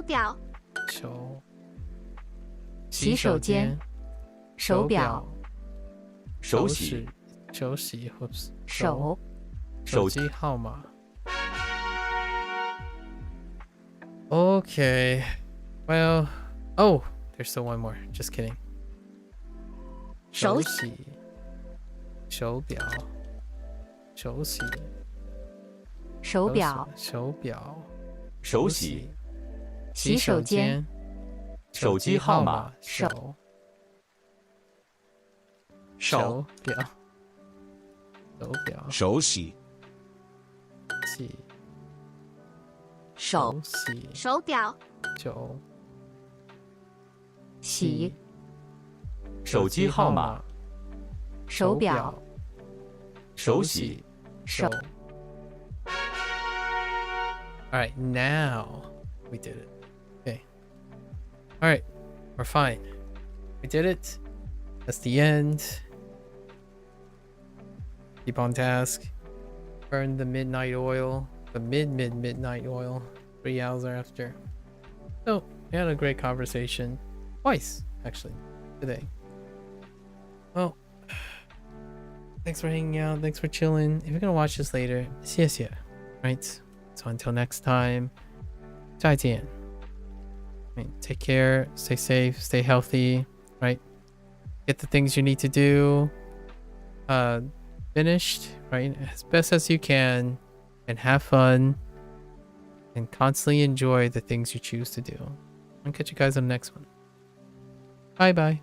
表、洗手间、手表、手洗、手机号码。Okay, well, oh, there's still one more. Just kidding. 手洗、手表、手洗、手表、手洗、洗手间、手机号码、手表、手洗、手表、洗、手机号码、手表、手洗、手。 All right, now we did it. Okay. All right, we're fine. We did it. That's the end. Keep on task. Burn the midnight oil. The midnight oil. 3 hours after. So, we had a great conversation. Twice, actually, today. Well, thanks for hanging out. Thanks for chilling. If you're gonna watch this later, see ya. Right? So until next time, 再见. Right, take care, stay safe, stay healthy, right? Get the things you need to do finished, right? As best as you can, and have fun, and constantly enjoy the things you choose to do. I'll catch you guys on the next one. Bye bye.